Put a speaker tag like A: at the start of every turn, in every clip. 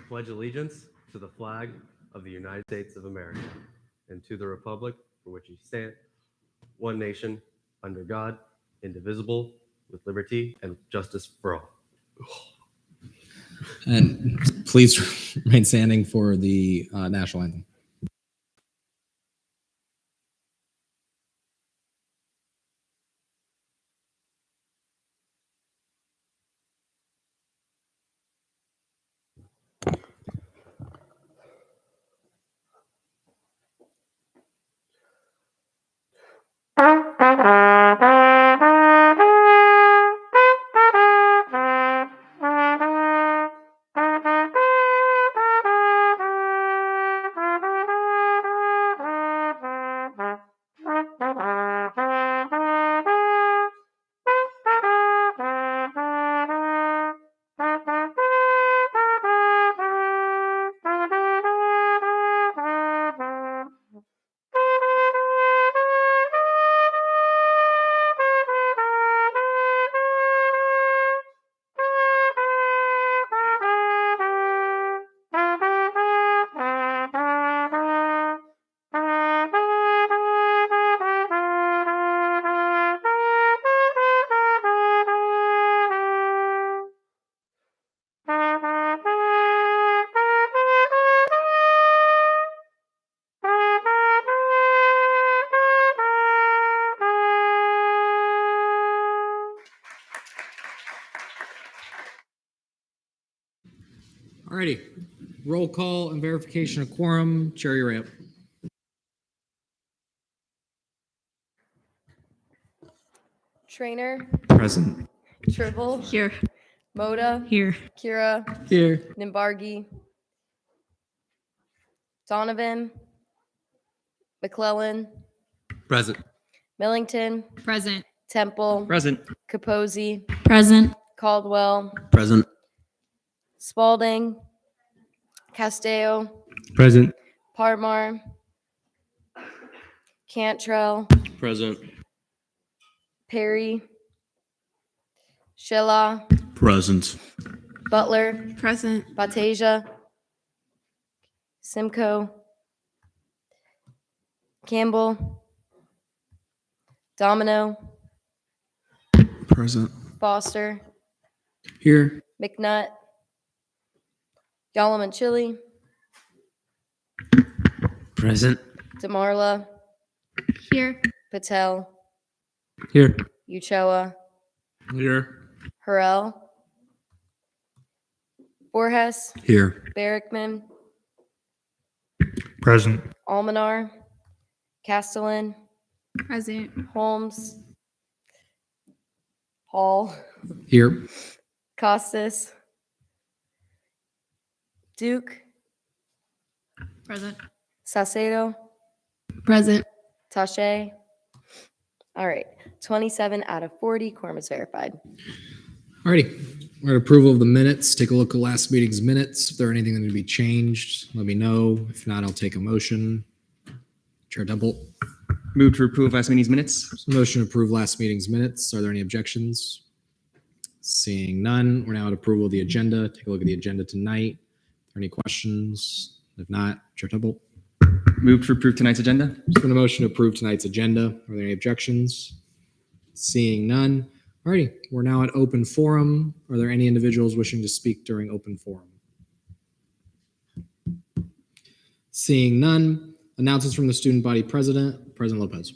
A: pledge allegiance to the flag of the United States of America and to the republic for which it stands, one nation, under God, indivisible, with liberty and justice for all.
B: And please remain standing for the national anthem. Alrighty, roll call and verification of quorum. Chair, you're up.
C: Trainer,
B: Present.
C: Tribble,
D: Here.
C: Moda,
D: Here.
C: Kira,
B: Here.
C: Nimbargi, Donovan, McClellan,
A: Present.
C: Millington,
D: Present.
C: Temple,
A: Present.
C: Capozzi,
D: Present.
C: Caldwell,
A: Present.
C: Spalding, Castillo,
A: Present.
C: Parmar, Cantrell,
A: Present.
C: Perry, Sheila,
A: Present.
C: Butler,
D: Present.
C: Batasia, Simcoe, Campbell, Domino,
B: Present.
C: Foster,
B: Here.
C: McNutt, Yalamanchili,
B: Present.
C: Demarla,
D: Here.
C: Patel,
B: Here.
C: Uchoa,
B: Here.
C: Harrell, Borges,
B: Here.
C: Barrickman,
B: Present.
C: Almanar, Castellan,
D: Present.
C: Holmes, Hall,
B: Here.
C: Costas, Duke,
D: Present.
C: Saucedo,
D: Present.
C: Tache. All right, 27 out of 40, quorum is verified.
B: Alrighty, we're at approval of the minutes. Take a look at last meeting's minutes. If there are anything that need to be changed, let me know. If not, I'll take a motion. Chair Temple.
E: Move to approve last meeting's minutes.
B: Motion to approve last meeting's minutes. Are there any objections? Seeing none, we're now at approval of the agenda. Take a look at the agenda tonight. Are there any questions? If not, Chair Temple.
E: Move to approve tonight's agenda.
B: There's been a motion to approve tonight's agenda. Are there any objections? Seeing none. Alrighty, we're now at open forum. Are there any individuals wishing to speak during open forum? Seeing none. Announcements from the student body president, President Lopez.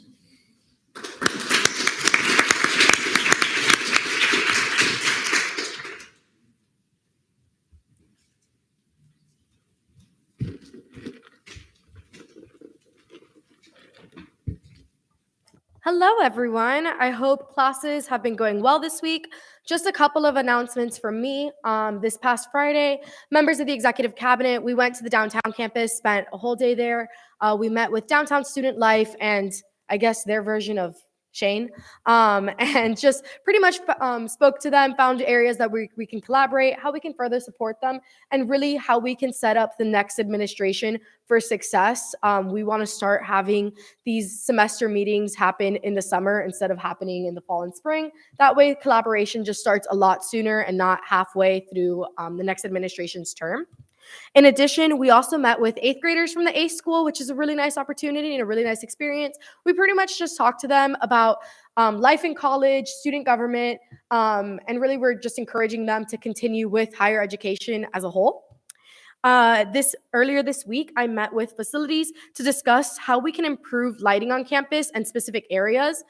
C: Hello, everyone. I hope classes have been going well this week. Just a couple of announcements from me. This past Friday, members of the executive cabinet, we went to the downtown campus, spent a whole day there. We met with Downtown Student Life and I guess their version of Shane, and just pretty much spoke to them, found areas that we can collaborate, how we can further support them, and really how we can set up the next administration for success. We want to start having these semester meetings happen in the summer instead of happening in the fall and spring. That way, collaboration just starts a lot sooner and not halfway through the next administration's term. In addition, we also met with 8th graders from the ACE school, which is a really nice opportunity and a really nice experience. We pretty much just talked to them about life in college, student government, and really we're just encouraging them to continue with higher education as a whole. Earlier this week, I met with facilities to discuss how we can improve lighting on campus and specific areas.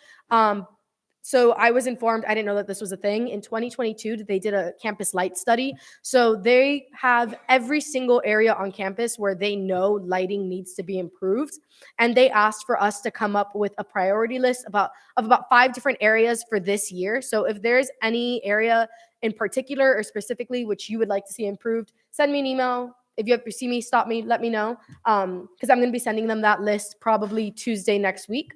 C: So I was informed, I didn't know that this was a thing. In 2022, they did a campus light study. So they have every single area on campus where they know lighting needs to be improved. And they asked for us to come up with a priority list of about 5 different areas for this year. So if there's any area in particular or specifically which you would like to see improved, send me an email. If you ever see me, stop me, let me know. Because I'm going to be sending them that list probably Tuesday next week.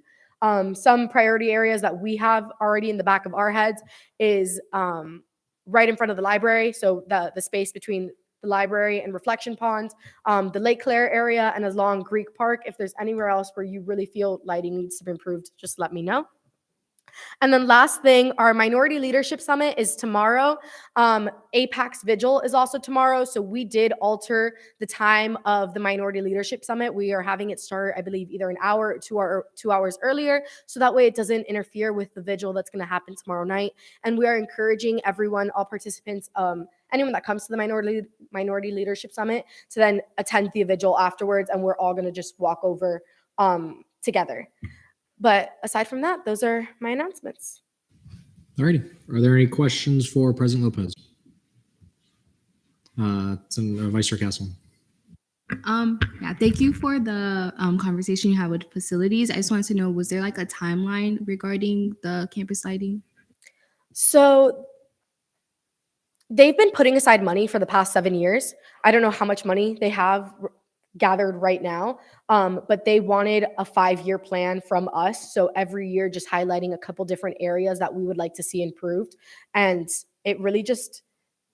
C: Some priority areas that we have already in the back of our heads is right in front of the library. So the space between the library and Reflection Pond, the Lake Claire area, and along Greek Park. If there's anywhere else where you really feel lighting needs to be improved, just let me know. And then last thing, our Minority Leadership Summit is tomorrow. APAC's Vigil is also tomorrow. So we did alter the time of the Minority Leadership Summit. We are having it start, I believe, either an hour or 2 hours earlier. So that way it doesn't interfere with the vigil that's going to happen tomorrow night. And we are encouraging everyone, all participants, anyone that comes to the Minority Leadership Summit to then attend the vigil afterwards. And we're all going to just walk over together. But aside from that, those are my announcements.
B: Alrighty. Are there any questions for President Lopez? Vice Chair Castle.
D: Yeah, thank you for the conversation you had with facilities. I just wanted to know, was there like a timeline regarding the campus lighting?
C: So they've been putting aside money for the past 7 years. I don't know how much money they have gathered right now, but they wanted a 5-year plan from us. So every year, just highlighting a couple different areas that we would like to see improved. And it really just,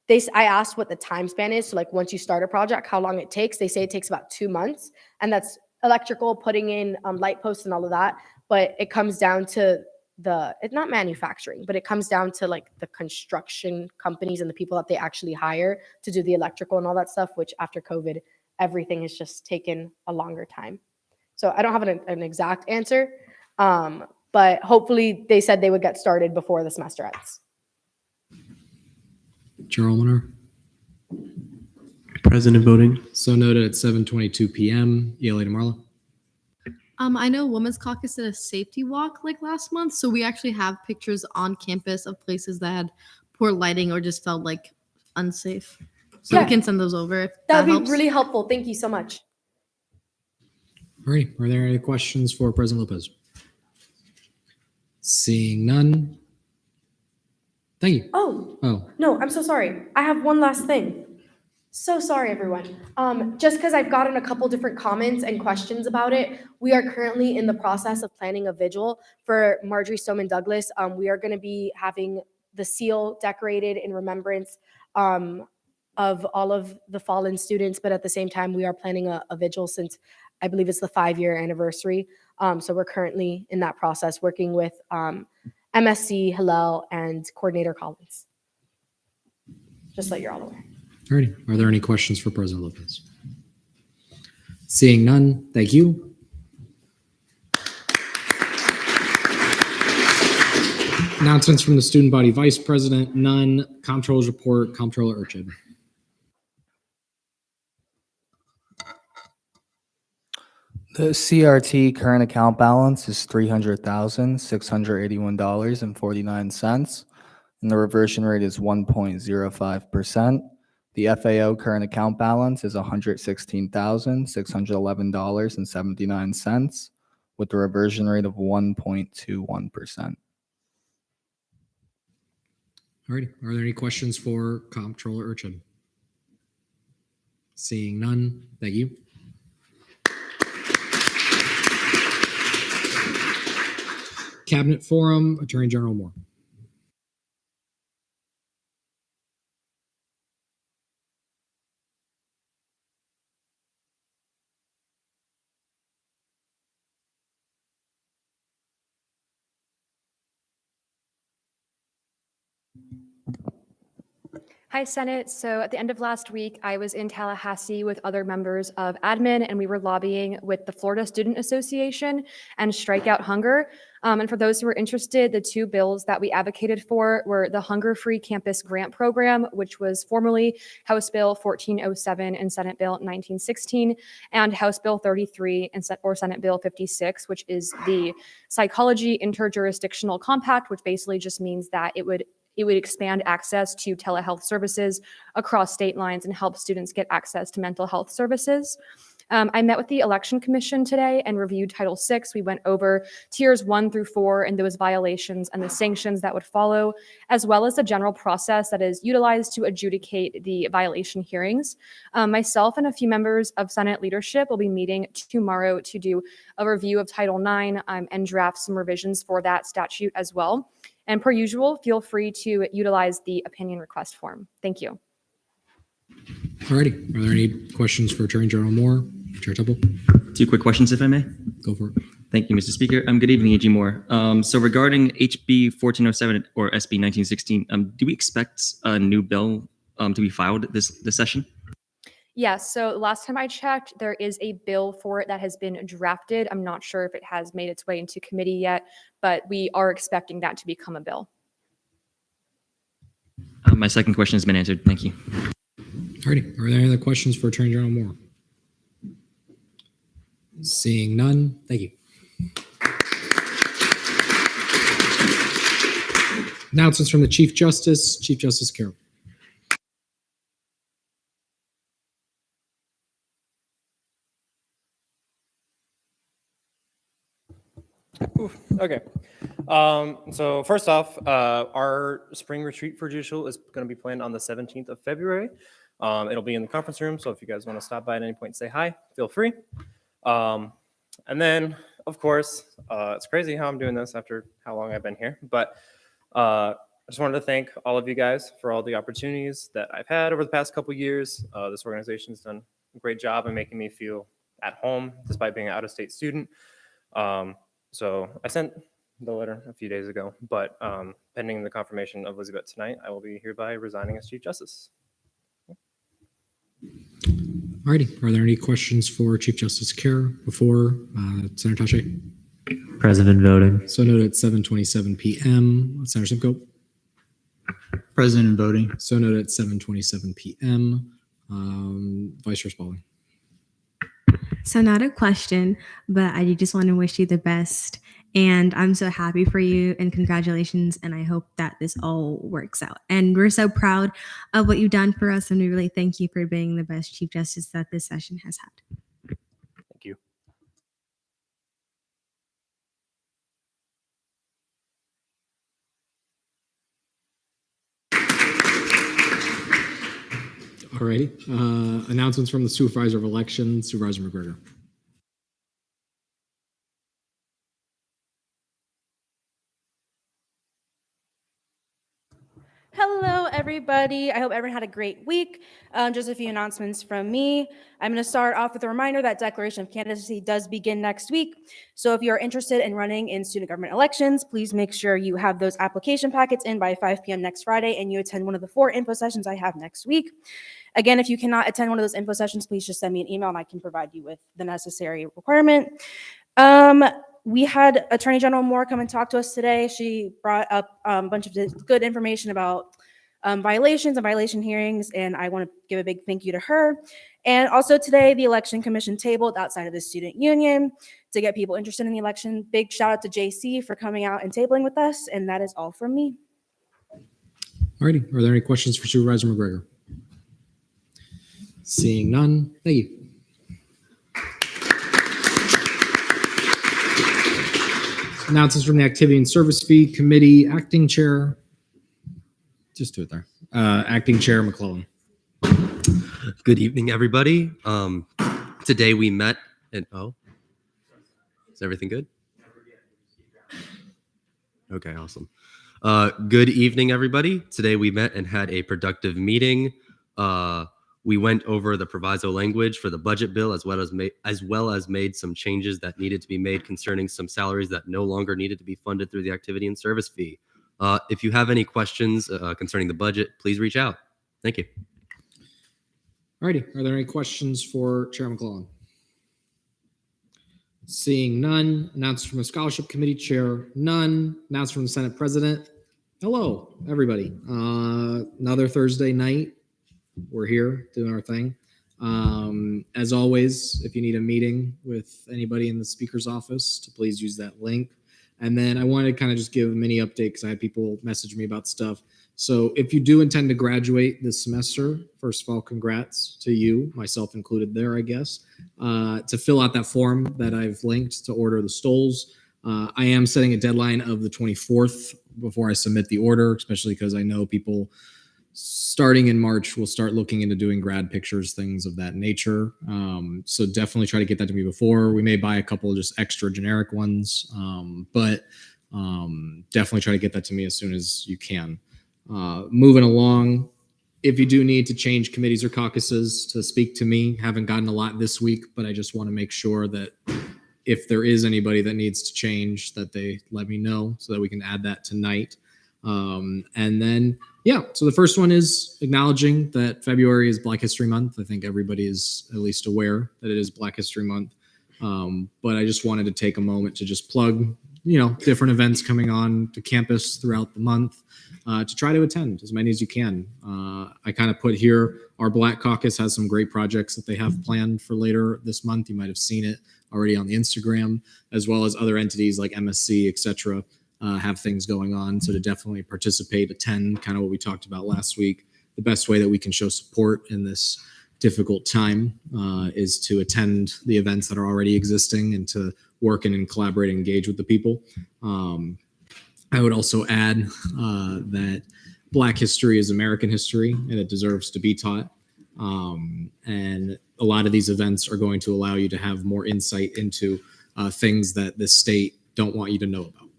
C: I asked what the time span is. So like once you start a project, how long it takes. They say it takes about 2 months, and that's electrical, putting in light posts and all of that. But it comes down to it's not manufacturing, but it comes down to like the construction companies and the people that they actually hire to do the electrical and all that stuff, which after COVID, everything has just taken a longer time. So I don't have an exact answer, but hopefully they said they would get started before the semester ends.
B: Chair Almoner.
F: President voting.
B: So noted at 7:22 p.m. ELA to Marla.
G: I know Women's Caucus did a safety walk like last month, so we actually have pictures on campus of places that had poor lighting or just felt like unsafe. So
C: Yeah.
G: we can send those over if
C: That would
G: helps.
C: be really helpful. Thank you so much.
B: All right. Are there any questions for President Lopez? Seeing none. Thank you.
C: Oh, no, I'm so sorry. I have one last thing. So sorry, everyone. Just because I've gotten a couple different comments and questions about it, we are currently in the process of planning a vigil for Marjorie Stoneman Douglas. We are going to be having the seal decorated in remembrance of all of the fallen students, but at the same time, we are planning a vigil since I believe it's the 5-year anniversary. So we're currently in that process, working with MSC, Hillel, and Coordinator Collins. Just so you're all aware.
B: Alrighty. Are there any questions for President Lopez? Seeing none, thank you. Announcements from the student body vice president, none. Comptroller's report, Comptroller Urchin.
H: The CRT current account balance is $300,681.49, and the reversion rate is 1.05%. The FAO current account balance is $116,611.79, with the reversion rate of 1.21%.
B: Alrighty. Are there any questions for Comptroller Urchin? Seeing none, thank you. Cabinet Forum, Attorney General Moore.
F: Hi, Senate. So at the end of last week, I was in Tallahassee with other members of admin, and we were lobbying with the Florida Student Association and Strikeout Hunger. And for those who are interested, the two bills that we advocated for were the Hunger Free Campus Grant Program, which was formerly House Bill 1407 and Senate Bill 1916, and House Bill 33 and Senate Bill 56, which is the Psychology Interjurisdictional Compact, which basically just means that it would expand access to telehealth services across state lines and help students get access to mental health services. I met with the Election Commission today and reviewed Title VI. We went over tiers 1 through 4 and those violations and the sanctions that would follow, as well as the general process that is utilized to adjudicate the violation hearings. Myself and a few members of Senate leadership will be meeting tomorrow to do a review of Title IX and draft some revisions for that statute as well. And per usual, feel free to utilize the opinion request form. Thank you.
B: Alrighty. Are there any questions for Attorney General Moore? Chair Tupple,
E: 2 quick questions, if I may.
B: go for it.
E: Thank you, Mr. Speaker. Good evening, AG Moore. So regarding HB 1407 or SB 1916, do we expect a new bill to be filed this session?
F: Yes, so last time I checked, there is a bill for it that has been drafted. I'm not sure if it has made its way into committee yet, but we are expecting that to become a bill.
E: My second question has been answered. Thank you.
B: Alrighty. Are there any other questions for Attorney General Moore? Seeing none, thank you. Announcements from the Chief Justice. Chief Justice Carroll.
I: Okay. So first off, our spring retreat for judicial is going to be planned on the 17th of February. It'll be in the conference room. So if you guys want to stop by at any point and say hi, feel free. And then, of course, it's crazy how I'm doing this after how long I've been here. But I just wanted to thank all of you guys for all the opportunities that I've had over the past couple years. This organization's done a great job in making me feel at home despite being an out-of-state student. So I sent the letter a few days ago, but pending the confirmation of Elizabeth tonight, I will be hereby resigning as Chief Justice.
B: Alrighty. Are there any questions for Chief Justice Kerr before Senator Tache?
J: President voting.
B: So noted at 7:27 p.m. Senator Simcoe.
J: President voting.
B: So noted at 7:27 p.m. Vice Chair Spalding.
D: So not a question, but I just want to wish you the best. And I'm so happy for you and congratulations. And I hope that this all works out. And we're so proud of what you've done for us. And we really thank you for being the best Chief Justice that this session has had.
I: Thank you.
B: Alrighty. Announcements from the Supervisor of Elections, Supervisor McGregor.
K: Hello, everybody. I hope everyone had a great week. Just a few announcements from me. I'm going to start off with a reminder that declaration of candidacy does begin next week. So if you're interested in running in student government elections, please make sure you have those application packets in by 5 p.m. next Friday and you attend one of the 4 info sessions I have next week. Again, if you cannot attend one of those info sessions, please just send me an email and I can provide you with the necessary requirement. We had Attorney General Moore come and talk to us today. She brought up a bunch of good information about violations and violation hearings, and I want to give a big thank you to her. And also today, the Election Commission tabled outside of the student union to get people interested in the election. Big shout out to JC for coming out and tabling with us, and that is all from me.
B: Alrighty. Are there any questions for Supervisor McGregor? Seeing none, thank you. Announcements from the Activity and Service Fee Committee, Acting Chair. Just do it there. Acting Chair McClellan.
A: Good evening, everybody. Today we met and is everything good? Okay, awesome. Good evening, everybody. Today we met and had a productive meeting. We went over the proviso language for the budget bill as well as made some changes that needed to be made concerning some salaries that no longer needed to be funded through the activity and service fee. If you have any questions concerning the budget, please reach out. Thank you.
B: Alrighty, are there any questions for Chair McClellan? Seeing none, announced from the Scholarship Committee Chair, none, announced from the Senate President. Hello, everybody. Another Thursday night. We're here doing our thing. As always, if you need a meeting with anybody in the speaker's office, to please use that link. And then I wanted to kind of just give a mini update because I had people message me about stuff. So if you do intend to graduate this semester, first of all, congrats to you, myself included there, I guess, to fill out that form that I've linked to order the stoles. I am setting a deadline of the 24th before I submit the order, especially because I know people starting in March will start looking into doing grad pictures, things of that nature. So definitely try to get that to me before. We may buy a couple of just extra generic ones, but definitely try to get that to me as soon as you can. Moving along, if you do need to change committees or caucuses, to speak to me. Haven't gotten a lot this week, but I just want to make sure that if there is anybody that needs to change, that they let me know so that we can add that tonight. And then, yeah, so the first one is acknowledging that February is Black History Month. I think everybody is at least aware that it is Black History Month. But I just wanted to take a moment to just plug, different events coming on to campus throughout the month. To try to attend as many as you can. I kind of put here, our Black Caucus has some great projects that they have planned for later this month. You might have seen it already on the Instagram, as well as other entities like MSC, et cetera, have things going on. So to definitely participate, attend, kind of what we talked about last week. The best way that we can show support in this difficult time is to attend the events that are already existing and to work and collaborate and engage with the people. I would also add that Black history is American history and it deserves to be taught. And a lot of these events are going to allow you to have more insight into things that the state don't want you to know about.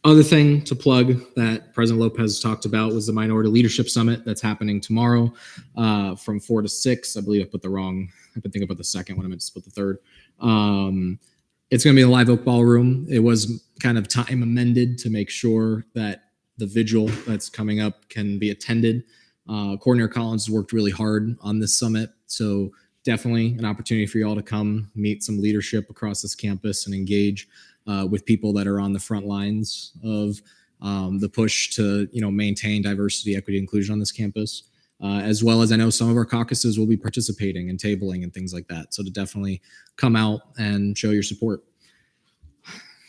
B: Other thing to plug that President Lopez talked about was the Minority Leadership Summit that's happening tomorrow from 4 to 6. I believe I've been thinking about the second one. I meant to put the third. It's going to be in the Live Oak Ballroom. It was kind of time amended to make sure that the vigil that's coming up can be attended. Coordinator Collins has worked really hard on this summit. So definitely an opportunity for you all to come meet some leadership across this campus and engage with people that are on the front lines of the push to maintain diversity, equity, inclusion on this campus. As well as I know some of our caucuses will be participating and tabling and things like that. So to definitely come out and show your support.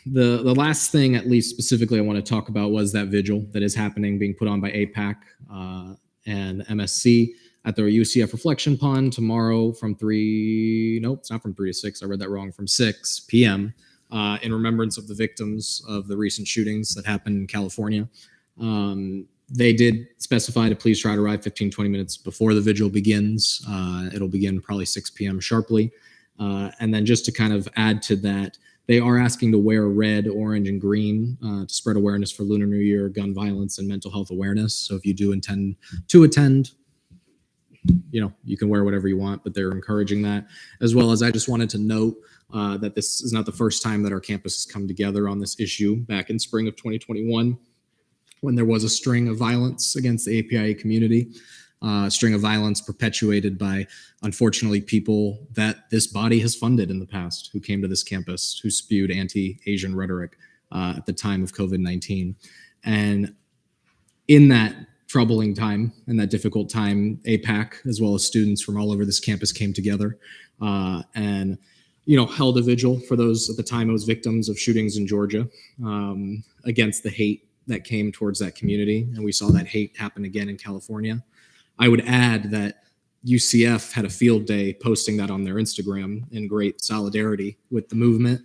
B: The last thing, at least specifically, I want to talk about was that vigil that is happening, being put on by APAC and MSC at the UCF Reflection Pond tomorrow from 3 to 6. I read that wrong, from 6 p.m. In remembrance of the victims of the recent shootings that happened in California. They did specify to please try to arrive 15-20 minutes before the vigil begins. It'll begin probably 6 p.m. sharply. And then just to kind of add to that, they are asking to wear red, orange, and green to spread awareness for Lunar New Year, gun violence, and mental health awareness. So if you do intend to attend, you can wear whatever you want, but they're encouraging that. As well as I just wanted to note that this is not the first time that our campus has come together on this issue. Back in spring of 2021, when there was a string of violence against the APIA community, a string of violence perpetuated by, unfortunately, people that this body has funded in the past, who came to this campus, who spewed anti-Asian rhetoric at the time of COVID-19. And in that troubling time, in that difficult time, APAC, as well as students from all over this campus, came together and held a vigil for those at the time it was victims of shootings in Georgia against the hate that came towards that community. And we saw that hate happen again in California. I would add that UCF had a field day posting that on their Instagram in great solidarity with the movement,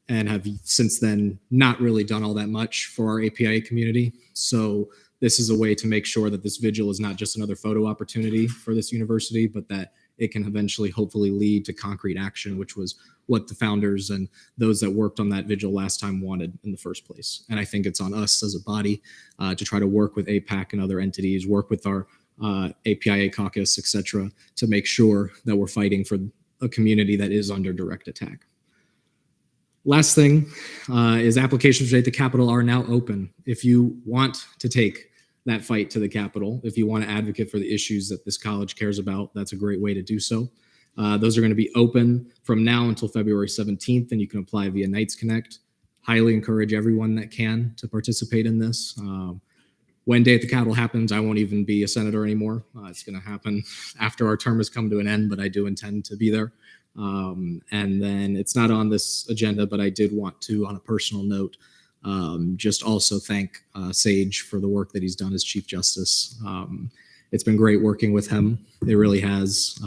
B: and have since then not really done all that much for our APIA community. So this is a way to make sure that this vigil is not just another photo opportunity for this university, but that it can eventually hopefully lead to concrete action, which was what the founders and those that worked on that vigil last time wanted in the first place. And I think it's on us as a body to try to work with APAC and other entities, work with our APIA caucus, et cetera, to make sure that we're fighting for a community that is under direct attack. Last thing is applications for Take the Capitol are now open. If you want to take that fight to the Capitol. If you want to advocate for the issues that this college cares about, that's a great way to do so. Those are going to be open from now until February 17th, and you can apply via Knights Connect. Highly encourage everyone that can to participate in this. When Day at the Capitol happens, I won't even be a senator anymore. It's going to happen after our term has come to an end, but I do intend to be there. And then it's not on this agenda, but I did want to, on a personal note, just also thank Sage for the work that he's done as Chief Justice. It's been great working with him. It really has.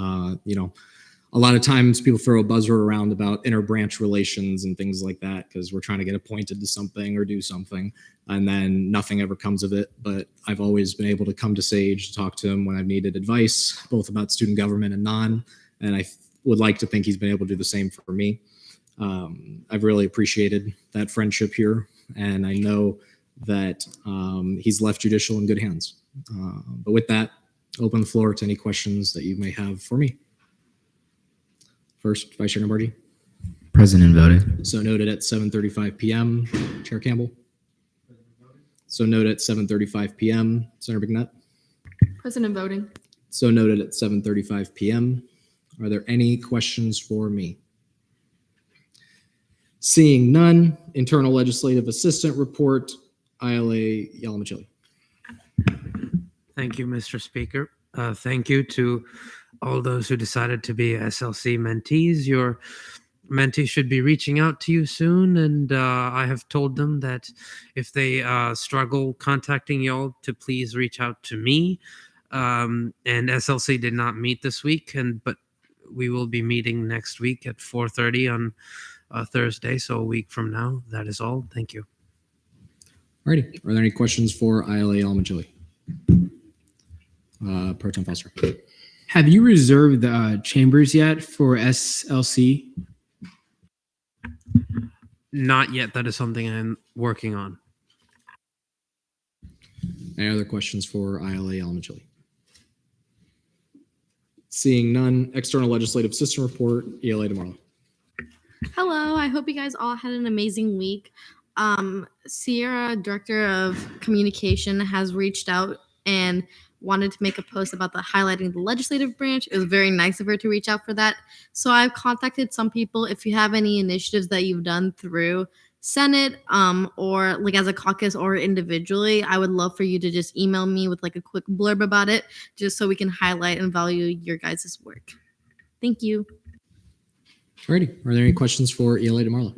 B: A lot of times people throw a buzzword around about inter-branch relations and things like that because we're trying to get appointed to something or do something, and then nothing ever comes of it. But I've always been able to come to Sage to talk to him when I've needed advice, both about student government and non, and I would like to think he's been able to do the same for me. I've really appreciated that friendship here, and I know that he's left judicial in good hands. But with that, open the floor to any questions that you may have for me. First, Vice Chair Gombardi.
J: President voting.
B: So noted at 7:35 p.m. Chair Campbell. So noted at 7:35 p.m. Senator McNutt.
G: President voting.
B: So noted at 7:35 p.m. Are there any questions for me? Seeing none, Internal Legislative Assistant Report, ILA Yalamachili.
L: Thank you, Mr. Speaker. Thank you to all those who decided to be SLC mentees. Your mentee should be reaching out to you soon, and I have told them that if they struggle contacting y'all, to please reach out to me. And SLC did not meet this week, but we will be meeting next week at 4:30 on Thursday, so a week from now. That is all. Thank you.
B: Alrighty. Are there any questions for ILA Yalamachili? Pro Tem Foster.
M: Have you reserved the chambers yet for SLC?
L: Not yet. That is something I'm working on.
B: Any other questions for ILA Yalamachili? Seeing none, External Legislative System Report, ELA DeMarlo.
G: Hello, I hope you guys all had an amazing week. Sierra, Director of Communication, has reached out and wanted to make a post about the highlighting the legislative branch. It was very nice of her to reach out for that. So I've contacted some people. If you have any initiatives that you've done through Senate or like as a caucus or individually, I would love for you to just email me with like a quick blurb about it, just so we can highlight and value your guys' work. Thank you.
B: Alrighty. Are there any questions for ELA DeMarlo?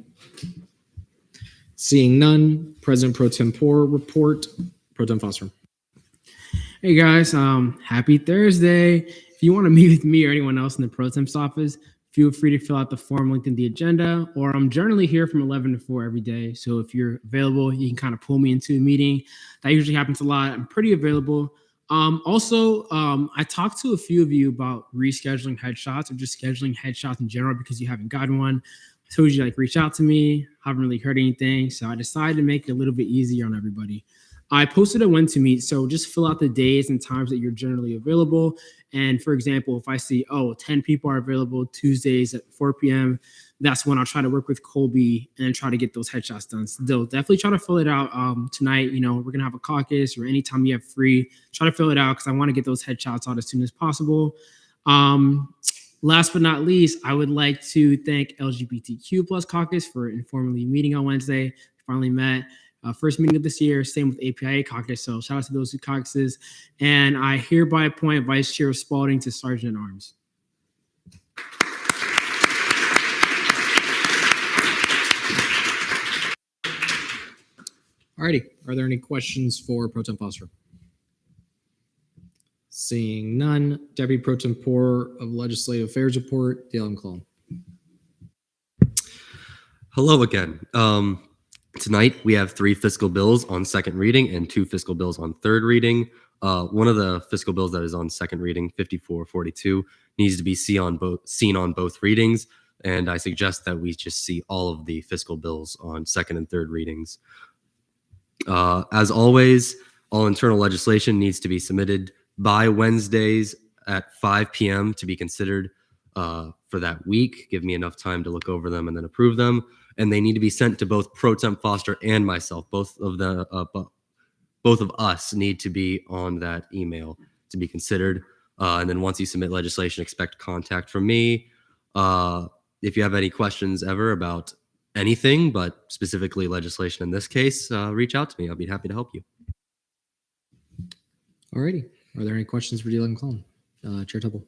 B: Seeing none, President Pro Tempore report, Pro Tem Foster.
M: Hey guys, happy Thursday. If you want to meet with me or anyone else in the Pro Temp's office, feel free to fill out the form linked in the agenda, or I'm generally here from 11 to 4 every day. So if you're available, you can kind of pull me into a meeting. That usually happens a lot. I'm pretty available. I talked to a few of you about rescheduling headshots or just scheduling headshots in general because you haven't gotten one. I told you reach out to me. Haven't really heard anything. So I decided to make it a little bit easier on everybody. I posted a when to meet, so just fill out the days and times that you're generally available. And for example, if I see, 10 people are available Tuesdays at 4 p.m., that's when I'll try to work with Colby and try to get those headshots done. So definitely try to fill it out tonight. We're going to have a caucus or anytime you have free, try to fill it out because I want to get those headshots out as soon as possible. Last but not least, I would like to thank LGBTQ plus caucus for informally meeting on Wednesday. Finally met. First meeting of this year, same with APIA caucus. So shout out to those two caucuses. And I hereby appoint Vice Chair Spalding to Sergeant at Arms.
B: Alrighty. Are there any questions for Pro Tem Foster? Seeing none, Deputy Pro Tempore of Legislative Affairs Report, Dale McClellan.
A: Hello again. Tonight, we have 3 fiscal bills on second reading and 2 fiscal bills on third reading. One of the fiscal bills that is on second reading, 5442, needs to be seen on both readings, and I suggest that we just see all of the fiscal bills on second and third readings. As always, all internal legislation needs to be submitted by Wednesdays at 5 p.m. to be considered for that week. Give me enough time to look over them and then approve them. And they need to be sent to both Pro Tem Foster and myself. Both of the both of us need to be on that email to be considered. And then once you submit legislation, expect contact from me. If you have any questions ever about anything, but specifically legislation in this case, reach out to me. I'll be happy to help you.
B: Alrighty. Are there any questions for Deland Clone? Chair Tupple.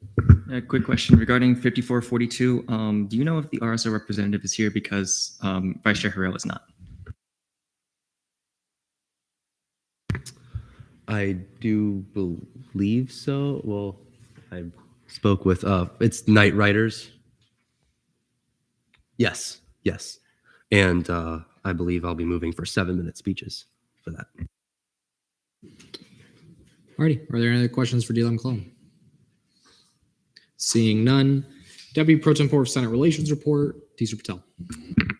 E: A quick question regarding 5442. Do you know if the RSO representative is here because Vice Chair Harrell is not?
A: I do believe so. Well, I spoke with it's Night Riders. Yes. And I believe I'll be moving for 7-minute speeches for that.
B: Alrighty. Are there any other questions for Deland Clone? Seeing none. Deputy Pro Tempore of Senate Relations Report, Tisra Patel.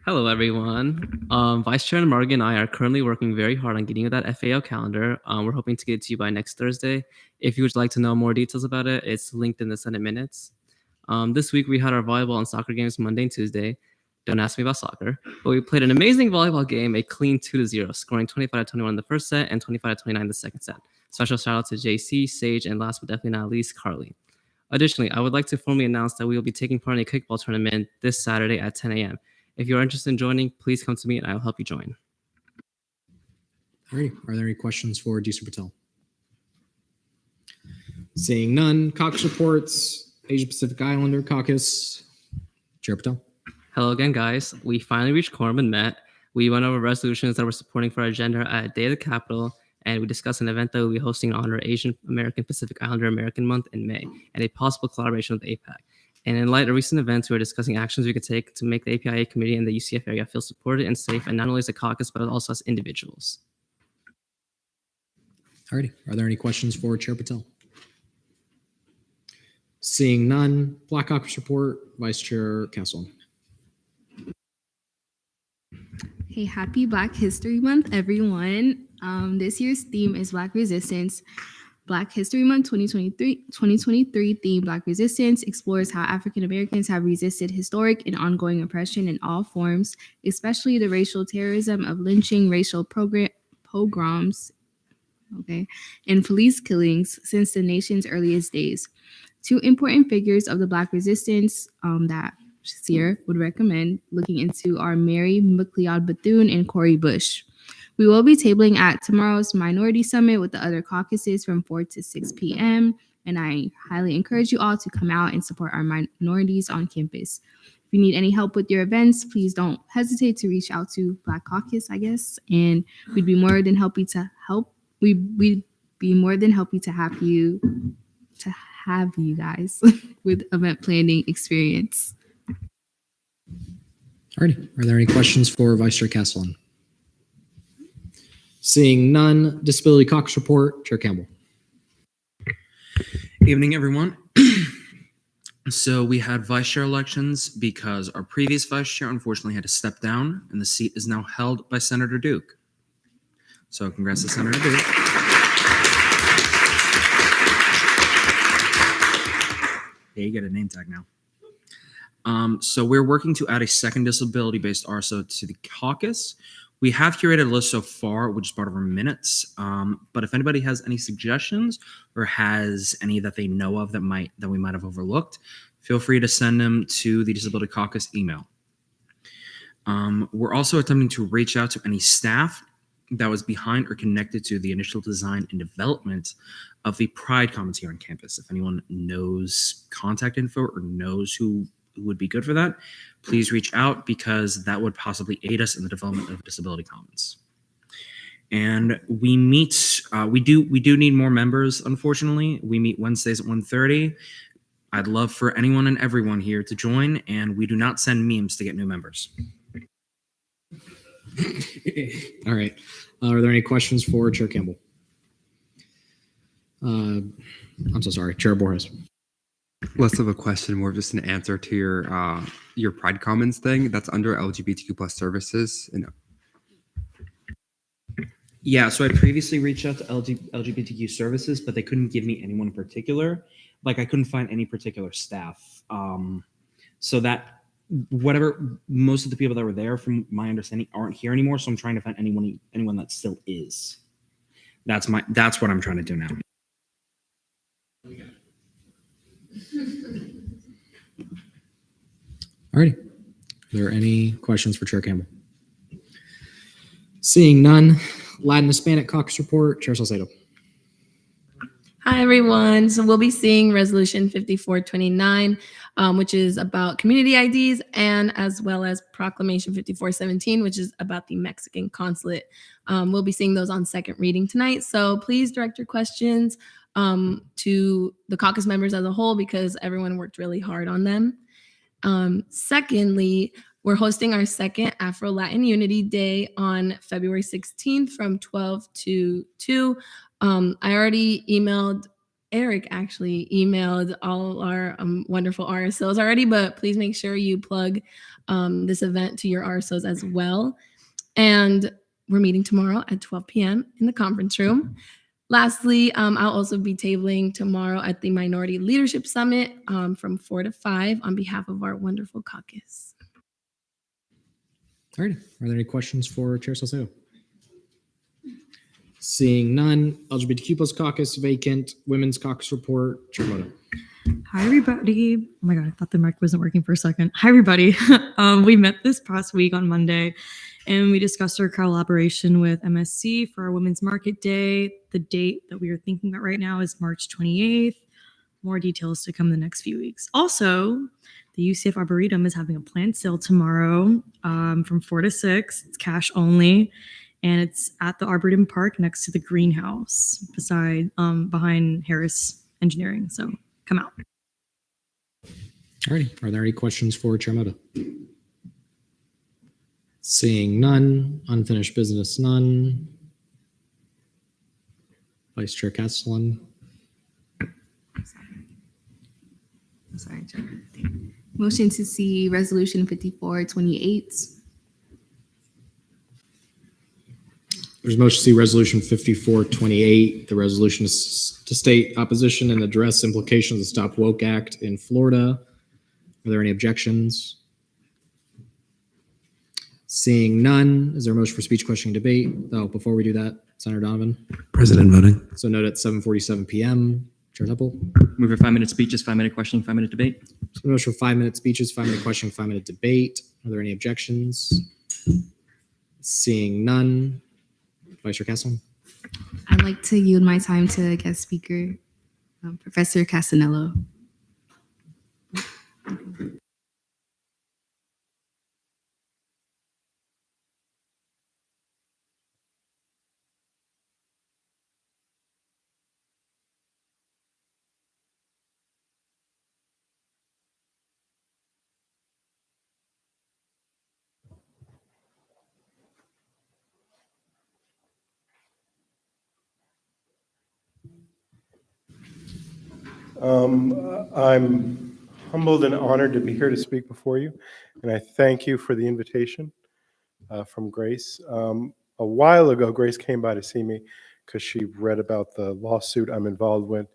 N: Hello, everyone. Vice Chair Morgan and I are currently working very hard on getting you that FAO calendar. We're hoping to get it to you by next Thursday. If you would like to know more details about it, it's linked in the Senate minutes. This week, we had our volleyball and soccer games Monday and Tuesday. Don't ask me about soccer, but we played an amazing volleyball game, a clean 2-0, scoring 25-21 in the first set and 25-29 in the second set. Special shout out to JC, Sage, and last but definitely not least, Carly. Additionally, I would like to formally announce that we will be taking part in a kickball tournament this Saturday at 10 a.m. If you are interested in joining, please come to me and I will help you join.
B: All right. Are there any questions for Tisra Patel? Seeing none. Caucus reports. Asia Pacific Islander Caucus. Chair Patel.
N: Hello again, guys. We finally reached quorum and met. We went over resolutions that we're supporting for our agenda at Day of the Capitol, and we discussed an event that we'll be hosting in honor of Asian American Pacific Islander American Month in May, and a possible collaboration with APAC. And in light of recent events, we are discussing actions we could take to make the APIA community and the UCF area feel supported and safe, and not only as a caucus, but also as individuals.
B: Alrighty. Are there any questions for Chair Patel? Seeing none. Black Caucus report, Vice Chair Castle.
D: Hey, happy Black History Month, everyone. This year's theme is Black Resistance. Black History Month 2023 theme Black Resistance explores how African Americans have resisted historic and ongoing oppression in all forms, especially the racial terrorism of lynching, racial pogroms, and police killings since the nation's earliest days. Two important figures of the Black resistance that Sear would recommend looking into are Mary McLeod Bethune and Cori Bush. We will be tabling at tomorrow's Minority Summit with the other caucuses from 4 to 6 p.m. And I highly encourage you all to come out and support our minorities on campus. If you need any help with your events, please don't hesitate to reach out to Black Caucus, I guess. And we'd be more than happy to help. We'd be more than happy to have you guys with event planning experience.
B: Alrighty. Are there any questions for Vice Chair Castellan? Seeing none. Disability Caucus report, Chair Campbell.
J: Evening, everyone. So we had vice chair elections because our previous vice chair unfortunately had to step down, and the seat is now held by Senator Duke. So congrats to Senator Duke. Yeah, you get a name tag now. So we're working to add a second disability-based RSO to the caucus. We have curated a list so far, which is part of our minutes. But if anybody has any suggestions or has any that they know of that we might have overlooked, feel free to send them to the Disability Caucus email. We're also attempting to reach out to any staff that was behind or connected to the initial design and development of the Pride Commons here on campus. If anyone knows contact info or knows who would be good for that, please reach out because that would possibly aid us in the development of Disability Commons. And we meet, we do need more members, unfortunately. We meet Wednesdays at 1:30. I'd love for anyone and everyone here to join, and we do not send memes to get new members.
B: All right. Are there any questions for Chair Campbell? I'm so sorry, Chair Borges.
O: Less of a question, more of just an answer to your Pride Commons thing. That's under LGBTQ plus services. And
J: Yeah, so I previously reached out to LGBTQ services, but they couldn't give me anyone in particular. Like I couldn't find any particular staff. So that whatever, most of the people that were there, from my understanding, aren't here anymore. So I'm trying to find anyone that still is. That's what I'm trying to do now.
B: All righty. Are there any questions for Chair Campbell? Seeing none, Latin Hispanic Caucus report, Chair Salcedo.
G: Hi, everyone. So we'll be seeing Resolution 5429, which is about community IDs, and as well as Proclamation 5417, which is about the Mexican consulate. We'll be seeing those on second reading tonight. So please direct your questions to the caucus members as a whole, because everyone worked really hard on them. Secondly, we're hosting our second Afro-Latin Unity Day on February 16th from 12 to 2. I already emailed, Eric actually emailed all our wonderful RSOs already, but please make sure you plug this event to your RSOs as well. And we're meeting tomorrow at 12 p.m. in the conference room. Lastly, I'll also be tabling tomorrow at the Minority Leadership Summit from 4 to 5 on behalf of our wonderful caucus.
B: All right. Are there any questions for Chair Salcedo? Seeing none, LGBTQ plus caucus vacant, women's caucus report, Chair Moto.
P: Hi, everybody. Oh my God, I thought the mic wasn't working for a second. Hi, everybody. We met this past week on Monday, and we discussed our collaboration with MSC for our Women's Market Day. The date that we are thinking about right now is March 28th. More details to come in the next few weeks. Also, the UCF Arboretum is having a plant sale tomorrow from 4 to 6. It's cash only. And it's at the Arboretum Park next to the greenhouse behind Harris Engineering. So come out.
B: All righty. Are there any questions for Chair Moto? Seeing none, unfinished business, none. Vice Chair Castellan.
Q: Sorry, Chair. Motion to see Resolution 5428.
B: There's a motion to see Resolution 5428. The resolution is to state opposition and address implications of the Stop Woke Act in Florida. Are there any objections? Seeing none, is there a motion for speech, questioning, debate? Oh, before we do that, Senator Donovan.
L: President voting.
B: So note at 7:47 p.m. Chair Temple.
E: Move for 5-minute speeches, 5-minute questioning, 5-minute debate.
B: So motion for 5-minute speeches, 5-minute questioning, 5-minute debate. Are there any objections? Seeing none. Vice Chair Castellan.
Q: I'd like to yield my time to guest speaker, Professor Castanello.
R: I'm humbled and honored to be here to speak before you, and I thank you for the invitation from Grace. A while ago, Grace came by to see me because she read about the lawsuit I'm involved with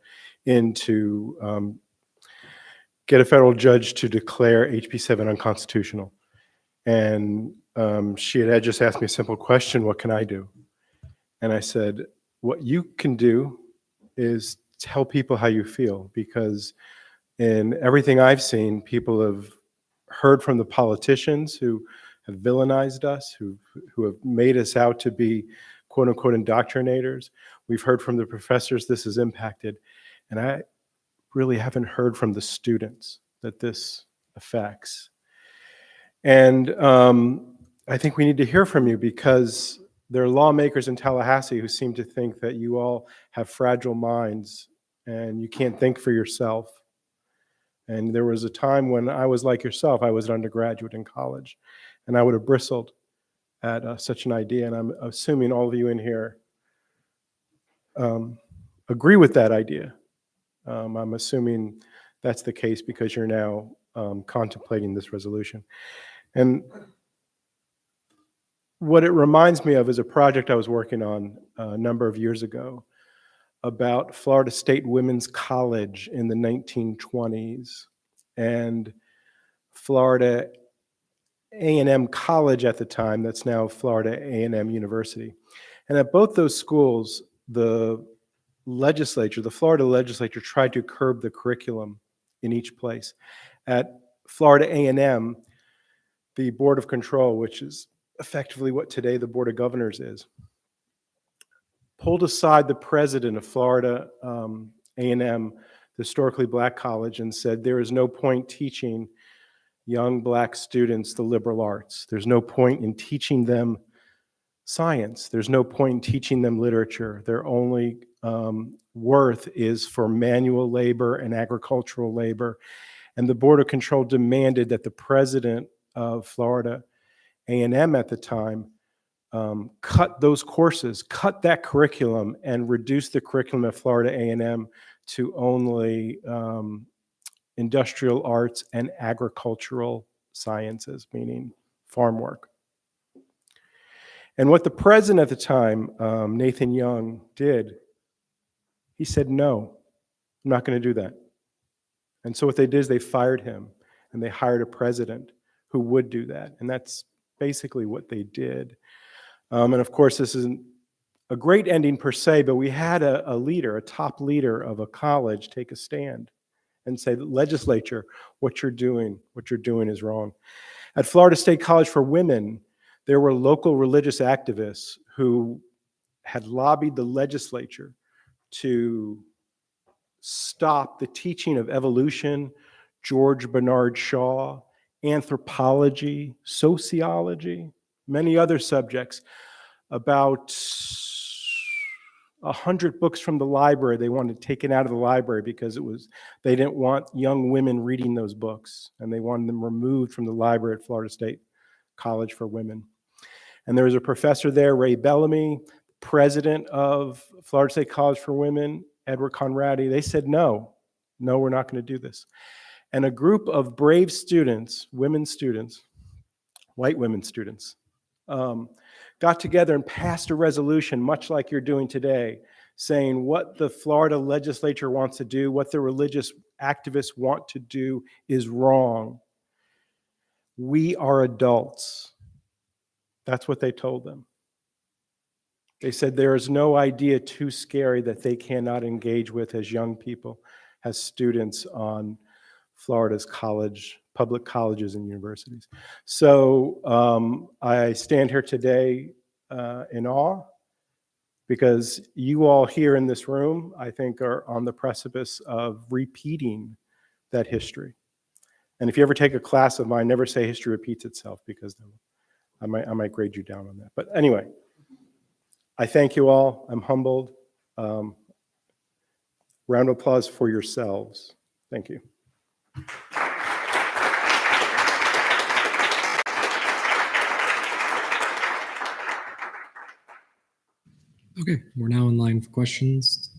R: to get a federal judge to declare HB 7 unconstitutional. And she had just asked me a simple question: what can I do? And I said, what you can do is tell people how you feel, because in everything I've seen, people have heard from the politicians who have villainized us, who have made us out to be quote unquote indoctrinators. We've heard from the professors this has impacted, and I really haven't heard from the students that this affects. And I think we need to hear from you, because there are lawmakers in Tallahassee who seem to think that you all have fragile minds and you can't think for yourself. And there was a time when I was like yourself. I was an undergraduate in college, and I would have bristled at such an idea. And I'm assuming all of you in here agree with that idea. I'm assuming that's the case because you're now contemplating this resolution. And what it reminds me of is a project I was working on a number of years ago about Florida State Women's College in the 1920s and Florida A&M College at the time, that's now Florida A&M University. And at both those schools, the legislature, the Florida legislature, tried to curb the curriculum in each place. At Florida A&M, the Board of Control, which is effectively what today the Board of Governors is, pulled aside the president of Florida A&M, the historically black college, and said there is no point teaching young black students the liberal arts. There's no point in teaching them science. There's no point in teaching them literature. Their only worth is for manual labor and agricultural labor. And the Board of Control demanded that the president of Florida A&M at the time cut those courses, cut that curriculum, and reduce the curriculum at Florida A&M to only industrial arts and agricultural sciences, meaning farm work. And what the president at the time, Nathan Young, did, he said, no, I'm not going to do that. And so what they did is they fired him, and they hired a president who would do that. And that's basically what they did. And of course, this isn't a great ending per se, but we had a leader, a top leader of a college, take a stand and say, legislature, what you're doing is wrong. At Florida State College for Women, there were local religious activists who had lobbied the legislature to stop the teaching of evolution, George Bernard Shaw, anthropology, sociology, many other subjects. About 100 books from the library they wanted taken out of the library because they didn't want young women reading those books, and they wanted them removed from the library at Florida State College for Women. And there was a professor there, Ray Bellamy, president of Florida State College for Women, Edward Conradi. They said, no, we're not going to do this. And a group of brave students, women students, white women students, got together and passed a resolution, much like you're doing today, saying what the Florida legislature wants to do, what the religious activists want to do is wrong. We are adults. That's what they told them. They said there is no idea too scary that they cannot engage with as young people, as students on Florida's public colleges and universities. So I stand here today in awe, because you all here in this room, I think, are on the precipice of repeating that history. And if you ever take a class of mine, never say history repeats itself, because I might grade you down on that. But anyway, I thank you all. I'm humbled. Round of applause for yourselves. Thank you.
B: Okay, we're now in line for questions.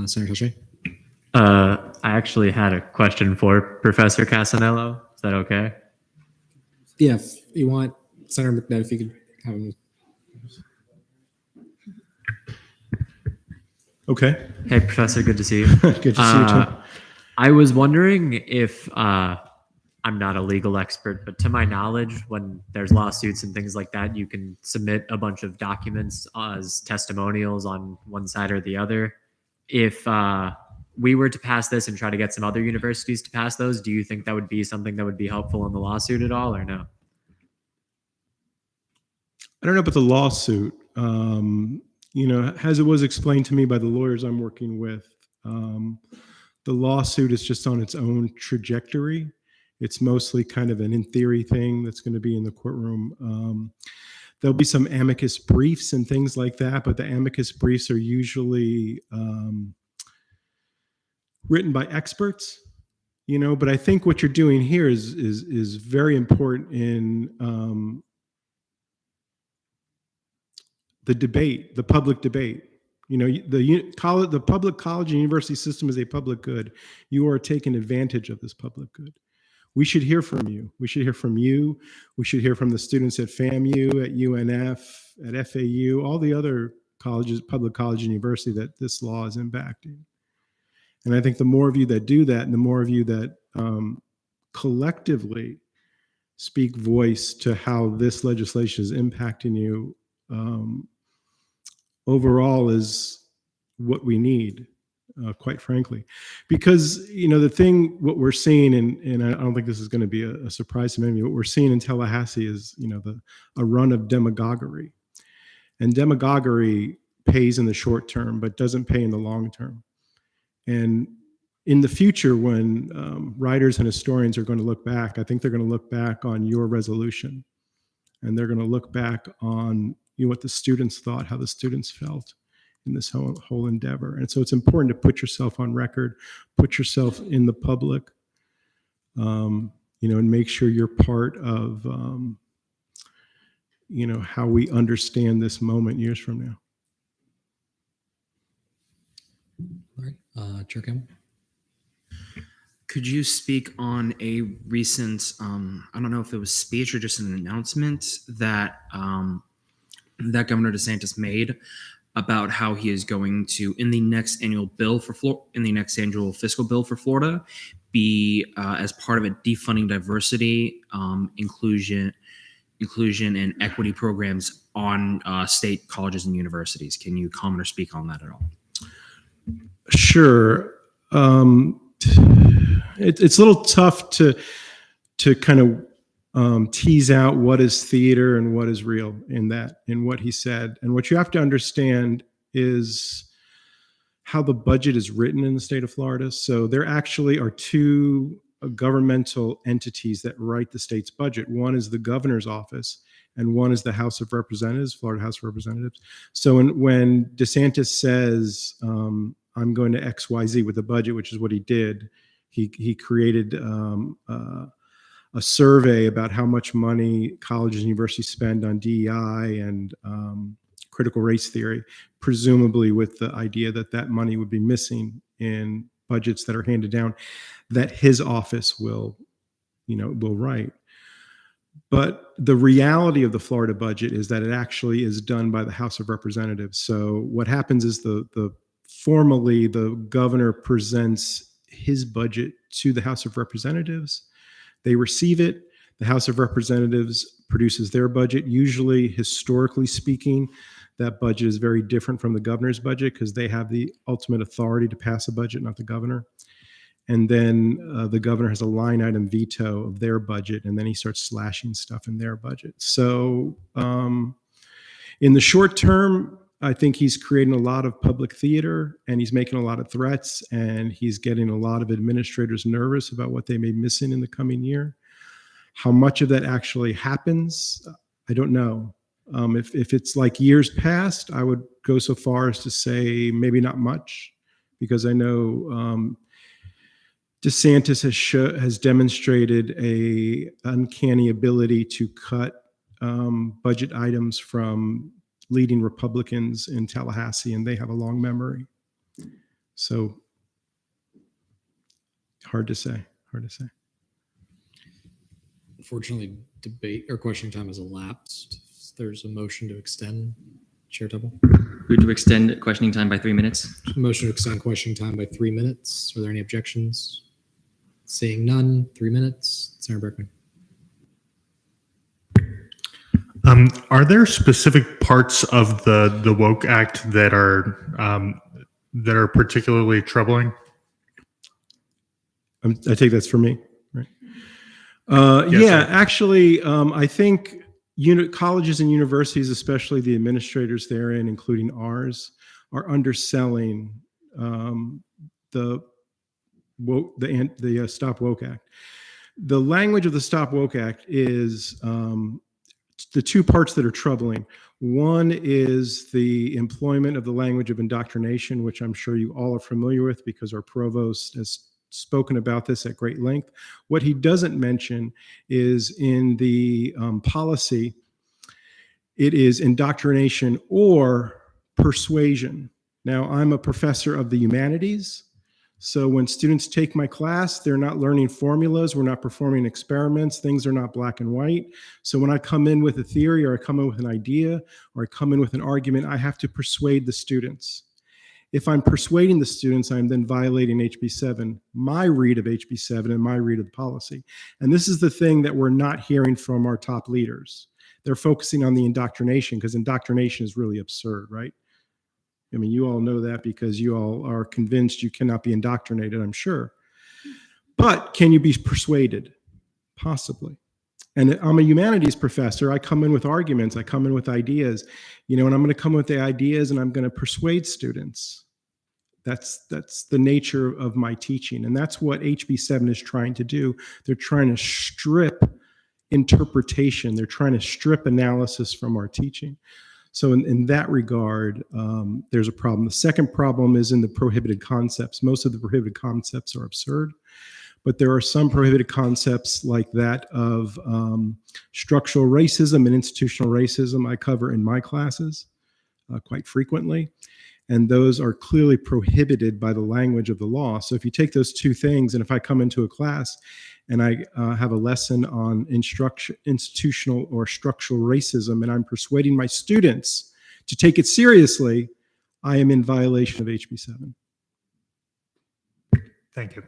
B: Senator Toche.
S: I actually had a question for Professor Casanello. Is that okay?
B: Yeah, if you want, Senator McNutt, if you could have him.
T: Okay.
S: Hey, Professor, good to see you.
T: Good to see you too.
S: I was wondering if, I'm not a legal expert, but to my knowledge, when there's lawsuits and things like that, you can submit a bunch of documents as testimonials on one side or the other. If we were to pass this and try to get some other universities to pass those, do you think that would be something that would be helpful in the lawsuit at all, or no?
T: I don't know about the lawsuit. As it was explained to me by the lawyers I'm working with, the lawsuit is just on its own trajectory. It's mostly kind of an in theory thing that's going to be in the courtroom. There'll be some amicus briefs and things like that, but the amicus briefs are usually written by experts, but I think what you're doing here is very important in the debate, the public debate. The public college and university system is a public good. You are taking advantage of this public good. We should hear from you. We should hear from you. We should hear from the students at FAMU, at UNF, at FAU, all the other colleges, public college and university that this law is impacting. And I think the more of you that do that, and the more of you that collectively speak voice to how this legislation is impacting you, overall is what we need, quite frankly. Because, what we're seeing, and I don't think this is going to be a surprise to many of you, what we're seeing in Tallahassee is, a run of demagoguery. And demagoguery pays in the short term, but doesn't pay in the long term. And in the future, when writers and historians are going to look back, I think they're going to look back on your resolution, and they're going to look back on what the students thought, how the students felt in this whole endeavor. And so it's important to put yourself on record, put yourself in the public, and make sure you're part of, how we understand this moment years from now.
B: All right, Chair Campbell.
J: Could you speak on a recent, I don't know if it was speech or just an announcement that that Governor DeSantis made about how he is going to, in the next annual fiscal bill for Florida, be as part of it defunding diversity, inclusion, and equity programs on state colleges and universities. Can you comment or speak on that at all?
T: Sure. It's a little tough to kind of tease out what is theater and what is real in what he said. And what you have to understand is how the budget is written in the state of Florida. So there actually are two governmental entities that write the state's budget. One is the governor's office, and one is the House of Representatives, Florida House of Representatives. So when DeSantis says, I'm going to XYZ with the budget, which is what he did, he created a survey about how much money colleges and universities spend on DEI and critical race theory, presumably with the idea that that money would be missing in budgets that are handed down, that his office will write. But the reality of the Florida budget is that it actually is done by the House of Representatives. So what happens is formally the governor presents his budget to the House of Representatives. They receive it. The House of Representatives produces their budget. Usually, historically speaking, that budget is very different from the governor's budget because they have the ultimate authority to pass a budget, not the governor. And then the governor has a line item veto of their budget, and then he starts slashing stuff in their budget. So in the short term, I think he's creating a lot of public theater, and he's making a lot of threats, and he's getting a lot of administrators nervous about what they may be missing in the coming year. How much of that actually happens, I don't know. If it's like years past, I would go so far as to say maybe not much, because I know DeSantis has demonstrated a uncanny ability to cut budget items from leading Republicans in Tallahassee, and they have a long memory. So hard to say.
B: Unfortunately, debate or question time has elapsed. There's a motion to extend. Chair Tubble.
E: Move to extend questioning time by 3 minutes.
B: Motion to extend questioning time by 3 minutes. Are there any objections? Seeing none, 3 minutes. Senator Berkman.
U: Are there specific parts of the Woke Act that are particularly troubling?
T: I take that's for me, right?
U: Yes,
T: yeah,
U: sir.
T: actually, I think colleges and universities, especially the administrators therein, including ours, are underselling the Stop Woke Act. The language of the Stop Woke Act is the two parts that are troubling. One is the employment of the language of indoctrination, which I'm sure you all are familiar with because our provost has spoken about this at great length. What he doesn't mention is in the policy, it is indoctrination or persuasion. Now, I'm a professor of the humanities. So when students take my class, they're not learning formulas, we're not performing experiments, things are not black and white. So when I come in with a theory or I come in with an idea or I come in with an argument, I have to persuade the students. If I'm persuading the students, I'm then violating HB 7, my read of HB 7 and my read of the policy. And this is the thing that we're not hearing from our top leaders. They're focusing on the indoctrination because indoctrination is really absurd, right? I mean, you all know that because you all are convinced you cannot be indoctrinated, I'm sure. But can you be persuaded? Possibly. And I'm a humanities professor. I come in with arguments. I come in with ideas, and I'm going to come with the ideas and I'm going to persuade students. That's the nature of my teaching. And that's what HB 7 is trying to do. They're trying to strip interpretation. They're trying to strip analysis from our teaching. So in that regard, there's a problem. The second problem is in the prohibited concepts. Most of the prohibited concepts are absurd, but there are some prohibited concepts like that of structural racism and institutional racism I cover in my classes quite frequently. And those are clearly prohibited by the language of the law. So if you take those two things, and if I come into a class and I have a lesson on institutional or structural racism, and I'm persuading my students to take it seriously, I am in violation of HB 7.
U: Thank you.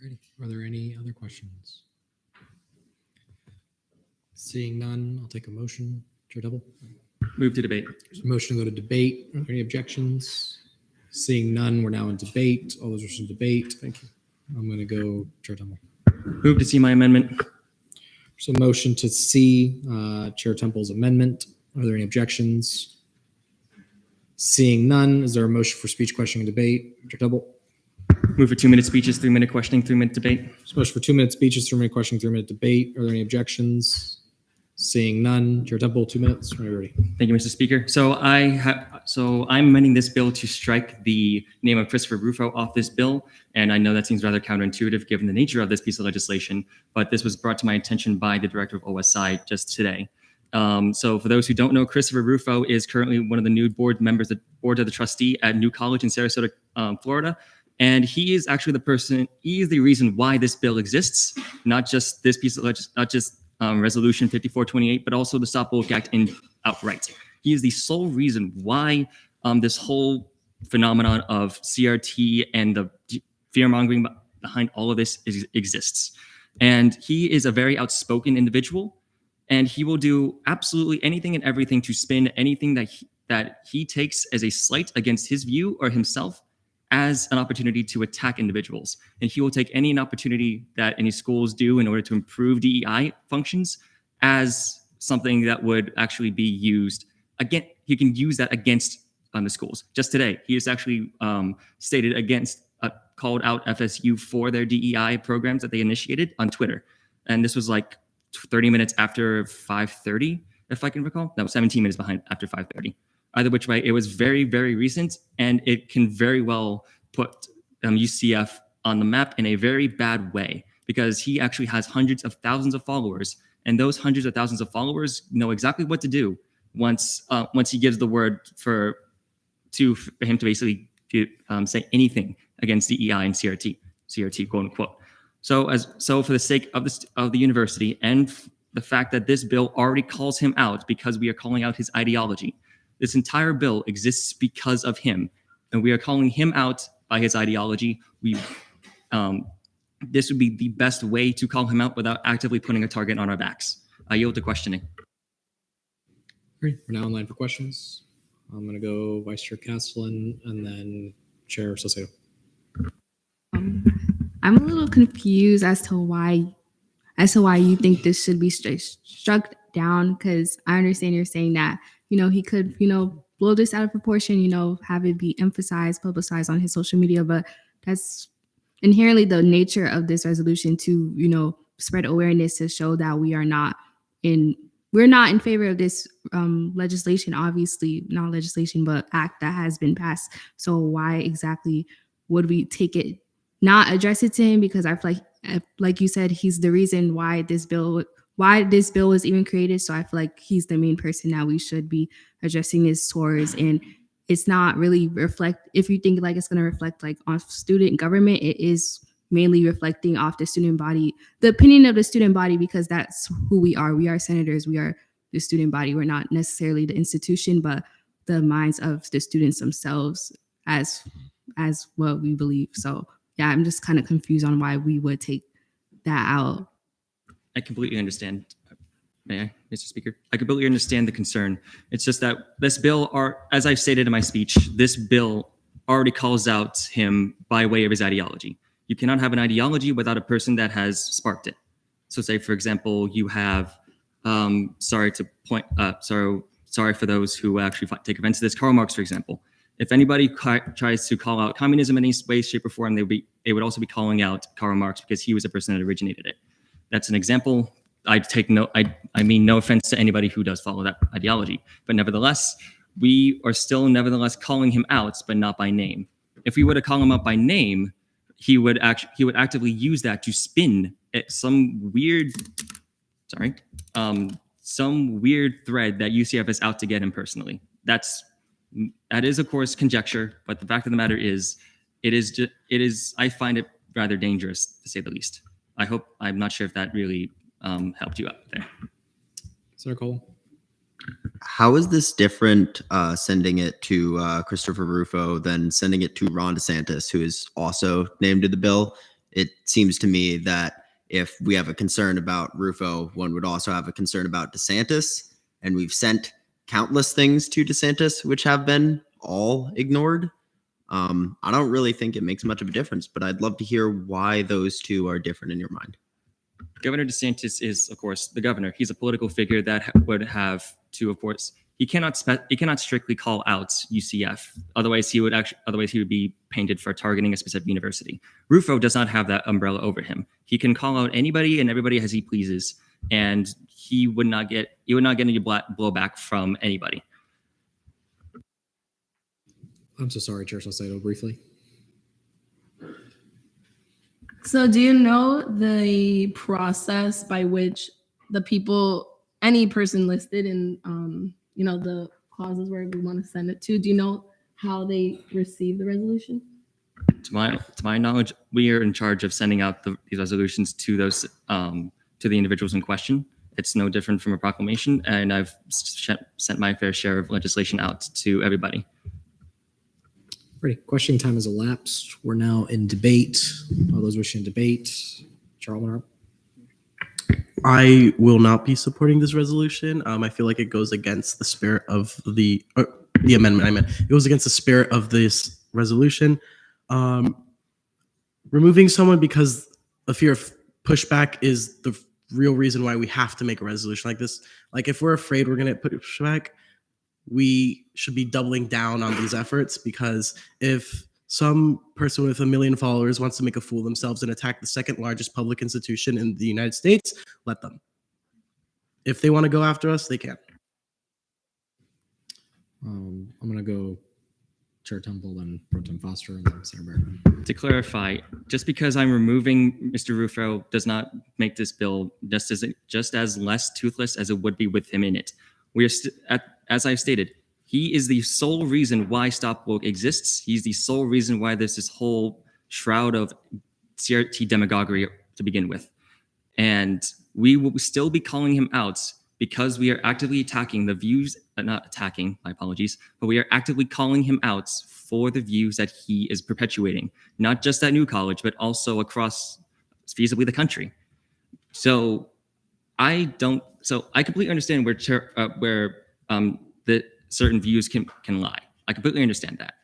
B: Alrighty. Are there any other questions? Seeing none, I'll take a motion. Chair Double.
E: Move to debate.
B: There's a motion to go to debate. Are there any objections? Seeing none, we're now in debate. All those are in debate. Thank you. I'm going to go Chair Temple.
E: Move to see my amendment.
B: So motion to see Chair Temple's amendment. Are there any objections? Seeing none, is there a motion for speech, questioning, and debate? Chair Temple.
E: Move for 2-minute speeches, 3-minute questioning, 3-minute debate.
B: So motion for 2-minute speeches, 3-minute questioning, 3-minute debate. Are there any objections? Seeing none, Chair Temple, 2 minutes. When you're ready.
E: Thank you, Mr. Speaker. So I'm amending this bill to strike the name of Christopher Rufo off this bill. And I know that seems rather counterintuitive given the nature of this piece of legislation, but this was brought to my attention by the director of OSI just today. So for those who don't know, Christopher Rufo is currently one of the new board members, the board of the trustee at New College in Sarasota, Florida. And he is actually he is the reason why this bill exists, not just this piece of Resolution 5428, but also the Stop Woke Act outright. He is the sole reason why this whole phenomenon of CRT and the fear-mongering behind all of this exists. And he is a very outspoken individual, and he will do absolutely anything and everything to spin anything that he takes as a slight against his view or himself as an opportunity to attack individuals. And he will take any opportunity that any schools do in order to improve DEI functions as something that would actually be used. Again, he can use that against the schools. Just today, he has actually called out FSU for their DEI programs that they initiated on Twitter. And this was like 30 minutes after 5:30, if I can recall. No, 17 minutes behind after 5:30. Either which way, it was very, very recent, and it can very well put UCF on the map in a very bad way because he actually has hundreds of thousands of followers, and those hundreds of thousands of followers know exactly what to do once he gives the word for him to basically say anything against DEI and CRT, quote unquote. So for the sake of the university and the fact that this bill already calls him out because we are calling out his ideology. This entire bill exists because of him, and we are calling him out by his ideology. This would be the best way to call him out without actively putting a target on our backs. I yield to questioning.
B: Great. We're now in line for questions. I'm going to go Vice Chair Castellan and then Chair Salcedo.
Q: I'm a little confused as to why you think this should be struck down, because I understand you're saying that he could, blow this out of proportion, have it be emphasized, publicized on his social media, but that's inherently the nature of this resolution to, spread awareness to show that we're not in favor of this legislation, obviously not legislation, but act that has been passed. So why exactly would we take it, not address it to him? Because I feel like you said, he's the reason why this bill was even created. So I feel like he's the main person that we should be addressing this towards. And it's not really if you think like it's going to reflect like on student government, it is mainly reflecting off the student body, the opinion of the student body, because that's who we are. We are senators. We are the student body. We're not necessarily the institution, but the minds of the students themselves as what we believe. So yeah, I'm just kind of confused on why we would take that out.
E: I completely understand. May I, Mr. Speaker? I completely understand the concern. It's just that this bill, as I've stated in my speech, this bill already calls out him by way of his ideology. You cannot have an ideology without a person that has sparked it. So say, for example, you have, sorry for those who actually take offense to this, Karl Marx, for example. If anybody tries to call out communism in any way, shape, or form, they would also be calling out Karl Marx because he was the person that originated it. That's an example. I mean no offense to anybody who does follow that ideology, but nevertheless, we are still nevertheless calling him out, but not by name. If we were to call him out by name, he would actively use that to spin at some weird thread that UCF is out to get him personally. That is of course conjecture, but the fact of the matter is, I find it rather dangerous to say the least. I'm not sure if that really helped you out there.
B: Sir Cole.
C: How is this different sending it to Christopher Rufo than sending it to Ron DeSantis, who is also named in the bill? It seems to me that if we have a concern about Rufo, one would also have a concern about DeSantis. And we've sent countless things to DeSantis, which have been all ignored. I don't really think it makes much of a difference, but I'd love to hear why those two are different in your mind.
E: Governor DeSantis is, of course, the governor. He's a political figure that would have to, of course, he cannot strictly call out UCF. Otherwise, he would be painted for targeting a specific university. Rufo does not have that umbrella over him. He can call out anybody and everybody as he pleases, and he would not get any blowback from anybody.
B: I'm so sorry, Chair Salcedo, briefly.
G: So do you know the process by which any person listed in, the clauses where we want to send it to, do you know how they receive the resolution?
E: To my knowledge, we are in charge of sending out these resolutions to those to the individuals in question. It's no different from a proclamation, and I've sent my fair share of legislation out to everybody.
B: Ready. Questioning time has elapsed. We're now in debate. All those wishing to debate. Charles.
V: I will not be supporting this resolution. I feel like it goes against the spirit of the amendment. It goes against the spirit of this resolution. Removing someone because of fear of pushback is the real reason why we have to make a resolution like this. Like if we're afraid we're going to put pushback, we should be doubling down on these efforts, because if some person with 1 million followers wants to make a fool of themselves and attack the second largest public institution in the United States, let them. If they want to go after us, they can.
B: I'm going to go Chair Temple, then Pro Tem Foster, and then Senator Bergman.
E: To clarify, just because I'm removing Mr. Rufo does not make this bill just as less toothless as it would be with him in it. We are as I've stated, he is the sole reason why Stop Woke exists. He's the sole reason why there's this whole shroud of CRT demagoguery to begin with. And we will still be calling him out because we are actively attacking the views, not attacking, my apologies, but we are actively calling him out for the views that he is perpetuating, not just at New College, but also across feasibly the country. So I completely understand where the certain views can lie. I completely understand that.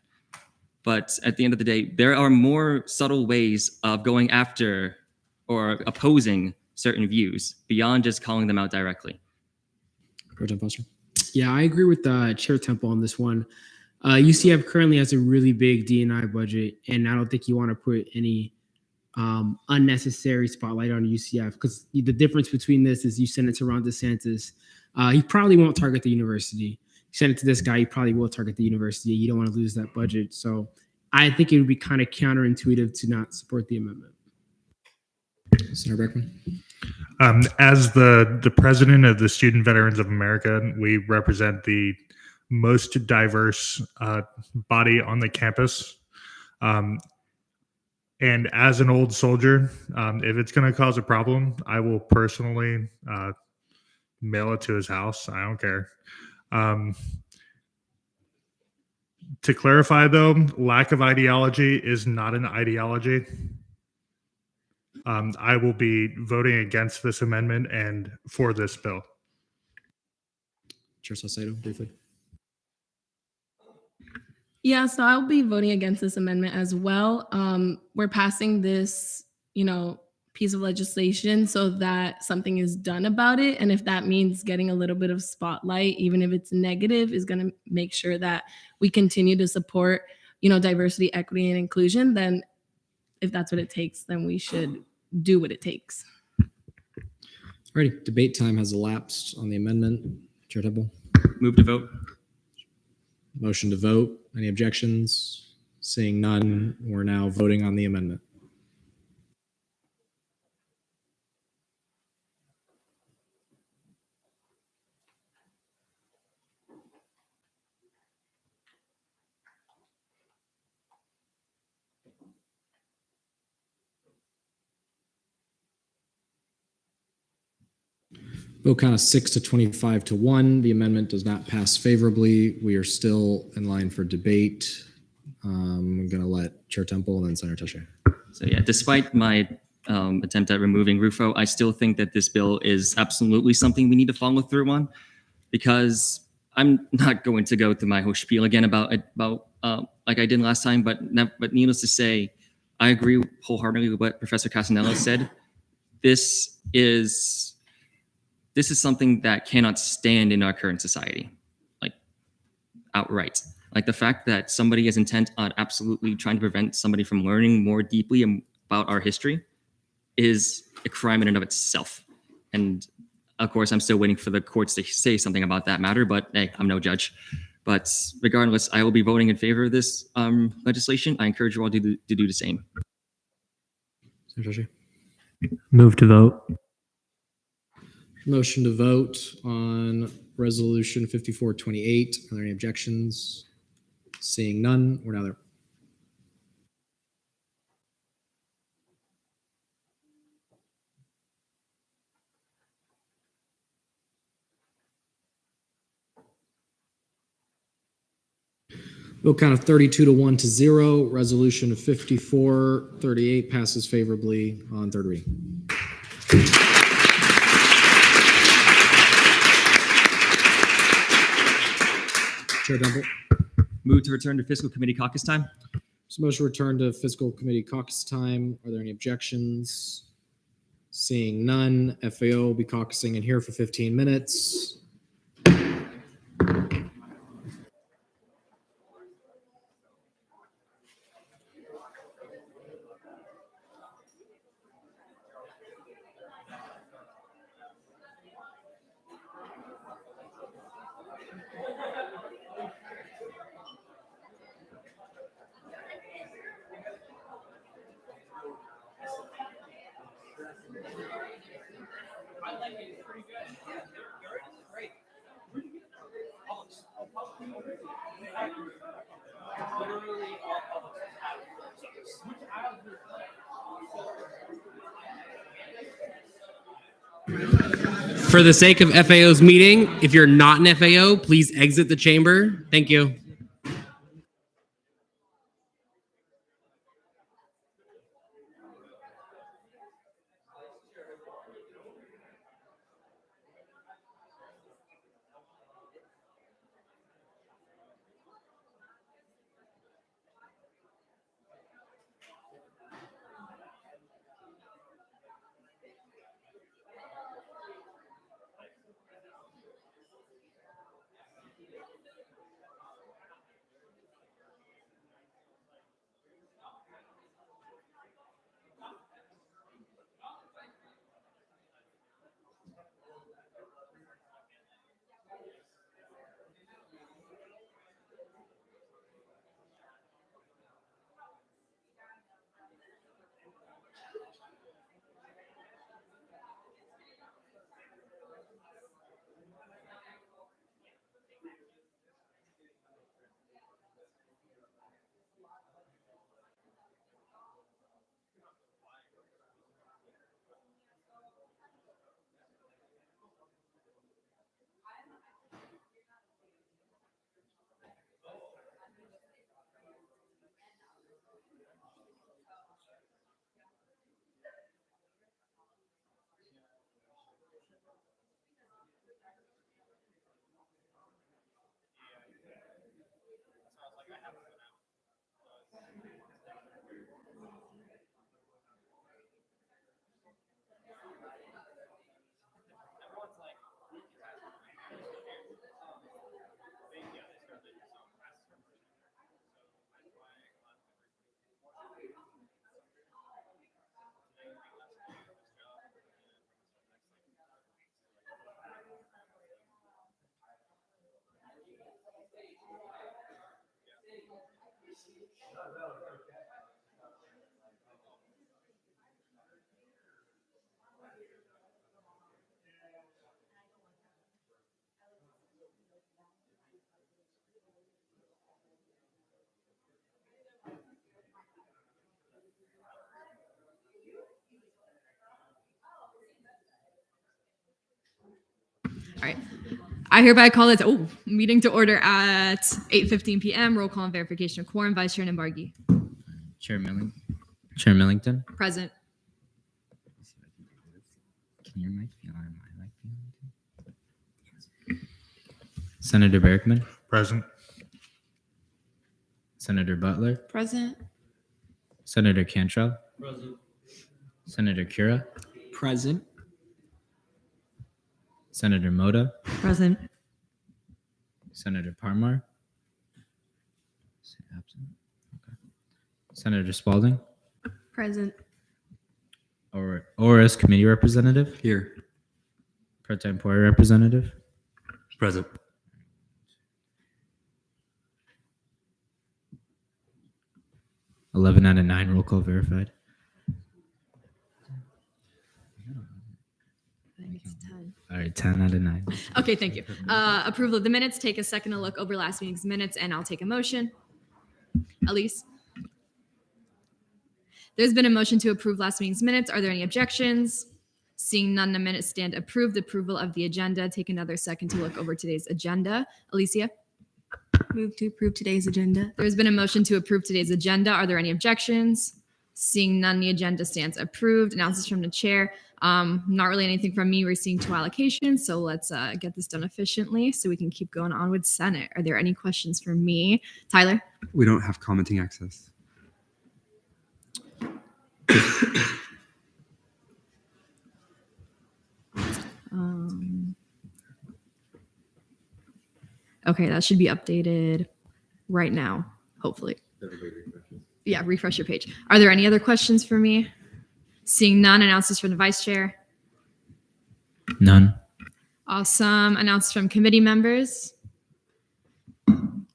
E: But at the end of the day, there are more subtle ways of going after or opposing certain views beyond just calling them out directly.
B: Pro Tem Foster.
M: Yeah, I agree with Chair Temple on this one. UCF currently has a really big D&I budget, and I don't think you want to put any unnecessary spotlight on UCF, because the difference between this is you send it to Ron DeSantis. He probably won't target the university. You send it to this guy, he probably will target the university. You don't want to lose that budget. So I think it would be kind of counterintuitive to not support the amendment.
B: Senator Beckman.
U: As the president of the Student Veterans of America, we represent the most diverse body on the campus. And as an old soldier, if it's going to cause a problem, I will personally mail it to his house. I don't care. To clarify, though, lack of ideology is not an ideology. I will be voting against this amendment and for this bill.
B: Chair Saucedo, briefly.
F: Yeah, so I'll be voting against this amendment as well. We're passing this, piece of legislation so that something is done about it. And if that means getting a little bit of spotlight, even if it's negative, is going to make sure that we continue to support, diversity, equity, and inclusion, then if that's what it takes, then we should do what it takes.
B: Alrighty, debate time has elapsed on the amendment. Chair Temple.
E: Move to vote.
B: Motion to vote. Any objections? Seeing none, we're now voting on the amendment. Vote count is 6 to 25 to 1. The amendment does not pass favorably. We are still in line for debate. I'm going to let Chair Temple and then Senator Teche.
E: So yeah, despite my attempt at removing Rufo, I still think that this bill is absolutely something we need to follow through on, because I'm not going to go through my whole spiel again about like I did last time. But needless to say, I agree wholeheartedly with what Professor Casanello said. This is something that cannot stand in our current society, like outright. Like the fact that somebody is intent on absolutely trying to prevent somebody from learning more deeply about our history is a crime in and of itself. And of course, I'm still waiting for the courts to say something about that matter, but hey, I'm no judge. But regardless, I will be voting in favor of this legislation. I encourage you all to do the same.
B: Senator Teche.
S: Move to vote.
B: Motion to vote on Resolution 5428. Are there any objections? Seeing none, we're now there. Vote count of 32 to 1 to 0. Resolution 5438 passes favorably on third reading. Chair Temple.
E: Move to return to fiscal committee caucus time.
B: So motion return to fiscal committee caucus time. Are there any objections? Seeing none, FAO will be caucusing in here for 15 minutes.
H: For the sake of FAO's meeting, if you're not an FAO, please exit the chamber. Thank you.
I: All right. I hereby call it meeting to order at 8:15 p.m. Roll call and verification of quorum. Vice Chair Nambargi.
K: Chair Millington.
I: Present.
K: Can your mic be on? My mic be on? Senator Berkman.
U: Present.
K: Senator Butler.
I: Present.
K: Senator Cantrell.
U: Present.
K: Senator Cura.
J: Present.
K: Senator Moda.
P: Present.
K: Senator Parmar. Absent. Okay. Senator Spalding.
I: Present.
K: ORS Committee Representative.
O: Here.
K: Pro Tempore Representative.
O: Present.
K: $11 out of 9. Roll call verified. All right, 10 out of 9.
I: Okay, thank you. Approval of the minutes. Take a second to look over last meeting's minutes, and I'll take a motion. Elise? There's been a motion to approve last meeting's minutes. Are there any objections? Seeing none, the minutes stand approved. Approval of the agenda. Take another second to look over today's agenda. Alicia?
D: Move to approve today's agenda.
I: There's been a motion to approve today's agenda. Are there any objections? Seeing none, the agenda stands approved. Announcements from the chair. Not really anything from me. We're seeing 2 allocations, so let's get this done efficiently so we can keep going on with Senate. Are there any questions for me? Tyler?
O: We don't have commenting access.
I: Okay, that should be updated right now, hopefully. Yeah, refresh your page. Are there any other questions for me? Seeing none, announcements from the vice chair.
K: None.
I: Awesome. Announcements from committee members.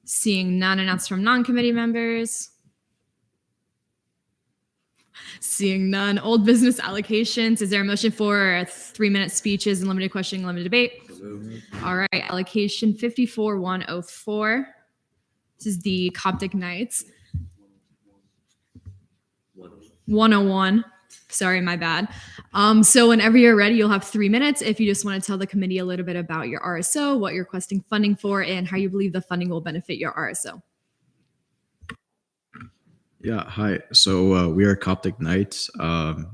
I: Seeing none, announcements from non-committee members. Seeing none, old business allocations. Is there a motion for 3-minute speeches and limited questioning, limited debate? All right, allocation 54-104. This is the Coptic Knights. 101. Sorry, my bad. So whenever you're ready, you'll have 3 minutes. If you just want to tell the committee a little bit about your RSO, what you're requesting funding for, and how you believe the funding will benefit your RSO.
W: Yeah, hi. So we are Coptic Knights.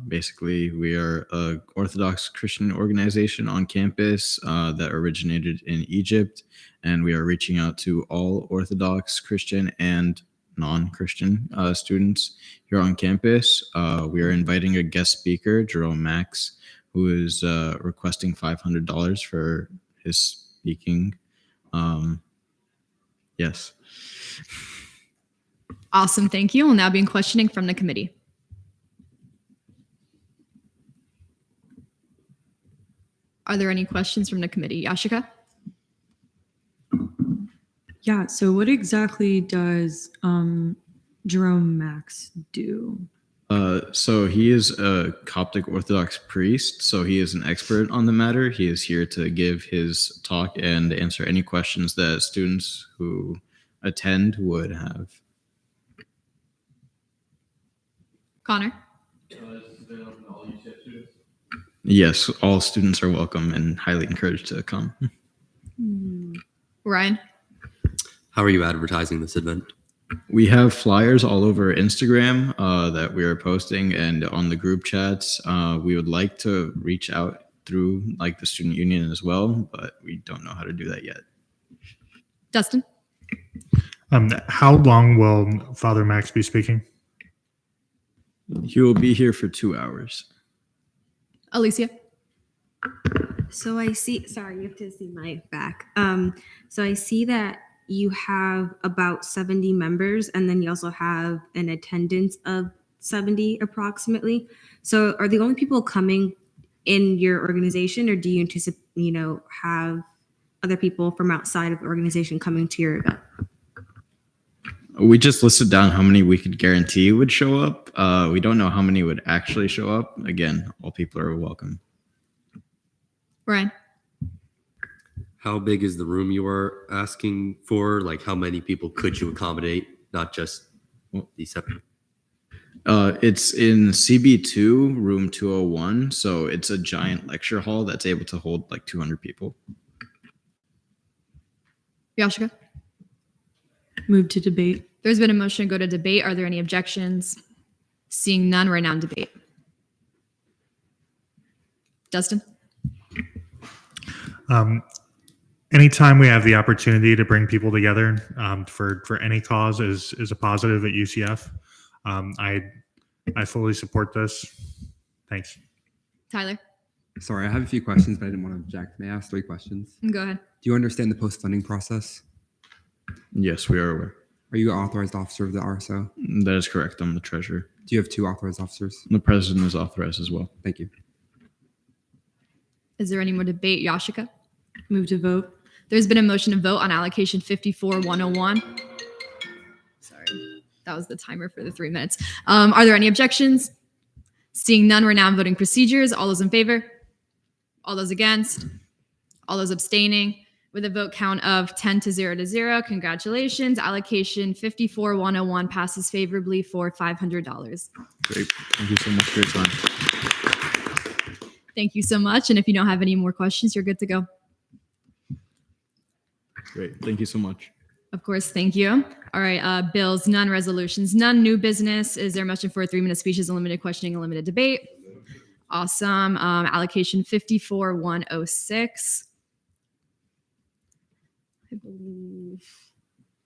W: Basically, we are a Orthodox Christian organization on campus that originated in Egypt, and we are reaching out to all Orthodox Christian and non-Christian students here on campus. We are inviting a guest speaker, Jerome Max, who is requesting $500 for his speaking. Yes.
I: Awesome, thank you. We'll now be in questioning from the committee. Are there any questions from the committee? Yashika?
P: Yeah, so what exactly does Jerome Max do?
W: So he is a Coptic Orthodox priest, so he is an expert on the matter. He is here to give his talk and answer any questions that students who attend would have.
I: Connor?
W: Yes, all students are welcome and highly encouraged to come.
I: Ryan?
X: How are you advertising this event?
W: We have flyers all over Instagram that we are posting and on the group chats. We would like to reach out through like the student union as well, but we don't know how to do that yet.
I: Dustin?
U: How long will Father Max be speaking?
W: He will be here for 2 hours.
I: Alicia?
D: So I see, sorry, you have to see my back. So I see that you have about 70 members, and then you also have an attendance of 70 approximately. So are the only people coming in your organization, or do you anticipate, have other people from outside of the organization coming to your event?
W: We just listed down how many we could guarantee would show up. We don't know how many would actually show up. Again, all people are welcome.
I: Ryan.
X: How big is the room you are asking for? Like, how many people could you accommodate? Not just these separate.
W: It's in CB2, room 201. So it's a giant lecture hall that's able to hold like 200 people.
I: Yoshika.
P: Move to debate.
I: There's been a motion to go to debate. Are there any objections? Seeing none, we're now in debate. Dustin.
U: Anytime we have the opportunity to bring people together for any cause is a positive at UCF. I fully support this. Thanks.
I: Tyler.
O: Sorry, I have a few questions, but I didn't want to object. May I ask 3 questions?
I: Go ahead.
O: Do you understand the post-funding process?
W: Yes, we are aware.
O: Are you an authorized officer of the RSO?
W: That is correct. I'm the treasurer.
O: Do you have 2 authorized officers?
W: The president is authorized as well.
O: Thank you.
I: Is there any more debate? Yoshika.
P: Move to vote.
I: There's been a motion to vote on allocation 54-101. Sorry, that was the timer for the 3 minutes. Are there any objections? Seeing none, we're now in voting procedures. All those in favor? All those against? All those abstaining? With a vote count of 10 to 0 to 0, congratulations. Allocation 54-101 passes favorably for $500.
W: Great. Thank you so much for your time.
I: Thank you so much. And if you don't have any more questions, you're good to go.
W: Great. Thank you so much.
I: Of course, thank you. All right, bills, none, resolutions, none, new business. Is there a motion for a 3-minute speeches, unlimited questioning, unlimited debate? Awesome. Allocation 54-106. I believe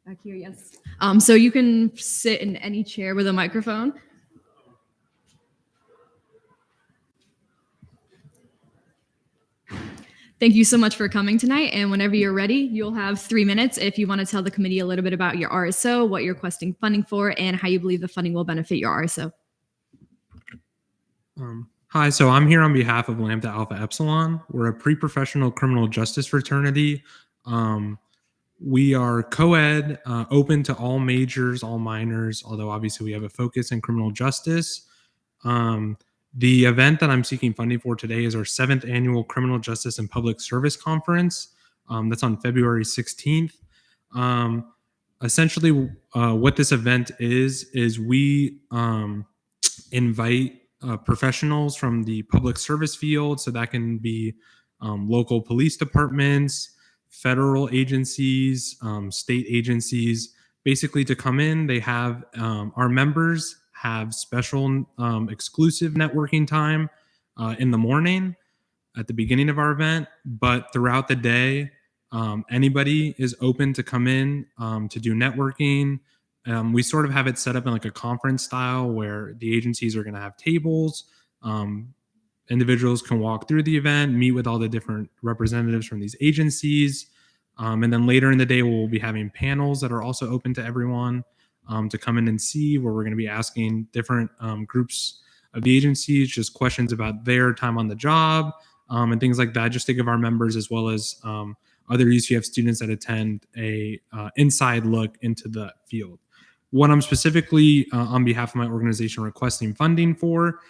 I: back here, yes. So you can sit in any chair with a microphone. Thank you so much for coming tonight. And whenever you're ready, you'll have 3 minutes if you want to tell the committee a little bit about your RSO, what you're requesting funding for, and how you believe the funding will benefit your RSO.
A: Hi, so I'm here on behalf of Lambda Alpha Epsilon. We're a pre-professional criminal justice fraternity. We are co-ed, open to all majors, all minors, although obviously we have a focus in criminal justice. The event that I'm seeking funding for today is our 7th annual Criminal Justice and Public Service Conference. That's on February 16th. Essentially, what this event is we invite professionals from the public service field, so that can be local police departments, federal agencies, state agencies, basically to come in. They have our members have special exclusive networking time in the morning at the beginning of our event, but throughout the day, anybody is open to come in to do networking. We sort of have it set up in like a conference style where the agencies are going to have tables. Individuals can walk through the event, meet with all the different representatives from these agencies. And then later in the day, we'll be having panels that are also open to everyone to come in and see, where we're going to be asking different groups of the agencies just questions about their time on the job and things like that, just to give our members as well as other UCF students that attend a inside look into the field. What I'm specifically on behalf of my organization requesting funding for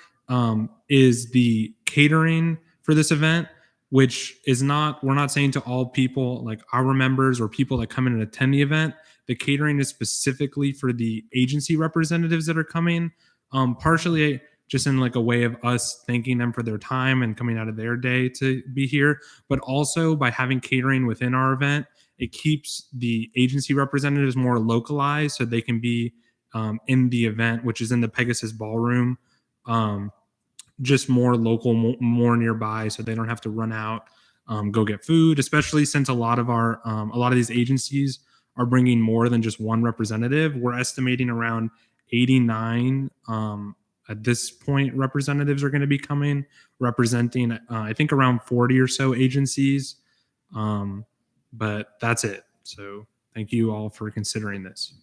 A: is the catering for this event, which is not, we're not saying to all people like our members or people that come in and attend the event. The catering is specifically for the agency representatives that are coming, partially just in like a way of us thanking them for their time and coming out of their day to be here, but also by having catering within our event, it keeps the agency representatives more localized so they can be in the event, which is in the Pegasus Ballroom, just more local, more nearby, so they don't have to run out, go get food, especially since a lot of these agencies are bringing more than just one representative. We're estimating around 89 at this point representatives are going to be coming, representing I think around 40 or so agencies. But that's it. So thank you all for considering this.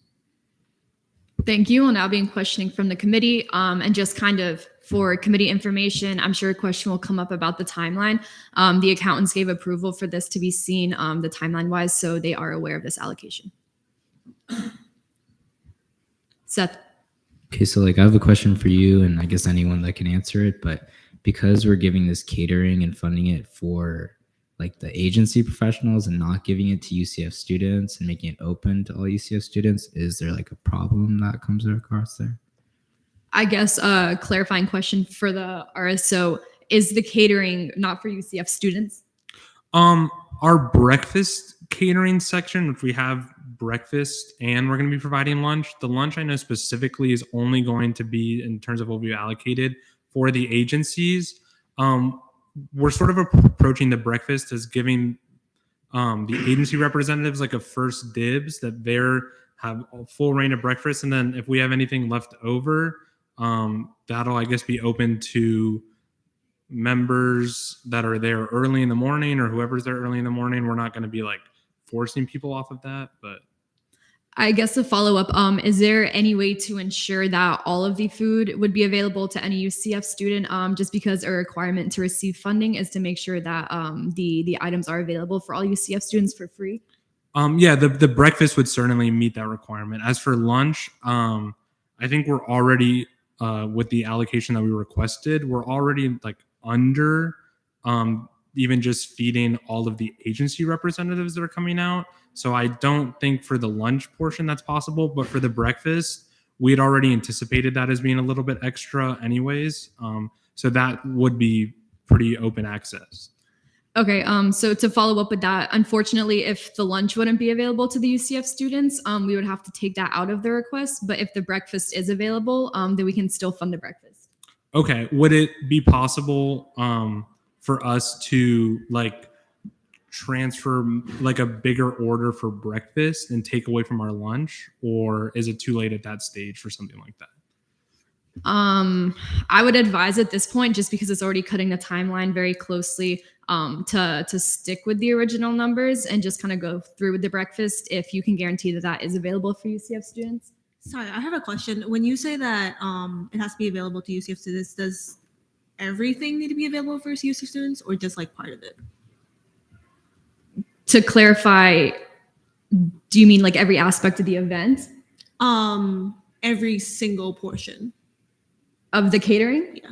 I: Thank you. We'll now be in questioning from the committee. And just kind of for committee information, I'm sure a question will come up about the timeline. The accountants gave approval for this to be seen the timeline wise, so they are aware of this allocation. Seth.
K: Okay, so like I have a question for you, and I guess anyone that can answer it, but because we're giving this catering and funding it for like the agency professionals and not giving it to UCF students and making it open to all UCF students, is there like a problem that comes across there?
I: I guess a clarifying question for the RSO, is the catering not for UCF students?
A: Our breakfast catering section, which we have breakfast and we're going to be providing lunch. The lunch I know specifically is only going to be in terms of what we allocated for the agencies. We're sort of approaching the breakfast as giving the agency representatives like a first dibs, that they're have a full reign of breakfast, and then if we have anything left over, that'll I guess be open to members that are there early in the morning or whoever's there early in the morning. We're not going to be like forcing people off of that, but
I: I guess a follow-up, is there any way to ensure that all of the food would be available to any UCF student? Just because a requirement to receive funding is to make sure that the items are available for all UCF students for free.
A: Yeah, the breakfast would certainly meet that requirement. As for lunch, I think we're already with the allocation that we requested, we're already like under even just feeding all of the agency representatives that are coming out. So I don't think for the lunch portion that's possible, but for the breakfast, we had already anticipated that as being a little bit extra anyways. So that would be pretty open access.
I: Okay, so to follow up with that, unfortunately, if the lunch wouldn't be available to the UCF students, we would have to take that out of the request. But if the breakfast is available, then we can still fund the breakfast.
A: Okay, would it be possible for us to like transfer like a bigger order for breakfast and take away from our lunch, or is it too late at that stage for something like that?
I: I would advise at this point, just because it's already cutting the timeline very closely, to stick with the original numbers and just kind of go through with the breakfast if you can guarantee that that is available for UCF students.
L: Sorry, I have a question. When you say that it has to be available to UCF students, does everything need to be available for UCF students, or just like part of it?
I: To clarify, do you mean like every aspect of the event?
L: Every single portion
I: of the catering?
L: Yeah.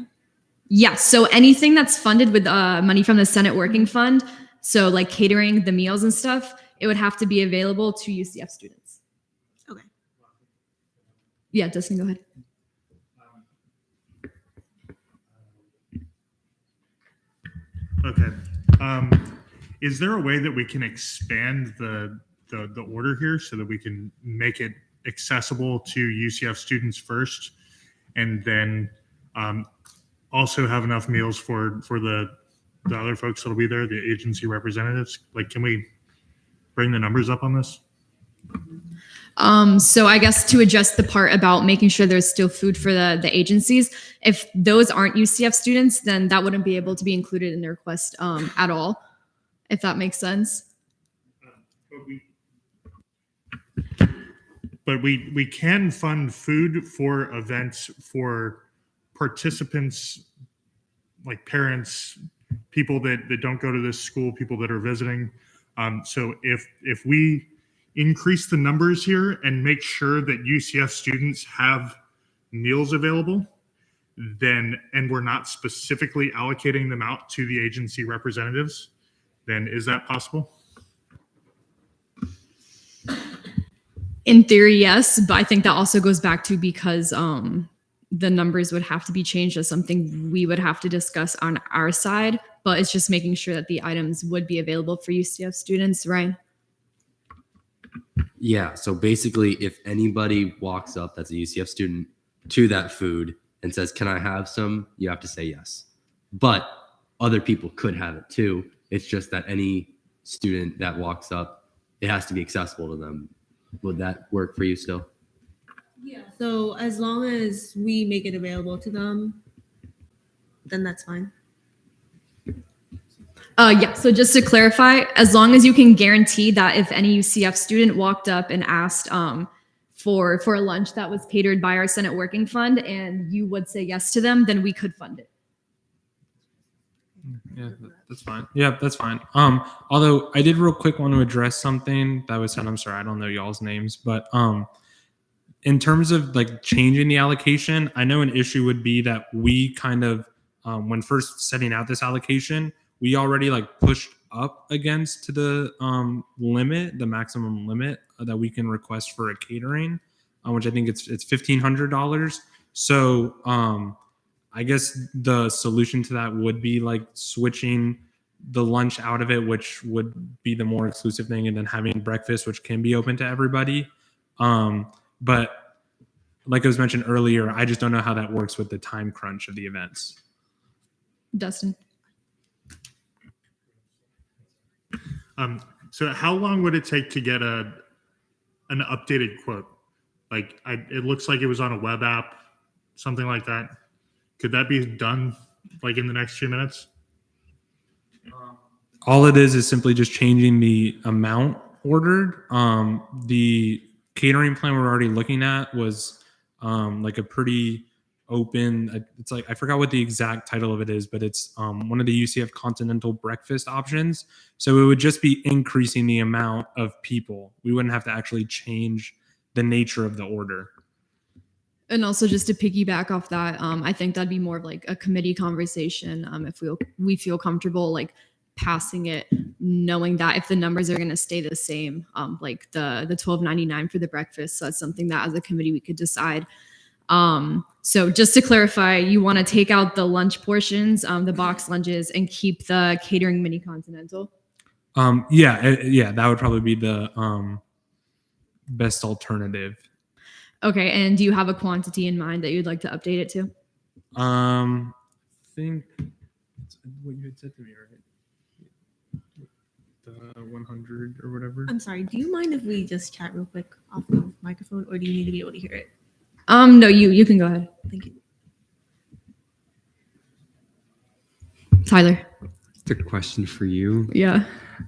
I: Yes. So anything that's funded with money from the Senate Working Fund, so like catering, the meals and stuff, it would have to be available to UCF students.
L: Okay.
I: Yeah, Dustin, go ahead.
U: Okay. Is there a way that we can expand the order here so that we can make it accessible to UCF students first, and then also have enough meals for the other folks that'll be there, the agency representatives? Like, can we bring the numbers up on this?
I: So I guess to address the part about making sure there's still food for the agencies, if those aren't UCF students, then that wouldn't be able to be included in the request at all, if that makes sense.
U: But we can fund food for events for participants, like parents, people that don't go to this school, people that are visiting. So if we increase the numbers here and make sure that UCF students have meals available, then, and we're not specifically allocating them out to the agency representatives, then is that possible?
I: In theory, yes, but I think that also goes back to because the numbers would have to be changed as something we would have to discuss on our side, but it's just making sure that the items would be available for UCF students, right?
X: Yeah. So basically, if anybody walks up that's a UCF student to that food and says, "Can I have some?" you have to say yes. But other people could have it too. It's just that any student that walks up, it has to be accessible to them. Would that work for you still?
L: Yeah. So as long as we make it available to them, then that's fine.
I: Yeah, so just to clarify, as long as you can guarantee that if any UCF student walked up and asked for a lunch that was catered by our Senate Working Fund and you would say yes to them, then we could fund it.
A: Yeah, that's fine. Yeah, that's fine. Although I did real quick want to address something that was said. I'm sorry, I don't know y'all's names, but in terms of like changing the allocation, I know an issue would be that we kind of, when first setting out this allocation, we already like pushed up against to the limit, the maximum limit that we can request for a catering, which I think it's $1,500. So I guess the solution to that would be like switching the lunch out of it, which would be the more exclusive thing, and then having breakfast, which can be open to everybody. But like it was mentioned earlier, I just don't know how that works with the time crunch of the events.
I: Dustin.
U: So how long would it take to get an updated quote? Like it looks like it was on a web app, something like that. Could that be done like in the next few minutes?
A: All it is simply just changing the amount ordered. The catering plan we're already looking at was like a pretty open, it's like, I forgot what the exact title of it is, but it's one of the UCF continental breakfast options. So it would just be increasing the amount of people. We wouldn't have to actually change the nature of the order.
I: And also just to piggyback off that, I think that'd be more of like a committee conversation. If we feel comfortable like passing it, knowing that if the numbers are going to stay the same, like the $12.99 for the breakfast, so that's something that as a committee we could decide. So just to clarify, you want to take out the lunch portions, the box lunches, and keep the catering mini continental?
A: Yeah, that would probably be the best alternative.
I: Okay, and do you have a quantity in mind that you'd like to update it to?
A: I think what you had said to me, right? The 100 or whatever.
L: I'm sorry. Do you mind if we just chat real quick off the microphone, or do you need to be able to hear it?
I: No, you can go ahead.
L: Thank you.
I: Tyler.
O: Just a question for you.
I: Yeah.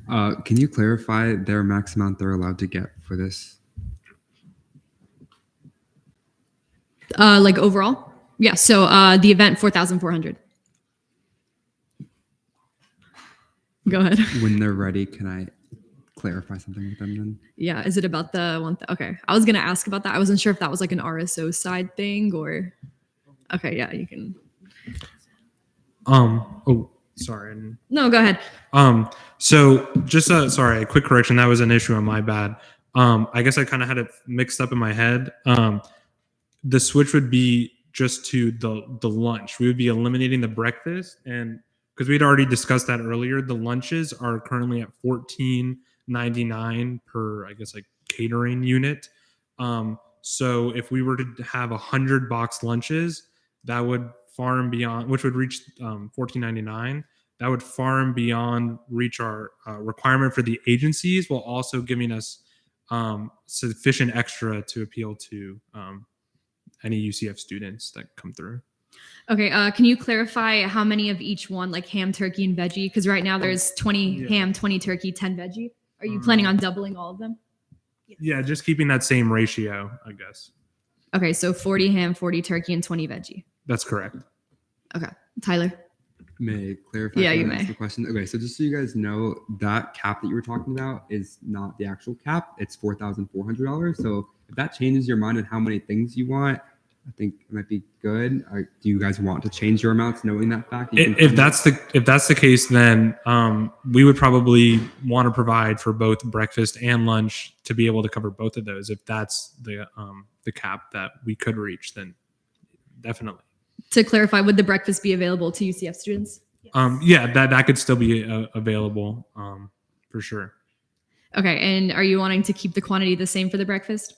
O: Can you clarify their max amount they're allowed to get for this?
I: Like overall? Yeah, so the event 4,400. Go ahead.
O: When they're ready, can I clarify something with them then?
I: Yeah, is it about the one? Okay, I was gonna ask about that. I wasn't sure if that was like an RSO side thing or. Okay, yeah, you can.
A: Oh, sorry.
I: No, go ahead.
A: So just sorry, a quick correction. That was an issue on my bad. I guess I kind of had it mixed up in my head. The switch would be just to the lunch. We would be eliminating the breakfast, and because we'd already discussed that earlier, the lunches are currently at $14.99 per, I guess, like catering unit. So if we were to have 100 box lunches, that would far and beyond, which would reach $14.99. That would far and beyond reach our requirement for the agencies, while also giving us sufficient extra to appeal to any UCF students that come through.
I: Okay, can you clarify how many of each one, like ham, turkey, and veggie? Because right now there's 20 ham, 20 turkey, 10 veggie. Are you planning on doubling all of them?
A: Yeah, just keeping that same ratio, I guess.
I: Okay, so 40 ham, 40 turkey, and 20 veggie.
A: That's correct.
I: Okay, Tyler.
O: May I clarify?
I: Yeah, you
O: can I ask
I: may.
O: the question? Okay, so just so you guys know, that cap that you were talking about is not the actual cap. It's $4,400. So if that changes your mind on how many things you want, I think it might be good. Do you guys want to change your amounts, knowing that fact?
A: If that's the case, then we would probably want to provide for both breakfast and lunch to be able to cover both of those. If that's the cap that we could reach, then definitely.
I: To clarify, would the breakfast be available to UCF students?
A: Yeah, that could still be available for sure.
I: Okay, and are you wanting to keep the quantity the same for the breakfast?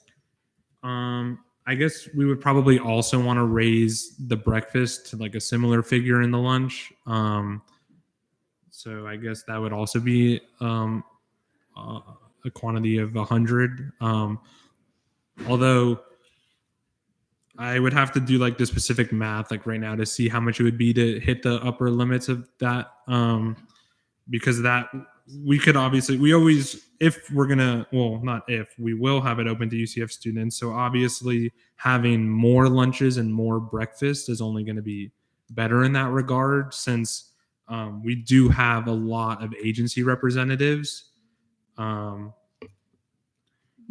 A: I guess we would probably also want to raise the breakfast to like a similar figure in the lunch. So I guess that would also be a quantity of 100. Although I would have to do like the specific math like right now to see how much it would be to hit the upper limits of that. Because that we could obviously, we always, if we're gonna, well, not if, we will have it open to UCF students. So obviously having more lunches and more breakfast is only going to be better in that regard, since we do have a lot of agency representatives.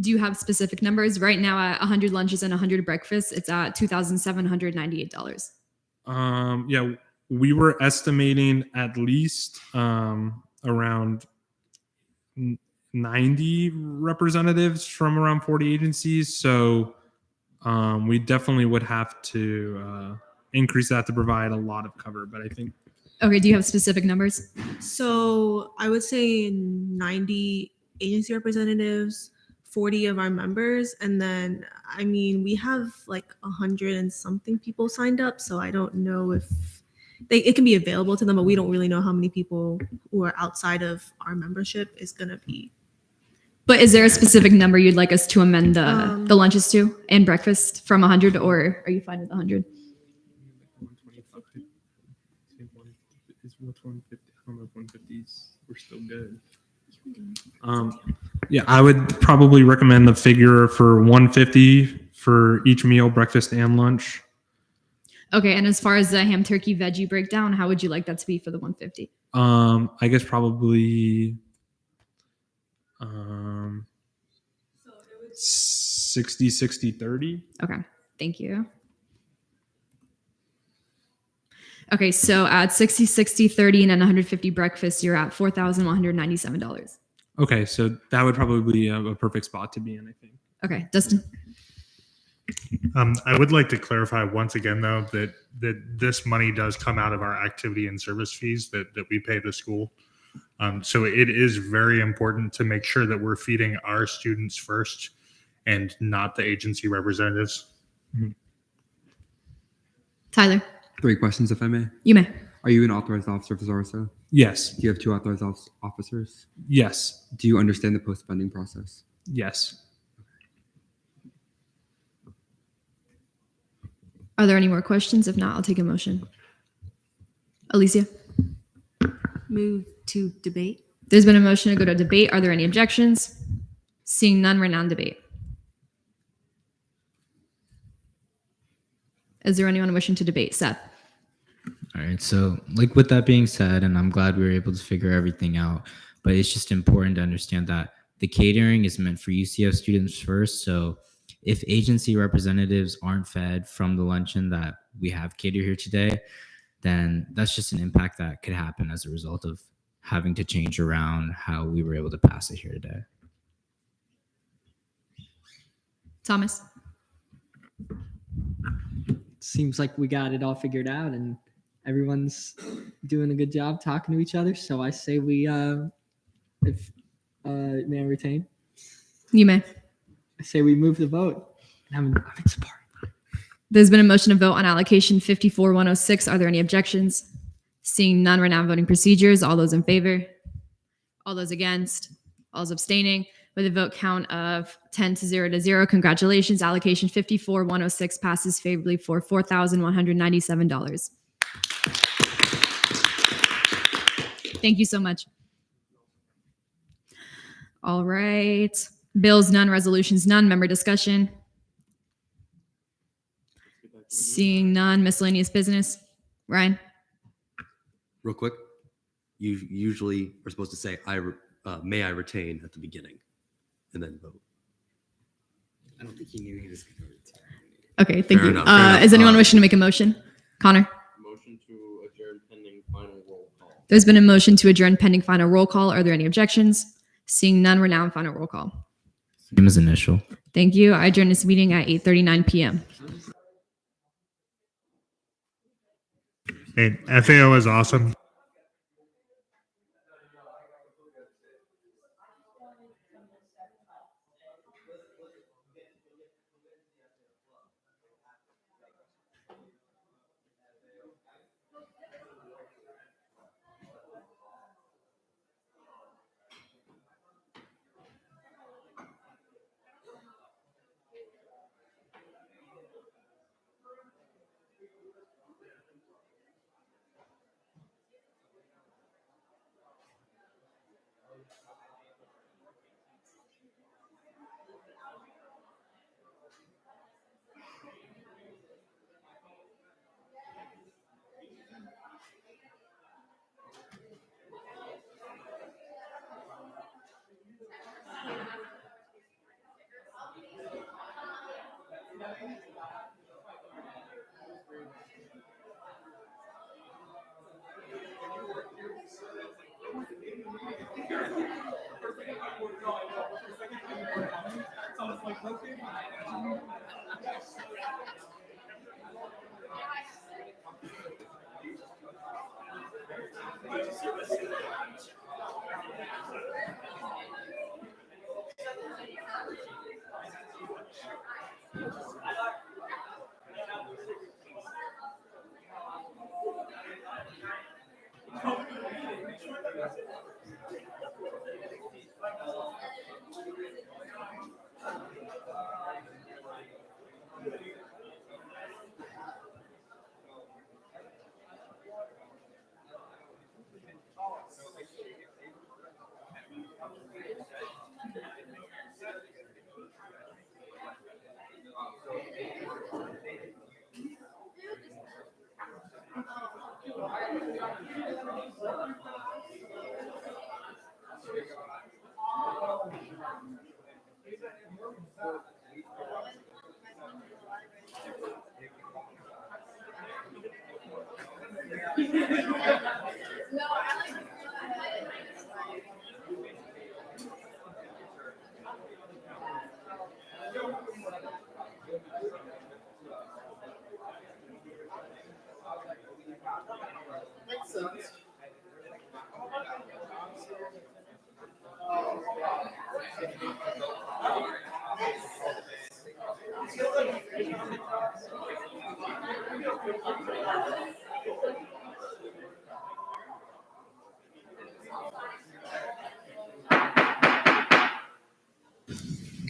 I: Do you have specific numbers? Right now at 100 lunches and 100 breakfasts, it's at $2,798.
A: Yeah, we were estimating at least around 90 representatives from around 40 agencies. So we definitely would have to increase that to provide a lot of cover. But I think.
I: Okay, do you have specific numbers?
L: So I would say 90 agency representatives, 40 of our members, and then I mean we have like 100 and something people signed up. So I don't know if it can be available to them, but we don't really know how many people who are outside of our membership is gonna be.
I: But is there a specific number you'd like us to amend the lunches to and breakfast from 100, or are you fine with 100?
A: What's 150? I don't know if 150s we're still good. Yeah, I would probably recommend the figure for 150 for each meal, breakfast and lunch.
I: Okay, and as far as the ham turkey veggie breakdown, how would you like that to be for the 150?
A: I guess probably 60, 60, 30.
I: Okay, thank you. Okay, so at 60, 60, 30, and then 150 breakfast, you're at $4,197.
A: Okay, so that would probably be a perfect spot to be in, I think.
I: Okay, Dustin.
U: I would like to clarify once again, though, that this money does come out of our activity and service fees that we pay the school. So it is very important to make sure that we're feeding our students first and not the agency representatives.
I: Tyler.
O: 3 questions, if I may.
I: You may.
O: Are you an authorized officer for Zarsa?
A: Yes.
O: Do you have 2 authorized officers?
A: Yes.
O: Do you understand the post-funding process?
A: Yes.
I: Are there any more questions? If not, I'll take a motion. Alicia?
D: Move to debate.
I: There's been a motion to go to debate. Are there any objections? Seeing none, we're now in debate. Is there anyone wishing to debate? Seth?
K: All right. So, like, with that being said, and I'm glad we were able to figure everything out, but it's just important to understand that the catering is meant for UCF students first. So, if agency representatives aren't fed from the luncheon that we have catered here today, then that's just an impact that could happen as a result of having to change around how we were able to pass it here today.
I: Thomas?
N: Seems like we got it all figured out and everyone's doing a good job talking to each other. So I say we, may I retain?
I: You may.
N: I say we move the vote. I'm in support.
I: There's been a motion to vote on allocation 54106. Are there any objections? Seeing none, we're now voting procedures. All those in favor? All those against? All those abstaining? With a vote count of 10 to 0 to 0, congratulations. Allocation 54106 passes favorably for $4,197. Thank you so much. All right. Bills, none. Resolutions, none. Member discussion. Seeing none. Miscellaneous business. Ryan?
X: Real quick, you usually are supposed to say, may I retain at the beginning and then vote.
N: I don't think he knew he was going to retain.
I: Okay, thank
X: Fair
I: you.
X: enough, fair enough.
I: Is anyone wishing to make a motion? Connor?
Q: Motion to adjourn pending final roll call.
I: There's been a motion to adjourn pending final roll call. Are there any objections? Seeing none, we're now in final roll call.
K: Same as initial.
I: Thank you. I adjourn this meeting at 8:39 p.m.
U: Hey, FAO is awesome.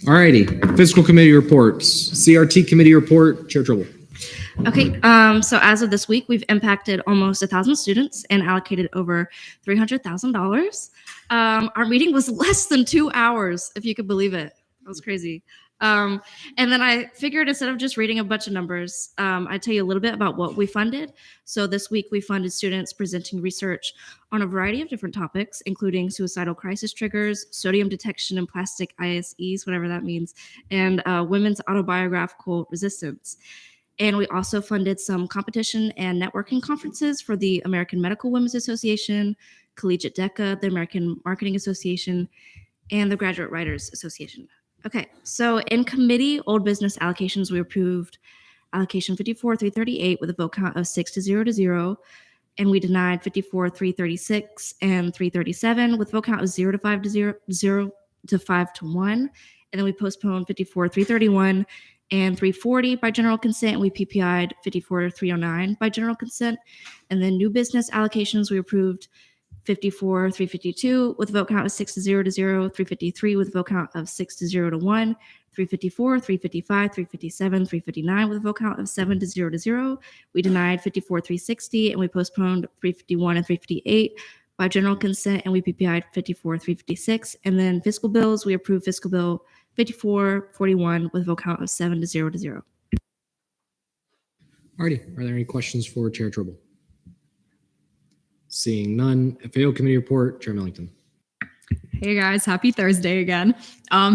B: Alrighty, fiscal committee reports. CRT committee report, Chair Trouble.
C: Okay, so as of this week, we've impacted almost 1,000 students and allocated over $300,000. Our meeting was less than 2 hours, if you could believe it. That was crazy. And then I figured instead of just reading a bunch of numbers, I'd tell you a little bit about what we funded. So this week we funded students presenting research on a variety of different topics, including suicidal crisis triggers, sodium detection and plastic ISEs, whatever that means, and women's autobiographical resistance. And we also funded some competition and networking conferences for the American Medical Women's Association, Collegiate DECA, the American Marketing Association, and the Graduate Writers Association. Okay, so in committee, old business allocations, we approved allocation 54-338 with a vote count of 6-0, and we denied 54-336 and 337 with vote count of 0 to 5 to 1. And then we postponed 54-331 and 340 by general consent. We PPI'd 54-309 by general consent. And then new business allocations, we approved 54-352 with vote count of 6-0, 353 with vote count of 6-0 to 1, 354, 355, 357, 359 with a vote count of 7-0. We denied 54-360 and we postponed 351 and 358 by general consent, and we PPI'd 54-356. And then fiscal bills, we approved fiscal bill 54-41 with a vote count of 7-0.
B: Alrighty, are there any questions for Chair Trouble? Seeing none, FAO committee report, Chair Millington.
I: Hey guys, happy Thursday again.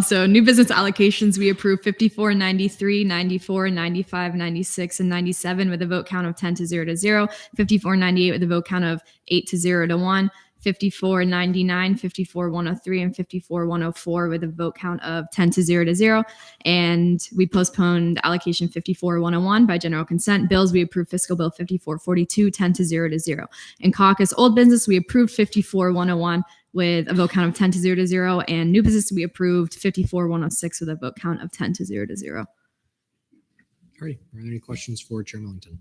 I: So new business allocations, we approved 54, 93, 94, 95, 96, and 97 with a vote count of 10-0, 54, 98 with a vote count of 8-0 to 1, 54, 99, 54, 103, and 54, 104 with a vote count of 10-0. And we postponed allocation 54, 101 by general consent. Bills, we approved fiscal bill 54, 42, 10-0. In caucus old business, we approved 54, 101 with a vote count of 10-0, and new business we approved 54-106 with a vote count of 10-0.
B: Alrighty, are there any questions for Chair Millington?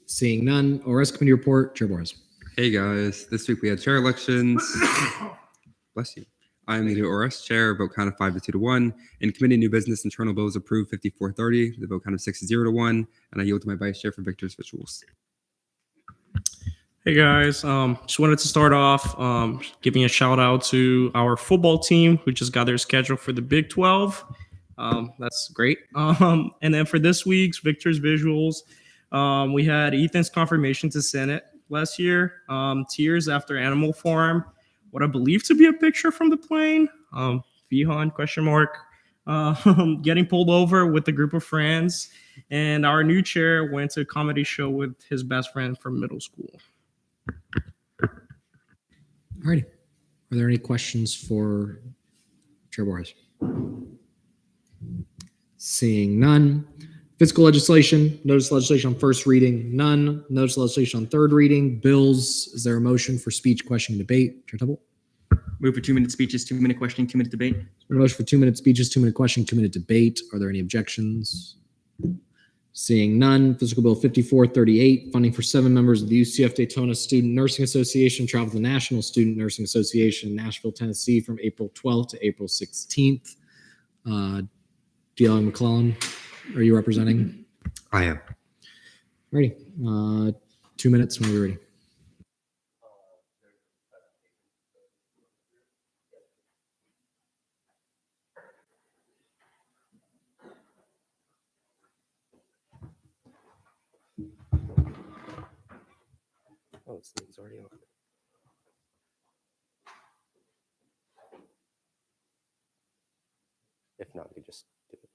B: Seeing none, ORS committee report, Chair Borges.
O: Hey guys, this week we had chair elections. Bless you. I'm the new ORS chair, vote count of 5-2 to 1. In committee, new business internal bills approved 54-30, with a vote count of 6-0 to 1, and I yield to my vice chair for Victor's visuals.
G: Hey guys, just wanted to start off giving a shout out to our football team who just got their schedule for the Big 12. That's great. And then for this week's Victor's visuals, we had Ethan's confirmation to Senate last year. Tears after Animal Farm. What I believe to be a picture from the plane. Vihan ? Getting pulled over with a group of friends And our new chair went to a comedy show with his best friend from middle school.
B: Alrighty. Are there any questions for Chair Borges? Seeing none. Fiscal legislation, notice legislation on first reading, none. Notice legislation on third reading. Bills, is there a motion for speech, question, and debate? Chair Temple?
E: Move for 2-minute speeches, 2-minute questioning, 2-minute debate.
B: A motion for 2-minute speeches, 2-minute questioning, 2-minute debate. Are there any objections? Seeing none. Fiscal Bill 5438, funding for 7 members of the UCF Daytona Student Nursing Association, travel to the National Student Nursing Association, Nashville, Tennessee, from April 12th to April 16th. D.L. McClellan, are you representing?
X: I am.
B: Ready. 2 minutes when we're ready.
X: Oh, this thing's already on. If not, we could just do it.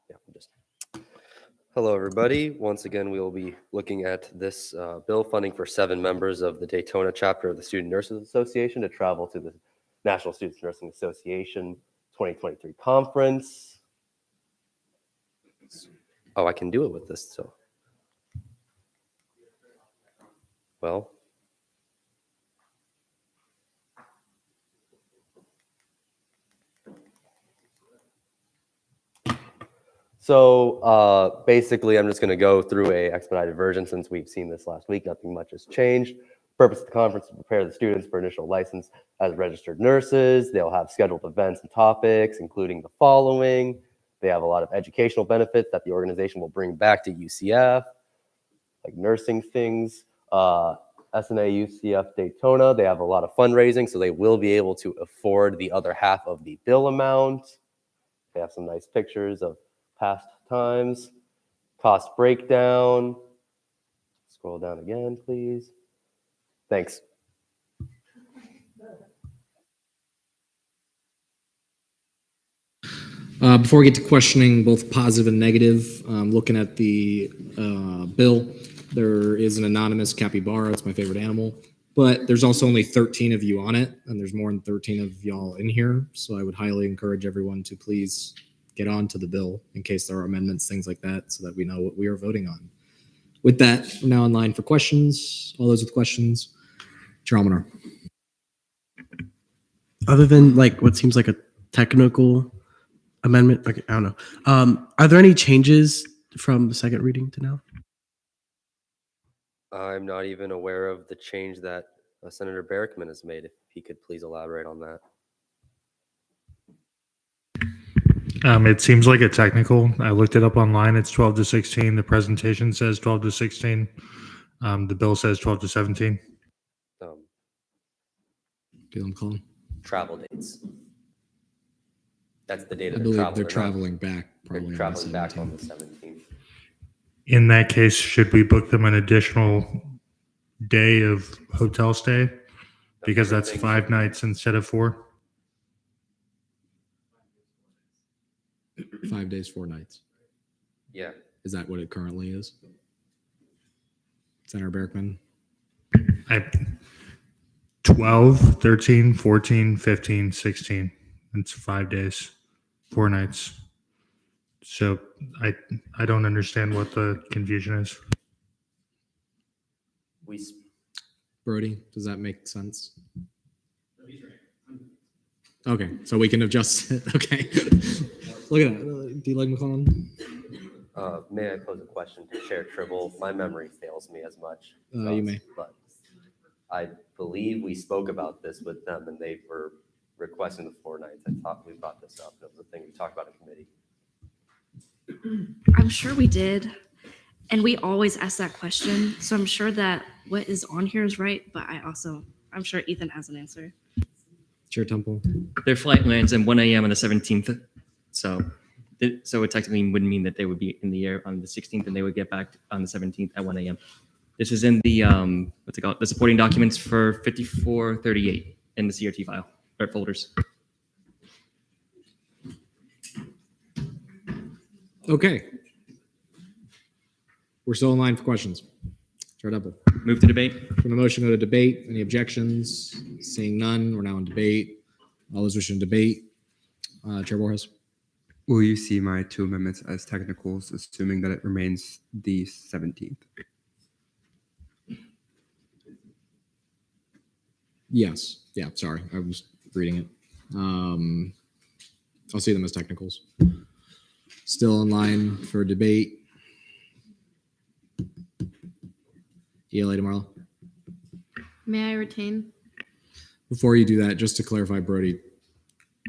X: Yeah, we'll just. Hello, everybody. Once again, we will be looking at this bill funding for 7 members of the Daytona chapter of the Student Nurses Association to travel to the National Student Nursing Association 2023 conference. Oh, I can do it with this, so. Well. So basically, I'm just going to go through a expedited version since we've seen this last week. Nothing much has changed. Purpose of the conference is to prepare the students for initial license as registered nurses. They'll have scheduled events and topics, including the following. They have a lot of educational benefits that the organization will bring back to UCF, like nursing things. SNA UCF Daytona, they have a lot of fundraising, so they will be able to afford the other half of the bill amount. They have some nice pictures of past times. Cost breakdown. Scroll down again, please. Thanks.
B: Before we get to questioning both positive and negative, looking at the bill, there is an anonymous capybara. It's my favorite animal. But there's also only 13 of you on it, and there's more than 13 of y'all in here. So I would highly encourage everyone to please get on to the bill in case there are amendments, things like that, so that we know what we are voting on. With that, we're now in line for questions. All those with questions? Chair Almanar.
M: Other than like what seems like a technical amendment, like, I don't know. Are there any changes from the second reading to now?
X: I'm not even aware of the change that Senator Barackman has made. If he could please elaborate on that.
U: It seems like a technical. I looked it up online. It's 12 to 16. The presentation says 12 to 16. The bill says 12 to 17.
X: Travel dates. That's the date
B: I
X: of
B: believe
X: travel.
B: they're traveling back.
X: They're
B: Probably
X: traveling back on the 17th.
U: In that case, should we book them an additional day of hotel stay? Because that's 5 nights instead of 4.
B: 5 days, 4 nights.
X: Yeah.
B: Is that what it currently is? Senator Barackman?
U: 12, 13, 14, 15, 16. It's 5 days, 4 nights. So I don't understand what the confusion is.
B: Brody, does that make sense? Okay, so we can adjust it. Okay. Look at that. Do you like McClellan?
X: May I pose a question to Chair Tribble? My memory fails me as much.
B: You may.
X: But I believe we spoke about this with them and they were requesting the 4 nights. I thought we brought this up. It was a thing we talked about in committee.
C: I'm sure we did. And we always ask that question. So I'm sure that what is on here is right. But I'm sure Ethan has an answer.
B: Chair Temple.
E: Their flight lands at 1 a.m. on the 17th. So it technically would mean that they would be in the air on the 16th and they would get back on the 17th at 1 a.m. This is in the what's it called? The supporting documents for 5438 in the CRT file or folders.
B: Okay. We're still in line for questions. Chair Temple.
E: Move to debate.
B: From the motion, go to debate. Any objections? Seeing none, we're now in debate. All those wishing to debate. Chair Borges.
O: Will you see my two amendments as technicals, assuming that it remains the 17th?
B: Yes. Yeah, sorry. I was reading it. I'll see them as technicals. Still in line for debate. ELA tomorrow.
F: May I retain?
B: Before you do that, just to clarify, Brody,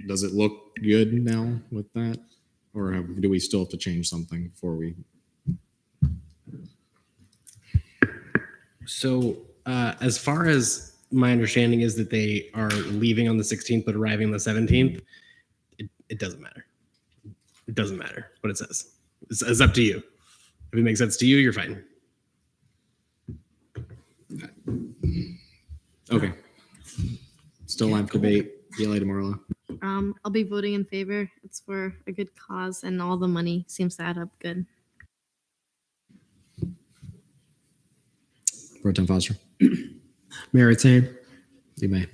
B: does it look good now with that? Or do we still have to change something before we?
M: So, as far as my understanding is that they are leaving on the 16th but arriving on the 17th, it doesn't matter. It doesn't matter what it says. It's up to you. If it makes sense to you, you're fine.
B: Okay. Still line for debate. ELA tomorrow.
F: I'll be voting in favor. It's for a good cause, and all the money seems to add up good.
B: Pro Tem Foster.
R: Mayor Retain.
B: You may.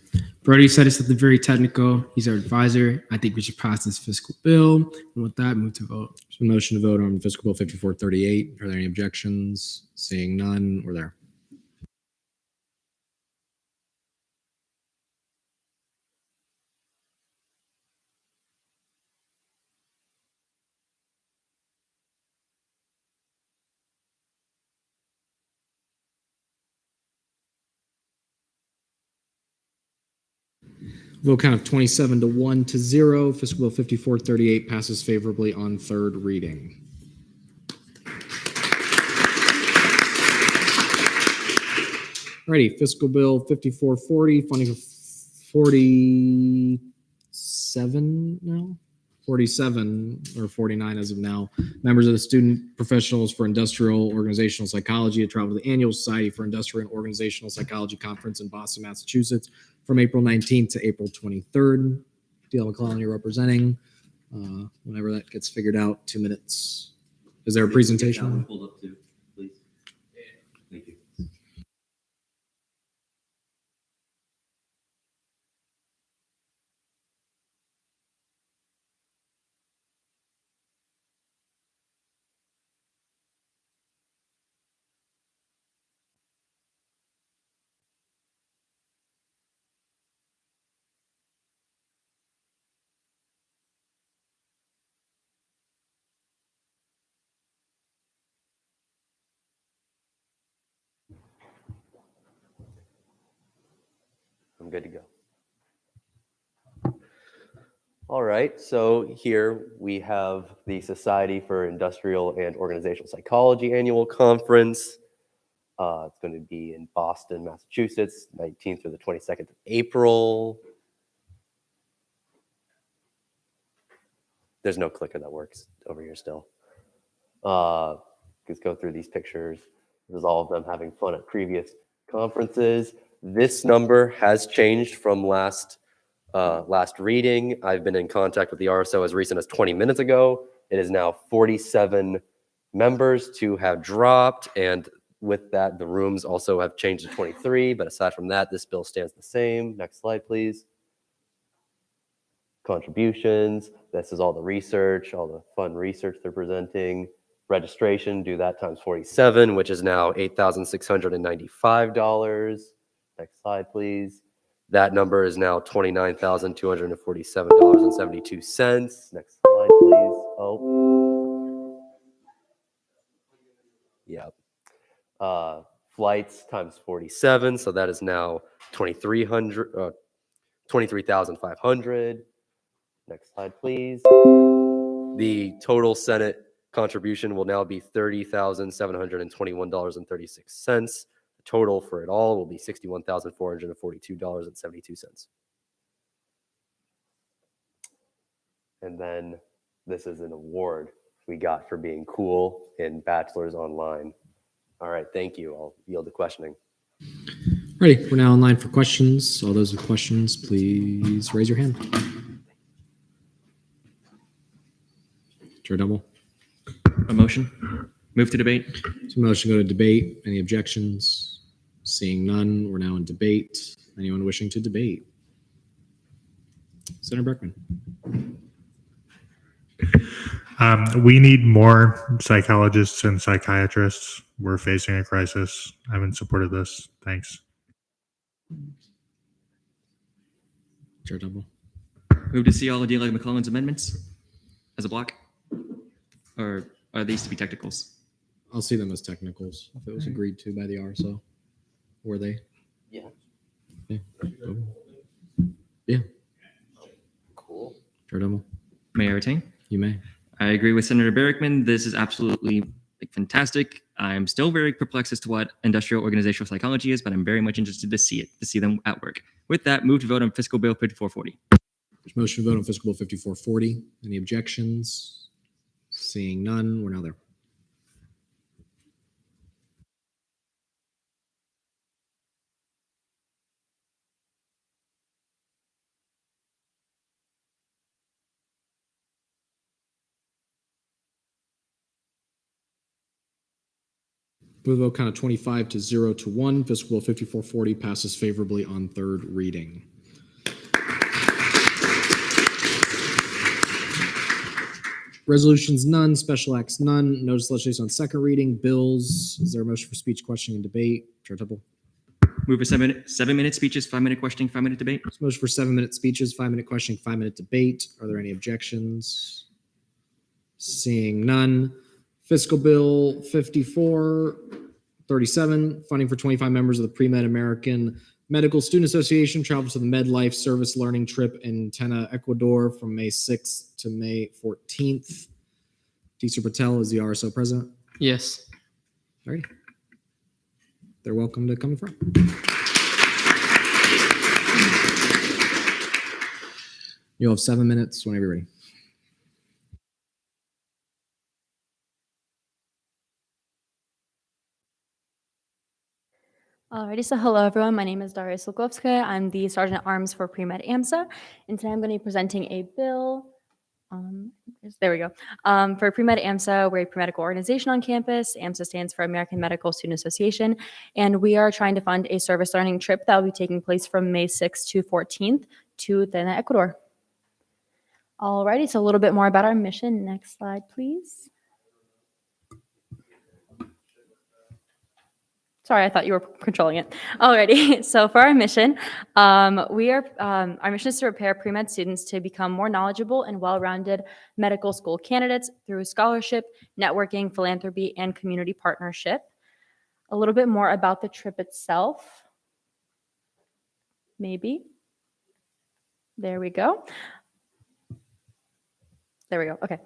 R: Brody said it's something very technical. He's our advisor. I think we should pass this fiscal bill. And with that, move to vote.
B: So motion to vote on fiscal bill 5438. Are there any objections? Seeing none, we're there. Vote count of 27 to 1 to 0. Fiscal Bill 5438 passes favorably on third reading. Alrighty, Fiscal Bill 5440, funding for 47 now? 47 or 49 as of now. Members of the Student Professionals for Industrial Organizational Psychology to travel to the annual Society for Industrial and Organizational Psychology Conference in Boston, Massachusetts from April 19th to April 23rd. D.L. McClellan, you're representing. Whenever that gets figured out, 2 minutes. Is there a presentation?
X: Pulled up too, please. Thank you.
T: I'm good to go. All right, so here we have the Society for Industrial and Organizational Psychology Annual Conference. It's going to be in Boston, Massachusetts, 19th through the 22nd of April. There's no clicker that works over here still. Let's go through these pictures. There's all of them having fun at previous conferences. This number has changed from last reading. I've been in contact with the RSO as recent as 20 minutes ago. It is now 47 members to have dropped, and with that, the rooms also have changed to 23. But aside from that, this bill stands the same. Next slide, please. Contributions. This is all the research, all the fun research they're presenting. Registration, do that times 47, which is now $8,695. Next slide, please. That number is now $29,247.72. Next slide, please. Oh. Yep. Flights times 47, so that is now 23,500. Next slide, please. The total Senate contribution will now be $30,721.36. The total for it all will be $61,442.72. And then this is an award we got for being cool in Bachelor's Online. All right, thank you. I'll yield to questioning.
B: Ready, we're now in line for questions. All those with questions, please raise your hand. Chair Double.
E: A motion? Move to debate?
B: So motion go to debate. Any objections? Seeing none, we're now in debate. Anyone wishing to debate? Senator Berkman.
U: We need more psychologists and psychiatrists. We're facing a crisis. I'm in support of this. Thanks.
B: Chair Double.
E: Move to see all of DLA McClellan's amendments as a block? Or are these to be technicals?
B: I'll see them as technicals if it was agreed to by the RSO. Were they?
T: Yeah.
B: Yeah. Yeah.
T: Cool.
B: Chair Double.
E: May I retain?
B: You may.
E: I agree with Senator Berrickman. This is absolutely fantastic. I'm still very perplexed as to what industrial organizational psychology is, but I'm very much interested to see it, to see them at work. With that, move to vote on Fiscal Bill 5440.
B: Motion to vote on Fiscal Bill 5440. Any objections? Seeing none, we're now there. With a vote count of 25 to 0 to 1, Fiscal Bill 5440 passes favorably on third reading. Resolutions none, special acts none, notice legislation on second reading, bills. Is there a motion for speech, questioning, and debate? Chair Temple.
E: Move for 7-minute speeches, 5-minute questioning, 5-minute debate.
B: Motion for 7-minute speeches, 5-minute questioning, 5-minute debate. Are there any objections? Seeing none. Fiscal Bill 5437, funding for 25 members of the Pre-Med American Medical Student Association travel to the MedLife Service Learning Trip in Tena, Ecuador from May 6th to May 14th. Teacher Patel is the RSO president.
N: Yes.
B: All right. They're welcome to come in front. You'll have 7 minutes whenever you're ready.
H: Alrighty, so hello everyone. My name is Daria Sulkovskaya. I'm the Sergeant at Arms for Pre-Med AMSA, and today I'm going to be presenting a bill. There we go. For Pre-Med AMSA, we're a pre-medical organization on campus. AMSA stands for American Medical Student Association, and we are trying to fund a service learning trip that will be taking place from May 6th to 14th to Tena, Ecuador. Alrighty, so a little bit more about our mission. Next slide, please. Sorry, I thought you were controlling it. Alrighty, so for our mission, our mission is to prepare pre-med students to become more knowledgeable and well-rounded medical school candidates through scholarship, networking, philanthropy, and community partnership. A little bit more about the trip itself. Maybe. There we go. There we go. Okay.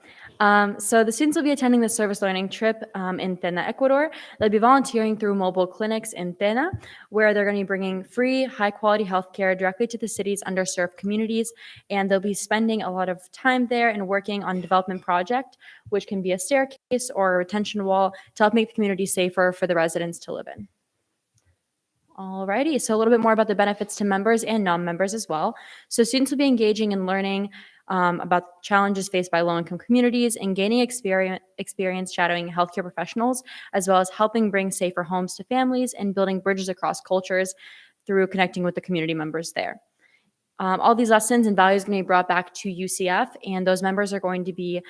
H: So the students will be attending the service learning trip in Tena, Ecuador. They'll be volunteering through mobile clinics in Tena, where they're going to be bringing free, high-quality healthcare directly to the city's underserved communities. And they'll be spending a lot of time there and working on development project, which can be a staircase or a retention wall to help make the community safer for the residents to live in. Alrighty, so a little bit more about the benefits to members and non-members as well. So students will be engaging in learning about challenges faced by low-income communities and gaining experience shadowing healthcare professionals, as well as helping bring safer homes to families and building bridges across cultures through connecting with the community members there. All these lessons and values are going to be brought back to UCF, and those members are going to be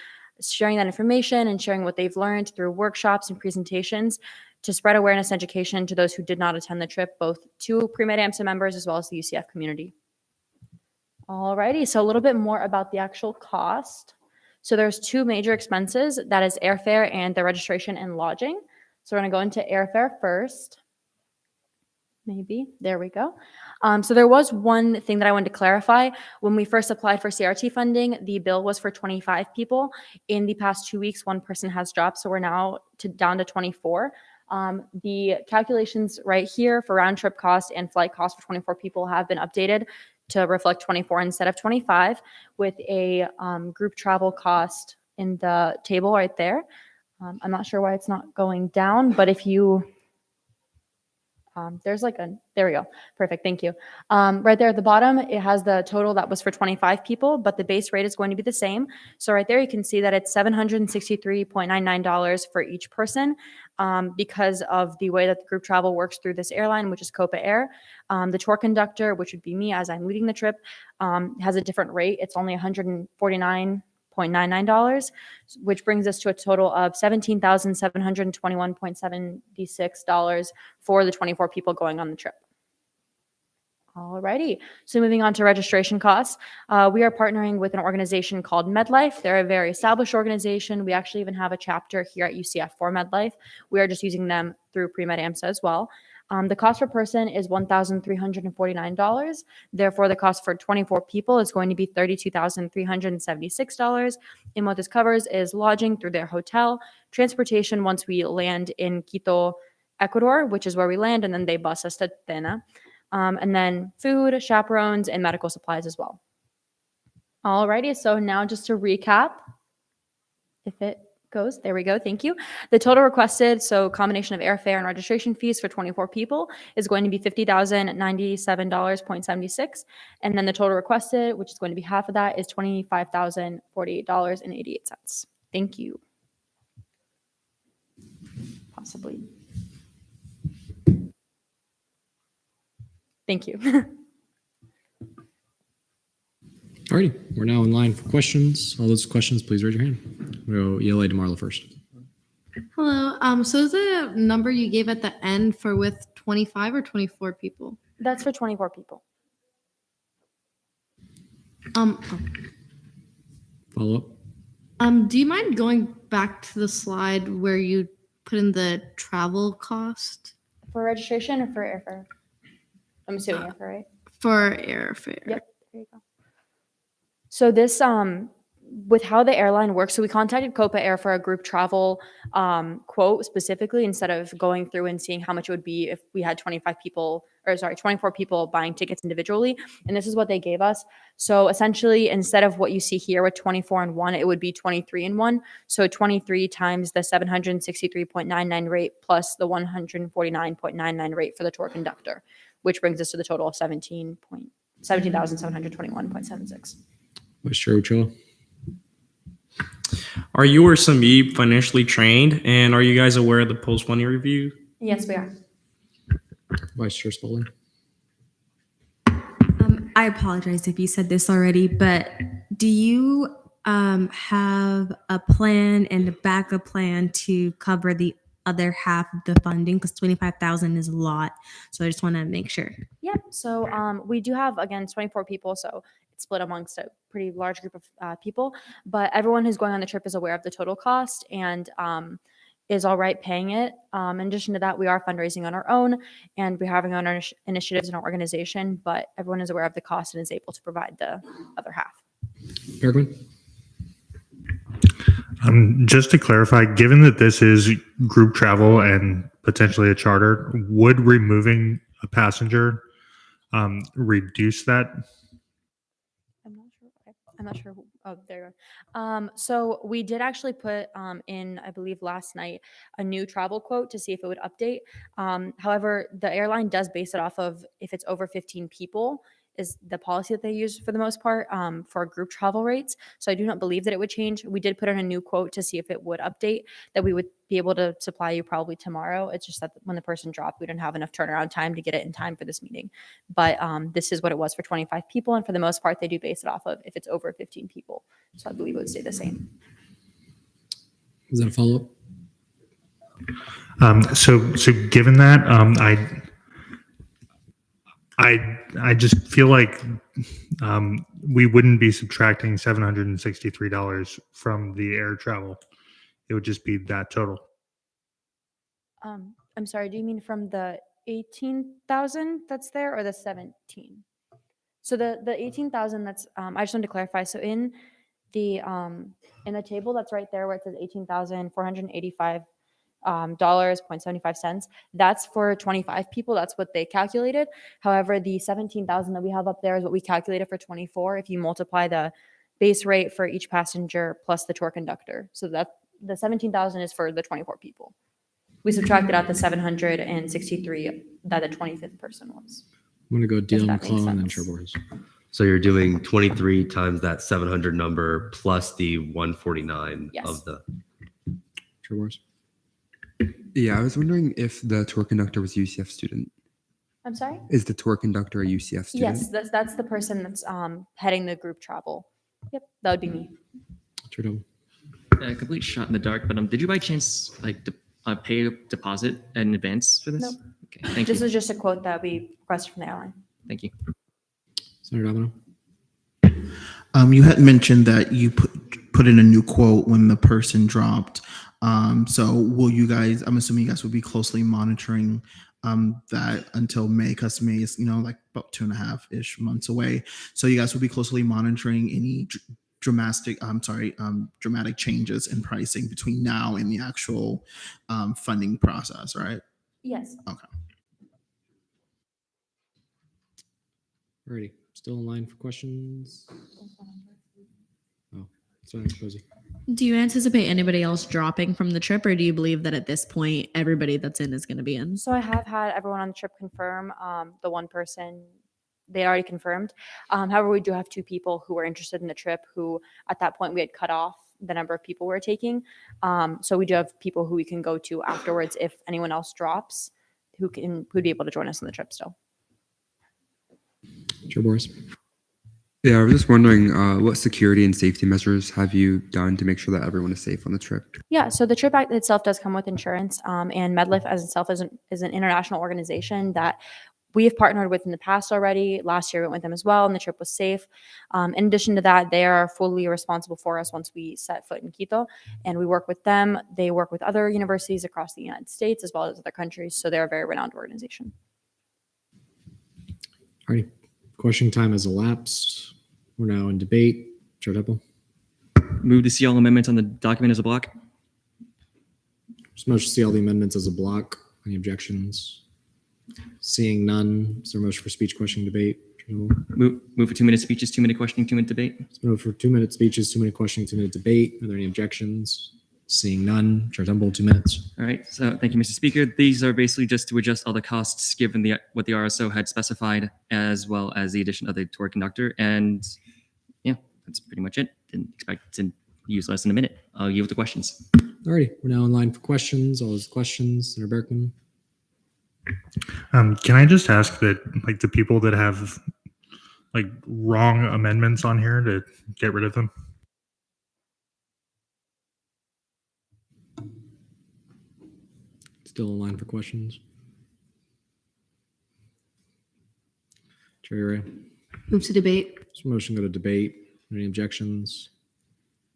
H: sharing that information and sharing what they've learned through workshops and presentations to spread awareness and education to those who did not attend the trip, both to Pre-Med AMSA members as well as the UCF community. Alrighty, so a little bit more about the actual cost. So there's two major expenses, that is airfare and the registration and lodging. So we're gonna go into airfare first. Maybe, there we go. So there was one thing that I wanted to clarify. When we first applied for CRT funding, the bill was for 25 people. In the past 2 weeks, one person has dropped, so we're now down to 24. The calculations right here for round trip cost and flight cost for 24 people have been updated to reflect 24 instead of 25, with a group travel cost in the table right there. I'm not sure why it's not going down, but if you There's like there we go. Perfect. Thank you. Right there at the bottom, it has the total that was for 25 people, but the base rate is going to be the same. So right there, you can see that it's $763.99 for each person because of the way that the group travel works through this airline, which is Copa Air. The tour conductor, which would be me as I'm leading the trip, has a different rate. It's only $149.99, which brings us to a total of $17,721.76 for the 24 people going on the trip. Alrighty, so moving on to registration costs. We are partnering with an organization called MedLife. They're a very established organization. We actually even have a chapter here at UCF for MedLife. We are just using them through Pre-Med AMSA as well. The cost per person is $1,349. Therefore, the cost for 24 people is going to be $32,376. And what this covers is lodging through their hotel, transportation once we land in Quito, Ecuador, which is where we land, and then they bus us to Tena. And then food, chaperones, and medical supplies as well. Alrighty, so now just to recap, if it goes, there we go, thank you. The total requested, so combination of airfare and registration fees for 24 people is going to be $50,097.76. And then the total requested, which is going to be half of that, is $25,048.88. Thank you. Possibly. Thank you.
B: Alrighty, we're now in line for questions. All those questions, please raise your hand. We'll go ELA DeMarlo first.
F: Hello. So the number you gave at the end for with 25 or 24 people?
H: That's for 24 people.
B: Follow up.
F: Do you mind going back to the slide where you put in the travel cost?
H: For registration or for airfare? I'm assuming airfare, right?
F: For airfare.
H: Yep, there you go. So this, with how the airline works, so we contacted Copa Air for a group travel quote specifically instead of going through and seeing how much it would be if we had 24 people buying tickets individually. And this is what they gave us. So essentially, instead of what you see here with 24 and 1, it would be 23 and 1. So 23 times the 763.99 rate plus the 149.99 rate for the tour conductor, which brings us to the total of $17,721.76.
B: Vice Chair Ochoa.
G: Are you or Samib financially trained, and are you guys aware of the post-money review?
H: Yes, we are.
B: Vice Chair Spalding.
D: I apologize if you said this already, but do you have a plan and a backup plan to cover the other half of the funding? Because $25,000 is a lot, so I just want to make sure.
H: Yep. So we do have, again, 24 people, so it's split amongst a pretty large group of people, but everyone who's going on the trip is aware of the total cost and is all right paying it. In addition to that, we are fundraising on our own, and we're having our own initiatives in our organization, but everyone is aware of the cost and is able to provide the other half.
B: Bergman.
U: Just to clarify, given that this is group travel and potentially a charter, would removing a passenger reduce that?
H: I'm not sure. Oh, there you go. So we did actually put in, I believe last night, a new travel quote to see if it would update. However, the airline does base it off of if it's over 15 people is the policy that they use for the most part for group travel rates. So I do not believe that it would change. We did put in a new quote to see if it would update, that we would be able to supply you probably tomorrow. It's just that when the person dropped, we didn't have enough turnaround time to get it in time for this meeting. But this is what it was for 25 people. And for the most part, they do base it off of if it's over 15 people. So I believe it would stay the same.
B: Is that a follow-up?
U: So given that, I just feel like we wouldn't be subtracting $763 from the air travel. It would just be that total.
H: I'm sorry, do you mean from the 18,000 that's there or the 17? So the 18,000 that's I just wanted to clarify. So in the table that's right there where it says $18,485 $0.75, that's for 25 people. That's what they calculated. However, the 17,000 that we have up there is what we calculated for 24 if you multiply the base rate for each passenger plus the tour conductor. So that the 17,000 is for the 24 people. We subtracted out the 763 that the 25th person was.
R: I'm gonna go Dale
H: that makes
R: McClellan and then
H: sense.
R: Chair Boris.
X: So you're doing 23 times that 700 number plus the 149
H: Yes.
X: of the.
R: Chair Boris.
O: Yeah, I was wondering if the tour conductor was a UCF student.
H: I'm sorry?
O: Is the tour conductor a UCF student?
H: Yes, that's the person that's heading the group travel. Yep, that would be me.
R: Chair Double.
E: A complete shot in the dark, but did you by chance pay a deposit in advance for this?
H: No.
E: Okay, thank
H: This
E: you.
H: is just a quote that we requested from the airline.
E: Thank you.
R: Senator Domino.
J: You had mentioned that you put in a new quote when the person dropped. So will you guys, I'm assuming you guys will be closely monitoring that until May, because May is, like about 2.5-ish months away. So you guys will be closely monitoring any dramatic changes in pricing between now and the actual funding process, right?
H: Yes.
J: Okay.
B: Alrighty, still in line for questions? Oh, sorry, Josie.
P: Do you anticipate anybody else dropping from the trip, or do you believe that at this point everybody that's in is going to be in?
H: So I have had everyone on the trip confirm. The one person they already confirmed. However, we do have 2 people who were interested in the trip who at that point we had cut off the number of people we're taking. So we do have people who we can go to afterwards if anyone else drops who'd be able to join us on the trip still.
B: Chair Boris.
O: Yeah, I was just wondering what security and safety measures have you done to make sure that everyone is safe on the trip?
H: Yeah, so the trip act itself does come with insurance, and MedLift as itself is an international organization that we have partnered with in the past already. Last year we went with them as well, and the trip was safe. In addition to that, they are fully responsible for us once we set foot in Quito, and we work with them. They work with other universities across the United States as well as other countries, so they're a very renowned organization.
B: Alrighty, question time has elapsed. We're now in debate. Chair Temple.
E: Move to see all amendments on the document as a block.
B: Just motion to see all the amendments as a block. Any objections? Seeing none, is there a motion for speech, questioning, debate?
E: Move for 2-minute speeches, 2-minute questioning, 2-minute debate.
B: Let's move for 2-minute speeches, 2-minute questioning, 2-minute debate. Are there any objections? Seeing none, Chair Temple, 2 minutes.
E: All right. So thank you, Mr. Speaker. These are basically just to adjust all the costs given what the RSO had specified, as well as the addition of the tour conductor. And yeah, that's pretty much it. Didn't expect to use less than a minute. I'll yield to questions.
B: Alrighty, we're now in line for questions. All those questions, Senator Berkman.
U: Can I just ask that, like, the people that have like wrong amendments on here to get rid of them?
B: Still in line for questions. Chair Ray.
F: Move to debate.
B: So motion go to debate. Any objections?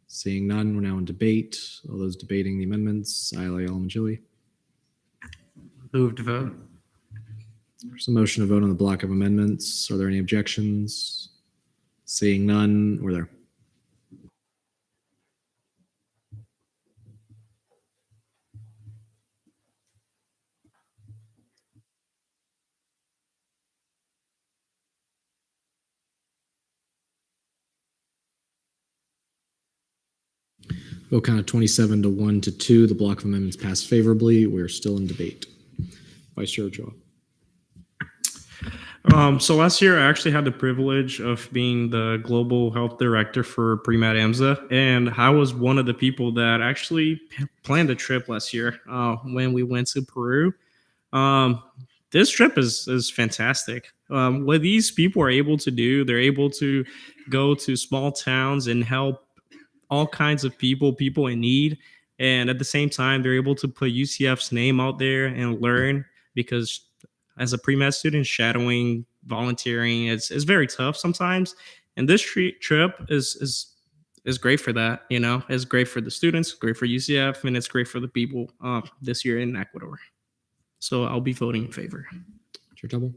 B: Seeing none, we're now in debate. All those debating the amendments, Ayala Almanjili.
S: Move to vote.
B: There's a motion to vote on the block of amendments. Are there any objections? Seeing none, we're there. Vote count of 27 to 1 to 2. The block of amendments passed favorably. We're still in debate. Vice Chair Ochoa.
G: So last year, I actually had the privilege of being the global health director for Pre-Med AMSA, and I was one of the people that actually planned the trip last year when we went to Peru. This trip is fantastic. What these people are able to do, they're able to go to small towns and help all kinds of people in need, and at the same time, they're able to put UCF's name out there and learn, because as a pre-med student, shadowing, volunteering is very tough sometimes. And this trip is great for that. You know, it's great for the students, great for UCF, and it's great for the people this year in Ecuador. So I'll be voting in favor.
B: Chair Tubble.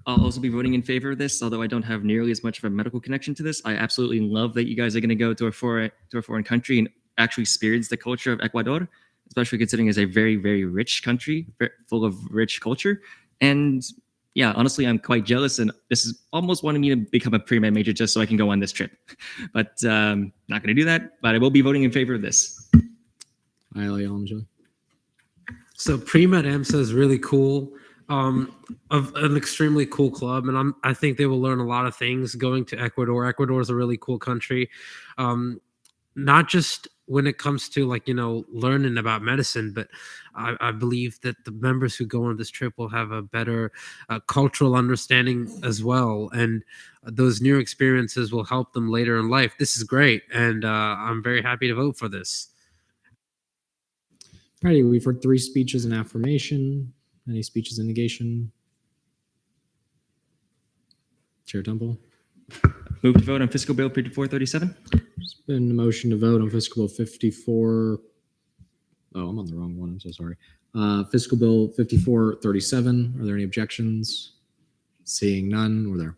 E: I'll also be voting in favor of this, although I don't have nearly as much of a medical connection to this. I absolutely love that you guys are going to go to a foreign country and actually experience the culture of Ecuador, especially considering it's a very, very rich country, full of rich culture. And yeah, honestly, I'm quite jealous, and this is almost wanting me to become a pre-med major just so I can go on this trip. But not going to do that, but I will be voting in favor of this.
B: Ayala Almanjili.
S: So pre-med AMSA is really cool.
R: of an extremely cool club, and I think they will learn a lot of things going to Ecuador. Ecuador is a really cool country, not just when it comes to learning about medicine, but I believe that the members who go on this trip will have a better cultural understanding as well, and those new experiences will help them later in life. This is great, and I'm very happy to vote for this.
B: Alrighty, we've heard 3 speeches in affirmation. Any speeches in negation? Chair Temple.
E: Move to vote on fiscal bill 5437.
B: There's been a motion to vote on fiscal bill 54. Oh, I'm on the wrong one. I'm so sorry. Fiscal bill 5437. Are there any objections? Seeing none, we're there.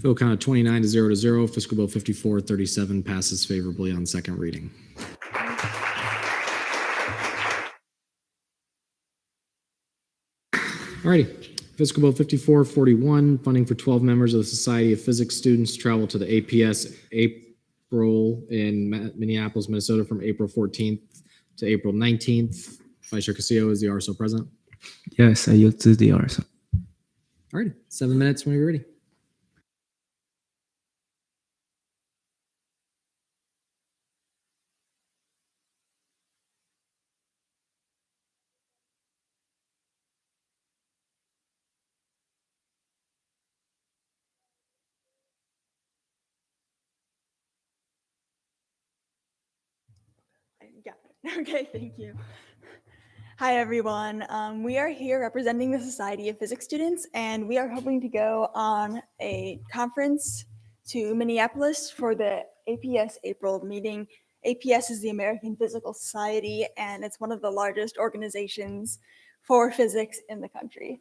B: Vote count of 29 to 0. Fiscal bill 5437 passes favorably on second reading. Alrighty, fiscal bill 5441, funding for 12 members of the Society of Physics students to travel to the APS April in Minneapolis, Minnesota from April 14th to April 19th. Vice Chair Castillo, is the RSO present?
K: Yes, I yield to the RSO.
B: Alrighty, 7 minutes when you're ready.
A: Yeah. Okay, thank you. Hi, everyone. We are here representing the Society of Physics students, and we are hoping to go on a conference to Minneapolis for the APS April meeting. APS is the American Physical Society, and it's one of the largest organizations for physics in the country.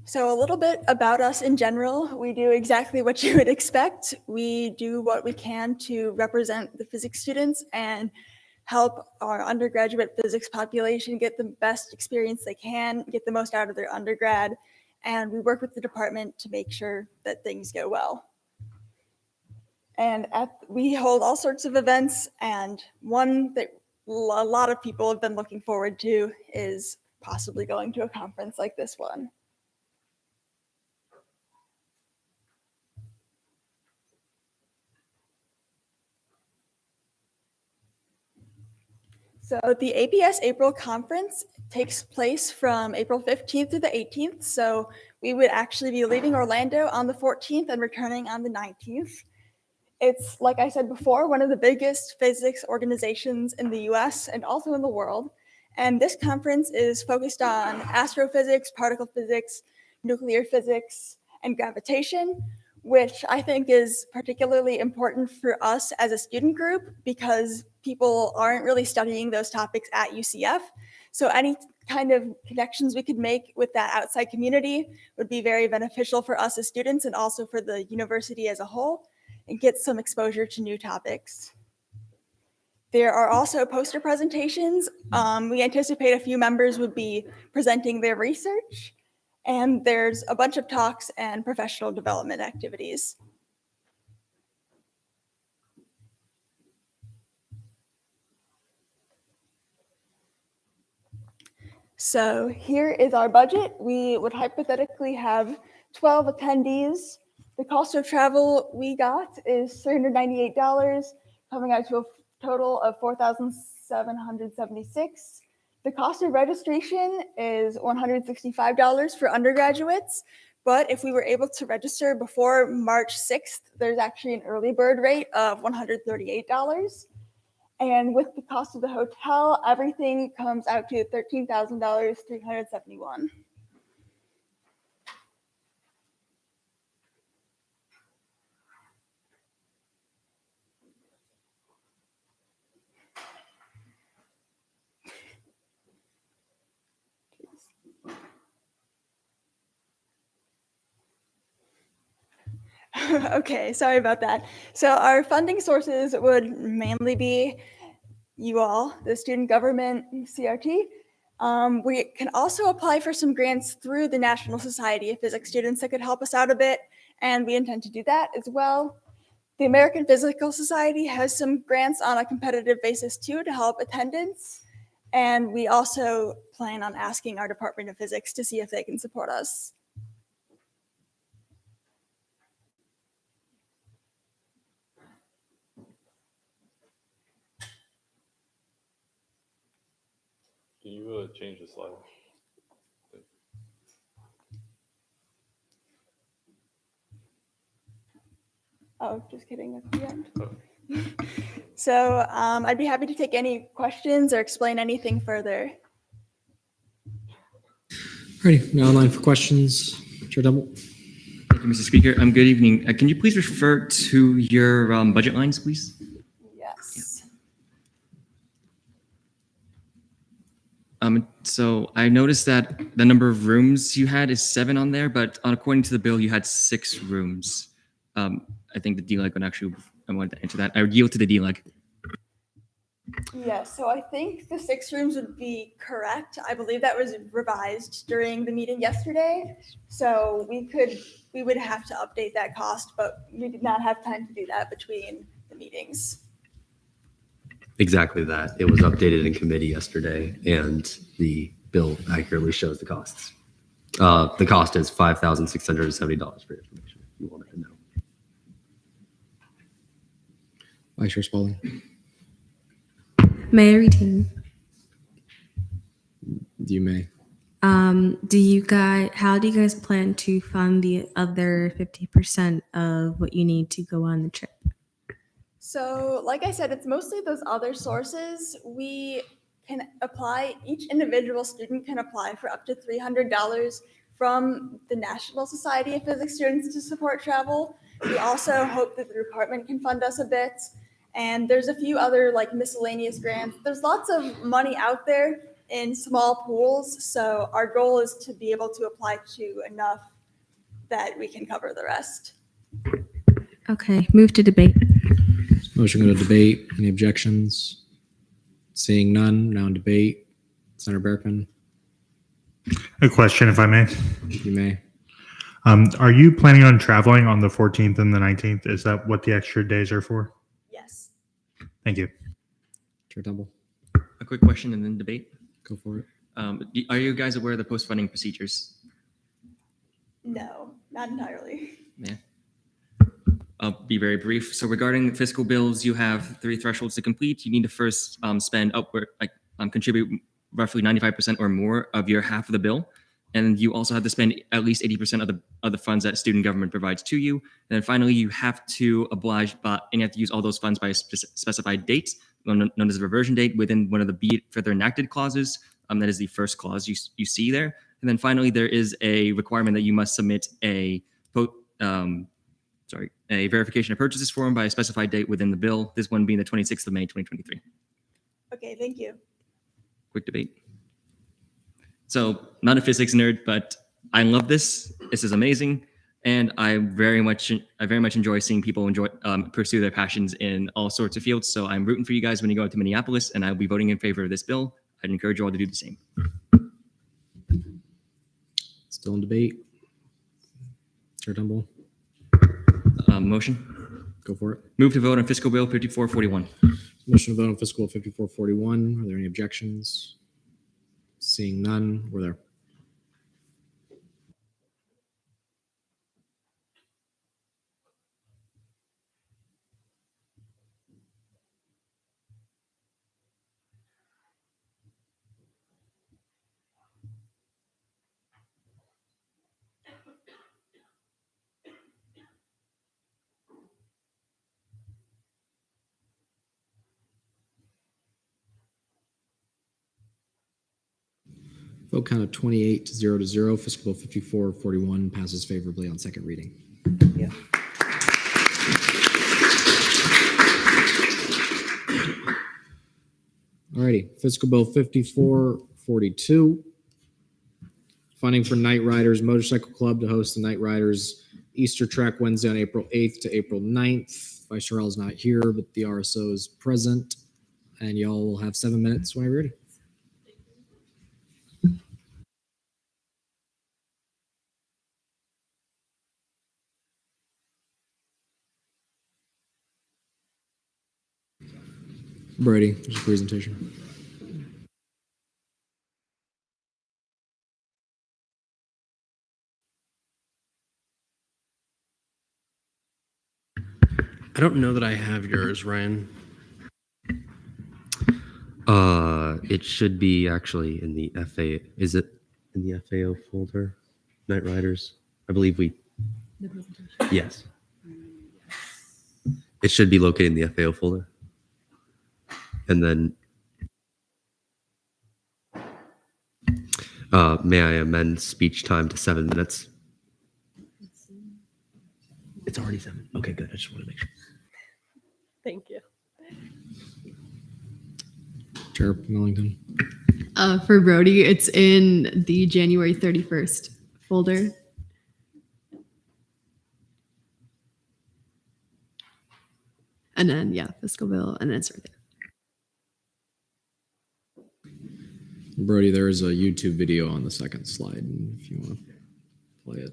A: So a little bit about us in general. We do exactly what you would expect. We do what we can to represent the physics students and help our undergraduate physics population get the best experience they can, get the most out of their undergrad, and we work with the department to make sure that things go well. And we hold all sorts of events, and one that a lot of people have been looking forward to is possibly going to a conference like this one. So the APS April conference takes place from April 15th to the 18th. So we would actually be leaving Orlando on the 14th and returning on the 19th. It's, like I said before, one of the biggest physics organizations in the US and also in the world. And this conference is focused on astrophysics, particle physics, nuclear physics, and gravitation, which I think is particularly important for us as a student group because people aren't really studying those topics at UCF. So any kind of connections we could make with that outside community would be very beneficial for us as students and also for the university as a whole, and get some exposure to new topics. There are also poster presentations. We anticipate a few members would be presenting their research. And there's a bunch of talks and professional development activities. So here is our budget. We would hypothetically have 12 attendees. The cost of travel we got is $398, coming out to a total of $4,776. The cost of registration is $165 for undergraduates, but if we were able to register before March 6th, there's actually an early bird rate of $138. And with the cost of the hotel, everything comes out to $13,371. Okay, sorry about that. So our funding sources would mainly be you all, the student government CRT. We can also apply for some grants through the National Society of Physics students that could help us out a bit, and we intend to do that as well. The American Physical Society has some grants on a competitive basis too to help attendance, and we also plan on asking our Department of Physics to see if they can support us.
L: Can you change the slide?
A: Oh, just kidding, at the end. So I'd be happy to take any questions or explain anything further.
B: Alrighty, now online for questions. Chair Dumble.
E: Thank you, Mr. Speaker. Good evening. Can you please refer to your budget lines, please?
A: Yes.
E: So I noticed that the number of rooms you had is 7 on there, but according to the bill, you had 6 rooms. I think the DLEG would actually, I wanted to answer that. I would yield to the DLEG.
A: Yes, so I think the 6 rooms would be correct. I believe that was revised during the meeting yesterday. So we would have to update that cost, but we did not have time to do that between the meetings.
X: Exactly that. It was updated in committee yesterday, and the bill accurately shows the costs. The cost is $5,670 for your information, if you wanted to know.
B: Vice Chair Spalding.
D: Mayor Retain.
B: You may.
D: How do you guys plan to fund the other 50% of what you need to go on the trip?
A: So like I said, it's mostly those other sources. We can apply, each individual student can apply for up to $300 from the National Society of Physics Students to support travel. We also hope that the department can fund us a bit. And there's a few other like miscellaneous grants. There's lots of money out there in small pools. So our goal is to be able to apply to enough that we can cover the rest.
D: Okay, move to debate.
B: Motion go to debate. Any objections? Seeing none, now in debate. Senator Berkman.
U: A question, if I may.
B: You may.
U: Are you planning on traveling on the 14th and the 19th? Is that what the extra days are for?
A: Yes.
U: Thank you.
B: Chair Dumble.
E: A quick question and then debate.
B: Go for it.
E: Are you guys aware of the post-funding procedures?
A: No, not entirely.
E: Yeah. I'll be very brief. So regarding fiscal bills, you have 3 thresholds to complete. You need to first spend upward, contribute roughly 95% or more of your half of the bill. And you also have to spend at least 80% of the funds that student government provides to you. And then finally, you have to oblige, and you have to use all those funds by a specified date, known as a reversion date, within one of the be it further enacted clauses. That is the first clause you see there. And then finally, there is a requirement that you must submit a verification of purchases form by a specified date within the bill. This one being the 26th of May, 2023.
A: Okay, thank you.
E: Quick debate. So, not a physics nerd, but I love this. This is amazing, and I very much enjoy seeing people pursue their passions in all sorts of fields. So, I'm rooting for you guys when you go out to Minneapolis, and I'll be voting in favor of this bill. I'd encourage you all to do the same.
B: Still in debate. Chair Dumble.
E: Motion.
B: Go for it.
E: Move to vote on fiscal bill 5441.
B: Motion to vote on fiscal 5441. Are there any objections? Seeing none, we're there. Vote count of 28-0. Fiscal Bill 5441 passes favorably on second reading.
A: Yeah.
B: Alrighty, Fiscal Bill 5442. Funding for Night Riders Motorcycle Club to host the Night Riders Easter track Wednesday on April 8th to April 9th. Vice Chair is not here, but the RSO is present. And y'all will have 7 minutes whenever you're ready. Brady, there's a presentation.
M: I don't know that I have yours, Ryan.
X: It should be actually in the FA. Is it in the FAO folder? Night Riders? I believe we. Yes. It should be located in the FAO folder. And then, may I amend speech time to 7 minutes? It's already 7. Okay, good. I just want to make sure.
I: Thank you.
B: Chair Millington.
F: For Brody, it's in the January 31st folder. And then, yeah, fiscal bill, and then it's right there.
B: Brody, there is a YouTube video on the second slide if you want to play it.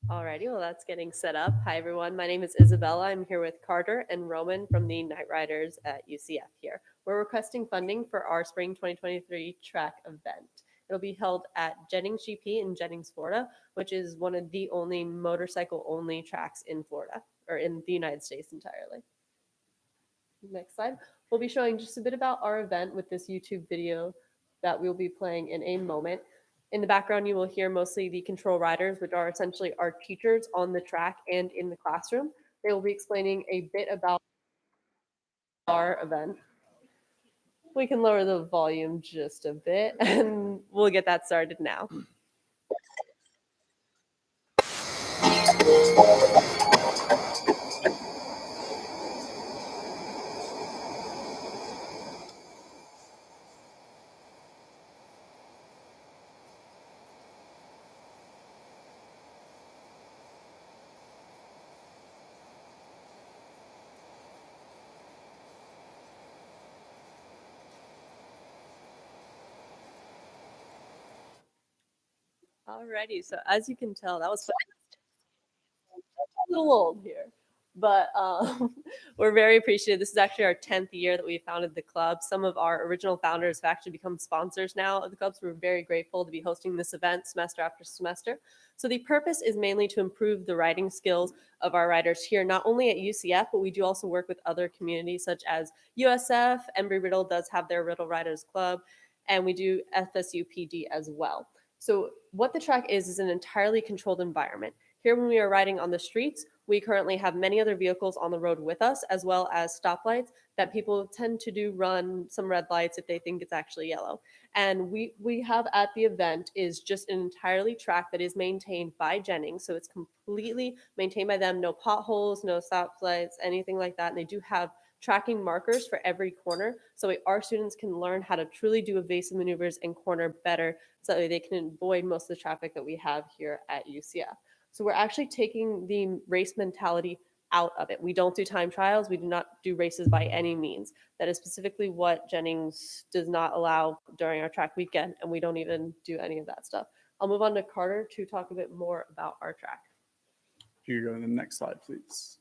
I: Alrighty, well, that's getting set up. Hi, everyone. My name is Isabella. I'm here with Carter and Roman from the Night Riders at UCF here. We're requesting funding for our spring 2023 track event. It'll be held at Jennings GP in Jennings, Florida, which is one of the only motorcycle-only tracks in Florida, or in the United States entirely. Next slide. We'll be showing just a bit about our event with this YouTube video that we'll be playing in a moment. In the background, you will hear mostly the control riders, which are essentially our teachers on the track and in the classroom. They will be explaining a bit about our event. We can lower the volume just a bit, and we'll get that started now. Alrighty, so as you can tell, that was fun. A little old here, but we're very appreciative. This is actually our 10th year that we founded the club. Some of our original founders have actually become sponsors now of the club, so we're very grateful to be hosting this event semester after semester. So the purpose is mainly to improve the riding skills of our riders here, not only at UCF, but we do also work with other communities such as USF. Embry-Riddle does have their Riddle Riders Club, and we do FSU PD as well. So what the track is an entirely controlled environment. Here, when we are riding on the streets, we currently have many other vehicles on the road with us, as well as stoplights that people tend to do run some red lights if they think it's actually yellow. And we have at the event is just an entirely track that is maintained by Jennings. So it's completely maintained by them, no potholes, no stoplights, anything like that. And they do have tracking markers for every corner, so our students can learn how to truly do evasive maneuvers and corner better, so that they can avoid most of the traffic that we have here at UCF. So we're actually taking the race mentality out of it. We don't do time trials. We do not do races by any means. That is specifically what Jennings does not allow during our track weekend, and we don't even do any of that stuff. I'll move on to Carter to talk a bit more about our track.
Q: If you go to the next slide, please.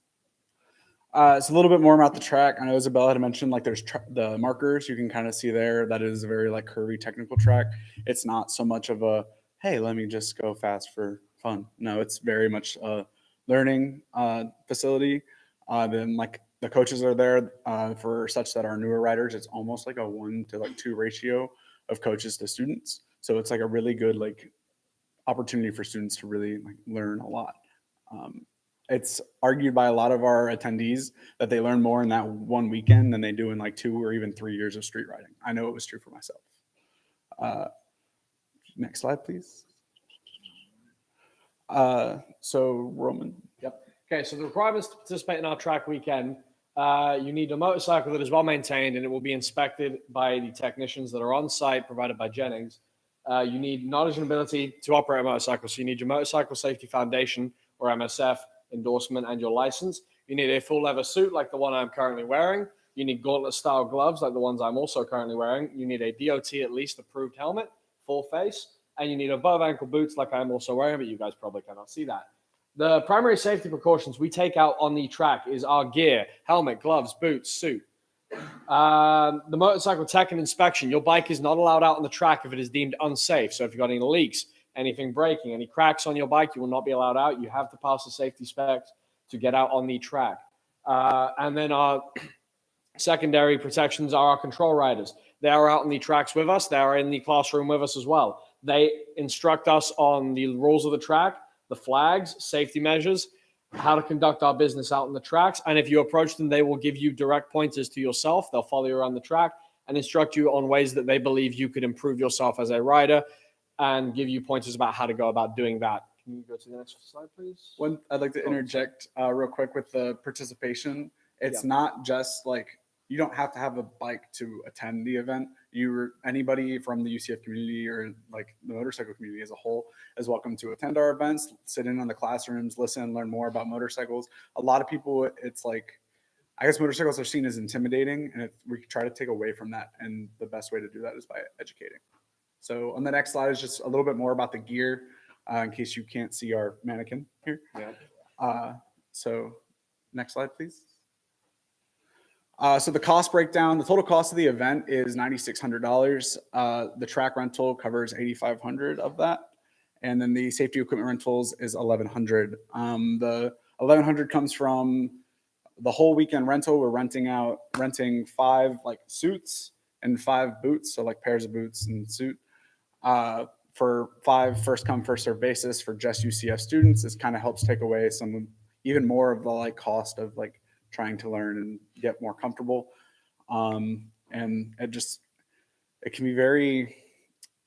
Q: It's a little bit more about the track. I know Isabella had mentioned like there's the markers you can kind of see there. That is a very like curvy technical track. It's not so much of a, hey, let me just go fast for fun. No, it's very much a learning facility. Then like the coaches are there for such that our newer riders, it's almost like a 1-to-2 ratio of coaches to students. So it's like a really good like opportunity for students to really like learn a lot. It's argued by a lot of our attendees that they learn more in that one weekend than they do in like 2 or even 3 years of street riding. I know it was true for myself. Next slide, please. So Roman.
V: Yep. Okay, so the requirements to participate in our track weekend, you need a motorcycle that is well maintained and it will be inspected by the technicians that are on site provided by Jennings. You need knowledge and ability to operate a motorcycle. So you need your Motorcycle Safety Foundation or MSF endorsement and your license. You need a full leather suit like the one I'm currently wearing. You need gauntlet style gloves like the ones I'm also currently wearing. You need a DOT at least approved helmet, full face, and you need above ankle boots like I'm also wearing, but you guys probably cannot see that. The primary safety precautions we take out on the track is our gear, helmet, gloves, boots, suit. The motorcycle tech and inspection. Your bike is not allowed out on the track if it is deemed unsafe. So if you've got any leaks, anything breaking, any cracks on your bike, you will not be allowed out. You have to pass the safety specs to get out on the track. And then our secondary protections are our control riders. They are out on the tracks with us. They are in the classroom with us as well. They instruct us on the rules of the track, the flags, safety measures, how to conduct our business out on the tracks. And if you approach them, they will give you direct pointers to yourself. They'll follow you around the track and instruct you on ways that they believe you could improve yourself as a rider and give you pointers about how to go about doing that. Can you go to the next slide, please?
Q: One, I'd like to interject real quick with the participation. It's not just like, you don't have to have a bike to attend the event. Anybody from the UCF community or like the motorcycle community as a whole is welcome to attend our events, sit in on the classrooms, listen, learn more about motorcycles. A lot of people, it's like, I guess motorcycles are seen as intimidating, and we try to take away from that. And the best way to do that is by educating. So on the next slide is just a little bit more about the gear, in case you can't see our mannequin here. So next slide, please. So the cost breakdown, the total cost of the event is $9,600. The track rental covers $8,500 of that. And then the safety equipment rentals is $1,100. The $1,100 comes from the whole weekend rental. We're renting 5 like suits and 5 boots. So like pairs of boots and suit. For 5 first come, first serve basis for just UCF students. This kind of helps take away even more of the like cost of like trying to learn and get more comfortable. And it can be very,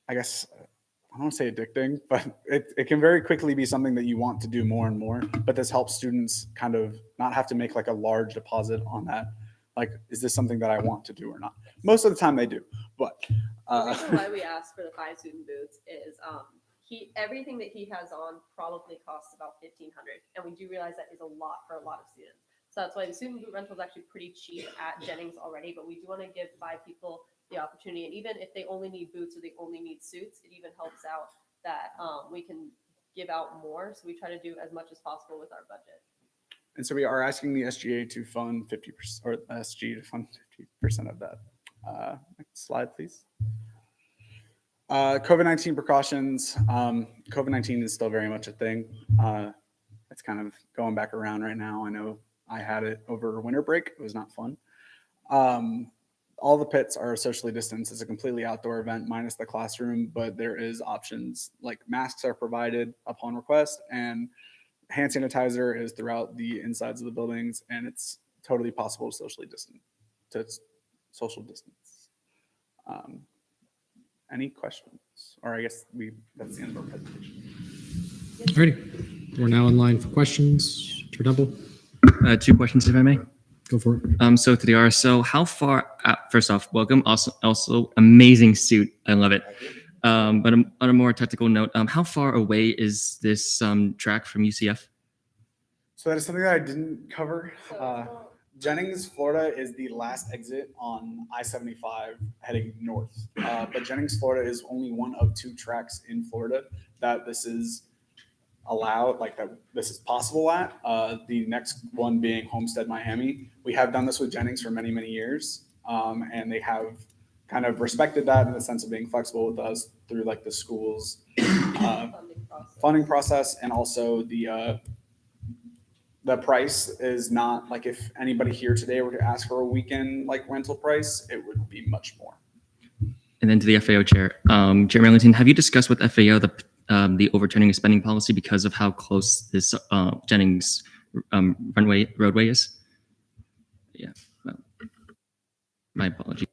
Q: I guess, I don't want to say addicting, but it can very quickly be something that you want to do more and more. But this helps students kind of not have to make like a large deposit on that. Like, is this something that I want to do or not? Most of the time they do, but.
I: The reason why we asked for the 5 student boots is everything that he has on probably costs about $1,500. And we do realize that is a lot for a lot of students. So that's why the student boot rental is actually pretty cheap at Jennings already, but we do want to give 5 people the opportunity. And even if they only need boots or they only need suits, it even helps out that we can give out more. So we try to do as much as possible with our budget.
Q: And so we are asking the SGA to fund 50%, or SG to fund 50% of that. Next slide, please. COVID-19 precautions. COVID-19 is still very much a thing. It's kind of going back around right now. I know I had it over winter break. It was not fun. All the pits are socially distanced. It's a completely outdoor event minus the classroom, but there is options like masks are provided upon request, and hand sanitizer is throughout the insides of the buildings, and it's totally possible to social distance. Any questions? Or I guess that's the end of our presentation.
B: Alrighty, we're now in line for questions. Mr. Temple.
E: 2 questions, if I may.
B: Go for it.
E: So to the R. So how far? First off, welcome. Also, amazing suit. I love it. But on a more technical note, how far away is this track from UCF?
Q: So that is something that I didn't cover. Jennings, Florida is the last exit on I-75 heading north. But Jennings, Florida is only one of 2 tracks in Florida that this is allowed, like that this is possible at. The next one being Homestead, Miami. We have done this with Jennings for many, many years. And they have kind of respected that in the sense of being flexible with us through like the school's funding process. And also the price is not like, if anybody here today were to ask for a weekend like rental price, it would be much more.
E: And then to the FAO chair, Chair Arlington, have you discussed with FAO the overturning of spending policy because of how close this Jennings roadway is? Yeah, well, my apology.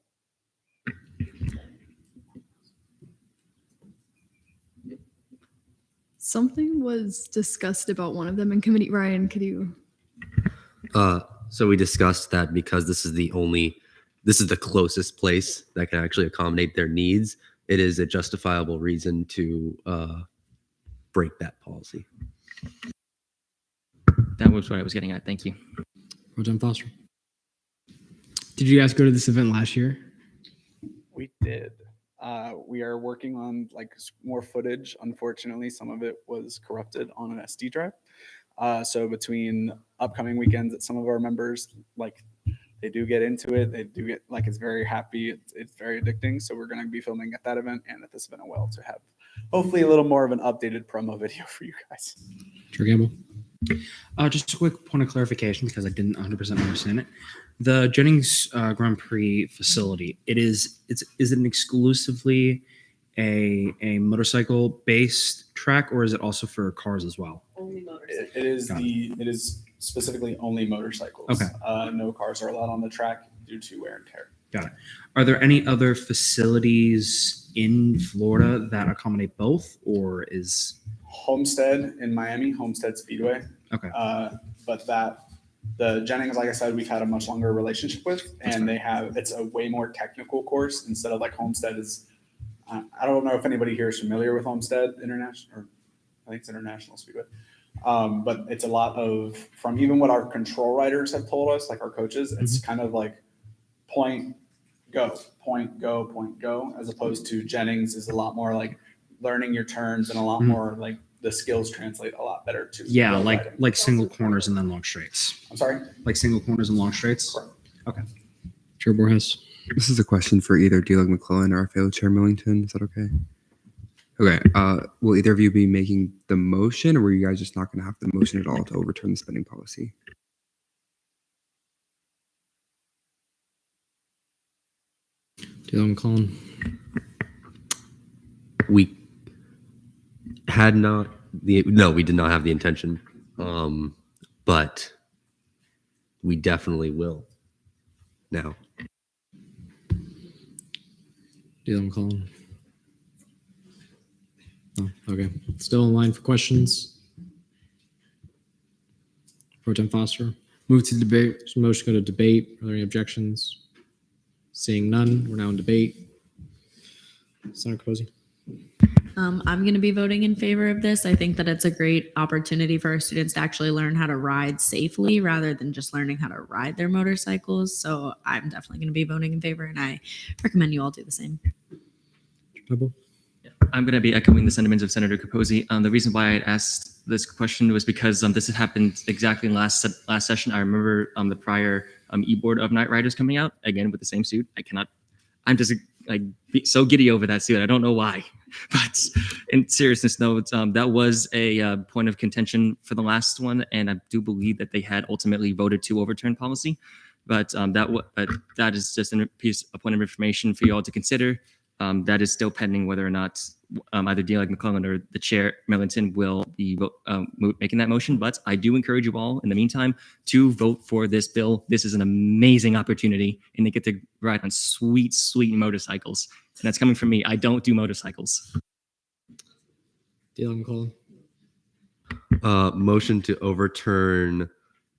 C: Something was discussed about one of them in committee. Ryan, could you?
X: So we discussed that because this is the closest place that can actually accommodate their needs. it is a justifiable reason to break that policy.
E: That was what I was getting at. Thank you.
B: Pro Tem Foster.
J: Did you guys go to this event last year?
Q: We did. We are working on like more footage. Unfortunately, some of it was corrupted on an SD drive. So between upcoming weekends that some of our members, like, they do get into it. They do get, like, it's very happy. It's very addicting. So we're going to be filming at that event and at this event as well to have hopefully a little more of an updated promo video for you guys.
B: Chair Gamble.
N: Just a quick point of clarification because I didn't 100% understand it. The Jennings Grand Prix facility, is it an exclusively a motorcycle based track, or is it also for cars as well?
I: Only motorcycles.
Q: It is specifically only motorcycles.
N: Okay.
Q: No cars are allowed on the track due to wear and tear.
N: Got it. Are there any other facilities in Florida that accommodate both, or is
Q: Homestead in Miami, Homestead Speedway.
N: Okay.
Q: But the Jennings, like I said, we've had a much longer relationship with, and it's a way more technical course instead of like Homestead is. I don't know if anybody here is familiar with Homestead International, or I think it's International Speedway. But it's a lot of, from even what our control riders have told us, like our coaches, it's kind of like point, go, as opposed to Jennings is a lot more like learning your turns and a lot more like the skills translate a lot better to.
N: yeah, like single corners and then long straights?
Q: I'm sorry?
N: Like single corners and long straights?
Q: Correct.
N: Okay.
B: Chair Borges.
O: This is a question for either D-Lug McClellan or our fellow Chair Millington. Is that okay? Okay. Will either of you be making the motion, or were you guys just not going to have the motion at all to overturn the spending policy?
B: D-Lug McClellan.
X: We did not have the intention, but we definitely will now.
B: D-Lug McClellan. Oh, okay. Still in line for questions. Pro Tem Foster.
J: Move to debate.
B: There's a motion to go to debate. Are there any objections? Seeing none, we're now in debate. Senator Capozzi.
P: I'm going to be voting in favor of this. I think that it's a great opportunity for our students to actually learn how to ride safely rather than just learning how to ride their motorcycles. So I'm definitely going to be voting in favor, and I recommend you all do the same.
E: I'm going to be echoing the sentiments of Senator Capozzi. The reason why I had asked this question was because this had happened exactly in last session. I remember the prior e-board of Night Riders coming out, again with the same suit. I'm just like so giddy over that suit. I don't know why. But in seriousness, though, that was a point of contention for the last one, and I do believe that they had ultimately voted to overturn policy. But that is just a point of information for you all to consider. That is still pending whether or not either D-Lug McClellan or the Chair Millington will be making that motion. But I do encourage you all, in the meantime, to vote for this bill. This is an amazing opportunity, and they get to ride on sweet, sweet motorcycles. And that's coming from me. I don't do motorcycles.
B: D-Lug McClellan.
X: Motion to overturn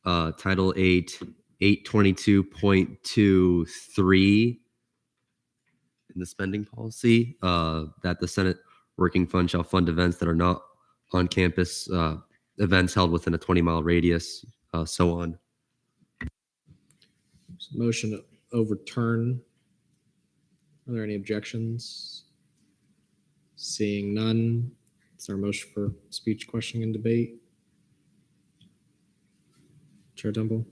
X: Title 8, 822.23 in the spending policy, that the Senate Working Fund shall fund events that are not on campus, events held within a 20-mile radius, so on.
B: Motion to overturn. Are there any objections? Seeing none, is there a motion for speech, questioning, and debate? Chair Temple.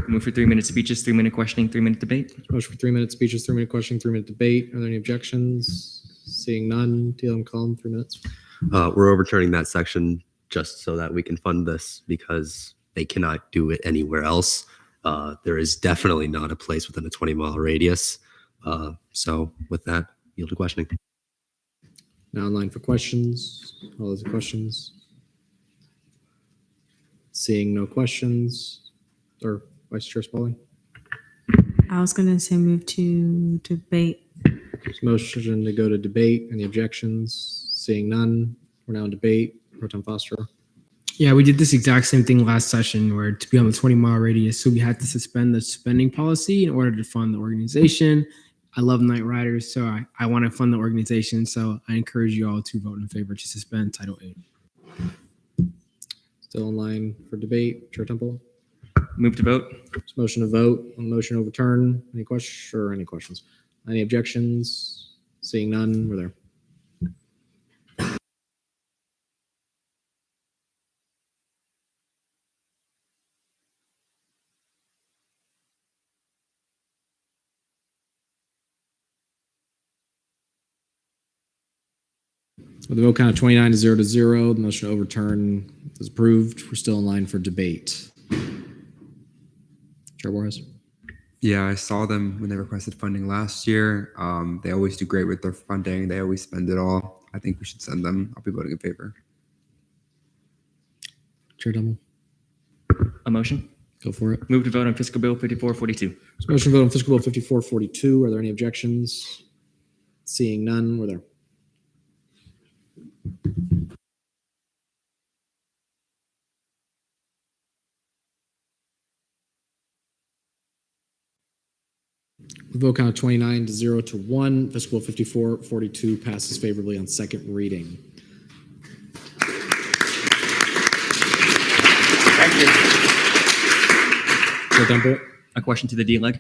E: Move for 3-minute speeches, 3-minute questioning, 3-minute debate.
B: Motion for 3-minute speeches, 3-minute questioning, 3-minute debate. Are there any objections? Seeing none, D-Lug McClellan, 3 minutes.
X: We're overturning that section just so that we can fund this because they cannot do it anywhere else. There is definitely not a place within a 20-mile radius. So with that, yield to questioning.
B: Now in line for questions. All those questions. Seeing no questions, or Vice Chair Spalding.
D: I was going to say move to debate.
B: There's motion to go to debate. Any objections? Seeing none, we're now in debate. Pro Tem Foster.
J: Yeah, we did this exact same thing last session where to be on the 20-mile radius, so we had to suspend the spending policy in order to fund the organization. I love Night Riders, so I want to fund the organization. So I encourage you all to vote in favor to suspend Title VIII.
B: Still in line for debate. Chair Temple.
E: Move to vote.
B: There's a motion to vote on the motion to overturn. Any questions or any questions? Any objections? Seeing none, we're there. With a vote count of 29 to 0, the motion to overturn is approved. We're still in line for debate. Chair Juarez.
O: Yeah, I saw them when they requested funding last year. They always do great with their funding. They always spend it all. I think we should send them. I'll be voting in favor.
B: Chair Dummel.
E: A motion?
B: Go for it.
E: Move to vote on fiscal bill 5442.
B: There's a motion to vote on fiscal bill 5442. Are there any objections? Seeing none, we're there. With a vote count of 29 to 1, fiscal bill 5442 passes favorably on second reading.
Q: Thank you.
B: Chair Temple.
E: A question to the D-Leg.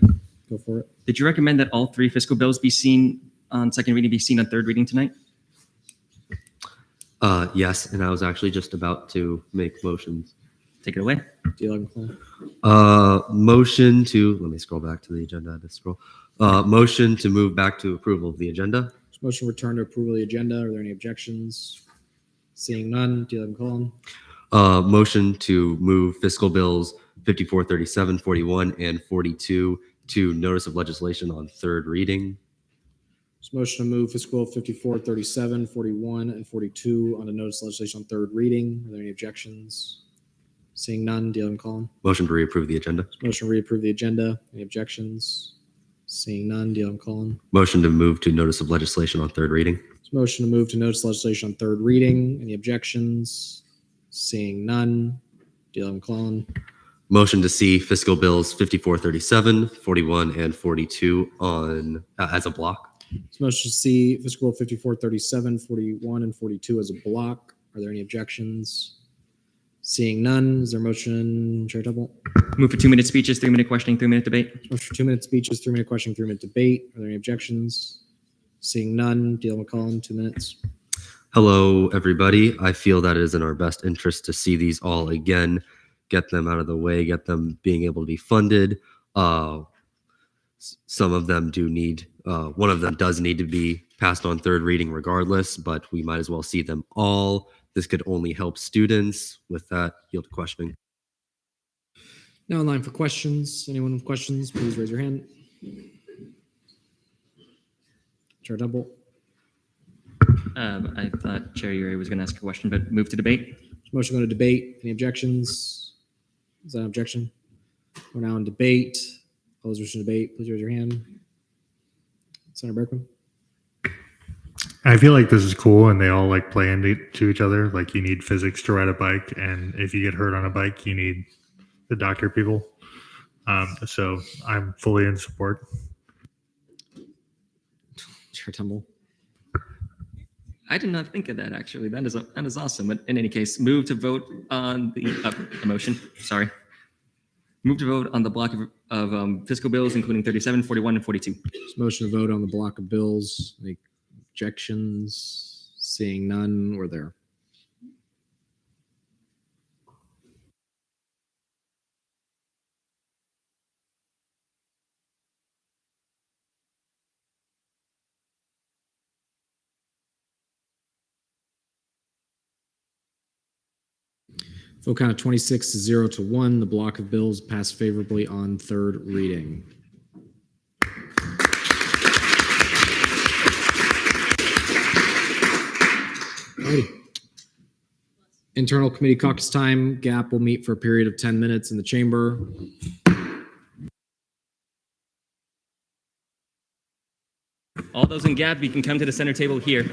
B: Go for it.
E: Did you recommend that all three fiscal bills be seen on second reading, be seen on third reading tonight?
X: Yes, and I was actually just about to make motions.
E: Take it away.
X: Motion to, let me scroll back to the agenda. Motion to move back to approval of the agenda.
B: Motion return to approval of the agenda. Are there any objections? Seeing none, D11 Cullen.
X: Motion to move fiscal bills 5437, 41, and 42 to notice of legislation on third reading.
B: Motion to move fiscal bill 5437, 41, and 42 on the notice of legislation on third reading. Are there any objections? Seeing none, D11 Cullen.
X: Motion to reapprove the agenda.
B: Motion to reapprove the agenda. Any objections? Seeing none, D11 Cullen.
X: Motion to move to notice of legislation on third reading.
B: Motion to move to notice of legislation on third reading. Any objections? Seeing none, D11 Cullen.
X: Motion to see fiscal bills 5437, 41, and 42 on as a block.
B: Motion to see fiscal bill 5437, 41, and 42 as a block. Are there any objections? Seeing none, is there a motion, Chair Temple?
E: Move for 2-minute speeches, 3-minute questioning, 3-minute debate.
B: Motion for 2-minute speeches, 3-minute questioning, 3-minute debate. Are there any objections? Seeing none, D11 Cullen, 2 minutes.
X: Hello, everybody. I feel that it is in our best interest to see these all again, get them out of the way, get them being able to be funded. Some of them do need, one of them does need to be passed on third reading regardless, but we might as well see them all. This could only help students. With that, yield to questioning.
B: Now in line for questions. Anyone with questions, please raise your hand. Chair Temple.
E: I thought Chair Uri was going to ask a question, but move to debate.
B: Motion going to debate. Any objections? Is that an objection? We're now in debate. All those wishing to debate, please raise your hand. Senator Berkman.
U: I feel like this is cool and they all like play into each other. Like you need physics to ride a bike, and if you get hurt on a bike, you need the doctor people. So I'm fully in support.
B: Chair Temple.
E: I did not think of that, actually. That is awesome. But in any case, move to vote on the motion. Sorry. Move to vote on the block of fiscal bills, including 37, 41, and 42.
B: Motion to vote on the block of bills. Any objections? Seeing none, we're there. Vote count of 26 to 0 to 1. The block of bills passed favorably on third reading. Alrighty. Internal committee caucus time. GAP will meet for a period of 10 minutes in the chamber.
E: All those in GAP, you can come to the center table here.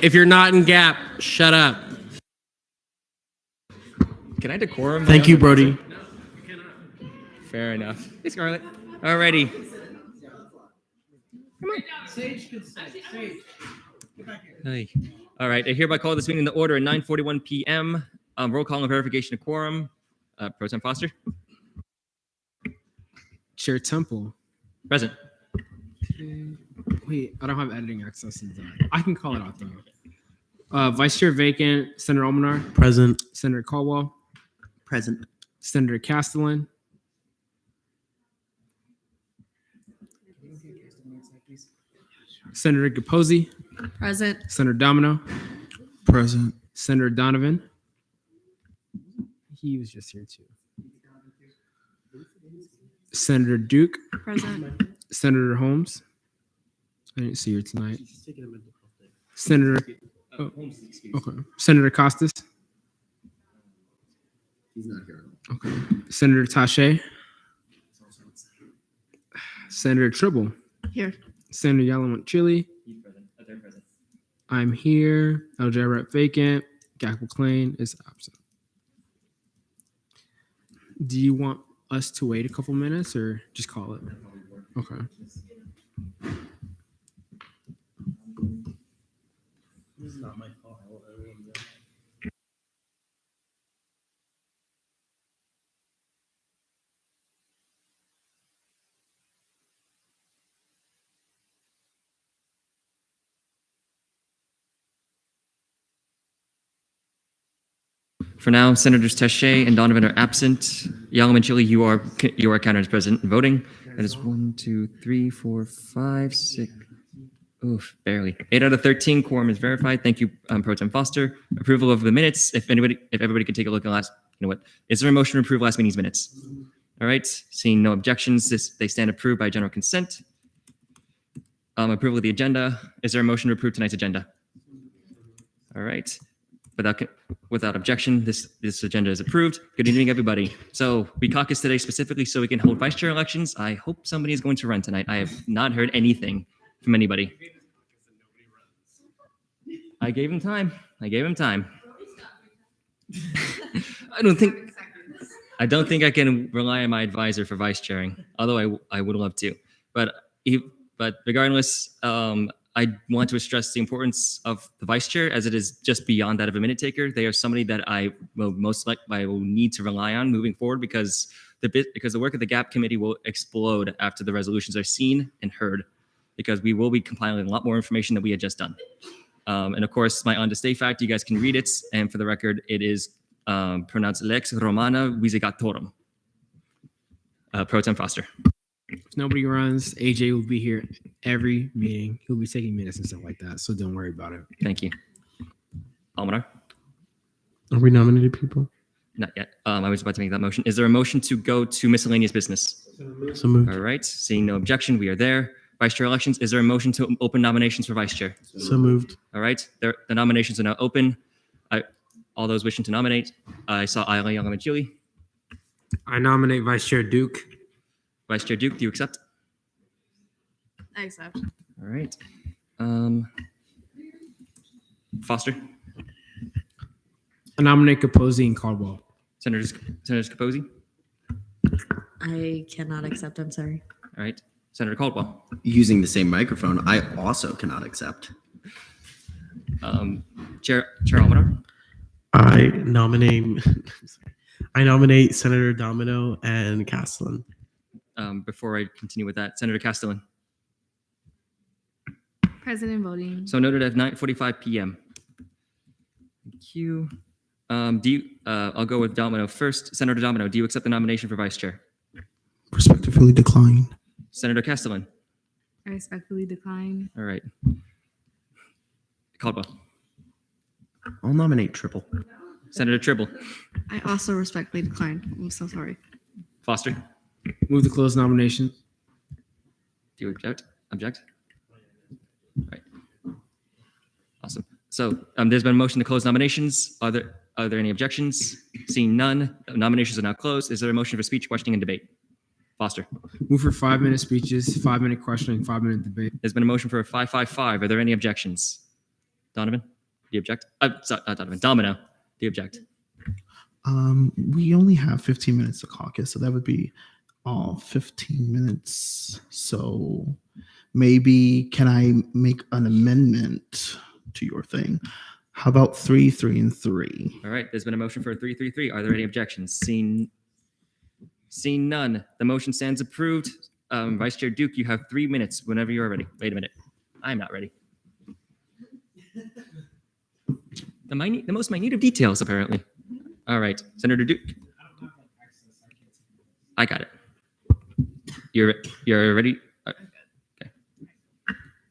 R: If you're not in Gap, shut up.
E: Can I decorum?
R: Thank you, Brody.
E: Fair enough. Hey, Scarlett. Alrighty. Hey. All right. I hereby call this meeting to order at 9:41 p.m. Roll call and verification of quorum. Pro Tem Foster.
J: Chair Temple.
E: Present.
J: Wait, I don't have editing access to that. I can call it out though. Vice Chair vacant, Senator Almanar.
R: Present.
J: Senator Caldwell.
G: Present.
J: Senator Castellan. Senator Capozzi.
P: Present.
J: Senator Domino.
G: Present.
J: Senator Donovan. He was just here too. Senator Duke.
P: Present.
J: Senator Holmes. I didn't see her tonight. Senator. Oh, okay. Senator Costas.
G: He's not here.
J: Okay. Senator Tache. Senator Tribble.
F: Here.
J: Senator Yalomont Chili. I'm here. LJ Rep vacant. Gak McLean is absent. Do you want us to wait a couple minutes or just call it? Okay.
G: This is not my fault.
E: For now, Senators Taché and Donovan are absent. Yalamanchili, you are counted as present and voting. That is 1, 2, 3, 4, 5, 6. Oof, barely. 8 out of 13. Quorum is verified. Thank you, Pro Tem Foster. Approval of the minutes. If everybody could take a look at last. You know what? Is there a motion to approve last meeting's minutes? All right. Seeing no objections, they stand approved by general consent. Approval of the agenda. Is there a motion to approve tonight's agenda? All right. Without objection, this agenda is approved. Good evening, everybody. So we caucus today specifically so we can hold vice chair elections. I hope somebody is going to run tonight. I have not heard anything from anybody. I gave him time. I don't think I can rely on my advisor for vice chairing, although I would love to. But regardless, I want to stress the importance of the vice chair, as it is just beyond that of a minute taker. They are somebody that I will need to rely on moving forward because the work of the GAP committee will explode after the resolutions are seen and heard, because we will be compiling a lot more information than we had just done. And of course, my on to stay fact, you guys can read it. And for the record, it is pronounced Lex Romana Visegatorum. Pro Tem Foster.
J: If nobody runs, AJ will be here every meeting. He'll be taking minutes and stuff like that. So don't worry about it.
E: Thank you. Almanar?
R: Are we nominated people?
E: Not yet. I was about to make that motion. Is there a motion to go to miscellaneous business?
R: So moved.
E: All right. Seeing no objection, we are there. Vice chair elections. Is there a motion to open nominations for vice chair?
R: So moved.
E: All right. The nominations are now open. All those wishing to nominate. I saw Ayala Yalamanchili.
R: I nominate Vice Chair Duke.
E: Vice Chair Duke, do you accept?
F: I accept.
E: All right. Foster.
J: I nominate Capozzi and Caldwell.
E: Senators Capozzi.
P: I cannot accept. I'm sorry.
E: All right. Senator Caldwell.
G: Using the same microphone, I also cannot accept.
E: Chair Almanar.
R: I nominate Senator Domino and Castellan.
E: Before I continue with that, Senator Castellan.
F: President voting.
E: So noted at 9:45 p.m. Thank you. I'll go with Domino first. Senator Domino, do you accept the nomination for vice chair?
G: Respectfully decline.
E: Senator Castellan.
F: I respectfully decline.
E: All right. Caldwell.
G: I'll nominate Triple.
E: Senator Tribble.
F: I also respectfully decline. I'm so sorry.
E: Foster.
J: Move to close nomination.
E: Do you object? All right. Awesome. So there's been a motion to close nominations. Are there any objections? Seeing none, nominations are now closed. Is there a motion for speech, questioning, and debate? Foster.
J: Move for 5-minute speeches, 5-minute questioning, 5-minute debate.
E: There's been a motion for a 5-5-5. Are there any objections? Donovan, do you object? Sorry, not Donovan. Domino, do you object?
H: We only have 15 minutes to caucus, so that would be all 15 minutes. So maybe can I make an amendment to your thing? How about 3, 3, and 3?
E: All right, there's been a motion for a 3-3-3. Are there any objections? Seeing none, the motion stands approved. Vice Chair Duke, you have 3 minutes whenever you're ready. Wait a minute. I'm not ready. The most minute of details, apparently. All right, Senator Duke. I got it. You're ready? Okay.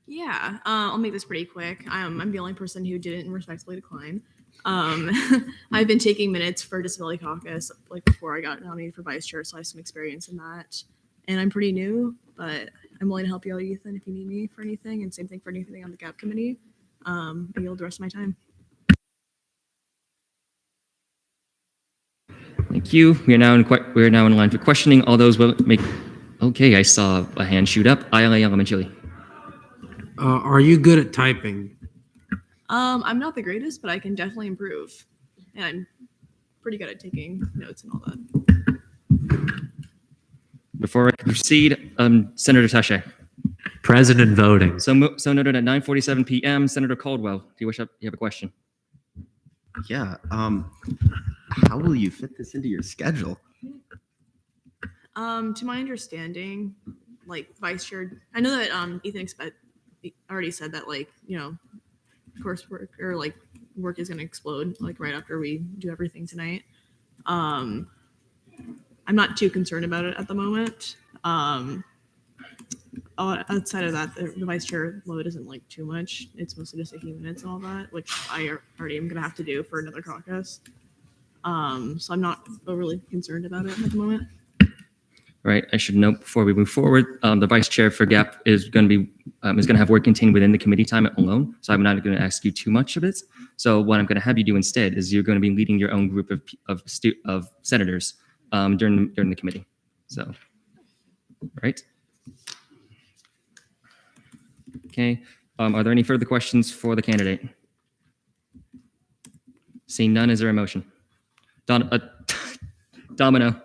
C: Yeah, I'll make this pretty quick. I'm the only person who didn't respectfully decline. I've been taking minutes for Disability Caucus like before I got nominated for vice chair, so I have some experience in that. And I'm pretty new, but I'm willing to help you out, Ethan, if you need me for anything. And same thing for anything on the GAP committee. I yield the rest of my time.
E: Thank you. We are now in line for questioning. All those will make. Okay, I saw a hand shoot up. Ayala Yalamanchili.
R: Are you good at typing?
C: I'm not the greatest, but I can definitely improve. And I'm pretty good at taking notes and all that.
E: Before I proceed, Senator Taché.
S: President voting.
E: So noted at 9:47 p.m. Senator Caldwell, do you have a question?
G: Yeah. How will you fit this into your schedule?
C: To my understanding, like vice chair, I know that Ethan already said that coursework or work is going to explode right after we do everything tonight. I'm not too concerned about it at the moment. Outside of that, the vice chair load isn't too much. It's mostly just taking minutes and all that, which I already am going to have to do for another caucus. So I'm not overly concerned about it at the moment.
E: Right. I should note before we move forward, the vice chair for GAP is going to have work contained within the committee time alone. So I'm not going to ask you too much of it. So what I'm going to have you do instead is you're going to be leading your own group of senators during the committee. So, right. Okay. Are there any further questions for the candidate? Seeing none, is there a motion? Domino.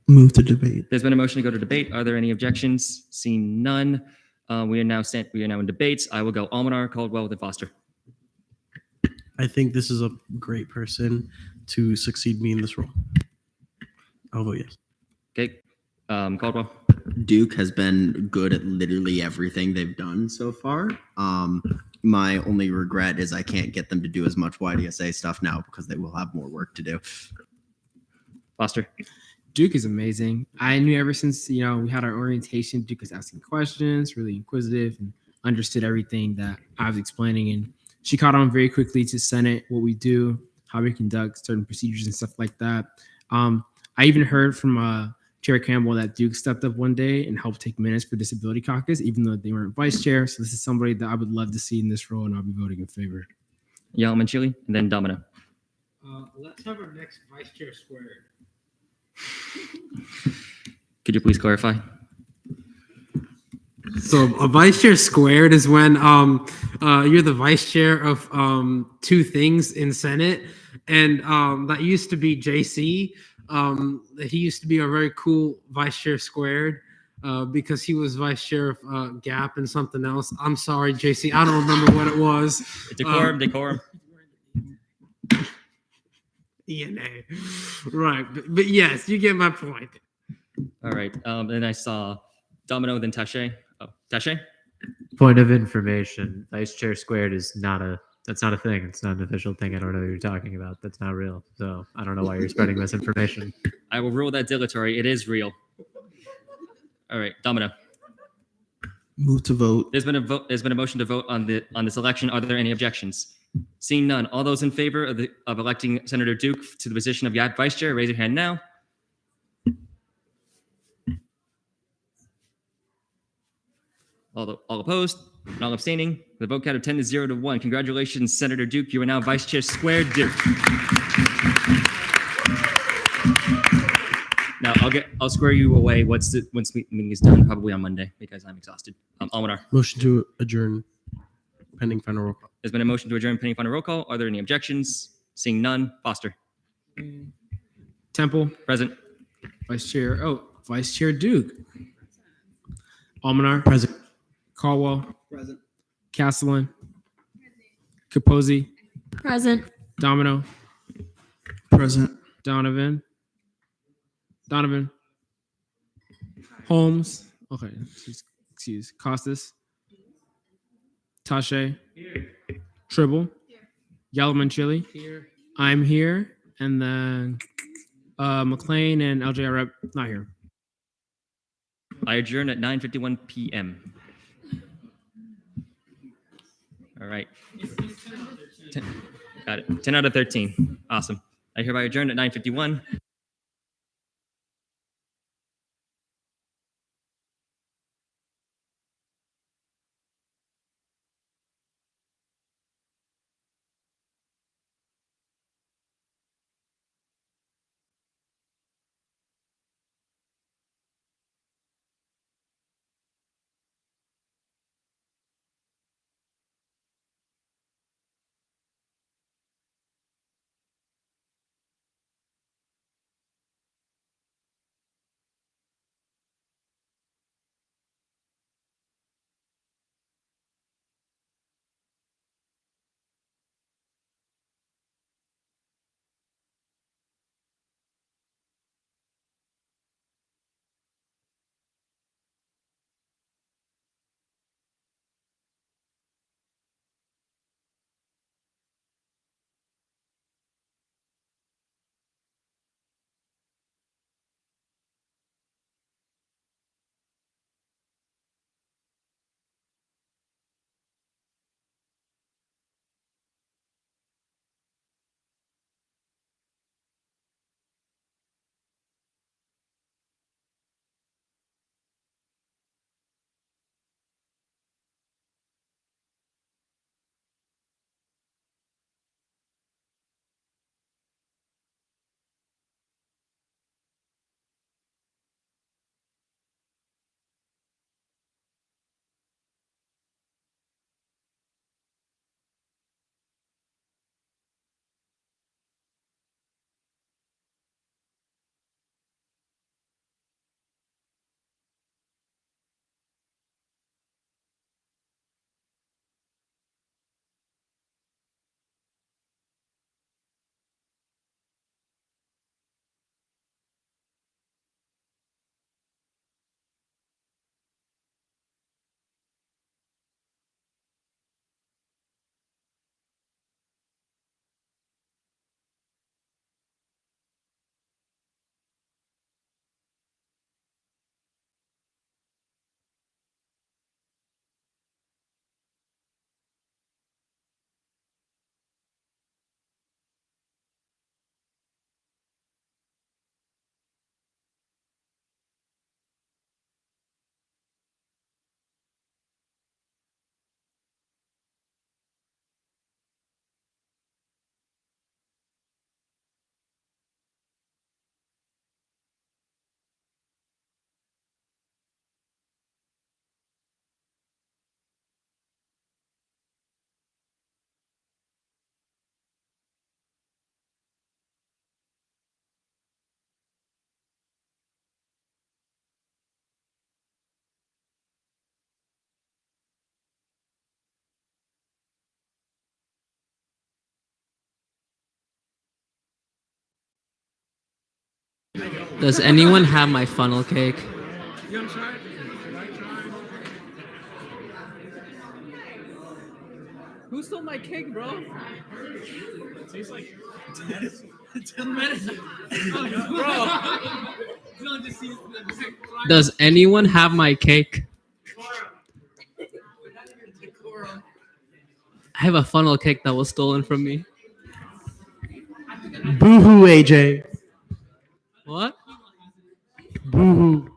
H: Move to debate.
E: There's been a motion to go to debate. Are there any objections? Seeing none, we are now in debates. I will go Almanar, Caldwell, then Foster.
T: I think this is a great person to succeed me in this role. I'll vote yes.
E: Okay, Caldwell.
G: Duke has been good at literally everything they've done so far. My only regret is I can't get them to do as much YDSA stuff now because they will have more work to do.
E: Foster.
N: Duke is amazing. I knew ever since, we had our orientation, Duke was asking questions, really inquisitive, and understood everything that I was explaining. And she caught on very quickly to Senate, what we do, how we conduct certain procedures and stuff like that. I even heard from Chair Campbell that Duke stepped up one day and helped take minutes for Disability Caucus, even though they weren't vice chair. So this is somebody that I would love to see in this role, and I'll be voting in favor.
E: Yalamanchili, and then Domino.
R: Let's have our next vice chair squared.
E: Could you please clarify?
R: So a vice chair squared is when you're the vice chair of two things in Senate, and that used to be JC. He used to be a very cool vice chair squared because he was vice chair of GAP and something else. I'm sorry, JC, I don't remember what it was.
E: Decorum.
R: ENA. Right. But yes, you get my point.
E: All right. Then I saw Domino, then Taché. Oh, Taché?
S: Point of information. Vice chair squared is that's not a thing. It's not an official thing. I don't know what you're talking about. That's not real. So I don't know why you're spreading misinformation.
E: I will rule that dilatory. It is real. All right, Domino.
H: Move to vote.
E: There's been a motion to vote on this election. Are there any objections? Seeing none, all those in favor of electing Senator Duke to the position of GAP Vice Chair, raise your hand now. All opposed, and all abstaining. The vote count of 10 to 0 to 1. Congratulations, Senator Duke. You are now Vice Chair Squared Duke. Now I'll square you away once meeting is done, probably on Monday, because I'm exhausted. Almanar.
T: Motion to adjourn pending final roll call.
E: There's been a motion to adjourn pending final roll call. Are there any objections? Seeing none. Foster.
J: Temple.
E: Present.
J: Vice Chair Duke. Almanar.
T: Present.
J: Caldwell.
G: Present.
J: Castellan. Capozzi.
P: Present.
J: Domino.
H: Present.
J: Donovan. Holmes. Okay. Excuse. Costas. Tashe. Tribble. Yellowman Chili.
N: Here.
J: I'm here. And then McLean and LJ are not here.
E: I adjourn at 9:51 p.m. All right. 10 got it. 10 out of 13. Awesome. I hereby adjourn at 9:51.
A: Does anyone have my funnel cake?
K: Who stole my cake, bro? It tastes like 10 medicine.
A: Does anyone have my cake? I have a funnel cake that was stolen from me.
T: Boo-hoo, AJ.
A: What?
T: Boo-hoo.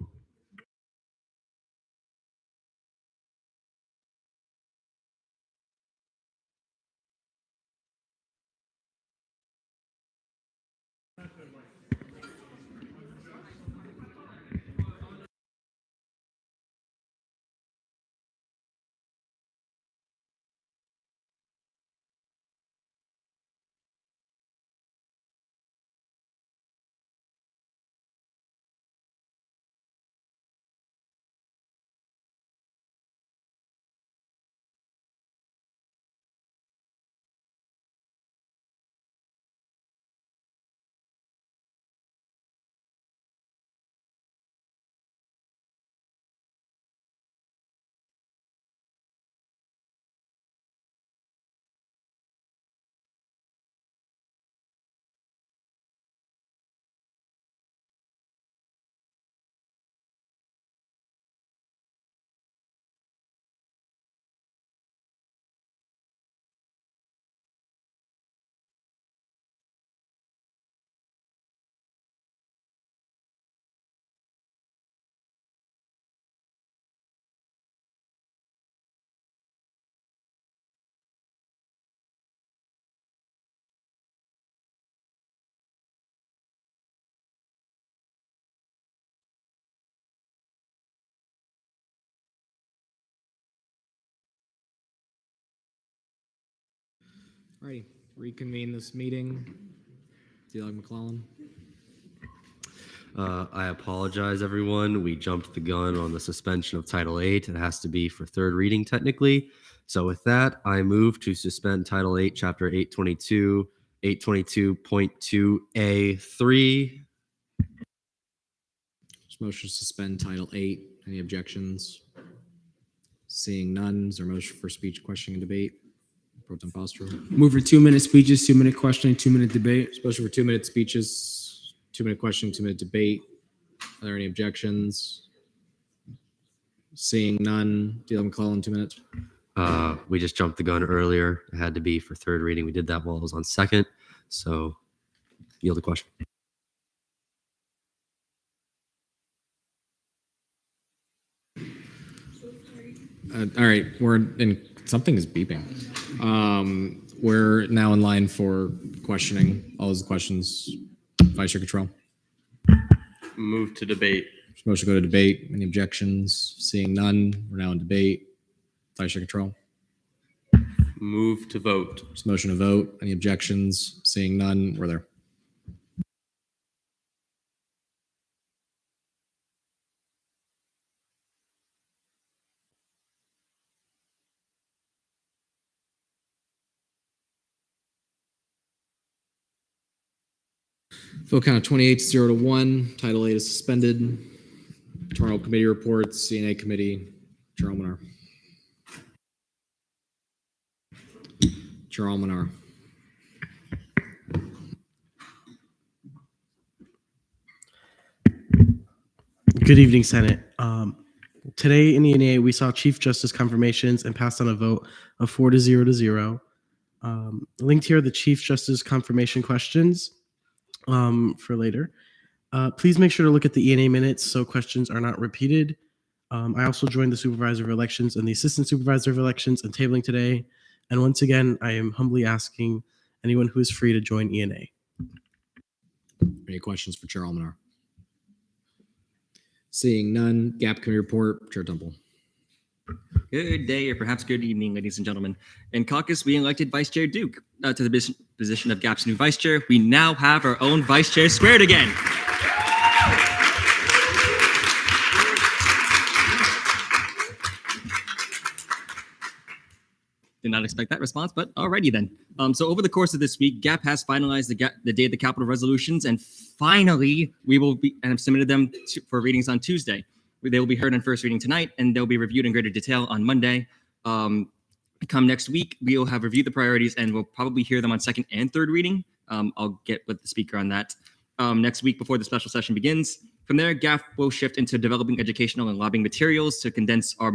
B: Alrighty, reconvene this meeting. D-Log McClellan.
X: I apologize, everyone. We jumped the gun on the suspension of Title VIII. It has to be for third reading, technically. So with that, I move to suspend Title VIII, Chapter 822, 822.2A3.
B: Motion to suspend Title VIII. Any objections? Seeing none, is there a motion for speech, questioning, and debate? Pro Tem Foster.
J: Move for 2-minute speeches, 2-minute questioning, 2-minute debate.
B: Motion for 2-minute speeches, 2-minute questioning, 2-minute debate. Are there any objections? Seeing none, D.L. McClellan, 2 minutes.
X: We just jumped the gun earlier. It had to be for third reading. We did that while it was on second. So yield the question.
B: All right, we're in. Something is beeping. We're now in line for questioning. All those questions. Vice Chair Cottrell.
X: Move to debate.
B: Motion to go to debate. Any objections? Seeing none, we're now in debate. Vice Chair Cottrell.
X: Move to vote.
B: Motion to vote. Any objections? Seeing none, we're there. Vote count 28-0-1. Title 8 is suspended. Tomorrow committee reports. CNA committee. Chair Almanar. Chair Almanar.
T: Good evening, Senate. Today in the ENA, we saw Chief Justice confirmations and passed on a vote of 4-0-0. Linked here are the Chief Justice confirmation questions for later. Please make sure to look at the ENA minutes so questions are not repeated. I also joined the Supervisor of Elections and the Assistant Supervisor of Elections in tabling today. And once again, I am humbly asking anyone who is free to join ENA.
B: Any questions for Chair Almanar? Seeing none, GAP committee report. Chair Temple.
E: Good day, or perhaps good evening, ladies and gentlemen. In caucus, we elected Vice Chair Duke to the position of GAP's new Vice Chair. We now have our own Vice Chair squared again. Did not expect that response, but alrighty then. So over the course of this week, GAP has finalized the Day of the Capitol resolutions, and finally, we will be and have submitted them for readings on Tuesday. They will be heard on first reading tonight, and they'll be reviewed in greater detail on Monday. Come next week, we will have reviewed the priorities, and we'll probably hear them on second and third reading. I'll get with the speaker on that next week before the special session begins. From there, GAP will shift into developing educational and lobbying materials to condense our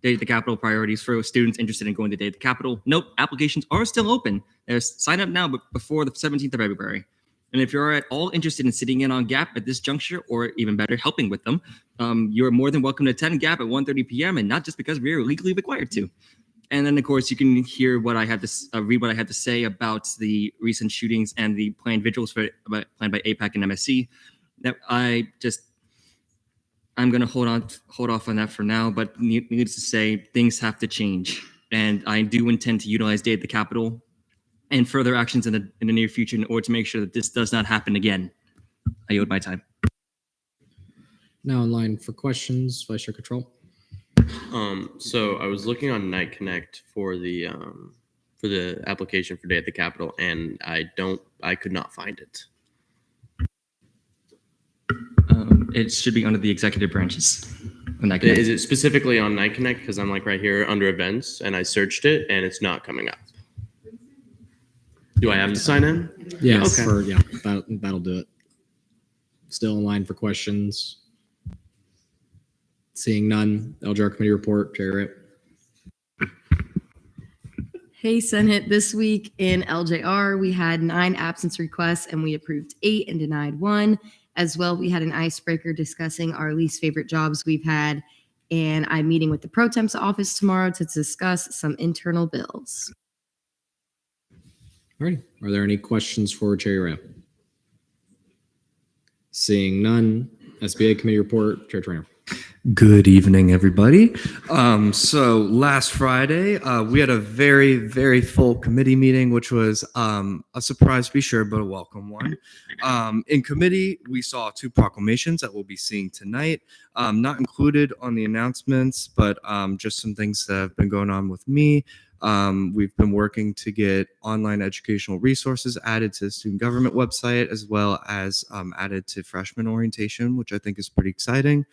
E: Day at the Capitol priorities for students interested in going to Day at the Capitol. Note, applications are still open. Sign up now, but before the 17th of February. And if you're at all interested in sitting in on GAP at this juncture, or even better, helping with them, you're more than welcome to attend GAP at 1:30 p.m. and not just because we're legally required to. And then, of course, you can hear what I have to read what I have to say about the recent shootings and the planned vigils planned by APAC and MSC. That I'm going to hold off on that for now, but needless to say, things have to change. And I do intend to utilize Day at the Capitol and further actions in the near future in order to make sure that this does not happen again. I yield my time.
B: Now in line for questions, Vice Chair Cottrell.
X: So I was looking on Night Connect for the application for Day at the Capitol, and I could not find it.
E: It should be under the executive branches.
X: Is it specifically on Night Connect? Because I'm like right here under events, and I searched it, and it's not coming up. Do I have to sign in?
B: Yes.
X: Okay.
B: That'll do it. Still in line for questions. Seeing none, LJR committee report. Chair Ritt.
L: Hey, Senate. This week in LJR, we had 9 absence requests and we approved 8 and denied 1. As well, we had an icebreaker discussing our least favorite jobs we've had. And I'm meeting with the Pro Temp's office tomorrow to discuss some internal bills.
B: All right. Are there any questions for Chair Ritt? Seeing none, SBA committee report. Chair Trainer.
I: Good evening, everybody. So last Friday, we had a very, very full committee meeting, which was a surprise to be sure, but a welcome one. In committee, we saw 2 proclamations that we'll be seeing tonight, not included on the announcements, but just some things that have been going on with me. We've been working to get online educational resources added to the student government website, as well as added to freshman orientation, which I think is pretty exciting.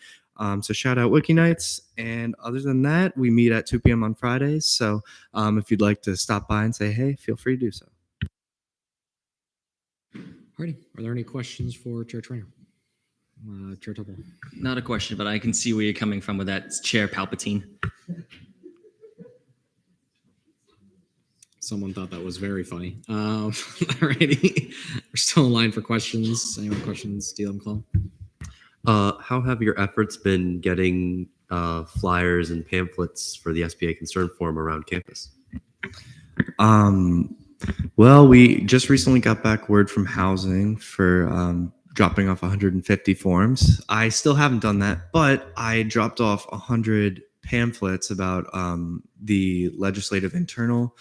I: So shout out Wiki Nights. And other than that, we meet at 2 p.m. on Fridays. So if you'd like to stop by and say hey, feel free to do so.
B: Alrighty. Are there any questions for Chair Trainer? Chair Tupple.
E: Not a question, but I can see where you're coming from with that Chair Palpatine.
B: Someone thought that was very funny. Alrighty. We're still in line for questions. Anyone have questions? DLM Club.
X: How have your efforts been getting flyers and pamphlets for the SBA Concern Forum around campus?
I: Well, we just recently got back word from housing for dropping off 150 forms. I still haven't done that, but I dropped off 100 pamphlets about the legislative internal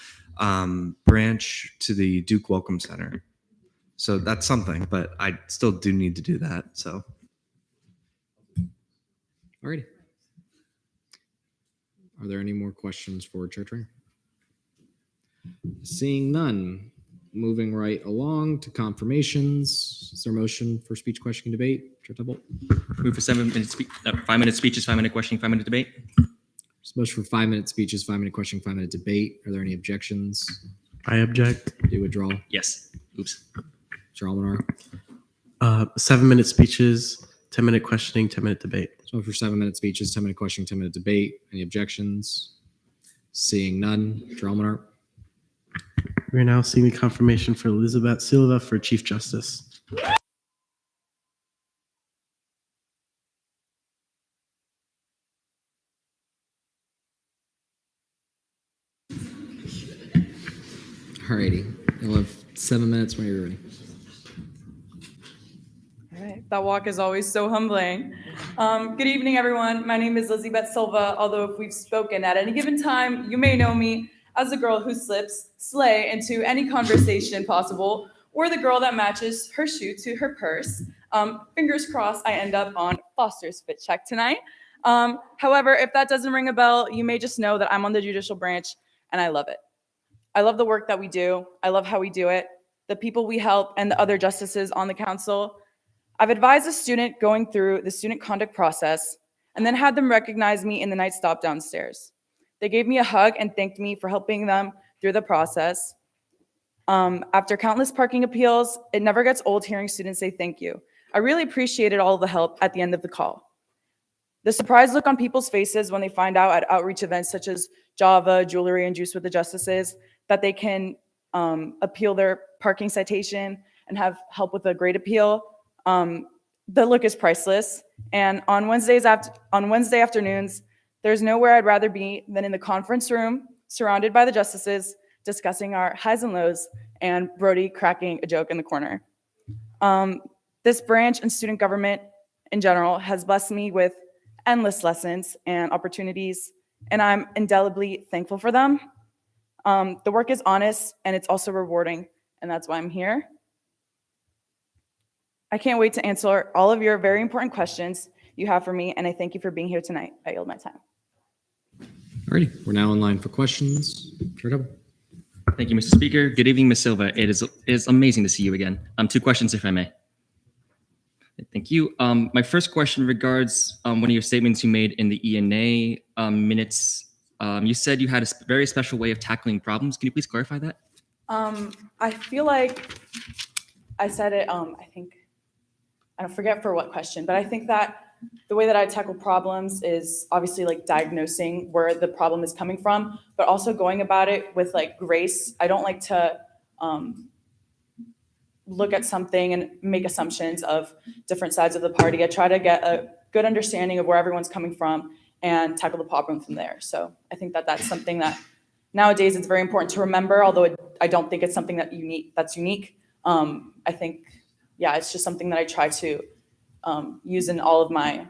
I: branch to the Duke Welcome Center. So that's something, but I still do need to do that. So.
B: Alrighty. Are there any more questions for Chair Trainer? Seeing none, moving right along to confirmations. Is there a motion for speech, question, debate? Chair Tupple.
E: Move for 5-minute speeches, 5-minute questioning, 5-minute debate.
B: There's a motion for 5-minute speeches, 5-minute questioning, 5-minute debate. Are there any objections?
T: I object.
B: Do withdrawal.
E: Yes. Oops.
B: Chair Almanar.
T: 7-minute speeches, 10-minute questioning, 10-minute debate.
B: So for 7-minute speeches, 10-minute questioning, 10-minute debate. Any objections? Seeing none. Chair Almanar.
T: We're now seeing the confirmation for Elizabeth Silva for Chief Justice.
B: Alrighty. You'll have 7 minutes when you're ready.
M: All right. That walk is always so humbling. Good evening, everyone. My name is Elizabeth Silva, although if we've spoken at any given time, you may know me as the girl who slips slay into any conversation possible, or the girl that matches her shoe to her purse. Fingers crossed I end up on Foster's Fit Check tonight. However, if that doesn't ring a bell, you may just know that I'm on the judicial branch and I love it. I love the work that we do. I love how we do it, the people we help, and the other justices on the council. I've advised a student going through the student conduct process and then had them recognize me in the night stop downstairs. They gave me a hug and thanked me for helping them through the process. After countless parking appeals, it never gets old hearing students say thank you. I really appreciated all the help at the end of the call. The surprised look on people's faces when they find out at outreach events such as Java, Jewelry, and Juice with the Justices that they can appeal their parking citation and have help with a grade appeal. The look is priceless. And on Wednesday afternoons, there's nowhere I'd rather be than in the conference room, surrounded by the justices, discussing our highs and lows, and Brody cracking a joke in the corner. This branch and student government in general has blessed me with endless lessons and opportunities, and I'm indelibly thankful for them. The work is honest and it's also rewarding, and that's why I'm here. I can't wait to answer all of your very important questions you have for me, and I thank you for being here tonight. I yield my time.
B: Alrighty, we're now in line for questions. Chair Tupple.
E: Thank you, Mr. Speaker. Good evening, Ms. Silva. It is amazing to see you again. 2 questions, if I may. Thank you. My first question regards one of your statements you made in the ENA minutes. You said you had a very special way of tackling problems. Can you please clarify that?
M: I feel like I said it, I don't forget for what question, but I think that the way that I tackle problems is obviously like diagnosing where the problem is coming from, but also going about it with like grace. I don't like to look at something and make assumptions of different sides of the party. I try to get a good understanding of where everyone's coming from and tackle the problem from there. So I think that that's something that nowadays it's very important to remember, although I don't think it's something that's unique. I think, yeah, it's just something that I try to use in all of my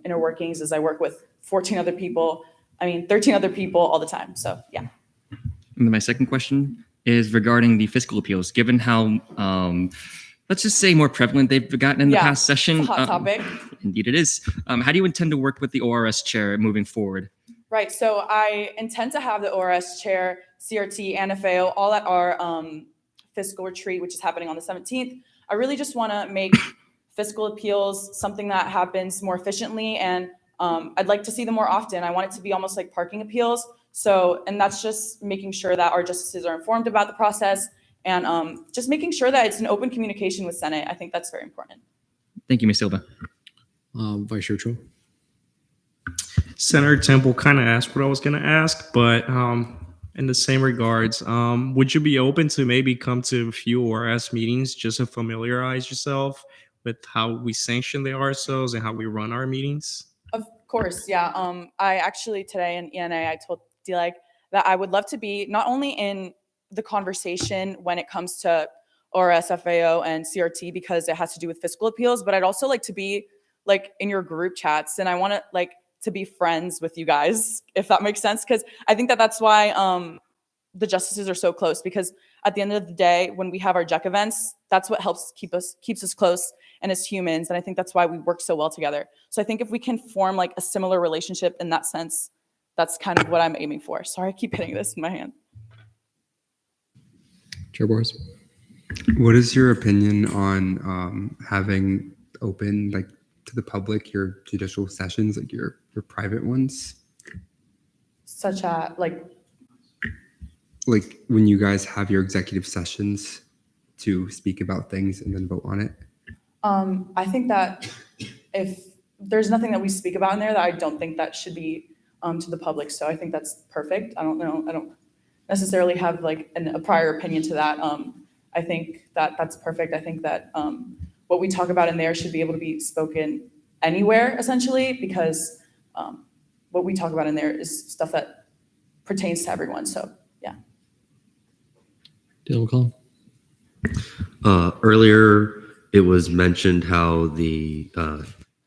M: inner workings is I work with 13 other people all the time. So yeah.
E: And then my second question is regarding the fiscal appeals. Given how, let's just say, more prevalent they've gotten in the
M: Yeah,
E: past session.
M: it's a hot topic.
E: Indeed it is. How do you intend to work with the ORS chair moving forward?
M: Right. So I intend to have the ORS chair, CRT, and FAO all at our fiscal retreat, which is happening on the 17th. I really just want to make fiscal appeals something that happens more efficiently, and I'd like to see them more often. I want it to be almost like parking appeals. So, and that's just making sure that our justices are informed about the process and just making sure that it's an open communication with Senate. I think that's very important.
E: Thank you, Ms. Silva.
B: Vice Chair Cho.
D: Senator Temple kind of asked what I was going to ask, but in the same regards, would you be open to maybe come to a few ORS meetings just to familiarize yourself with how we sanction the RSOs and how we run our meetings?
M: Of course, yeah. I actually today in ENA, I told DLEG that I would love to be not only in the conversation when it comes to ORS, FAO, and CRT because it has to do with fiscal appeals, but I'd also like to be like in your group chats, and I want to like to be friends with you guys, if that makes sense, because I think that that's why the justices are so close, because at the end of the day, when we have our JEC events, that's what helps keeps us close and as humans, and I think that's why we work so well together. So I think if we can form like a similar relationship in that sense, that's kind of what I'm aiming for. Sorry, I keep hitting this in my hand.
B: Chair Boris.
O: What is your opinion on having open, like, to the public, your judicial sessions, like your private ones?
M: Such a like
O: when you guys have your executive sessions to speak about things and then vote on it?
M: I think that if there's nothing that we speak about in there, that I don't think that should be to the public. So I think that's perfect. I don't know. I don't necessarily have like a prior opinion to that. I think that that's perfect. I think that what we talk about in there should be able to be spoken anywhere, essentially, because what we talk about in there is stuff that pertains to everyone. So yeah.
B: Dylan McCollum.
X: Earlier, it was mentioned how the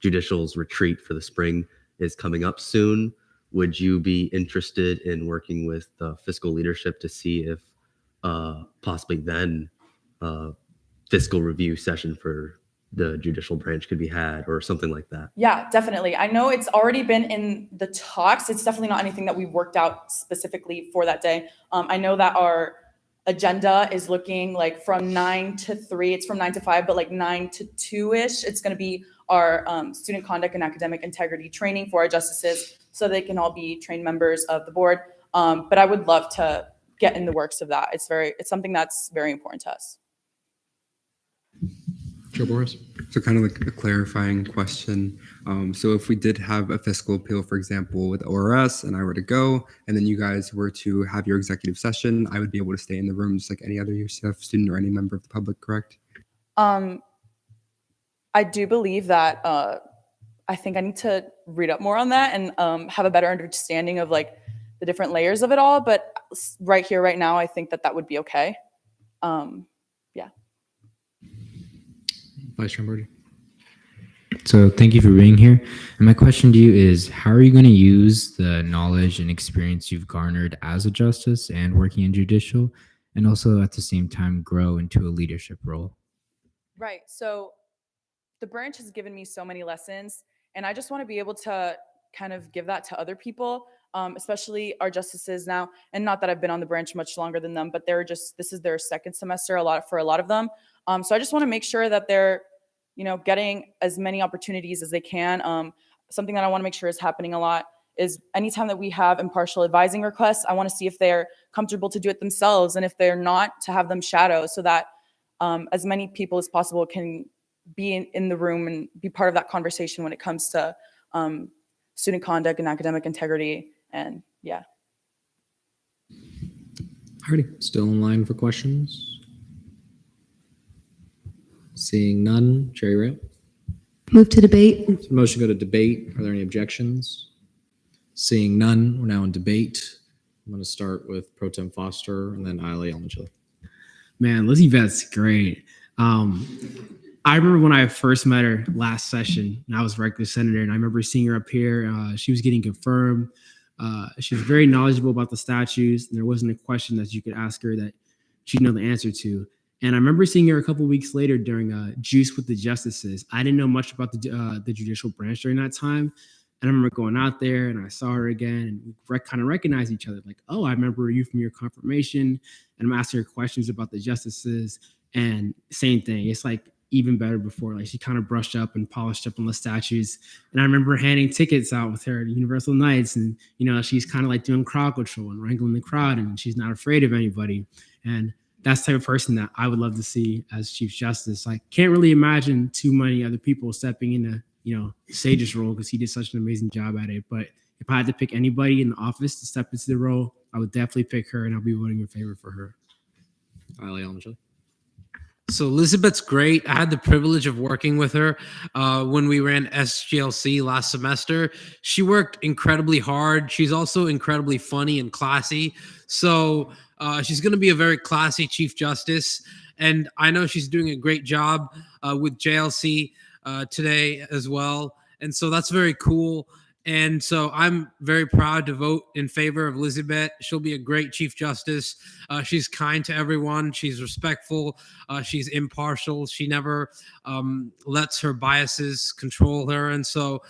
X: judicial's retreat for the spring is coming up soon. Would you be interested in working with the fiscal leadership to see if possibly then fiscal review session for the judicial branch could be had or something like that?
M: Yeah, definitely. I know it's already been in the talks. It's definitely not anything that we worked out specifically for that day. I know that our agenda is looking like from 9 to 3. It's from 9 to 5, but like 9 to 2-ish. It's going to be our student conduct and academic integrity training for our justices so they can all be trained members of the board. But I would love to get in the works of that. It's something that's very important to us.
B: Chair Boris.
O: So kind of like a clarifying question. So if we did have a fiscal appeal, for example, with ORS and I were to go, and then you guys were to have your executive session, I would be able to stay in the room just like any other UCF student or any member of the public, correct?
M: I do believe that I think I need to read up more on that and have a better understanding of like the different layers of it all. But right here, right now, I think that that would be okay. Yeah.
B: Vice Chair Birdie.
V: So thank you for being here. And my question to you is, how are you going to use the knowledge and experience you've garnered as a justice and working in judicial, and also at the same time grow into a leadership role?
M: Right. So the branch has given me so many lessons, and I just want to be able to kind of give that to other people, especially our justices now. And not that I've been on the branch much longer than them, but this is their second semester for a lot of them. So I just want to make sure that they're, getting as many opportunities as they can. Something that I want to make sure is happening a lot is anytime that we have impartial advising requests, I want to see if they're comfortable to do it themselves, and if they're not, to have them shadow so that as many people as possible can be in the room and be part of that conversation when it comes to student conduct and academic integrity. And yeah.
B: Alrighty, still in line for questions. Seeing none, Cherry Rail.
L: Move to debate.
B: Motion go to debate. Are there any objections? Seeing none, we're now in debate. I'm going to start with Pro Tem Foster and then Aile Almanchilla.
J: Man, Lizzie Vet's great. I remember when I first met her last session, and I was regular senator, and I remember seeing her up here. She was getting confirmed. She was very knowledgeable about the statutes, and there wasn't a question that you could ask her that she'd know the answer to. And I remember seeing her a couple weeks later during Juice with the Justices. I didn't know much about the judicial branch during that time. And I remember going out there and I saw her again and we kind of recognized each other. Like, oh, I remember you from your confirmation. And I'm asking her questions about the justices. And same thing. It's like even better before. Like she kind of brushed up and polished up on the statutes. And I remember handing tickets out with her at Universal Nights. And, you know, she's kind of like doing crowd control and wrangling the crowd. And she's not afraid of anybody. And that's the type of person that I would love to see as Chief Justice. I can't really imagine too many other people stepping into, you know, Sage's role because he did such an amazing job at it. But if I had to pick anybody in the office to step into the role, I would definitely pick her, and I'll be voting in favor for her.
R: So Elizabeth's great. I had the privilege of working with her when we ran SGLC last semester. She worked incredibly hard. She's also incredibly funny and classy. So she's going to be a very classy Chief Justice. And I know she's doing a great job with JLC today as well. And so that's very cool. And so I'm very proud to vote in favor of Elizabeth. She'll be a great Chief Justice. She's kind to everyone. She's respectful. She's impartial. She never lets her biases control her. And so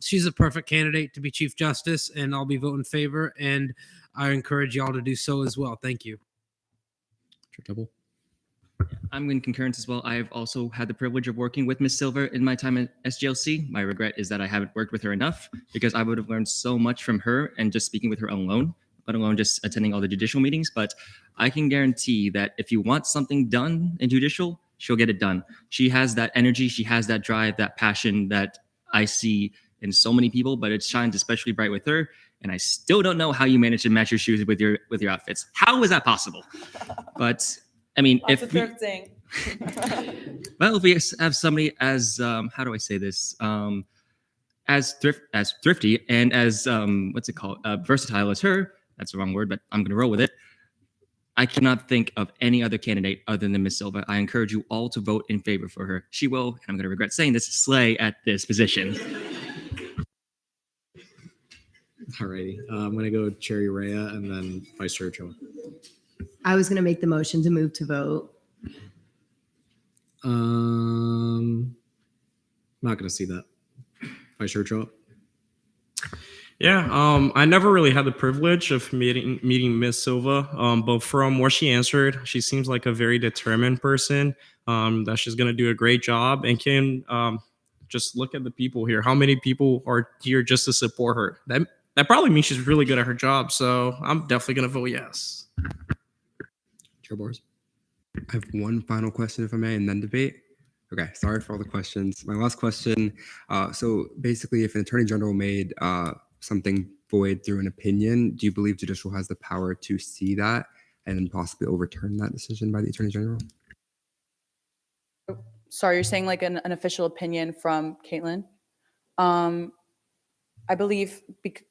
R: she's a perfect candidate to be Chief Justice, and I'll be voting in favor. And I encourage y'all to do so as well. Thank you.
E: I'm in concurrence as well. I've also had the privilege of working with Ms. Silver in my time at SGLC. My regret is that I haven't worked with her enough because I would have learned so much from her and just speaking with her alone, let alone just attending all the judicial meetings. But I can guarantee that if you want something done in judicial, she'll get it done. She has that energy. She has that drive, that passion that I see in so many people, but it shines especially bright with her. And I still don't know how you manage to match your shoes with your outfits. How is that possible? But I mean,
M: Lots of thrifting.
E: Well, if we have somebody as how do I say this? As thrifty and as versatile as her. That's the wrong word, but I'm gonna roll with it. I cannot think of any other candidate other than Ms. Silva. I encourage you all to vote in favor for her. She will, and I'm gonna regret saying this, slay at this position.
B: All righty. I'm going to go Chair Urea and then Vice Chair Ochoa.
L: I was going to make the motion to move to vote.
B: Not going to see that. Vice Chair Ochoa.
D: Yeah, I never really had the privilege of meeting Miss Silva, but from what she answered, she seems like a very determined person, that she's going to do a great job and can just look at the people here. How many people are here just to support her? That probably means she's really good at her job, so I'm definitely going to vote yes.
B: Chair Boris.
O: I have one final question, if I may, and then debate. Okay, sorry for all the questions. My last question. So basically, if an attorney general made something void through an opinion, do you believe judicial has the power to see that and then possibly overturn that decision by the attorney general?
M: Sorry, you're saying like an official opinion from Caitlin? I believe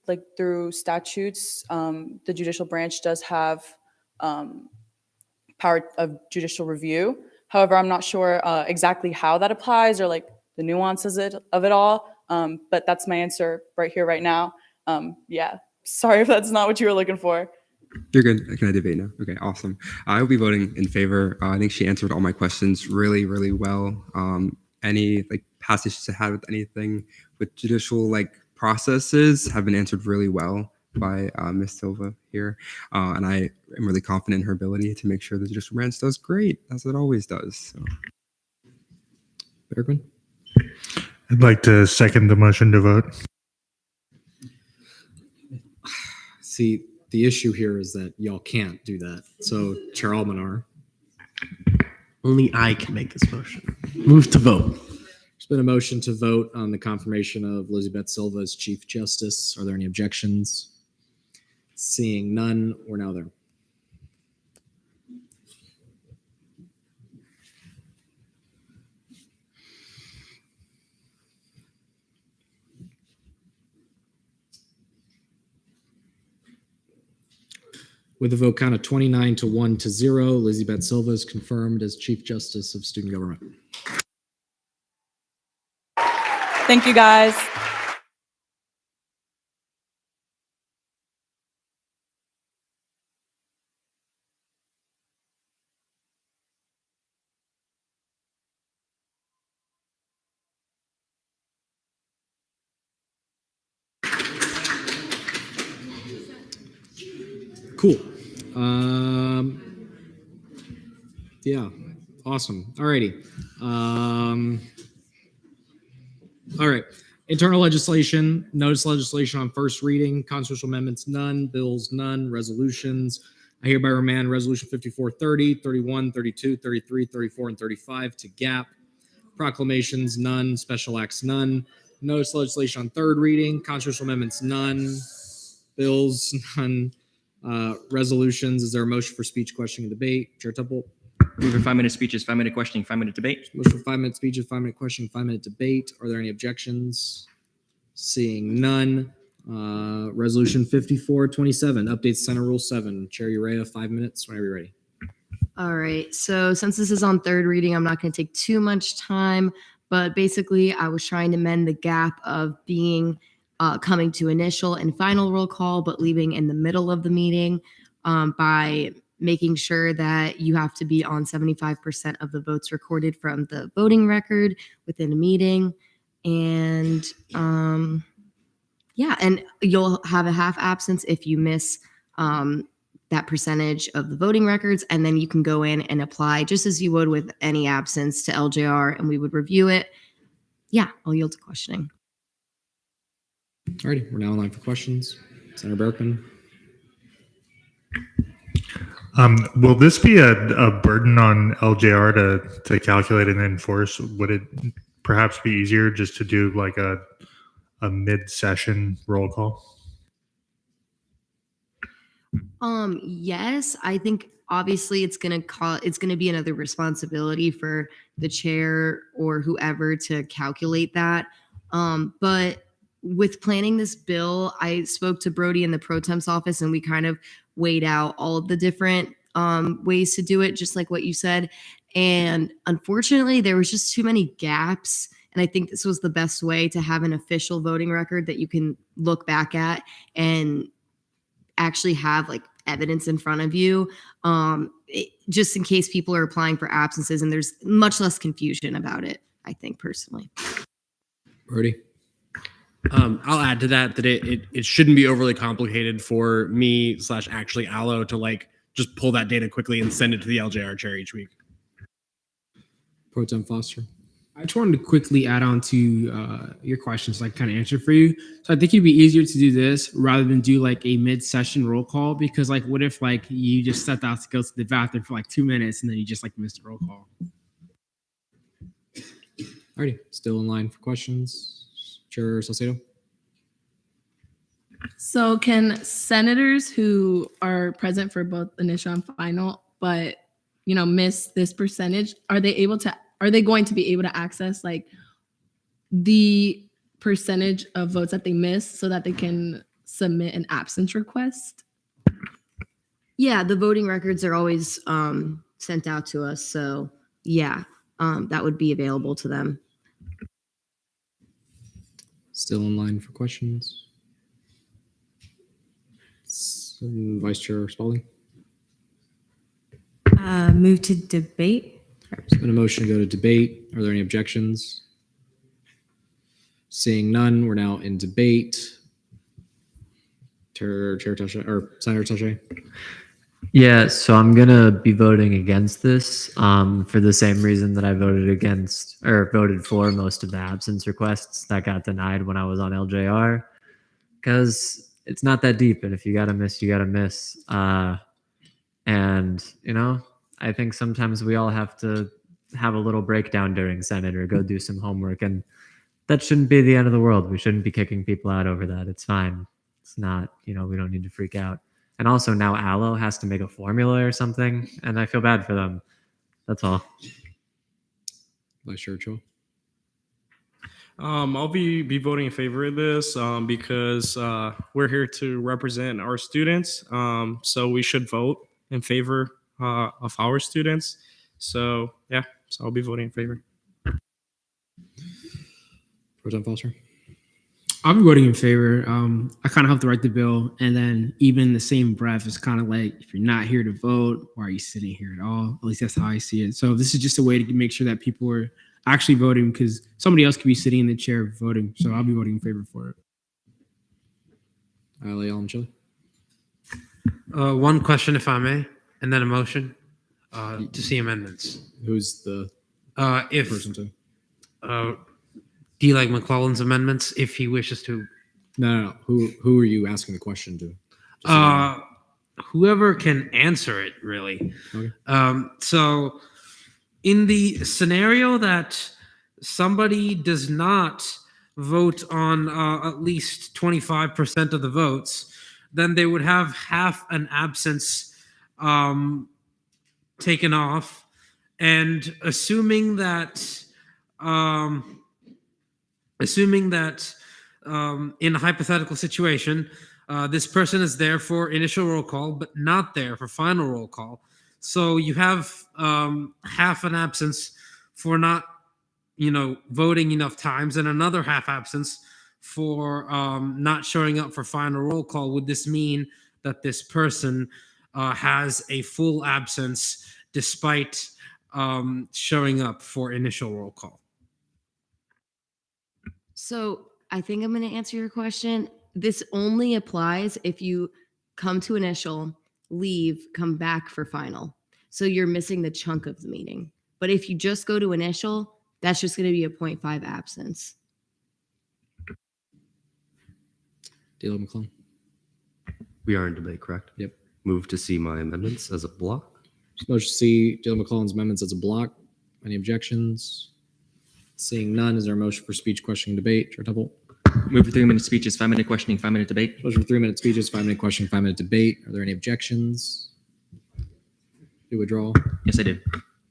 M: like through statutes, the judicial branch does have power of judicial review. However, I'm not sure exactly how that applies or like the nuances of it all. But that's my answer right here, right now. Yeah, sorry if that's not what you were looking for.
O: You're good. Can I debate now? Okay, awesome. I will be voting in favor. I think she answered all my questions really, really well. Any like past issues I had with anything with judicial like processes have been answered really well by Ms. Silva here. And I am really confident in her ability to make sure the judicial branch does great, as it always does. So.
B: Bergman?
F: I'd like to second the motion to vote.
B: See, the issue here is that y'all can't do that. So, Chair Almanar.
T: Only I can make this motion. Move to vote.
B: There's been a motion to vote on the confirmation of Elizabeth Silva as Chief Justice. Are there any objections? Seeing none, we're now there. With a vote count of 29 to 1 to 0, Elizabeth Silva is confirmed as Chief Justice of Student Government.
M: Thank you, guys.
B: Cool. Yeah. Awesome. Alrighty. All right. Internal legislation, notice legislation on first reading, constitutional amendments, none, bills, none, resolutions. I hereby remand resolution 5430, 31, 32, 33, 34, and 35 to GAP. Proclamations, none. Special acts, none. Notice legislation on third reading, constitutional amendments, none. Bills, none. Resolutions. Is there a motion for speech, questioning, and debate? Chair Temple.
E: Move for 5-minute speeches, 5-minute questioning, 5-minute debate.
B: Motion for 5-minute speeches, 5-minute questioning, 5-minute debate. Are there any objections? Seeing none. Resolution 5427, updates Senate Rule 7. Chair Urea, 5 minutes whenever you're ready.
L: All right. So since this is on third reading, I'm not going to take too much time, but basically I was trying to mend the gap of being coming to initial and final roll call, but leaving in the middle of the meeting by making sure that you have to be on 75% of the votes recorded from the voting record within a meeting. And yeah, and you'll have a half absence if you miss that percentage of the voting records, and then you can go in and apply just as you would with any absence to LJR, and we would review it. Yeah, I'll yield to questioning.
B: Alrighty, we're now in line for questions. Senator Berkman.
F: Will this be a burden on LJR to calculate and enforce? Would it perhaps be easier just to do like a mid-session roll call?
L: Yes, I think obviously it's going to be another responsibility for the chair or whoever to calculate that. But with planning this bill, I spoke to Brody in the pro temp's office, and we kind of weighed out all of the different ways to do it, just like what you said. And unfortunately, there was just too many gaps. And I think this was the best way to have an official voting record that you can look back at and actually have like evidence in front of you, just in case people are applying for absences, and there's much less confusion about it, I think, personally.
B: Brody.
J: I'll add to that it shouldn't be overly complicated for me / actually Allo to like just pull that data quickly and send it to the LJR chair each week.
B: Pro Tem Foster.
J: I just wanted to quickly add on to your questions, like kind of answer for you. So I think it'd be easier to do this rather than do like a mid-session roll call, because like what if like you just stepped out to go to the bathroom for like 2 minutes and then you just like missed a roll call?
B: Alrighty, still in line for questions. Chair Salcedo.
C: So can senators who are present for both initial and final, but miss this percentage, are they going to be able to access like the percentage of votes that they miss so that they can submit an absence request?
L: Yeah, the voting records are always sent out to us. So yeah, that would be available to them.
B: Still in line for questions. Vice Chair Spalding.
P: Move to debate.
B: There's been a motion to go to debate. Are there any objections? Seeing none, we're now in debate. Chair Taché, or Senator Taché.
S: Yeah, so I'm gonna be voting against this for the same reason that I voted for most of the absence requests that got denied when I was on LJR, because it's not that deep, and if you gotta miss, you gotta miss. And I think sometimes we all have to have a little breakdown during Senate or go do some homework, and that shouldn't be the end of the world. We shouldn't be kicking people out over that. It's fine. It's not, we don't need to freak out. And also now Allo has to make a formula or something, and I feel bad for them. That's all.
B: Vice Chair Cho.
D: I'll be voting in favor of this because we're here to represent our students. So we should vote in favor of our students. So yeah, so I'll be voting in favor.
B: Pro Tem Foster.
J: I'm voting in favor. I kind of helped to write the bill, and then even in the same breath, it's kind of like, if you're not here to vote, why are you sitting here at all? At least that's how I see it. So this is just a way to make sure that people are actually voting, because somebody else could be sitting in the chair voting. So I'll be voting in favor for it.
B: Ali Almchili.
R: One question, if I may, and then a motion to see amendments.
B: Who's the
R: if
B: person to?
R: Do you like McClellan's amendments if he wishes to?
B: No. Who are you asking the question to?
R: Whoever can answer it, really.
B: Okay.
R: So, in the scenario that somebody does not vote on at least 25% of the votes, then they would have half an absence taken off. And assuming that in a hypothetical situation, this person is there for initial roll call, but not there for final roll call. So you have half an absence for not, voting enough times, and another half absence for not showing up for final roll call. Would this mean that this person has a full absence despite showing up for initial roll call?
L: So I think I'm going to answer your question. This only applies if you come to initial, leave, come back for final. So you're missing the chunk of the meeting. But if you just go to initial, that's just going to be a 0.5 absence.
B: Dealer McClellan.
X: We are in debate, correct?
B: Yep.
X: Move to see my amendments as a block.
B: Motion to see Dealer McClellan's amendments as a block. Any objections? Seeing none, is there a motion for speech, questioning, debate? Chair Temple.
E: Move for 3-minute speeches, 5-minute questioning, 5-minute debate.
B: Motion for 3-minute speeches, 5-minute questioning, 5-minute debate. Are there any objections? Do withdraw?
E: Yes, I do.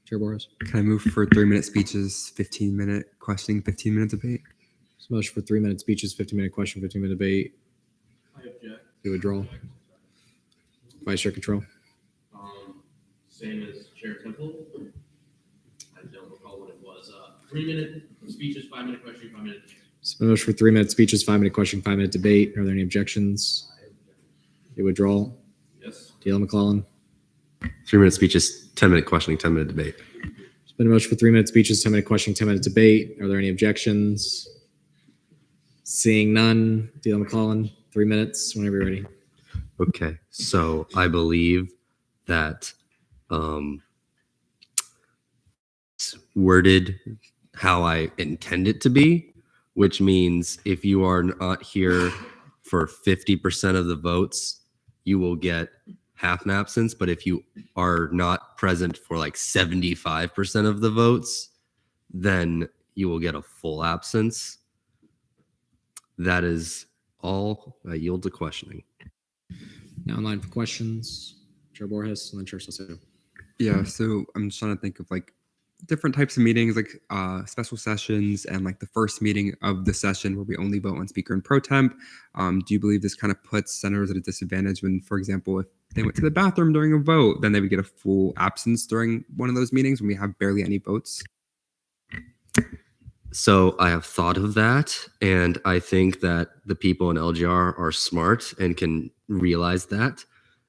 B: Chair Boris.
O: Can I move for 3-minute speeches, 15-minute questioning, 15-minute debate?
B: Motion for 3-minute speeches, 15-minute question, 15-minute debate.
K: I object.
B: Do withdraw? Vice Chair Control.
K: Same as Chair Temple. I don't recall what it was. 3-minute speeches, 5-minute question, 5-minute debate.
B: Motion for 3-minute speeches, 5-minute question, 5-minute debate. Are there any objections? Do withdraw?
K: Yes.
B: Dealer McClellan.
X: 3-minute speeches, 10-minute questioning, 10-minute debate.
B: There's been a motion for 3-minute speeches, 10-minute questioning, 10-minute debate. Are there any objections? Seeing none, Dealer McClellan, 3 minutes, whenever you're ready.
X: Okay, so I believe that it's worded how I intend it to be, which means if you are not here for 50% of the votes, you will get half an absence. But if you are not present for like 75% of the votes, then you will get a full absence. That is all. I yield to questioning.
B: Now in line for questions, Chair Borges and then Chair Salcedo.
O: Yeah, so I'm just trying to think of like different types of meetings, like special sessions and like the first meeting of the session where we only vote on speaker and pro temp. Do you believe this kind of puts senators at a disadvantage when, for example, if they went to the bathroom during a vote, then they would get a full absence during one of those meetings when we have barely any votes?
X: So I have thought of that, and I think that the people in LGR are smart and can realize that.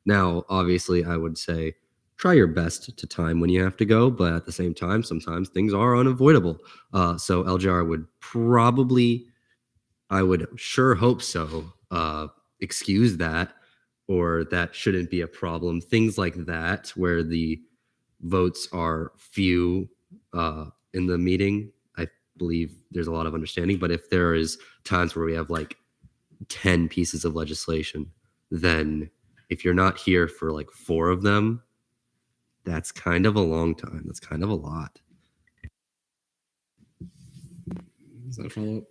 X: Now, obviously, I would say try your best to time when you have to go, but at the same time, sometimes things are unavoidable. So LGR would probably, I would sure hope so, excuse that, or that shouldn't be a problem. Things like that, where the votes are few in the meeting, I believe there's a lot of understanding. But if there is times where we have like 10 pieces of legislation, then if you're not here for like 4 of them, that's kind of a long time. That's kind of a lot.
B: Is that a follow-up?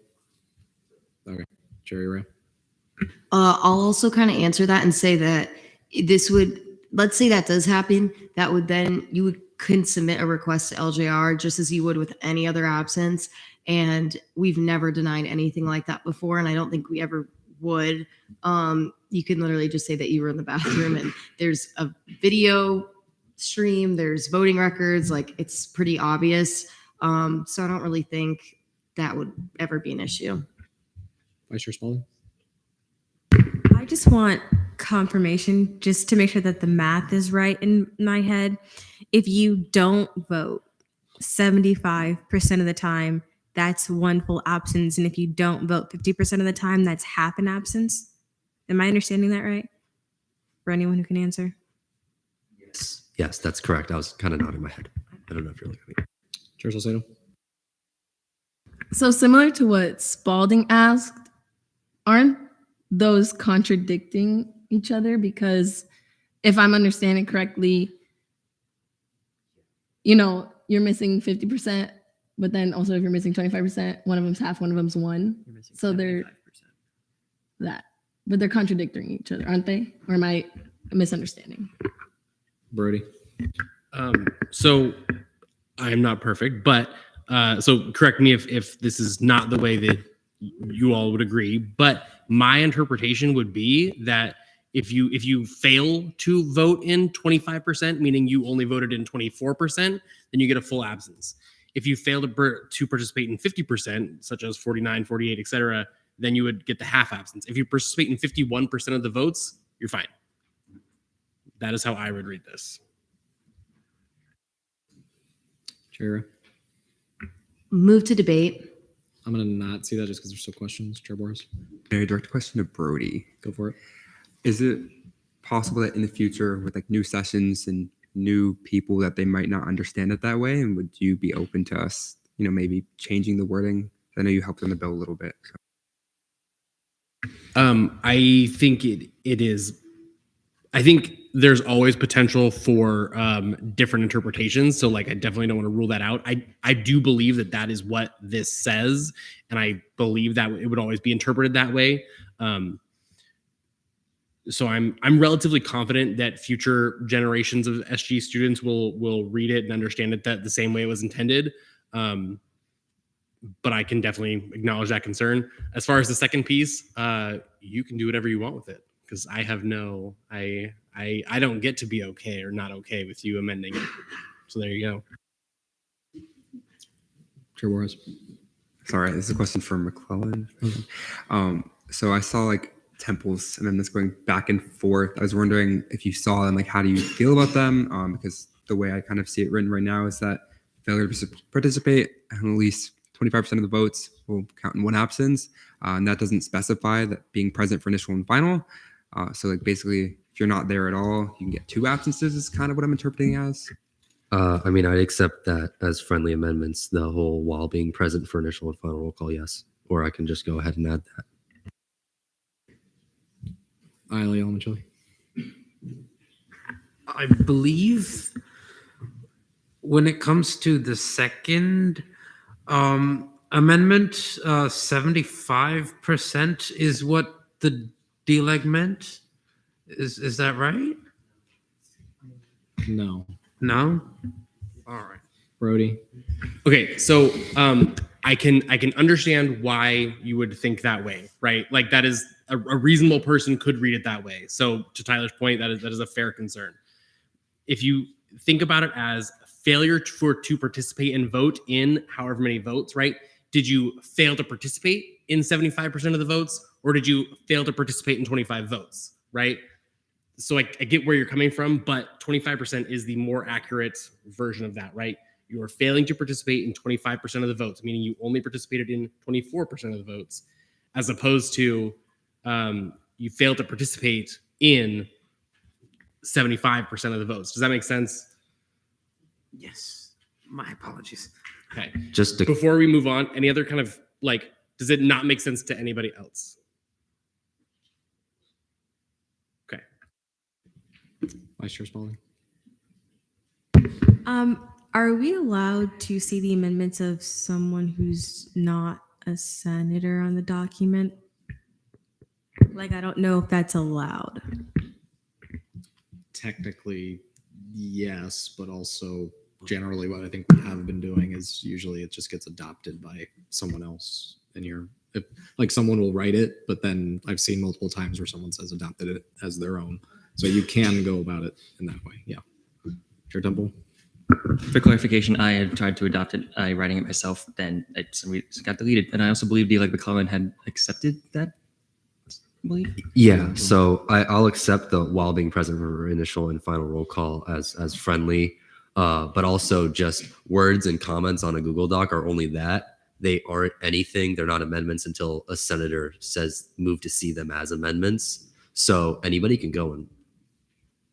B: Okay. Jerry Ray.
L: I'll also kind of answer that and say that this would, let's say that does happen, that would then, you couldn't submit a request to LJR just as you would with any other absence. And we've never denied anything like that before. And I don't think we ever would. You can literally just say that you were in the bathroom and there's a video stream, there's voting records, like it's pretty obvious. So I don't really think that would ever be an issue.
B: Vice Chair Spalding.
G: I just want confirmation just to make sure that the math is right in my head. If you don't vote 75% of the time, that's one full absence. And if you don't vote 50% of the time, that's half an absence. Am I understanding that right? For anyone who can answer.
X: Yes, that's correct. I was kind of nodding my head. I don't know if you're looking at me.
B: Chair Salcedo.
C: So similar to what Spalding asked, aren't those contradicting each other? Because if I'm understanding correctly, you're missing 50%, but then also if you're missing 25%, one of them's half, one of them's one. So they're but they're contradicting each other, aren't they? Or am I misunderstanding?
B: Brody.
J: So I'm not perfect, but so correct me if this is not the way that you all would agree, but my interpretation would be that if you fail to vote in 25%, meaning you only voted in 24%, then you get a full absence. If you fail to participate in 50%, such as 49, 48, etc., then you would get the half absence. If you participate in 51% of the votes, you're fine. That is how I would read this.
B: Chair.
L: Move to debate.
B: I'm going to not see that just because there's still questions. Chair Boris.
O: Very direct question to Brody.
B: Go for it.
O: Is it possible that in the future with like new sessions and new people that they might not understand it that way? And would you be open to us, maybe changing the wording? I know you helped on the bill a little bit. So.
J: I think it is. I think there's always potential for different interpretations. So like, I definitely don't want to rule that out. I do believe that is what this says. And I believe that it would always be interpreted that way. So I'm relatively confident that future generations of SG students will read it and understand it that the same way it was intended. But I can definitely acknowledge that concern. As far as the second piece, you can do whatever you want with it, because I have I don't get to be okay or not okay with you amending it. So there you go.
B: Chair Juarez.
O: Sorry, this is a question for McClellan. So I saw like Temple's amendments going back and forth. I was wondering if you saw them, like how do you feel about them? Because the way I kind of see it written right now is that failure to participate at least 25% of the votes will count in one absence. And that doesn't specify that being present for initial and final. So like basically, if you're not there at all, you can get two absences is kind of what I'm interpreting as.
X: I mean, I'd accept that as friendly amendments, the whole while being present for initial and final roll call, yes. Or I can just go ahead and add that.
B: Ailey Almachili.
R: I believe when it comes to the second amendment, 75% is what the deleg meant. Is that right?
B: No.
R: No? All right.
B: Brody.
J: Okay, so I can understand why you would think that way, right? Like that is a reasonable person could read it that way. So to Tyler's point, that is a fair concern. If you think about it as failure to participate and vote in however many votes, right? Did you fail to participate in 75% of the votes, or did you fail to participate in 25 votes, right? So I get where you're coming from, but 25% is the more accurate version of that, right? You are failing to participate in 25% of the votes, meaning you only participated in 24% of the votes, as opposed to you failed to participate in 75% of the votes. Does that make sense?
R: Yes. My apologies.
J: Okay.
X: Just to,
J: Before we move on, any other kind of like, does it not make sense to anybody else? Okay.
B: Vice Chair Spalding.
G: Are we allowed to see the amendments of someone who's not a senator on the document? Like, I don't know if that's allowed.
B: Technically, yes, but also generally what I think we have been doing is usually it just gets adopted by someone else in your, like someone will write it, but then I've seen multiple times where someone says adopted it as their own. So you can go about it in that way. Yeah. Chair Temple.
E: For clarification, I had tried to adopt it, writing it myself, then it got deleted. And I also believe the McClellan had accepted that. I believe.
X: Yeah, so I'll accept the while being present for initial and final roll call as friendly, but also just words and comments on a Google Doc are only that. They aren't anything. They're not amendments until a senator says move to see them as amendments. So anybody can go and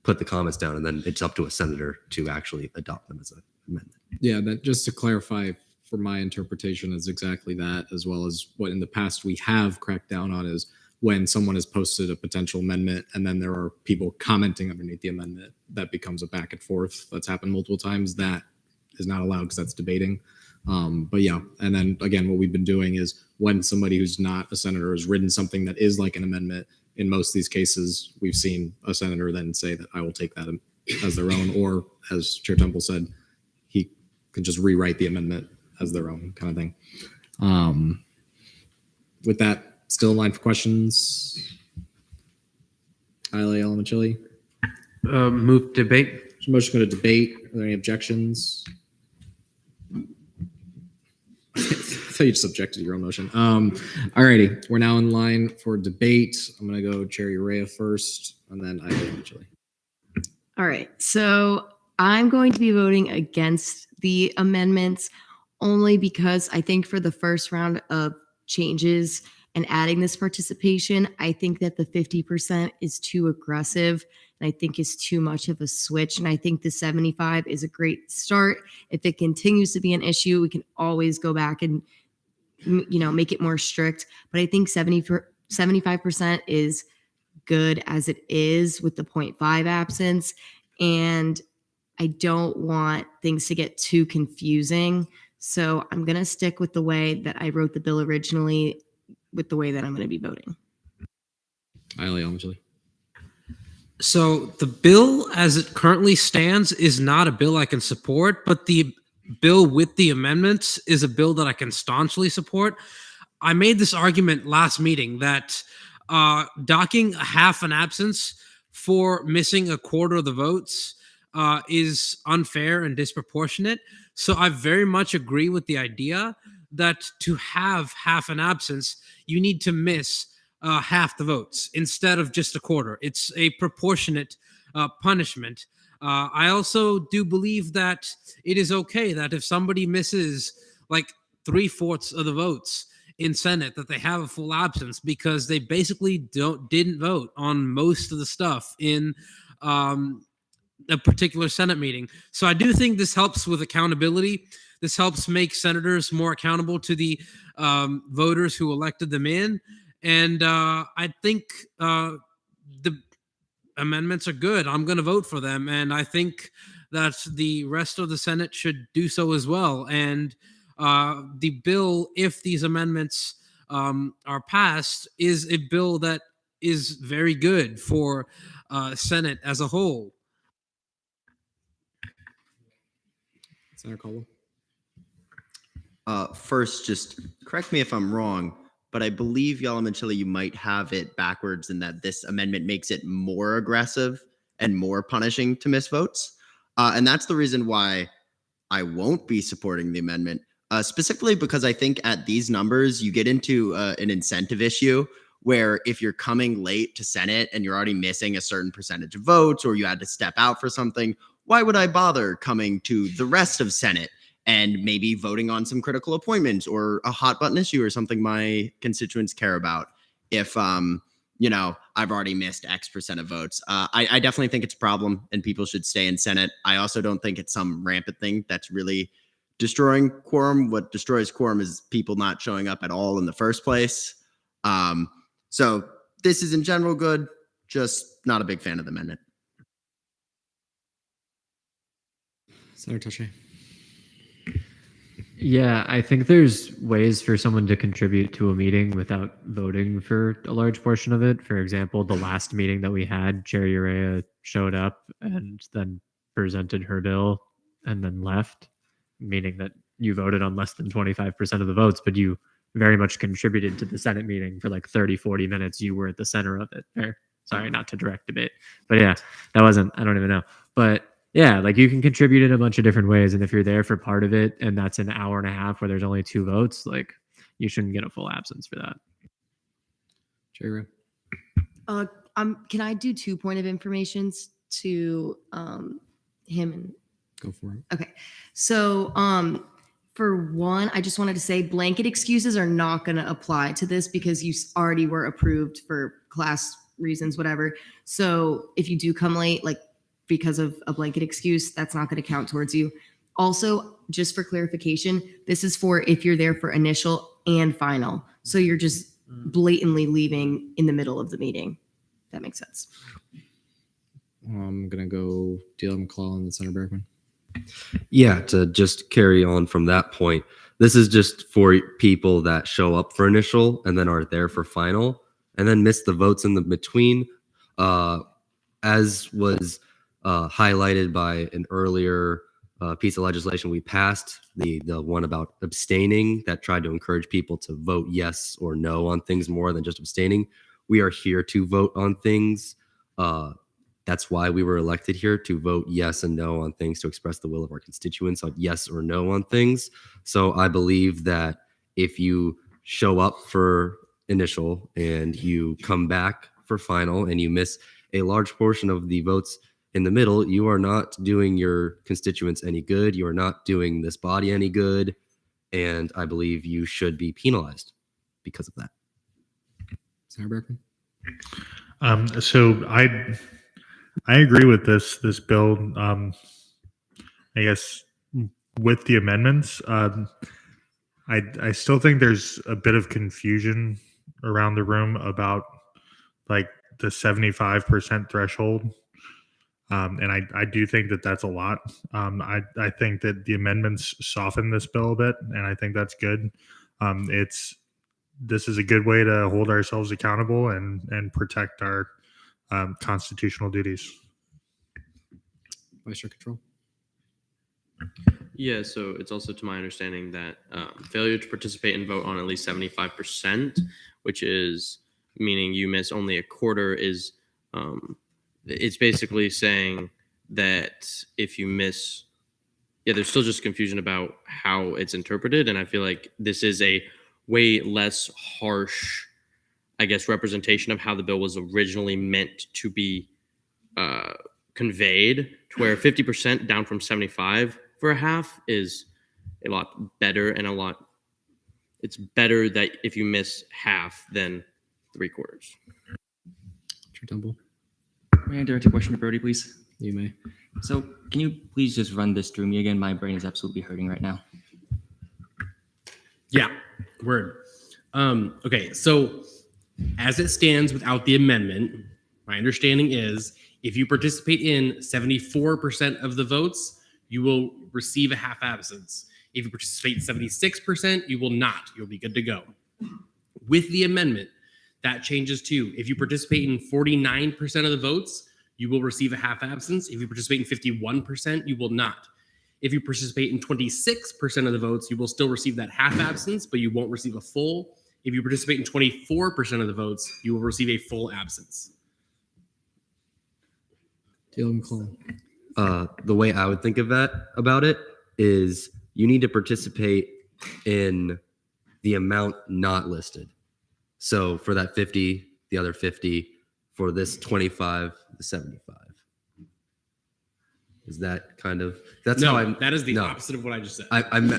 X: put the comments down, and then it's up to a senator to actually adopt them as an amendment.
B: Yeah, that just to clarify, for my interpretation is exactly that, as well as what in the past we have cracked down on is when someone has posted a potential amendment and then there are people commenting underneath the amendment, that becomes a back and forth. That's happened multiple times. That is not allowed because that's debating. But yeah, and then again, what we've been doing is when somebody who's not a senator has written something that is like an amendment, in most of these cases, we've seen a senator then say that I will take that as their own, or as Chair Temple said, he can just rewrite the amendment as their own kind of thing. With that, still in line for questions. Haile Alamachili.
R: Move debate.
B: Motion to go to debate. Are there any objections? I thought you just objected to your own motion. Alrighty, we're now in line for debate. I'm gonna go Chair Urea first, and then Haile Alamachili.
L: All right. So I'm going to be voting against the amendments only because I think for the first round of changes and adding this participation, I think that the 50% is too aggressive and I think is too much of a switch. And I think the 75 is a great start. If it continues to be an issue, we can always go back and, you know, make it more strict. But I think 75% is good as it is with the 0.5 absence. And I don't want things to get too confusing. So I'm going to stick with the way that I wrote the bill originally, with the way that I'm going to be voting.
B: Haile Alamachili.
R: So the bill as it currently stands is not a bill I can support, but the bill with the amendments is a bill that I can staunchly support. I made this argument last meeting that docking half an absence for missing a quarter of the votes is unfair and disproportionate. So I very much agree with the idea that to have half an absence, you need to miss half the votes instead of just a quarter. It's a proportionate punishment. I also do believe that it is okay that if somebody misses like 3/4 of the votes in Senate, that they have a full absence because they basically didn't vote on most of the stuff in a particular Senate meeting. So I do think this helps with accountability. This helps make senators more accountable to the voters who elected them in. And I think the amendments are good. I'm going to vote for them. And I think that the rest of the Senate should do so as well. And the bill, if these amendments are passed, is a bill that is very good for Senate as a whole.
B: Senator Caldwell.
H: First, just correct me if I'm wrong, but I believe Alamachili, you might have it backwards in that this amendment makes it more aggressive and more punishing to miss votes. And that's the reason why I won't be supporting the amendment, specifically because I think at these numbers, you get into an incentive issue where if you're coming late to Senate and you're already missing a certain percentage of votes or you had to step out for something, why would I bother coming to the rest of Senate and maybe voting on some critical appointments or a hot button issue or something my constituents care about if, you know, I've already missed X percent of votes. I definitely think it's a problem and people should stay in Senate. I also don't think it's some rampant thing that's really destroying quorum. What destroys quorum is people not showing up at all in the first place. So this is in general good, just not a big fan of the amendment.
B: Senator Taché.
S: Yeah, I think there's ways for someone to contribute to a meeting without voting for a large portion of it. For example, the last meeting that we had, Chair Urea showed up and then presented her bill and then left, meaning that you voted on less than 25% of the votes, but you very much contributed to the Senate meeting for like 30, 40 minutes. You were at the center of it. Sorry, not to direct debate, but yeah, that wasn't, I don't even know. But Yeah, like you can contribute in a bunch of different ways. And if you're there for part of it and that's an hour and a half where there's only 2 votes, like you shouldn't get a full absence for that.
B: Jerry.
L: Can I do 2 point of informations to him and
B: Go for it.
L: okay. So for one, I just wanted to say blanket excuses are not going to apply to this because you already were approved for class reasons, whatever. So if you do come late, like because of a blanket excuse, that's not going to count towards you. Also, just for clarification, this is for if you're there for initial and final. So you're just blatantly leaving in the middle of the meeting. That makes sense.
B: I'm gonna go Dylan McCall and then Senator Bergman.
X: Yeah, to just carry on from that point, this is just for people that show up for initial and then are there for final and then miss the votes in the between. As was highlighted by an earlier piece of legislation we passed, the one about abstaining that tried to encourage people to vote yes or no on things more than just abstaining. We are here to vote on things. That's why we were elected here, to vote yes and no on things, to express the will of our constituents on yes or no on things. So I believe that if you show up for initial and you come back for final and you miss a large portion of the votes in the middle, you are not doing your constituents any good. You are not doing this body any good. And I believe you should be penalized because of that.
B: Senator Bergman.
F: So I agree with this bill. I guess with the amendments, I still think there's a bit of confusion around the room about like the 75% threshold. And I do think that that's a lot. I think that the amendments soften this bill a bit, and I think that's good. This is a good way to hold ourselves accountable and protect our constitutional duties.
B: Vice Chair Control.
K: Yeah, so it's also to my understanding that failure to participate and vote on at least 75%, which is meaning you miss only a quarter, is it's basically saying that if you miss, there's still just confusion about how it's interpreted. And I feel like this is a way less harsh, I guess, representation of how the bill was originally meant to be conveyed, to where 50% down from 75 for a half is a lot better, and it's better that if you miss half than 3/4.
B: Chair Temple.
E: May I direct a question to Brody, please?
B: You may.
E: So can you please just run this through me again? My brain is absolutely hurting right now.
T: Yeah, word. Okay, so as it stands without the amendment, my understanding is if you participate in 74% of the votes, you will receive a half absence. If you participate in 76%, you will not. You'll be good to go. With the amendment, that changes to if you participate in 49% of the votes, you will receive a half absence. If you participate in 51%, you will not. If you participate in 26% of the votes, you will still receive that half absence, but you won't receive a full. If you participate in 24% of the votes, you will receive a full absence.
B: Dylan McCall.
X: The way I would think of that about it is you need to participate in the amount not listed. So for that 50, the other 50, for this 25, the 75. Is that kind of, that's how I'm.
T: That is the opposite of what I just said.
X: I'm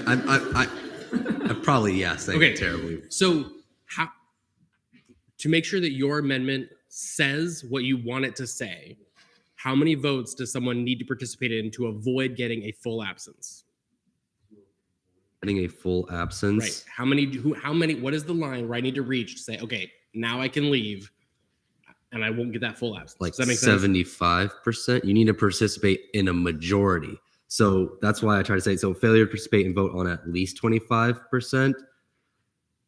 X: probably, saying it terribly.
T: So how, to make sure that your amendment says what you want it to say, how many votes does someone need to participate in to avoid getting a full absence?
X: Getting a full absence.
T: Right. How many, what is the line where I need to reach to say, okay, now I can leave and I won't get that full absence?
X: Like
T: Does that make sense?
X: 75%. You need to participate in a majority. So that's why I try to say, so failure to participate and vote on at least 25%.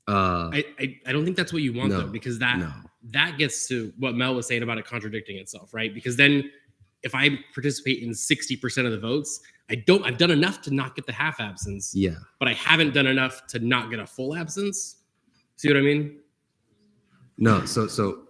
T: I don't think that's what you want
X: No,
T: though, because that gets to what Mel was saying about it contradicting itself, right? Because then if I participate in 60% of the votes, I've done enough to not get the half absence.
X: Yeah.
T: But I haven't done enough to not get a full absence. See what I mean?
X: No, so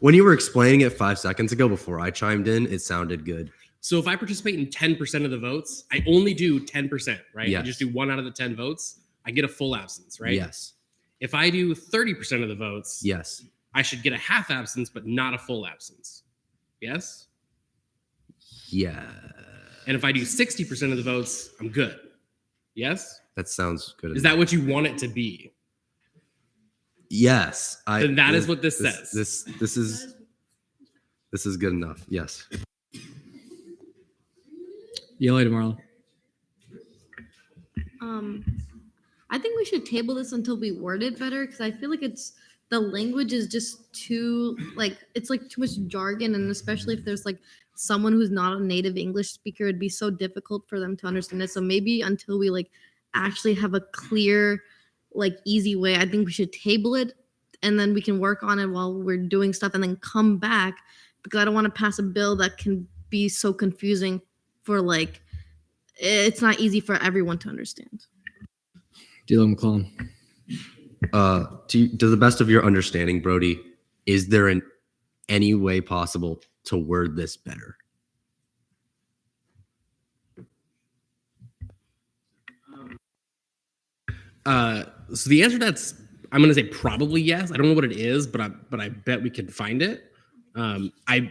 X: when you were explaining it 5 seconds ago before I chimed in, it sounded good.
N: So if I participate in 10% of the votes, I only do 10%, right? I
X: Yes.
N: just do 1 out of the 10 votes. I get a full absence, right?
X: Yes.
N: If I do 30% of the votes,
X: Yes.
N: I should get a half absence, but not a full absence. Yes?
X: Yeah.
N: And if I do 60% of the votes, I'm good. Yes?
X: That sounds good.
N: Is that what you want it to be?
X: Yes.
N: Then that is what this says.
X: This is good enough. Yes.
B: Yell later, Marlon.
Q: I think we should table this until we word it better because I feel like the language is just too it's like too much jargon, and especially if there's like someone who's not a native English speaker, it'd be so difficult for them to understand it. So maybe until we like actually have a clear, like easy way, I think we should table it and then we can work on it while we're doing stuff and then come back, because I don't want to pass a bill that can be so confusing for like it's not easy for everyone to understand.
B: Dylan McClellan.
X: To the best of your understanding, Brody, is there any way possible to word this better?
N: So the answer to that's I'm gonna say probably yes. I don't know what it is, but I bet we can find it. I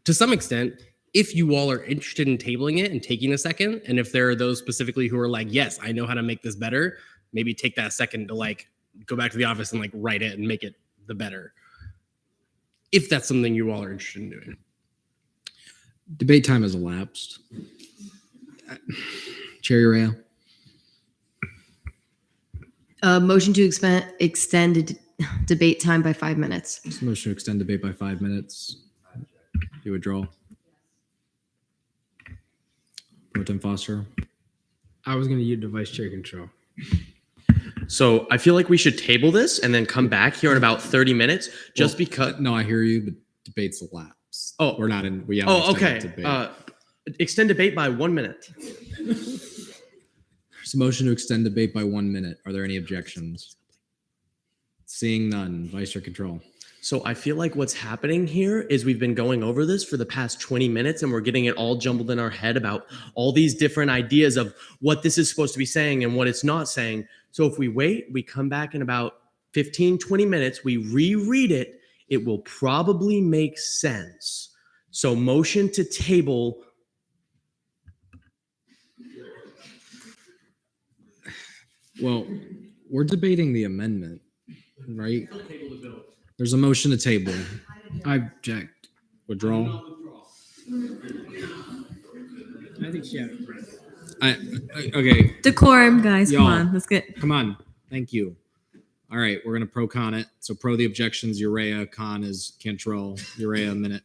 N: to some extent, if you all are interested in tabling it and taking a second, and if there are those specifically who are like, yes, I know how to make this better, maybe take that second to like go back to the office and like write it and make it the better. If that's something you all are interested in doing.
B: Debate time has elapsed. Cherry Rail.
L: Motion to extend debate time by 5 minutes.
B: Motion to extend debate by 5 minutes. Do withdrawal. Pro Tem Foster.
J: I was going to use the vice chair control.
K: So I feel like we should table this and then come back here in about 30 minutes because.
B: No, I hear you. The debate's elapsed.
K: Oh,
B: we're not in. We have.
K: Oh, okay. Extend debate by 1 minute.
B: There's a motion to extend debate by 1 minute. Are there any objections? Seeing none, Vice Chair Control.
K: So I feel like what's happening here is we've been going over this for the past 20 minutes and we're getting it all jumbled in our head about all these different ideas of what this is supposed to be saying and what it's not saying. So if we wait, we come back in about 15, 20 minutes, we reread it, it will probably make sense. So motion to table.
B: Well, we're debating the amendment, right? There's a motion to table. I object. Withdrawal.
J: I think she had it.
B: Okay.
G: Decorum, guys. Come
B: Y'all,
G: on. Let's get.
B: Come on. Thank you. All right. We're going to pro con it. So pro the objections, Urea. Con is Cantrell. Urea, a minute.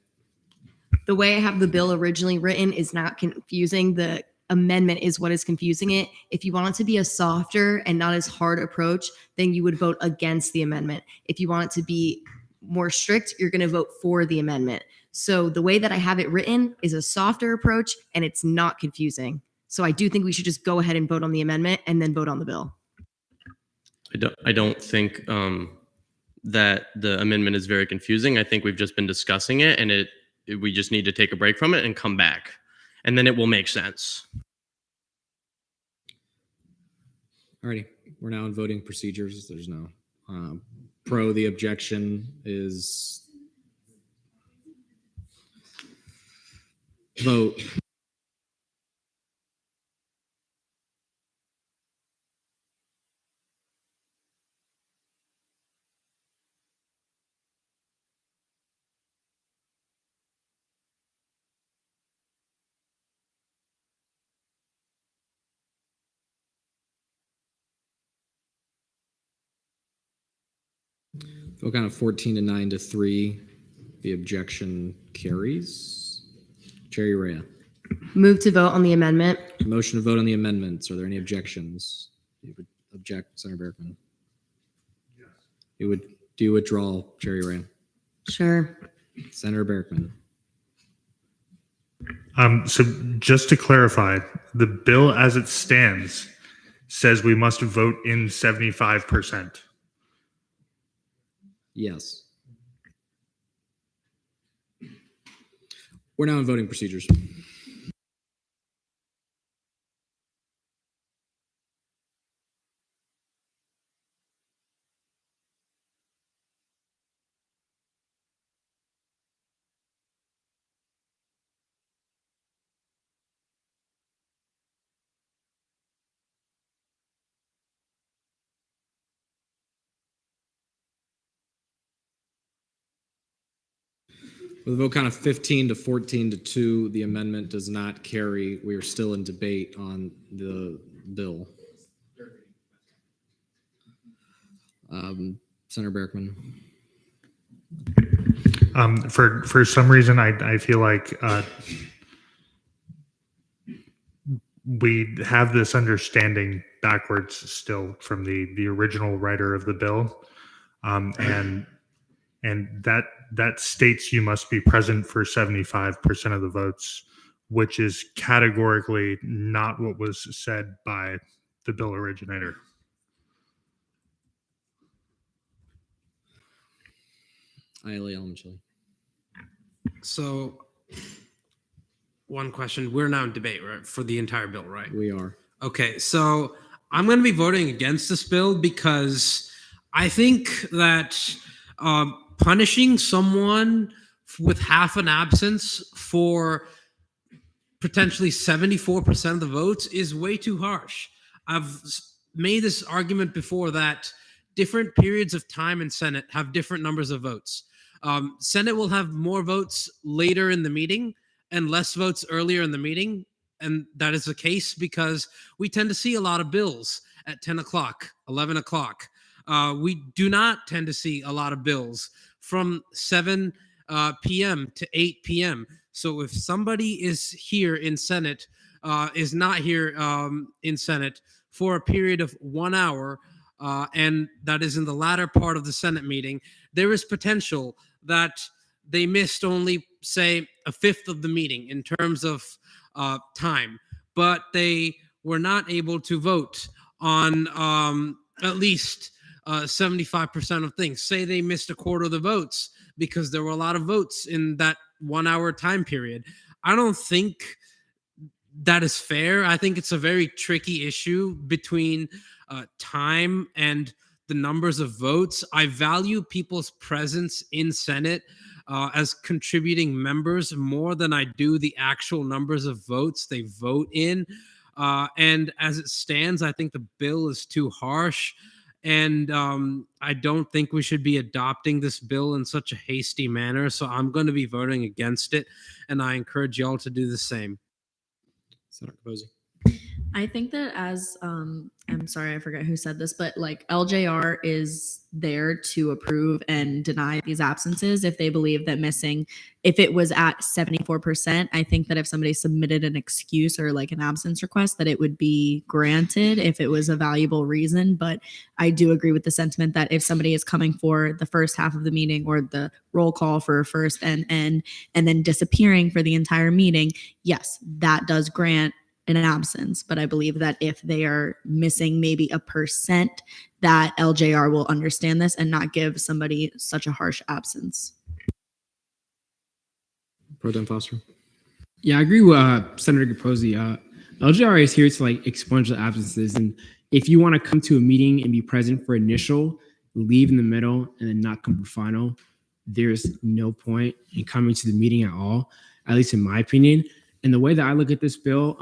L: The way I have the bill originally written is not confusing. The amendment is what is confusing it. If you want it to be a softer and not as hard approach, then you would vote against the amendment. If you want it to be more strict, you're going to vote for the amendment. So the way that I have it written is a softer approach and it's not confusing. So I do think we should just go ahead and vote on the amendment and then vote on the bill.
K: I don't think that the amendment is very confusing. I think we've just been discussing it and we just need to take a break from it and come back. And then it will make sense.
B: Alrighty, we're now in voting procedures. There's no pro. The objection is vote. Vote count of 14 to 9 to 3. The objection carries. Cherry Rea.
L: Move to vote on the amendment.
B: Motion to vote on the amendments. Are there any objections? You would object, Senator Berkman? Yes. Do you withdraw, Cherry Rea?
L: Sure.
B: Senator Berkman.
F: So just to clarify, the bill as it stands says we must vote in 75%.
B: Yes. We're now in voting procedures. With a vote count of 15 to 14 to 2, the amendment does not carry. We are still in debate on the bill. Senator Berkman.
F: For some reason, I feel like we have this understanding backwards still from the original writer of the bill, and that states you must be present for 75% of the votes, which is categorically not what was said by the bill originator.
B: Aile Almachili.
R: So, one question. We're now in debate, right? For the entire bill, right?
B: We are.
R: Okay, so I'm going to be voting against this bill because I think that punishing someone with half an absence for potentially 74% of the votes is way too harsh. I've made this argument before that different periods of time in Senate have different numbers of votes. Senate will have more votes later in the meeting and less votes earlier in the meeting. And that is the case because we tend to see a lot of bills at 10 o'clock, 11 o'clock. We do not tend to see a lot of bills from 7 p.m. to 8 p.m. So if somebody is here in Senate, is not here in Senate for a period of 1 hour, and that is in the latter part of the Senate meeting, there is potential that they missed only, say, a fifth of the meeting in terms of time, but they were not able to vote on at least 75% of things. Say they missed a quarter of the votes because there were a lot of votes in that 1 hour time period. I don't think that is fair. I think it's a very tricky issue between time and the numbers of votes. I value people's presence in Senate as contributing members more than I do the actual numbers of votes they vote in. And as it stands, I think the bill is too harsh. And I don't think we should be adopting this bill in such a hasty manner. So I'm going to be voting against it. And I encourage y'all to do the same.
B: Senator Capozzi.
P: I think that as I'm sorry, I forget who said this, but like LJR is there to approve and deny these absences if they believe that missing, if it was at 74%, I think that if somebody submitted an excuse or like an absence request, that it would be granted if it was a valuable reason. But I do agree with the sentiment that if somebody is coming for the first half of the meeting or the roll call for first and then disappearing for the entire meeting, yes, that does grant an absence. But I believe that if they are missing maybe a percent, that LJR will understand this and not give somebody such a harsh absence.
B: Pro Tem Foster.
J: Yeah, I agree with Senator Capozzi. LJR is here to like expunge the absences, and if you want to come to a meeting and be present for initial, leave in the middle, and then not come for final, there's no point in coming to the meeting at all, at least in my opinion. And the way that I look at this bill,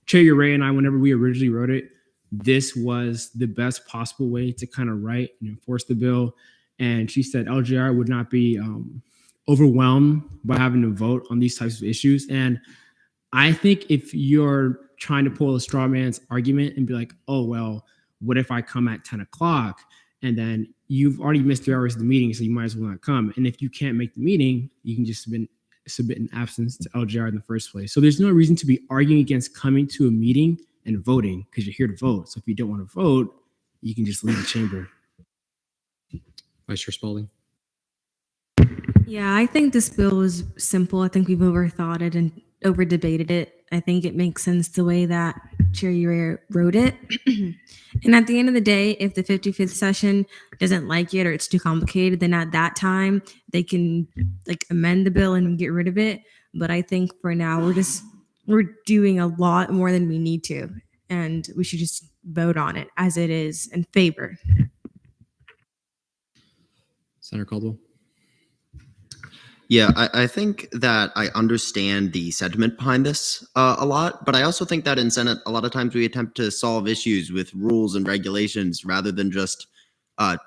J: Chair Uray and I, whenever we originally wrote it, this was the best possible way to kind of write and enforce the bill. And she said LJR would not be overwhelmed by having to vote on these types of issues. And I think if you're trying to pull a straw man's argument and be like, oh, well, what if I come at 10 o'clock? And then you've already missed 3 hours of the meeting, so you might as well not come. And if you can't make the meeting, you can just submit an absence to LJR in the first place. So there's no reason to be arguing against coming to a meeting and voting because you're here to vote. So if you don't want to vote, you can just leave the chamber.
B: Vice Chair Spalding.
G: Yeah, I think this bill is simple. I think we've overthought it and over debated it. I think it makes sense the way that Chair Uray wrote it. And at the end of the day, if the 55th session doesn't like it or it's too complicated, then at that time they can like amend the bill and get rid of it. But I think for now we're doing a lot more than we need to, and we should just vote on it as it is in favor.
B: Senator Caldwell.
H: Yeah, I think that I understand the sentiment behind this a lot, but I also think that in Senate, a lot of times we attempt to solve issues with rules and regulations rather than just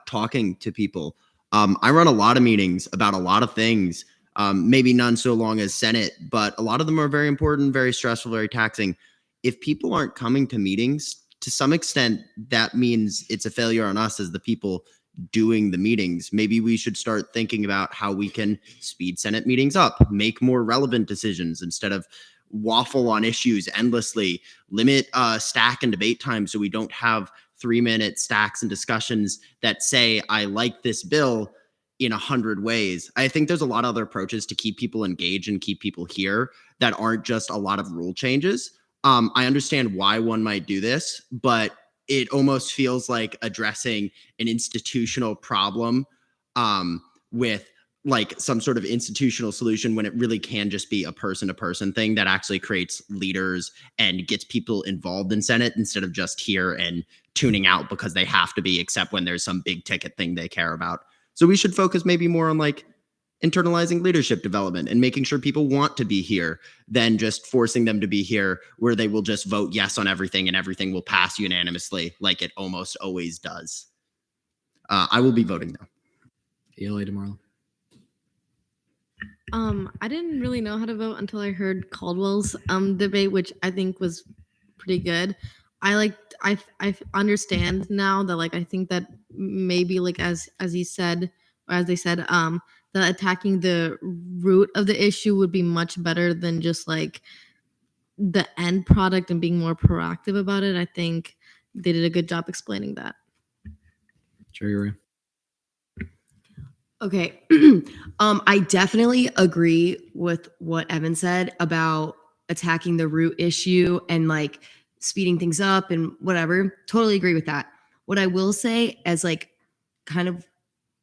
H: talking to people. I run a lot of meetings about a lot of things, Maybe none so long as Senate, but a lot of them are very important, very stressful, very taxing. If people aren't coming to meetings, to some extent, that means it's a failure on us as the people doing the meetings. Maybe we should start thinking about how we can speed Senate meetings up, make more relevant decisions instead of waffle on issues endlessly, limit stack and debate time so we don't have 3-minute stacks and discussions that say, I like this bill in 100 ways. I think there's a lot of other approaches to keep people engaged and keep people here that aren't just a lot of rule changes. I understand why one might do this, but it almost feels like addressing an institutional problem with like some sort of institutional solution when it really can just be a person-to-person thing that actually creates leaders and gets people involved in Senate instead of just here and tuning out because they have to be, except when there's some big ticket thing they care about. So we should focus maybe more on like internalizing leadership development and making sure people want to be here than just forcing them to be here where they will just vote yes on everything and everything will pass unanimously like it almost always does. I will be voting no.
B: ELA tomorrow.
Q: I didn't really know how to vote until I heard Caldwell's debate, which I think was pretty good. I understand now that like I think that maybe like as he said or as they said that attacking the root of the issue would be much better than just like the end product and being more proactive about it. I think they did a good job explaining that.
B: Cherry Ray.
L: Okay. I definitely agree with what Evan said about attacking the root issue and like speeding things up and whatever. Totally agree with that. What I will say as like kind of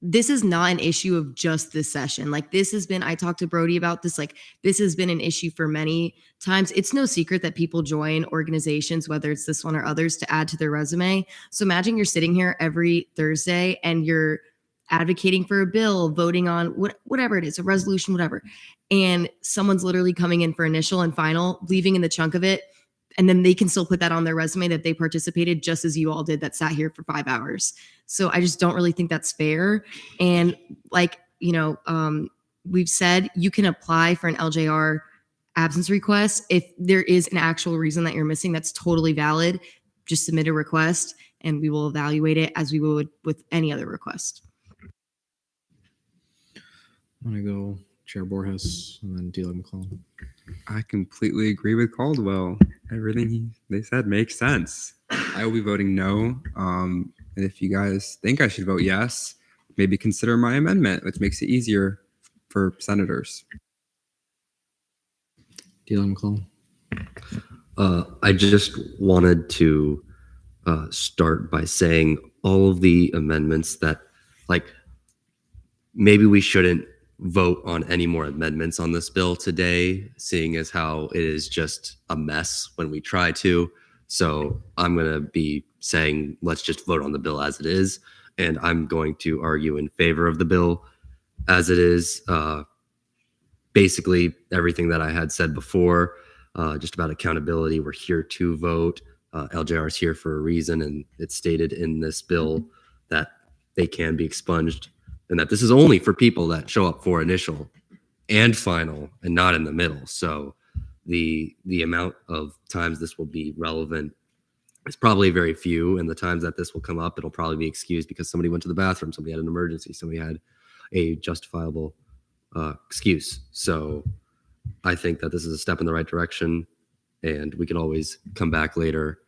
L: this is not an issue of just this session. Like this has been, I talked to Brody about this, like this has been an issue for many times. It's no secret that people join organizations, whether it's this one or others, to add to their resume. So imagine you're sitting here every Thursday and you're advocating for a bill, voting on whatever it is, a resolution, whatever. And someone's literally coming in for initial and final, leaving in the chunk of it. And then they can still put that on their resume that they participated just as you all did that sat here for 5 hours. So I just don't really think that's fair. And like, you know, we've said you can apply for an LJR absence request. If there is an actual reason that you're missing, that's totally valid. Just submit a request and we will evaluate it as we would with any other request.
B: I'm going to go Chair Borges and then Dealer McClellan.
O: I completely agree with Caldwell. Everything they said makes sense. I will be voting no. And if you guys think I should vote yes, maybe consider my amendment, which makes it easier for senators.
B: Dealer McClellan.
X: I just wanted to start by saying all of the amendments that, like, maybe we shouldn't vote on any more amendments on this bill today, seeing as how it is just a mess when we try to. So I'm going to be saying, let's just vote on the bill as it is. And I'm going to argue in favor of the bill as it is. Basically, everything that I had said before, just about accountability. We're here to vote. LJR is here for a reason, and it's stated in this bill that they can be expunged, and that this is only for people that show up for initial and final and not in the middle. So the amount of times this will be relevant is probably very few, and the times that this will come up, it'll probably be excused because somebody went to the bathroom, somebody had an emergency, somebody had a justifiable excuse. So I think that this is a step in the right direction, and we can always come back later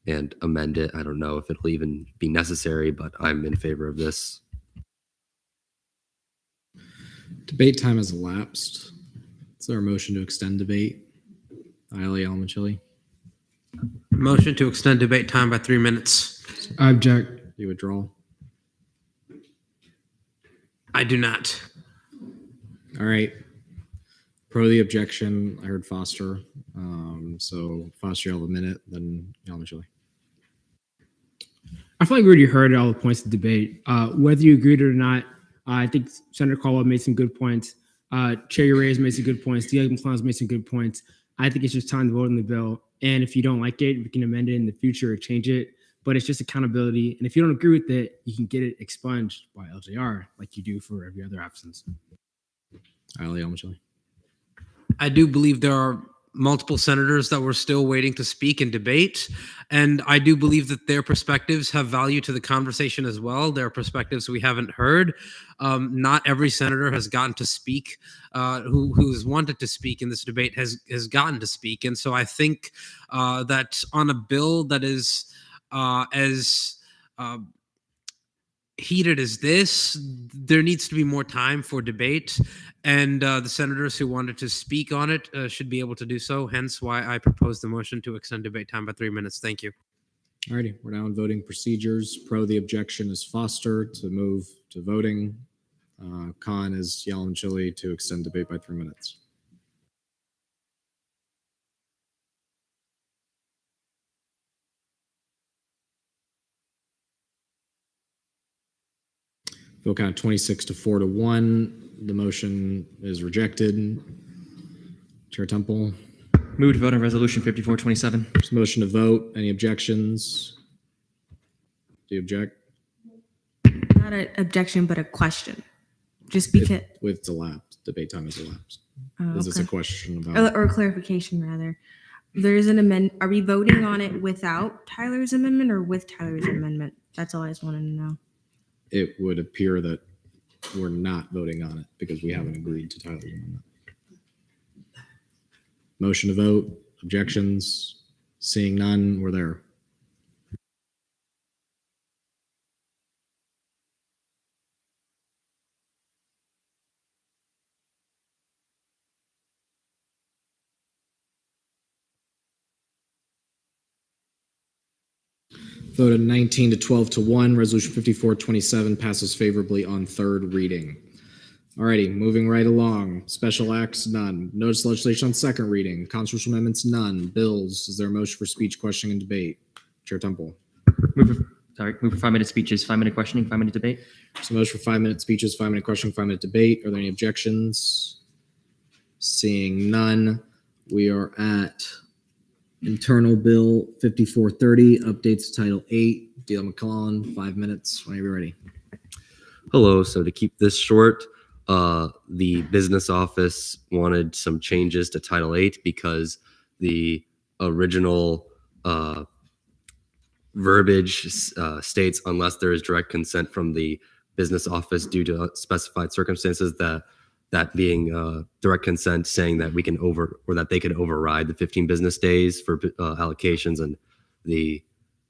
X: and amend it. I don't know if it'll even be necessary, but I'm in favor of this.
B: Debate time has elapsed. Is there a motion to extend debate? Iley Almachili.
R: Motion to extend debate time by 3 minutes.
J: I object.
B: You withdraw.
R: I do not.
B: All right. Pro the objection. I heard Foster. So Foster, you'll have a minute, then Almachili.
J: I feel like we already heard all the points of the debate. Whether you agreed or not, I think Senator Caldwell made some good points. Chair Ray has made some good points. Dealer McClellan has made some good points. I think it's just time to vote on the bill. And if you don't like it, we can amend it in the future or change it. But it's just accountability. And if you don't agree with it, you can get it expunged by LJR like you do for every other absence.
B: Ali Almachili.
R: I do believe there are multiple senators that were still waiting to speak and debate. And I do believe that their perspectives have value to the conversation as well. There are perspectives we haven't heard. Not every senator has gotten to speak, who's wanted to speak in this debate has gotten to speak. And so I think that on a bill that is as heated as this, there needs to be more time for debate, and the senators who wanted to speak on it should be able to do so. Hence why I propose the motion to extend debate time by 3 minutes. Thank you.
B: Alrighty, we're now on voting procedures. Pro the objection is Foster to move to voting. Con is Yalom to extend debate by 3 minutes. Vote count 26 to 4-1. The motion is rejected. Chair Temple.
E: Move to vote on resolution 5427.
B: There's a motion to vote. Any objections? Do you object?
G: Not an objection, but a question. Just because.
B: It's elapsed. Debate time is elapsed.
G: Oh,
B: Is this a
G: okay.
B: question about?
G: Or clarification, rather. There's an amendment. Are we voting on it without Tyler's amendment or with Tyler's amendment? That's all I just wanted to know.
B: It would appear that we're not voting on it because we haven't agreed to Tyler's amendment. Motion to vote. Objections? Seeing none, we're there. Voted 19 to 12 to 1. Resolution 5427 passes favorably on third reading. Alrighty, moving right along. Special acts, none. Notice of legislation on second reading. Constitutional amendments, none. Bills, is there a motion for speech, questioning, and debate? Chair Temple.
E: Move for 5-minute speeches, 5-minute questioning, 5-minute debate.
B: So motion for 5-minute speeches, 5-minute questioning, 5-minute debate. Are there any objections? Seeing none, we are at Internal Bill 5430, updates to Title 8. Deal McClellan, 5 minutes, whenever you're ready.
X: Hello. So to keep this short, the business office wanted some changes to Title 8 because the original verbiage states unless there is direct consent from the business office due to specified circumstances, that being direct consent saying that we can that they could override the 15 business days for allocations and the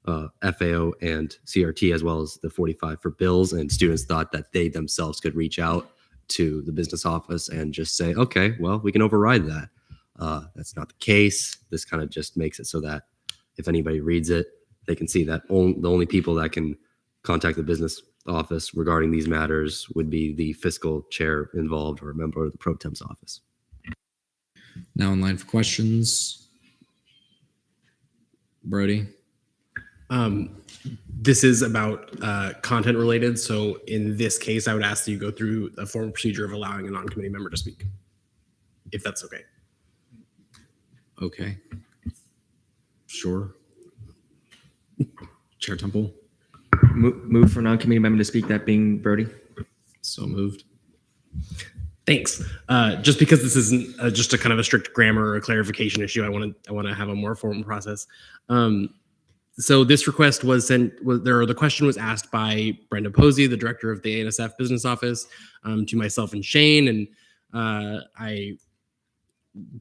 X: FAO and CRT, as well as the 45 for bills. And students thought that they themselves could reach out to the business office and just say, okay, well, we can override that. That's not the case. This kind of just makes it so that if anybody reads it, they can see that the only people that can contact the business office regarding these matters would be the fiscal chair involved or a member of the pro temp's office.
B: Now in line for questions. Brody.
A: This is about content related. So in this case, I would ask that you go through a formal procedure of allowing a non-committee member to speak, if that's okay.
B: Okay. Sure. Chair Temple.
E: Move for non-committee member to speak, that being Brody.
B: So moved.
A: Thanks. Just because this isn't just a kind of a strict grammar or clarification issue, I want to have a more formal process. So this request was sent. The question was asked by Brenda Posey, the director of the ANSF business office, to myself and Shane, and I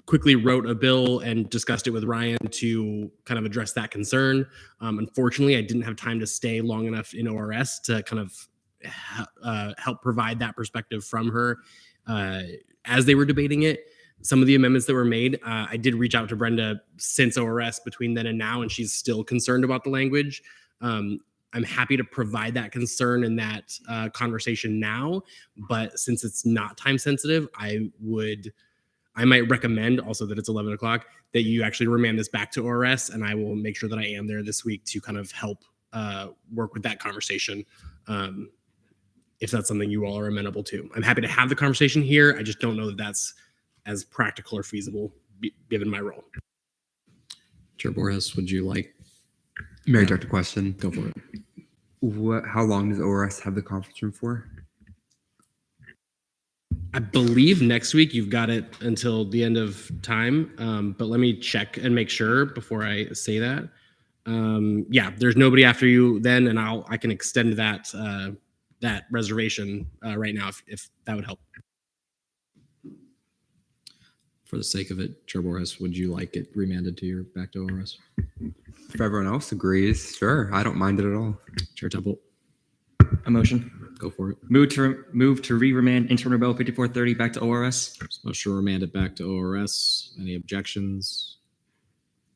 A: quickly wrote a bill and discussed it with Ryan to kind of address that concern. Unfortunately, I didn't have time to stay long enough in ORS to kind of help provide that perspective from her as they were debating it. Some of the amendments that were made, I did reach out to Brenda since ORS between then and now, and she's still concerned about the language. I'm happy to provide that concern and that conversation now, but since it's not time sensitive, I might recommend also that it's 11 o'clock, that you actually remand this back to ORS, and I will make sure that I am there this week to kind of help work with that conversation, if that's something you all are amenable to. I'm happy to have the conversation here. I just don't know that that's as practical or feasible given my role.
B: Chair Borges, would you like?
O: May I direct a question?
B: Go for it.
O: How long does ORS have the conference room for?
A: I believe next week you've got it until the end of time, but let me check and make sure before I say that. Yeah, there's nobody after you then, and I can extend that that reservation right now if that would help.
B: For the sake of it, Chair Borges, would you like it remanded to your back to ORS?
O: If everyone else agrees, sure, I don't mind it at all.
B: Chair Temple,
E: A motion.
B: go for it.
E: Move to re-remand interim bill 5430 back to ORS.
B: Motion to remand it back to ORS. Any objections?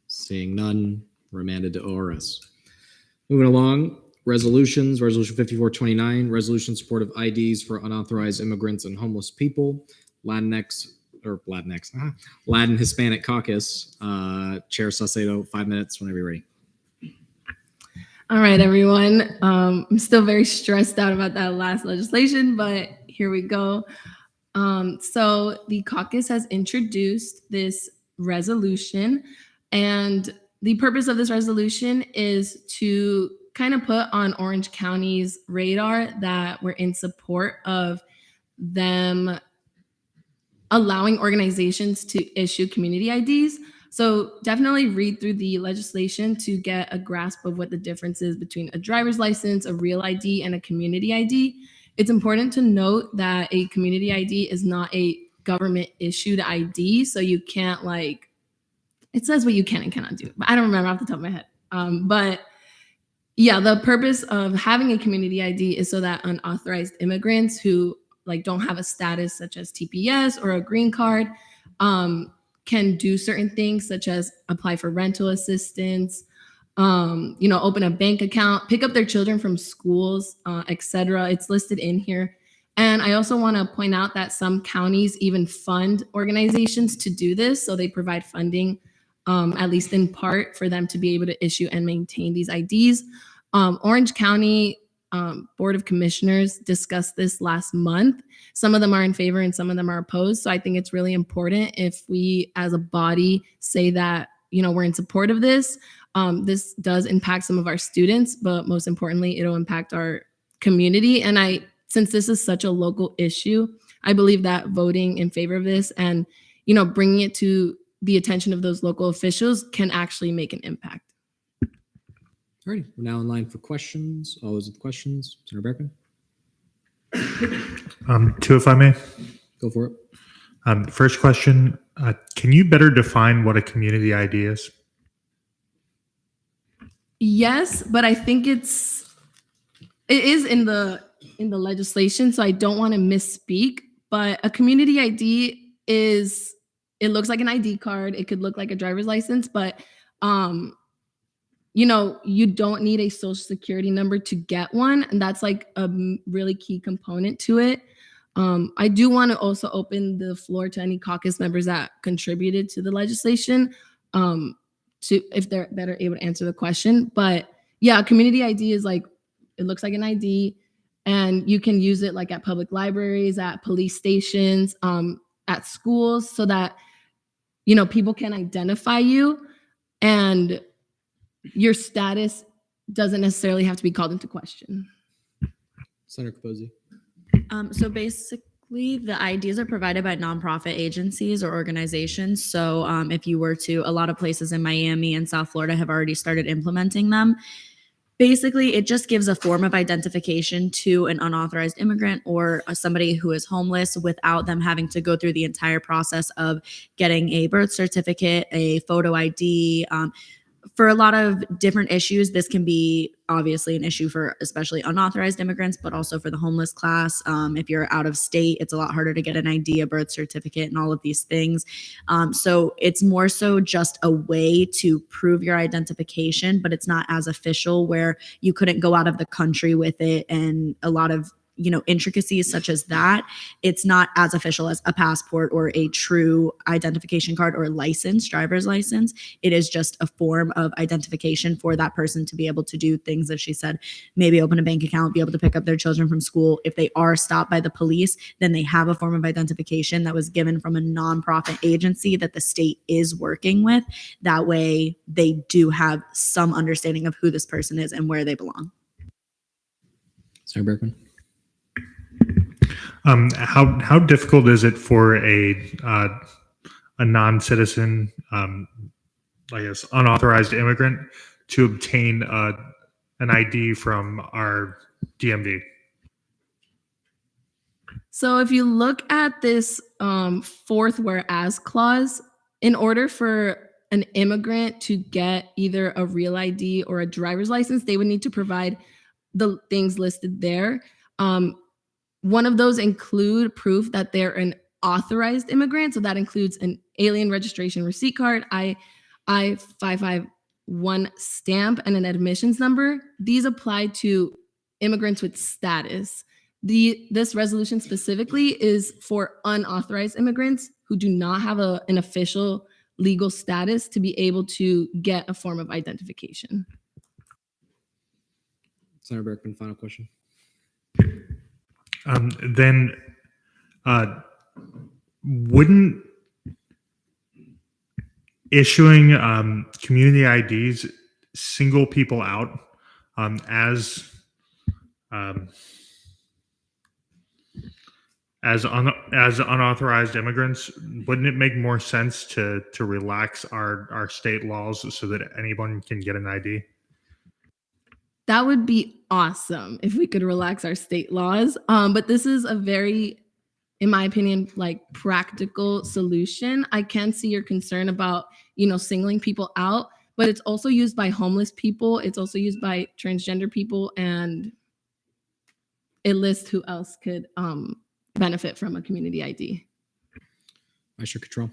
B: Seeing none, remanded to ORS. Moving along, resolutions. Resolution 5429, resolution in support of IDs for unauthorized immigrants and homeless people. Latin Hispanic Caucus. Chair Saucedo, 5 minutes whenever you're ready.
C: All right, everyone. I'm still very stressed out about that last legislation, but here we go. So the caucus has introduced this resolution, and the purpose of this resolution is to kind of put on Orange County's radar that we're in support of them allowing organizations to issue community IDs. So definitely read through the legislation to get a grasp of what the difference is between a driver's license, a real ID, and a community ID. It's important to note that a community ID is not a government issued ID. So you can't it says what you can and cannot do, but I don't remember off the top of my head. But yeah, the purpose of having a community ID is so that unauthorized immigrants who don't have a status such as TPS or a green card can do certain things such as apply for rental assistance, open a bank account, pick up their children from schools, etc. It's listed in here. And I also want to point out that some counties even fund organizations to do this. So they provide funding, at least in part, for them to be able to issue and maintain these IDs. Orange County Board of Commissioners discussed this last month. Some of them are in favor and some of them are opposed. So I think it's really important if we as a body say that, we're in support of this. This does impact some of our students, but most importantly, it'll impact our community. And since this is such a local issue, I believe that voting in favor of this and, bringing it to the attention of those local officials can actually make an impact.
B: Alrighty, we're now in line for questions. All those with questions, Senator Beckman,
F: Two, if I may.
B: go for it.
F: First question, can you better define what a community ID is?
C: Yes, but I think it is in the legislation, so I don't want to misspeak. But a community ID it looks like an ID card. It could look like a driver's license, but you don't need a social security number to get one. And that's a really key component to it. I do want to also open the floor to any caucus members that contributed to the legislation if they're better able to answer the question. But yeah, community ID is it looks like an ID, and you can use it at public libraries, at police stations, at schools, so that, people can identify you and your status doesn't necessarily have to be called into question.
B: Senator Capozzi.
P: So basically, the IDs are provided by nonprofit agencies or organizations. So if you were to, a lot of places in Miami and South Florida have already started implementing them. Basically, it just gives a form of identification to an unauthorized immigrant or somebody who is homeless without them having to go through the entire process of getting a birth certificate, a photo ID. For a lot of different issues, this can be obviously an issue for especially unauthorized immigrants, but also for the homeless class. If you're out of state, it's a lot harder to get an ID, a birth certificate, and all of these things. So it's more so just a way to prove your identification, but it's not as official where you couldn't go out of the country with it, and a lot of intricacies such as that. It's not as official as a passport or a true identification card or license, driver's license. It is just a form of identification for that person to be able to do things, as she said, maybe open a bank account, be able to pick up their children from school. If they are stopped by the police, then they have a form of identification that was given from a nonprofit agency that the state is working with. That way they do have some understanding of who this person is and where they belong.
B: Senator Berkman.
F: How difficult is it for a non-citizen, I guess, unauthorized immigrant to obtain an ID from our DMV?
C: So if you look at this fourth whereas clause, in order for an immigrant to get either a real ID or a driver's license, they would need to provide the things listed there. One of those include proof that they're an authorized immigrant. So that includes an alien registration receipt card, I-551 stamp, and an admissions number. These apply to immigrants with status. This resolution specifically is for unauthorized immigrants who do not have an official legal status to be able to get a form of identification.
B: Senator Berkman, final question.
F: Then wouldn't issuing community IDs single people out as unauthorized immigrants? Wouldn't it make more sense to relax our state laws so that anyone can get an ID?
C: That would be awesome if we could relax our state laws. But this is a very, in my opinion, like practical solution. I can see your concern about, singling people out, but it's also used by homeless people. It's also used by transgender people, and it lists who else could benefit from a community ID.
B: Vice Chair Cottrell.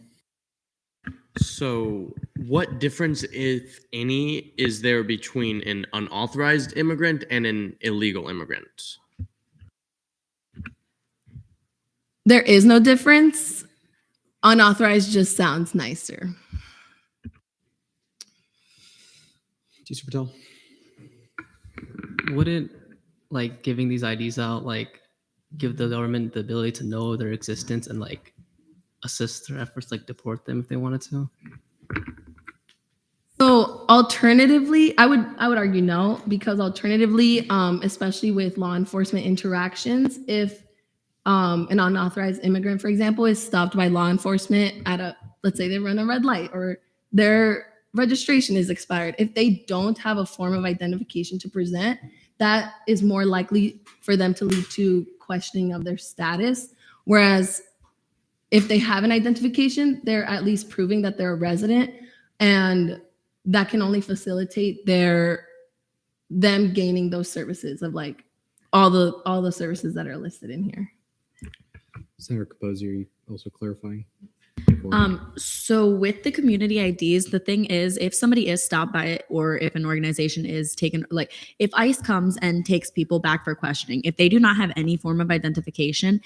K: So, what difference, if any, is there between an unauthorized immigrant and an illegal immigrant?
C: There is no difference. Unauthorized just sounds nicer.
B: Tisha Patel.
I: Wouldn't giving these IDs out give the government the ability to know their existence and assist their efforts, deport them if they wanted to?
C: So alternatively, I would argue no, because alternatively, especially with law enforcement interactions, if an unauthorized immigrant, for example, is stopped by law enforcement at let's say they run a red light or their registration is expired, if they don't have a form of identification to present, that is more likely for them to lead to questioning of their status. Whereas if they have an identification, they're at least proving that they're a resident, and that can only facilitate them gaining those services of all the services that are listed in here.
B: Senator Capozzi, are you also clarifying?
P: So with the community IDs, the thing is, if somebody is stopped by it, or if an organization is taken, if ICE comes and takes people back for questioning, if they do not have any form of identification,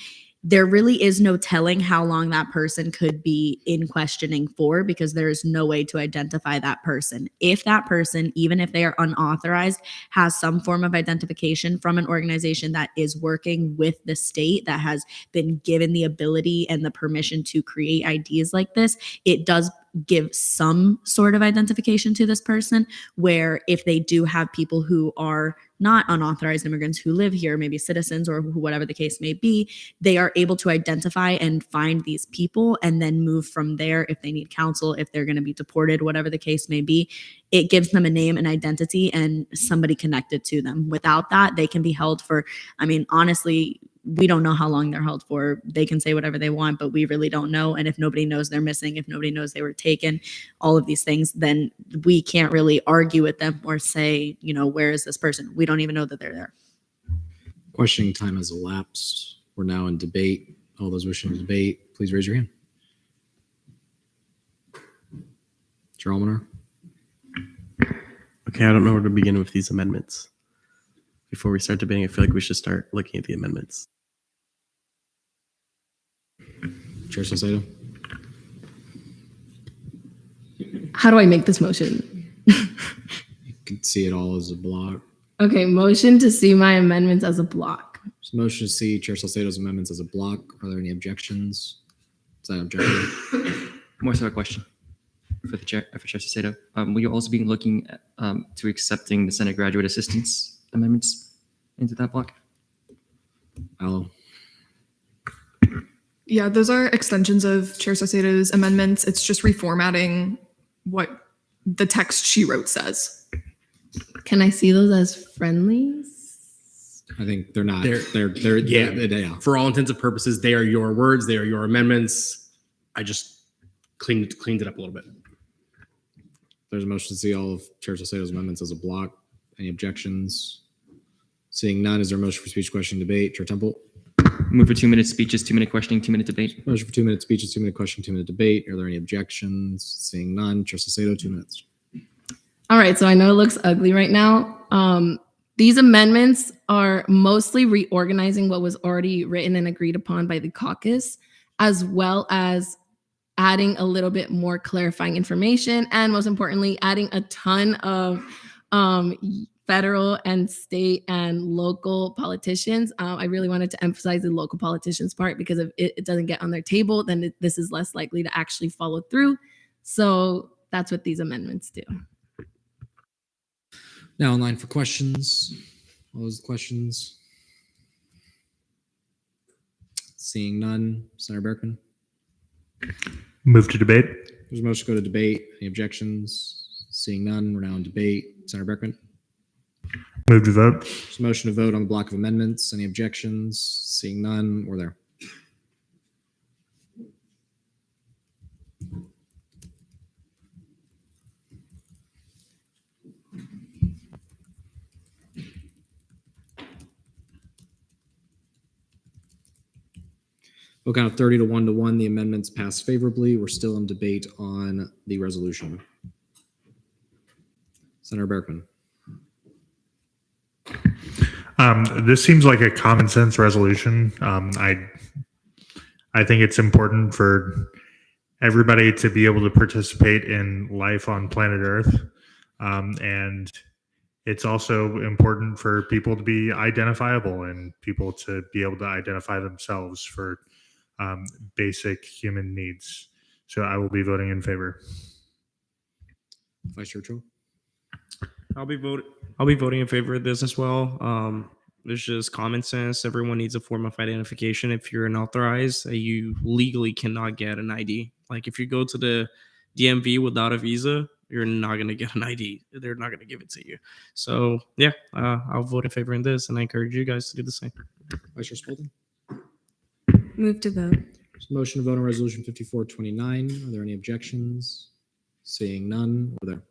P: there really is no telling how long that person could be in questioning for, because there is no way to identify that person. If that person, even if they are unauthorized, has some form of identification from an organization that is working with the state, that has been given the ability and the permission to create IDs like this, it does give some sort of identification to this person, where if they do have people who are not unauthorized immigrants who live here, maybe citizens or whatever the case may be, they are able to identify and find these people and then move from there if they need counsel, if they're going to be deported, whatever the case may be. It gives them a name and identity and somebody connected to them. Without that, they can be held for, honestly, we don't know how long they're held for. They can say whatever they want, but we really don't know. And if nobody knows they're missing, if nobody knows they were taken, all of these things, then we can't really argue with them or say, where is this person? We don't even know that they're there.
B: Questioning time has elapsed. We're now in debate. All those wishing to debate, please raise your hand. Chair Almanar.
T: Okay, I don't know where to begin with these amendments. Before we start debating, I feel like we should start looking at the amendments.
B: Chair Salcedo.
C: How do I make this motion?
B: You can see it all as a block.
C: Okay, motion to see my amendments as a block.
B: So motion to see Chair Salcedo's amendments as a block. Are there any objections? Is that objective?
E: More so a question for Chair Salcedo. Will you also be looking at, to accepting the Senate graduate assistance amendments into that block?
B: Allo.
M: Yeah, those are extensions of Chair Saucedo's amendments. It's just reformatting what the text she wrote says.
C: Can I see those as friendlies?
B: I think they're not.
A: Yeah. For all intents and purposes, they are your words. They are your amendments. I just cleaned it up a little bit.
B: There's a motion to see all of Chair Saucedo's amendments as a block. Any objections? Seeing none, is there a motion for speech, question, debate? Chair Temple.
E: Move for 2-minute speeches, 2-minute questioning, 2-minute debate.
B: Motion for 2-minute speeches, 2-minute question, 2-minute debate. Are there any objections? Seeing none, Chair Saucedo, 2 minutes.
C: All right, so I know it looks ugly right now. These amendments are mostly reorganizing what was already written and agreed upon by the caucus, as well as adding a little bit more clarifying information, and most importantly, adding a ton of federal and state and local politicians. I really wanted to emphasize the local politicians part, because if it doesn't get on their table, then this is less likely to actually follow through. So that's what these amendments do.
B: Now in line for questions. All those questions? Seeing none, Senator Berkman.
F: Move to debate.
B: There's a motion to go to debate. Any objections? Seeing none, we're now in debate. Senator Berkman.
F: Move to vote.
B: There's a motion to vote on the block of amendments. Any objections? Seeing none, we're there. Vote count of 30 to 1 to 1. The amendments pass favorably. We're still in debate on the resolution. Senator Berkman.
F: This seems like a common sense resolution. I think it's important for everybody to be able to participate in life on planet Earth. And it's also important for people to be identifiable and people to be able to identify themselves for basic human needs. So I will be voting in favor.
B: Vice Chair Cho.
D: I'll be voting in favor of this as well. There's just common sense. Everyone needs a form of identification. If you're unauthorized, you legally cannot get an ID. Like if you go to the DMV without a visa, you're not going to get an ID. They're not going to give it to you. So yeah, I'll vote in favor in this, and I encourage you guys to do the same.
B: Vice Chair Spalding.
G: Move to vote.
B: Motion to vote on resolution 5429. Are there any objections? Seeing none, we're there.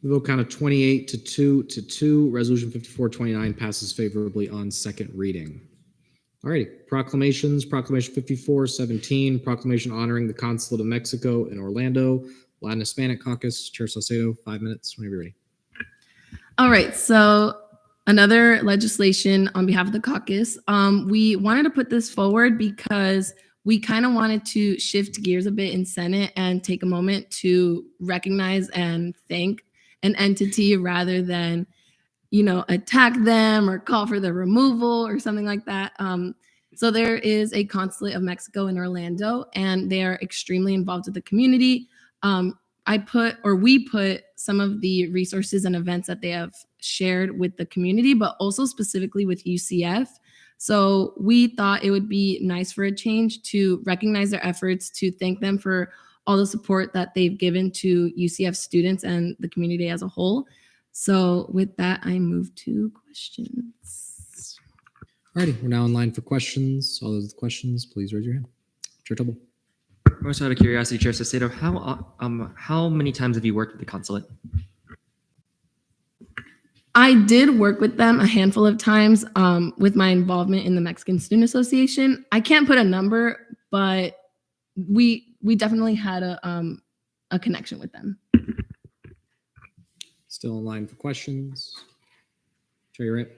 B: The vote count of 28 to 2. Resolution 5429 passes favorably on second reading. All righty. Proclamations. Proclamation 5417. Proclamation honoring the Consulate of Mexico in Orlando. Latin Hispanic Caucus. Chair Saucedo, 5 minutes whenever you're ready.
C: All right, so another legislation on behalf of the caucus. We wanted to put this forward because we kind of wanted to shift gears a bit in Senate and take a moment to recognize and thank an entity rather than, attack them or call for their removal or something like that. So there is a Consulate of Mexico in Orlando, and they are extremely involved with the community. We put some of the resources and events that they have shared with the community, but also specifically with UCF. So we thought it would be nice for a change to recognize their efforts, to thank them for all the support that they've given to UCF students and the community as a whole. So with that, I move to questions.
B: All righty, we're now in line for questions. All those with questions, please raise your hand. Chair Tubble.
E: Also out of curiosity, Chair Saucedo, how many times have you worked with the consulate?
C: I did work with them a handful of times with my involvement in the Mexican Student Association. I can't put a number, but we definitely had a connection with them.
B: Still in line for questions. Chair, you're right.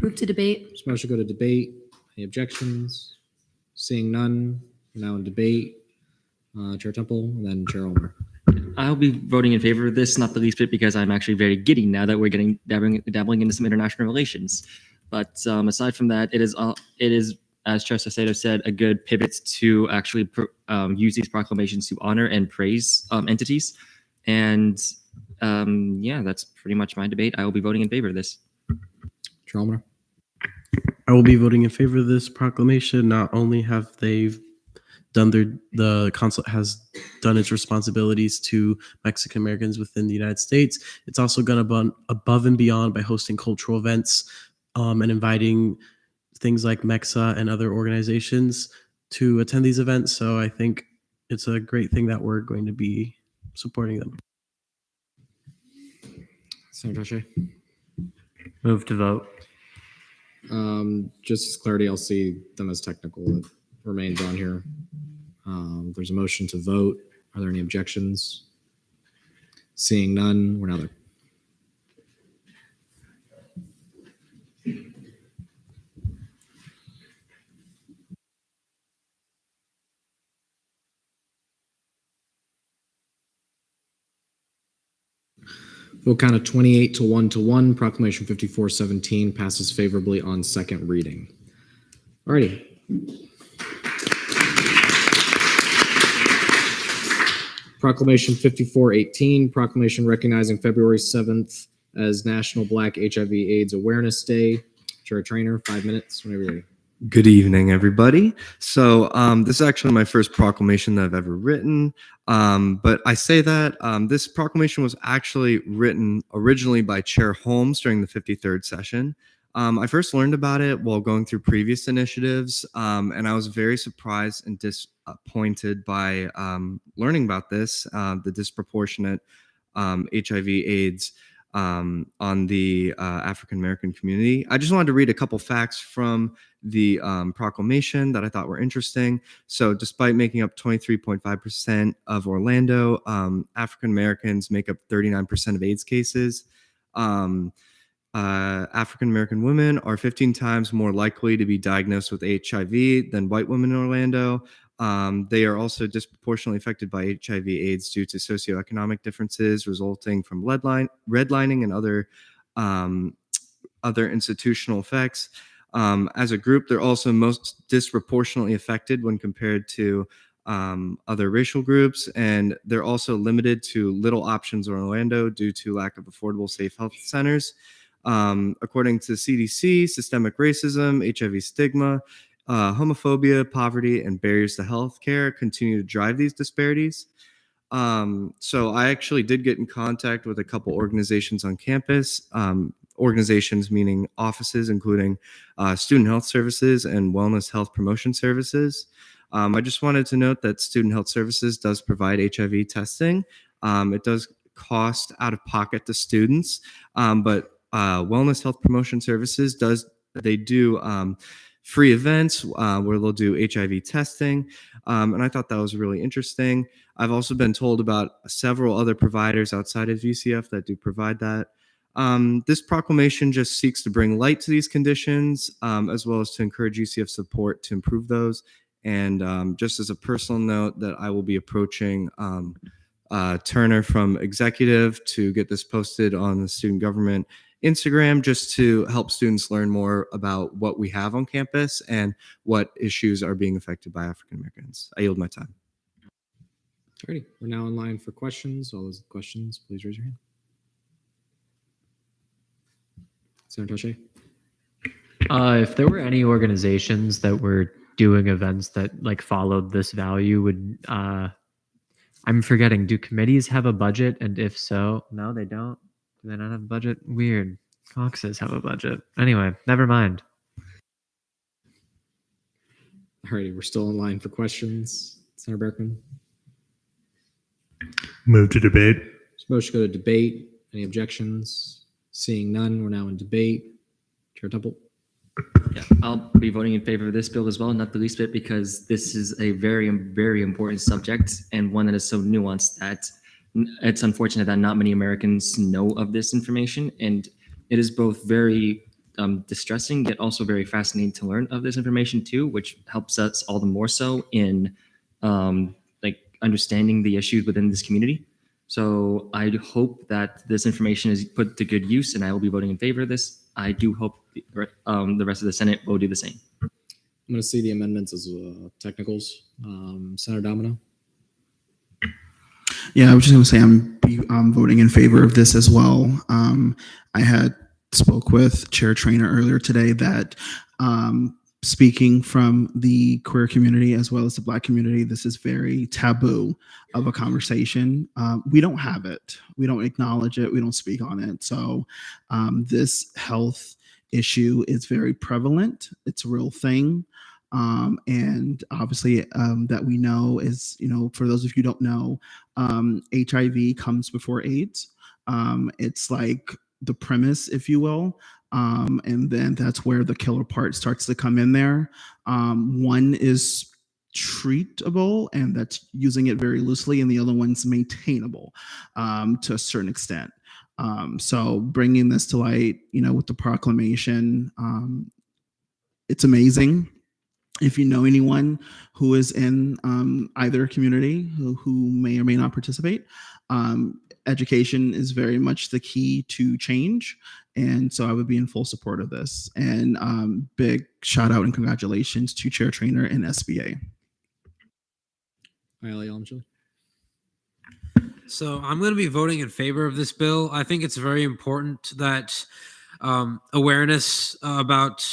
P: Move to debate.
B: This motion go to debate. Any objections? Seeing none, we're now in debate. Chair Temple, and then Chair Ulmer.
E: I'll be voting in favor of this, not the least bit because I'm actually very giddy now that we're dabbling into some international relations. But aside from that, it is as Chair Saucedo said, a good pivot to actually use these proclamations to honor and praise entities. And yeah, that's pretty much my debate. I will be voting in favor of this.
B: Trauma.
T: I will be voting in favor of this proclamation. Not only have they done the consulate has done its responsibilities to Mexican Americans within the United States, it's also gone above and beyond by hosting cultural events and inviting things like MEXA and other organizations to attend these events. So I think it's a great thing that we're going to be supporting them.
B: Senator Taché.
S: Move to vote.
B: Just as clarity, I'll see them as technical. It remains on here. There's a motion to vote. Are there any objections? Seeing none, we're now there. Vote count of 28 to 1 Proclamation 5417 passes favorably on second reading. Alrighty. Proclamation 5418, proclamation recognizing February 7th as National Black HIV/AIDS Awareness Day. Chair Trainer, 5 minutes whenever you're ready.
U: Good evening, everybody. So this is actually my first proclamation that I've ever written. But I say that this proclamation was actually written originally by Chair Holmes during the 53rd session. I first learned about it while going through previous initiatives, and I was very surprised and disappointed by learning about this, the disproportionate HIV/AIDS on the African American community. I just wanted to read a couple facts from the proclamation that I thought were interesting. So despite making up 23.5% of Orlando, African Americans make up 39% of AIDS cases. African American women are 15 times more likely to be diagnosed with HIV than white women in Orlando. They are also disproportionately affected by HIV/AIDS due to socioeconomic differences resulting from redlining and other institutional effects. As a group, they're also most disproportionately affected when compared to other racial groups, and they're also limited to little options in Orlando due to lack of affordable, safe health centers. According to CDC, systemic racism, HIV stigma, homophobia, poverty, and barriers to healthcare continue to drive these disparities. So I actually did get in contact with a couple organizations on campus, organizations meaning offices, including Student Health Services and Wellness Health Promotion Services. I just wanted to note that Student Health Services does provide HIV testing. It does cost out of pocket to students, but Wellness Health Promotion Services they do free events where they'll do HIV testing. And I thought that was really interesting. I've also been told about several other providers outside of UCF that do provide that. This proclamation just seeks to bring light to these conditions, as well as to encourage UCF support to improve those. And just as a personal note, that I will be approaching Turner from executive to get this posted on the student government Instagram, just to help students learn more about what we have on campus and what issues are being affected by African Americans. I yield my time.
B: Alrighty, we're now in line for questions. All those questions, please raise your hand. Senator Taché.
S: If there were any organizations that were doing events that like followed this value, would I'm forgetting, do committees have a budget? And if so, no, they don't. Do they not have a budget? Weird. Caucuses have a budget. Anyway, never mind.
B: Alrighty, we're still in line for questions. Senator Berkman.
F: Move to debate.
B: Motion to go to debate. Any objections? Seeing none, we're now in debate. Chair Temple.
E: Yeah, I'll be voting in favor of this bill as well, not the least bit, because this is a very, very important subject and one that is so nuanced that it's unfortunate that not many Americans know of this information. And it is both very distressing, yet also very fascinating to learn of this information too, which helps us all the more so in like understanding the issues within this community. So I hope that this information is put to good use, and I will be voting in favor of this. I do hope the rest of the Senate will do the same.
B: I'm going to see the amendments as technicals. Senator Domino.
H: Yeah, I was just going to say I'm voting in favor of this as well. I had spoke with Chair Trainer earlier today that speaking from the queer community as well as the Black community, this is very taboo of a conversation. We don't have it. We don't acknowledge it. We don't speak on it. So this health issue is very prevalent. It's a real thing. And obviously that we know is, for those of you who don't know, HIV comes before AIDS. It's like the premise, if you will. And then that's where the killer part starts to come in there. One is treatable, and that's using it very loosely, and the other one's maintainable to a certain extent. So bringing this to light, with the proclamation, it's amazing. If you know anyone who is in either community who may or may not participate, education is very much the key to change. And so I would be in full support of this. And big shout out and congratulations to Chair Trainer and SBA.
R: So I'm going to be voting in favor of this bill. I think it's very important that awareness about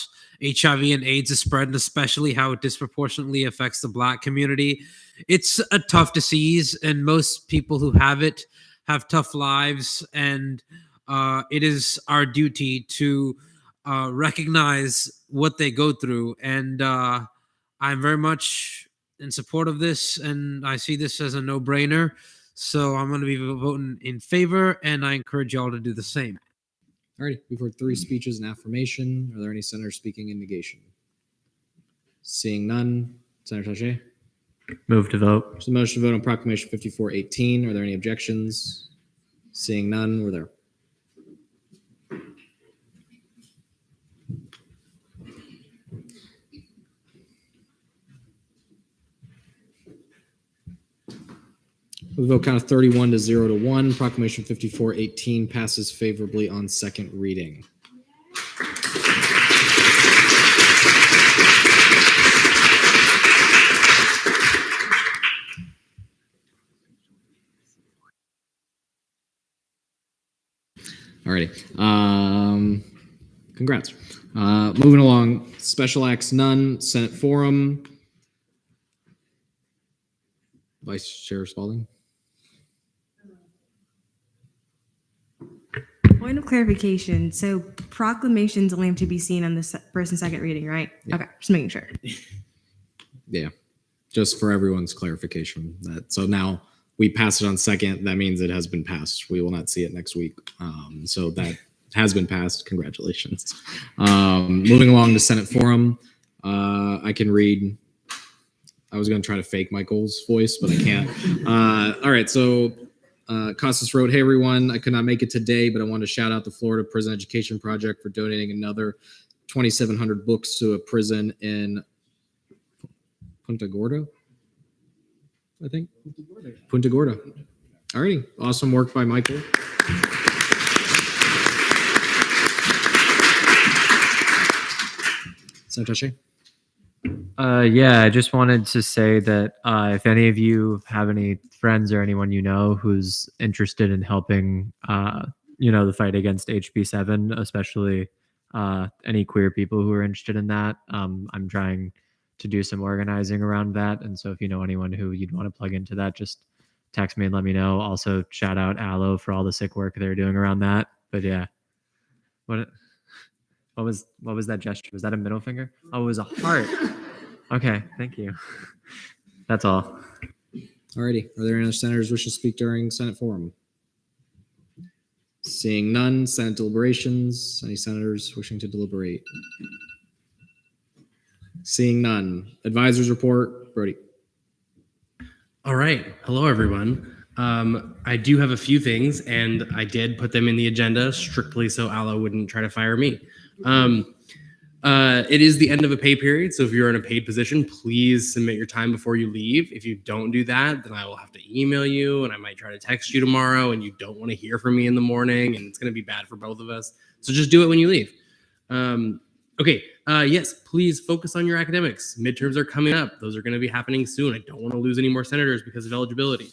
R: HIV and AIDS is spread, and especially how it disproportionately affects the Black community. It's a tough disease, and most people who have it have tough lives, and it is our duty to recognize what they go through. And I'm very much in support of this, and I see this as a no-brainer. So I'm going to be voting in favor, and I encourage y'all to do the same.
B: All right, we've heard 3 speeches and affirmation. Are there any senators speaking in negation? Seeing none, Senator Taché.
S: Move to vote.
B: There's a motion to vote on Proclamation 5418. Are there any objections? Seeing none, we're there. We vote count of 31 to 0 to 1. Proclamation 5418 passes favorably on second reading. Alrighty. Congrats. Moving along. Special acts none. Senate forum. Vice Chair Spalding.
G: Point of clarification. So proclamations only have to be seen on the first and second reading, right?
B: Yeah.
G: Okay, just making sure.
B: Yeah, just for everyone's clarification. So now we pass it on second. That means it has been passed. We will not see it next week. So that has been passed. Congratulations. Moving along to Senate forum. I can read. I was going to try to fake Michael's voice, but I can't. All right, so Costas wrote, "Hey everyone, I could not make it today, but I want to shout out the Florida Prison Education Project for donating another 2,700 books to a prison in Punta Gorda, I think. Punta Gorda. All righty, awesome work by Michael. Senator Taché.
S: Yeah, I just wanted to say that if any of you have any friends or anyone you know who's interested in helping, the fight against HB7, especially any queer people who are interested in that, I'm trying to do some organizing around that. And so if you know anyone who you'd want to plug into that, just text me and let me know. Also, shout out Allo for all the sick work they're doing around that. But yeah, what was that gesture? Was that a middle finger? Oh, it was a heart. Okay, thank you. That's all.
B: Alrighty. Are there any other senators wishing to speak during Senate forum? Seeing none, Senate deliberations. Any senators wishing to deliberate? Seeing none. Advisors report. Brody.
A: All right. Hello, everyone. I do have a few things, and I did put them in the agenda strictly so Allo wouldn't try to fire me. It is the end of a pay period, so if you're in a paid position, please submit your time before you leave. If you don't do that, then I will have to email you, and I might try to text you tomorrow, and you don't want to hear from me in the morning, and it's going to be bad for both of us. So just do it when you leave. Okay, Yes, please focus on your academics. Midterms are coming up. Those are going to be happening soon. I don't want to lose any more senators because of eligibility.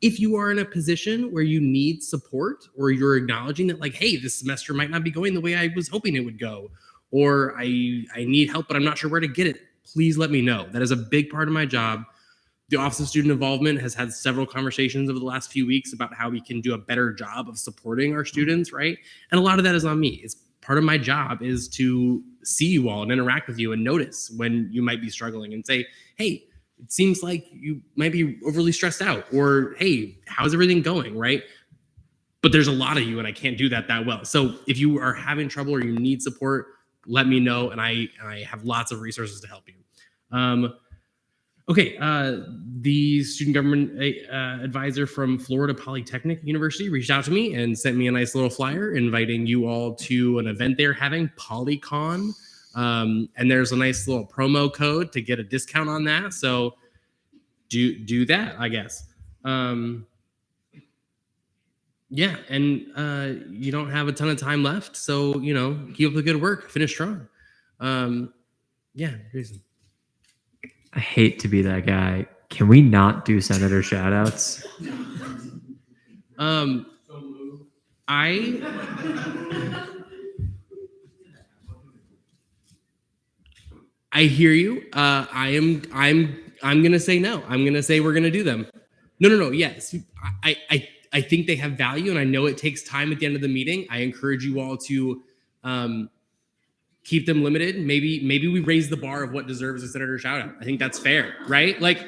A: If you are in a position where you need support, or you're acknowledging that, like, hey, this semester might not be going the way I was hoping it would go, or I need help, but I'm not sure where to get it, please let me know. That is a big part of my job. The Office of Student Involvement has had several conversations over the last few weeks about how we can do a better job of supporting our students, right? And a lot of that is on me. It's part of my job is to see you all and interact with you and notice when you might be struggling and say, hey, it seems like you might be overly stressed out, or hey, how's everything going, right? But there's a lot of you and I can't do that well. So if you are having trouble or you need support, let me know, and I have lots of resources to help you. Okay, the student government advisor from Florida Polytechnic University reached out to me and sent me a nice little flyer inviting you all to an event they're having, PolyCon. And there's a nice little promo code to get a discount on that. So do that, I guess. Yeah, and you don't have a ton of time left, so keep up the good work, finish strong. Yeah, Jason.
S: I hate to be that guy. Can we not do senator shout outs?
A: I hear you. I'm gonna say no. I'm gonna say we're gonna do them. No. Yes, I think they have value, and I know it takes time at the end of the meeting. I encourage you all to keep them limited. Maybe we raise the bar of what deserves a senator shout out. I think that's fair, right? Like,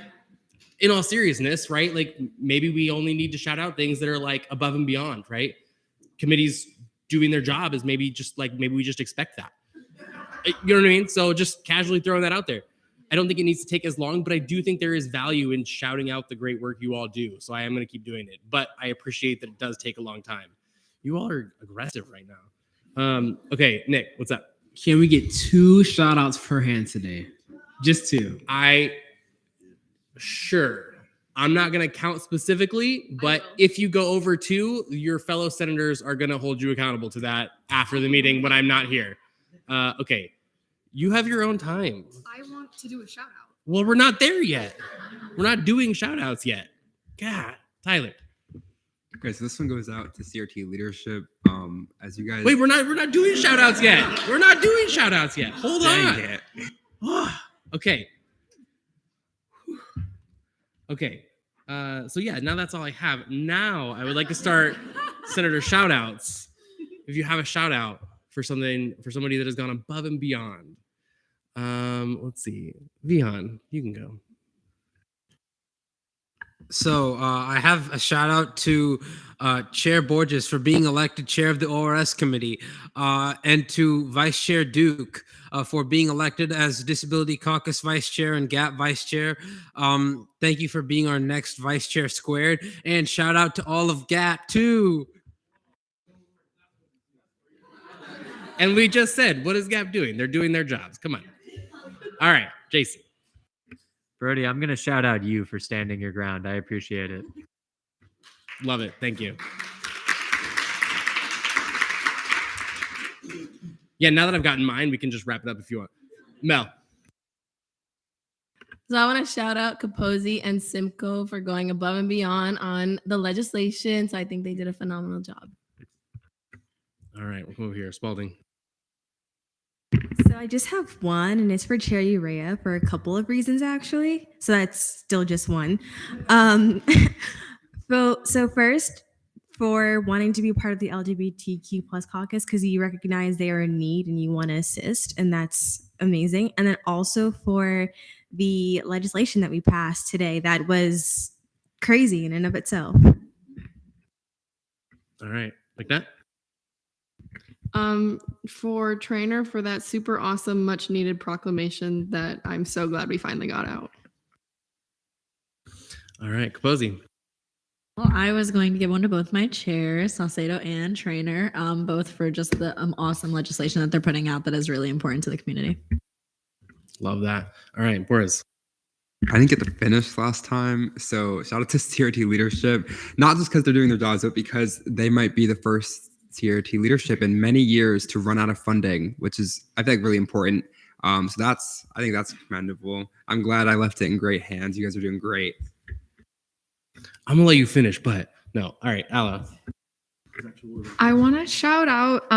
A: in all seriousness, right? Like, maybe we only need to shout out things that are like above and beyond, right? Committees doing their job is maybe we just expect that. You know what I mean? So just casually throwing that out there. I don't think it needs to take as long, but I do think there is value in shouting out the great work you all do. So I am going to keep doing it, but I appreciate that it does take a long time. You all are aggressive right now. Okay, Nick, what's up?
J: Can we get 2 shout outs per hand today? Just 2.
A: Sure. I'm not going to count specifically, but if you go over 2, your fellow senators are going to hold you accountable to that after the meeting when I'm not here. Okay. You have your own time.
M: I want to do a shout out.
A: Well, we're not there yet. We're not doing shout outs yet. God, Tyler.
O: Okay, so this one goes out to CRT leadership. As you guys
A: Wait, we're not doing shout outs yet. We're not doing shout outs yet. Hold on. Okay. Okay. So yeah, now that's all I have. Now I would like to start Senator shout outs. If you have a shout out for somebody that has gone above and beyond. Let's see. Vihan, you can go.
R: So I have a shout out to Chair Borges for being elected chair of the ORS committee, and to Vice Chair Duke for being elected as Disability Caucus Vice Chair and GAP Vice Chair. Thank you for being our next Vice Chair squared, and shout out to all of GAP too.
A: And we just said, what is GAP doing? They're doing their jobs. Come on. All right, Jason.
S: Brody, I'm going to shout out you for standing your ground. I appreciate it.
A: Love it. Thank you. Yeah, now that I've gotten mine, we can just wrap it up if you want. Mel.
C: So I want to shout out Kaposi and Simcoe for going above and beyond on the legislation. So I think they did a phenomenal job.
A: All right, we'll come over here. Spalding.
G: So I just have one, and it's for Chair Urea for a couple of reasons, actually. So that's still just one. So first, for wanting to be part of the LGBTQ plus caucus, because you recognize they are in need and you want to assist, and that's amazing. And then also for the legislation that we passed today, that was crazy in and of itself.
A: All right, like that.
M: For Trainer for that super awesome, much needed proclamation that I'm so glad we finally got out.
A: All right, Kaposi.
P: Well, I was going to give one to both my chairs, Salcedo and Trainer, both for just the awesome legislation that they're putting out that is really important to the community.
A: Love that. All right, Boris.
O: I didn't get to finish last time, so shout out to CRT leadership, not just because they're doing their jobs, but because they might be the first CRT leadership in many years to run out of funding, which is, I think, really important. I think that's commendable. I'm glad I left it in great hands. You guys are doing great.
A: I'm gonna let you finish, but no. All right, Ala.
M: I want to shout out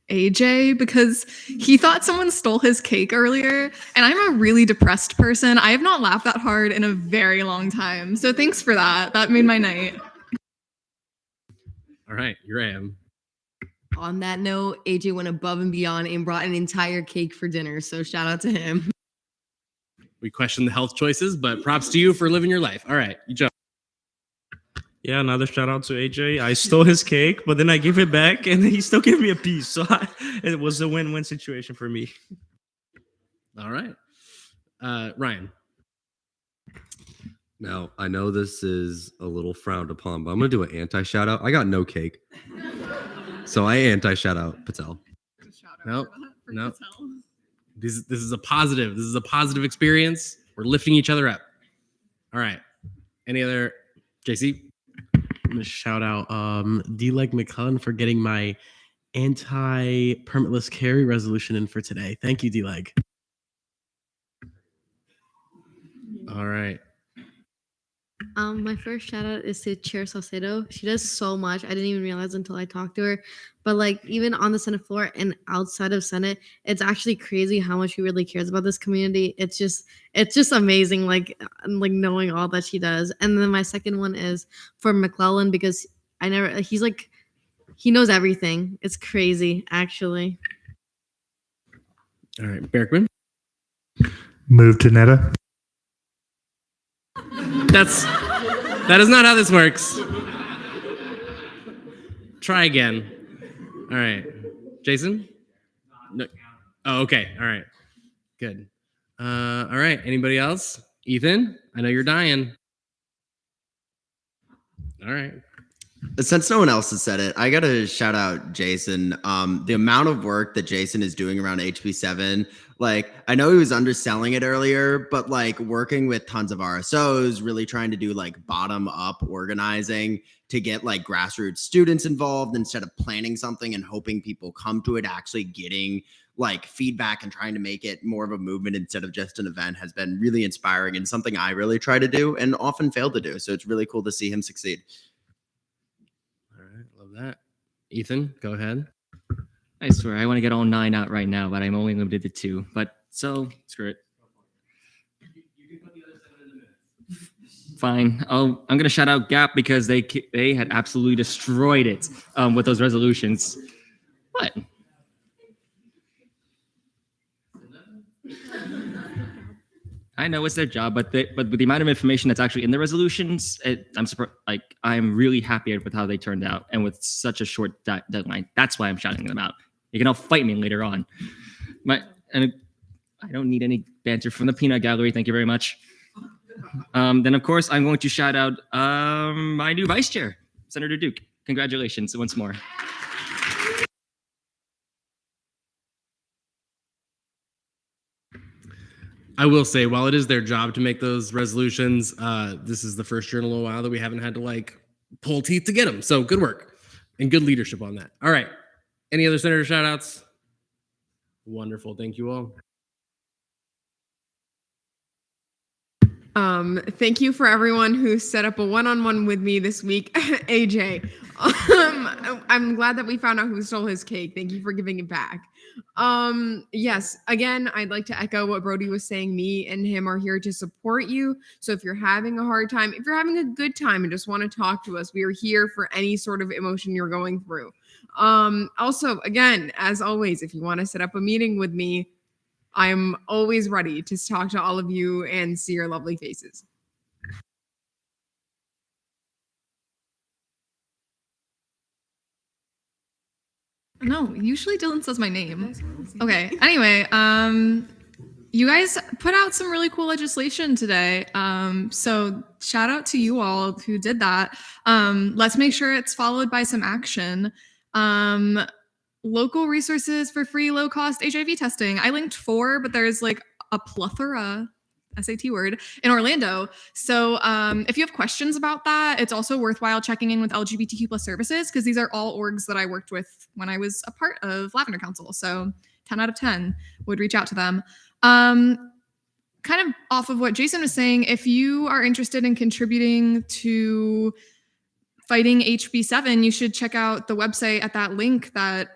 M: AJ because he thought someone stole his cake earlier, and I'm a really depressed person. I have not laughed that hard in a very long time. So thanks for that. That made my night.
A: All right, here I am.
L: On that note, AJ went above and beyond and brought an entire cake for dinner. So shout out to him.
A: We question the health choices, but props to you for living your life. All right, you jump.
D: Yeah, another shout out to AJ. I stole his cake, but then I gave it back, and he still gave me a piece. So it was a win-win situation for me.
A: All right, Ryan.
X: Now, I know this is a little frowned upon, but I'm going to do an anti-shout out. I got no cake. So I anti-shout out Patel.
A: No. This is a positive. This is a positive experience. We're lifting each other up. All right. Any other, JC?
T: I'm gonna shout out D-Leg McCullen for getting my anti-permitless carry resolution in for today. Thank you, D-Leg.
A: All right.
N: My first shout out is to Chair Salcedo. She does so much. I didn't even realize until I talked to her. But like even on the Senate floor and outside of Senate, it's actually crazy how much she really cares about this community. It's just amazing, like knowing all that she does. And then my second one is for McClellan because he knows everything. It's crazy, actually.
A: All right, Berkman.
F: Move to Netta.
A: That is not how this works. Try again. All right, Jason. No. Oh, okay. All right. Good. All right. Anybody else? Ethan, I know you're dying. All right.
Q: Since no one else has said it, I gotta shout out Jason. The amount of work that Jason is doing around HB7, like I know he was underselling it earlier, but like working with tons of RSOs, really trying to do like bottom up organizing to get like grassroots students involved instead of planning something and hoping people come to it, actually getting like feedback and trying to make it more of a movement instead of just an event has been really inspiring and something I really try to do and often fail to do. So it's really cool to see him succeed.
A: That. Ethan, go ahead.
E: I swear, I want to get all 9 out right now, but I'm only limited to 2. But so, screw it. Fine. I'm going to shout out Gap because they had absolutely destroyed it with those resolutions. What? I know it's their job, but with the amount of information that's actually in the resolutions, I'm surprised. Like I'm really happy with how they turned out, and with such a short deadline. That's why I'm shouting them out. You can all fight me later on. And I don't need any banter from the peanut gallery. Thank you very much. Then of course I'm going to shout out my new vice chair, Senator Duke. Congratulations once more.
A: I will say, while it is their job to make those resolutions, this is the first year in a little while that we haven't had to like pull teeth to get them. So good work and good leadership on that. All right. Any other senator shout outs? Wonderful. Thank you all.
M: Thank you for everyone who set up a one-on-one with me this week. AJ, I'm glad that we found out who stole his cake. Thank you for giving it back. Yes, again, I'd like to echo what Brody was saying. Me and him are here to support you. So if you're having a hard time, if you're having a good time and just want to talk to us, we are here for any sort of emotion you're going through. Also, again, as always, if you want to set up a meeting with me, I'm always ready to talk to all of you and see your lovely faces. No, usually Dylan says my name. Okay. Anyway, you guys put out some really cool legislation today. So shout out to you all who did that. Let's make sure it's followed by some action. Local resources for free, low-cost HIV testing. I linked 4, but there's like a plethora
I: SAT word, in Orlando. So if you have questions about that, it's also worthwhile checking in with LGBTQ plus services, because these are all orgs that I worked with when I was a part of Lavender Council. So 10 out of 10 would reach out to them. Kind of off of what Jason was saying, if you are interested in contributing to fighting HB7, you should check out the website at that link that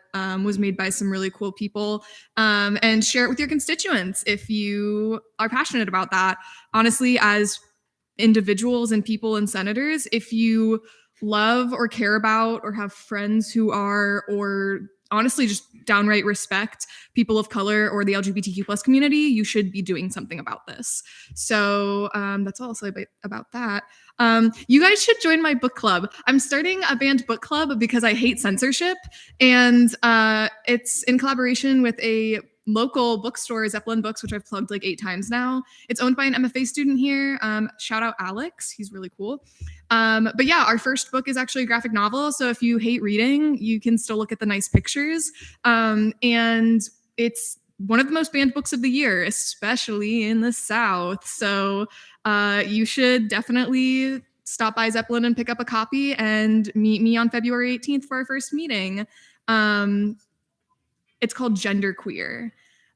I: was made by some really cool people, and share it with your constituents if you are passionate about that. Honestly, as individuals and people and senators, if you love or care about or have friends who are, or honestly just downright respect people of color or the LGBTQ plus community, you should be doing something about this. So that's all I'll say about that. You guys should join my book club. I'm starting a banned book club because I hate censorship, and it's in collaboration with a local bookstore, Zeppelin Books, which I've plugged like 8 times now. It's owned by an MFA student here. Shout out Alex, he's really cool. But yeah, our first book is actually a graphic novel. So if you hate reading, you can still look at the nice pictures. And it's one of the most banned books of the year, especially in the South. So you should definitely stop by Zeppelin and pick up a copy and meet me on February 18th for our first meeting. It's called Genderqueer.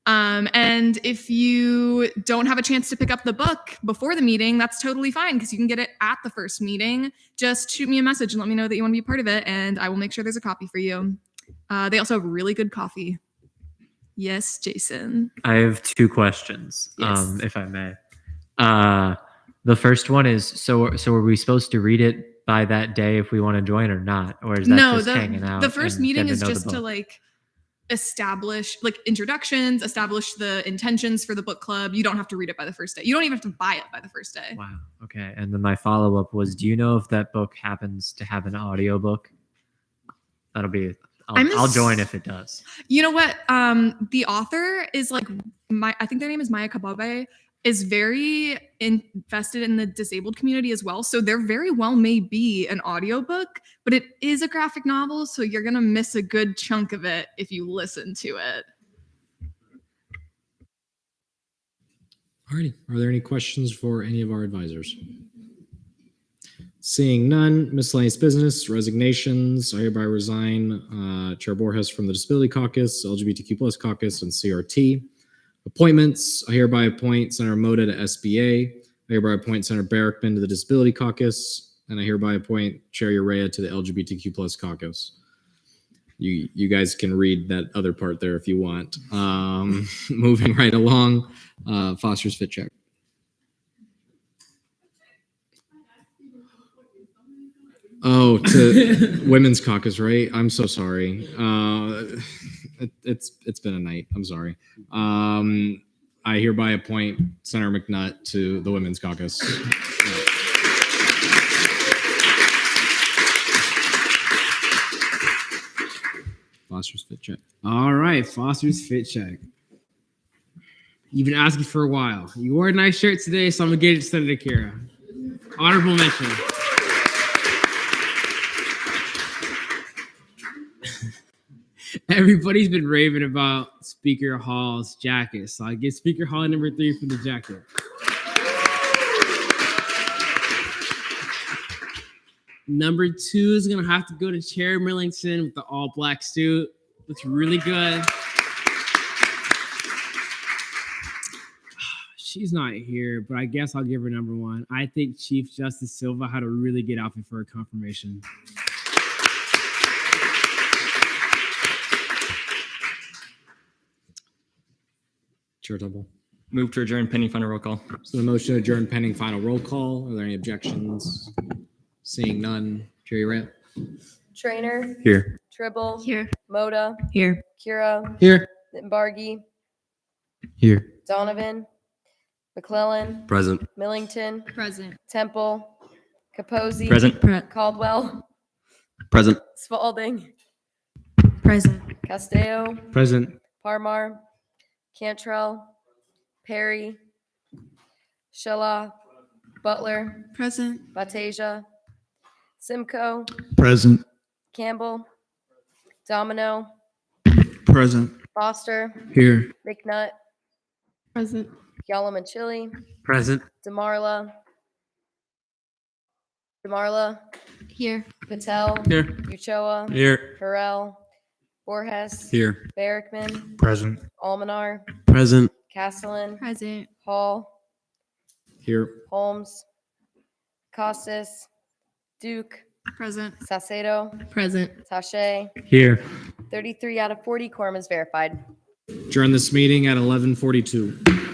I: And if you don't have a chance to pick up the book before the meeting, that's totally fine, because you can get it at the first meeting. Just shoot me a message and let me know that you want to be a part of it, and I will make sure there's a copy for you. They also have really good coffee. Yes, Jason.
S: I have 2 questions,
I: Yes.
S: if I may. The first one is, so are we supposed to read it by that day if we want to join or not? Or is that just hanging out?
I: The first
S: and
I: meeting
S: getting
I: is
S: know the
I: just to
S: book?
I: like establish like introductions, establish the intentions for the book club. You don't have to read it by the first day. You don't even have to buy it by the first day.
S: Wow. Okay. And then my follow-up was, do you know if that book happens to have an audiobook? That'll be, I'll join if it does.
I: You know what? The author is like I think their name is Maya Kababe, is very invested in the disabled community as well. So there very well may be an audiobook, but it is a graphic novel, so you're gonna miss a good chunk of it if you listen to it.
B: Alrighty. Are there any questions for any of our advisors? Seeing none, miscellaneous business, resignations. I hereby resign Chair Borges from the Disability Caucus, LGBTQ plus caucus, and CRT. Appointments. I hereby appoint Senator Moda to SBA. I hereby appoint Senator Barrickman to the Disability Caucus, and I hereby appoint Chair Urea to the LGBTQ plus caucus. You guys can read that other part there if you want. Moving right along, Foster's Fit Check. Oh, to Women's Caucus, right? I'm so sorry. It's been a night. I'm sorry. I hereby appoint Senator McNutt to the Women's Caucus. Foster's Fit Check.
J: All right, Foster's Fit Check. You've been asking for a while. You wore a nice shirt today, so I'm gonna get it to Senator Kira. Honorable mention. Everybody's been raving about Speaker Hall's jacket, so I get Speaker Hall number 3 for the jacket. Number 2 is gonna have to go to Chair Millington with the all-black suit. Looks really good. She's not here, but I guess I'll give her number 1. I think Chief Justice Silva had a really good outfit for her confirmation.
B: Chair Temple.
E: Move to adjourn pending final roll call.
B: So the motion to adjourn pending final roll call. Are there any objections? Seeing none. Chair Urea.
K: Trainer.
B: Here.
K: Tribble. Here. Moda.
P: Here.
K: Kira.
B: Here.
K: Bargy.
S: Here.
K: Donovan. McClellan.
X: Present.
K: Millington. Present. Temple. Capozzi.
X: Present.
K: Caldwell.
X: Present.
K: Spalding.
P: Present.
K: Castello.
J: Present.
K: Parmar. Cantrell. Perry. Shelah. Butler.
C: Present.
K: Batasia. Simcoe.
H: Present.
K: Campbell. Domino.
H: Present.
K: Foster.
H: Here.
K: McNutt.
C: Present.
K: Yalamanchili,
S: Present.
K: Demarla,
N: Here.
K: Patel,
D: Here.
K: Uchoa,
D: Here.
K: Harrell, Borges,
X: Here.
K: Barrickman,
F: Present.
K: Almanar,
T: Present.
K: Castellan,
I: Present.
K: Hall,
B: Here.
K: Holmes, Costas, Duke,
I: Present.
K: Salcedo,
C: Present.
K: Tache.
S: Here.
K: 33 out of 40, quorum is verified.
B: During this meeting at 11:42.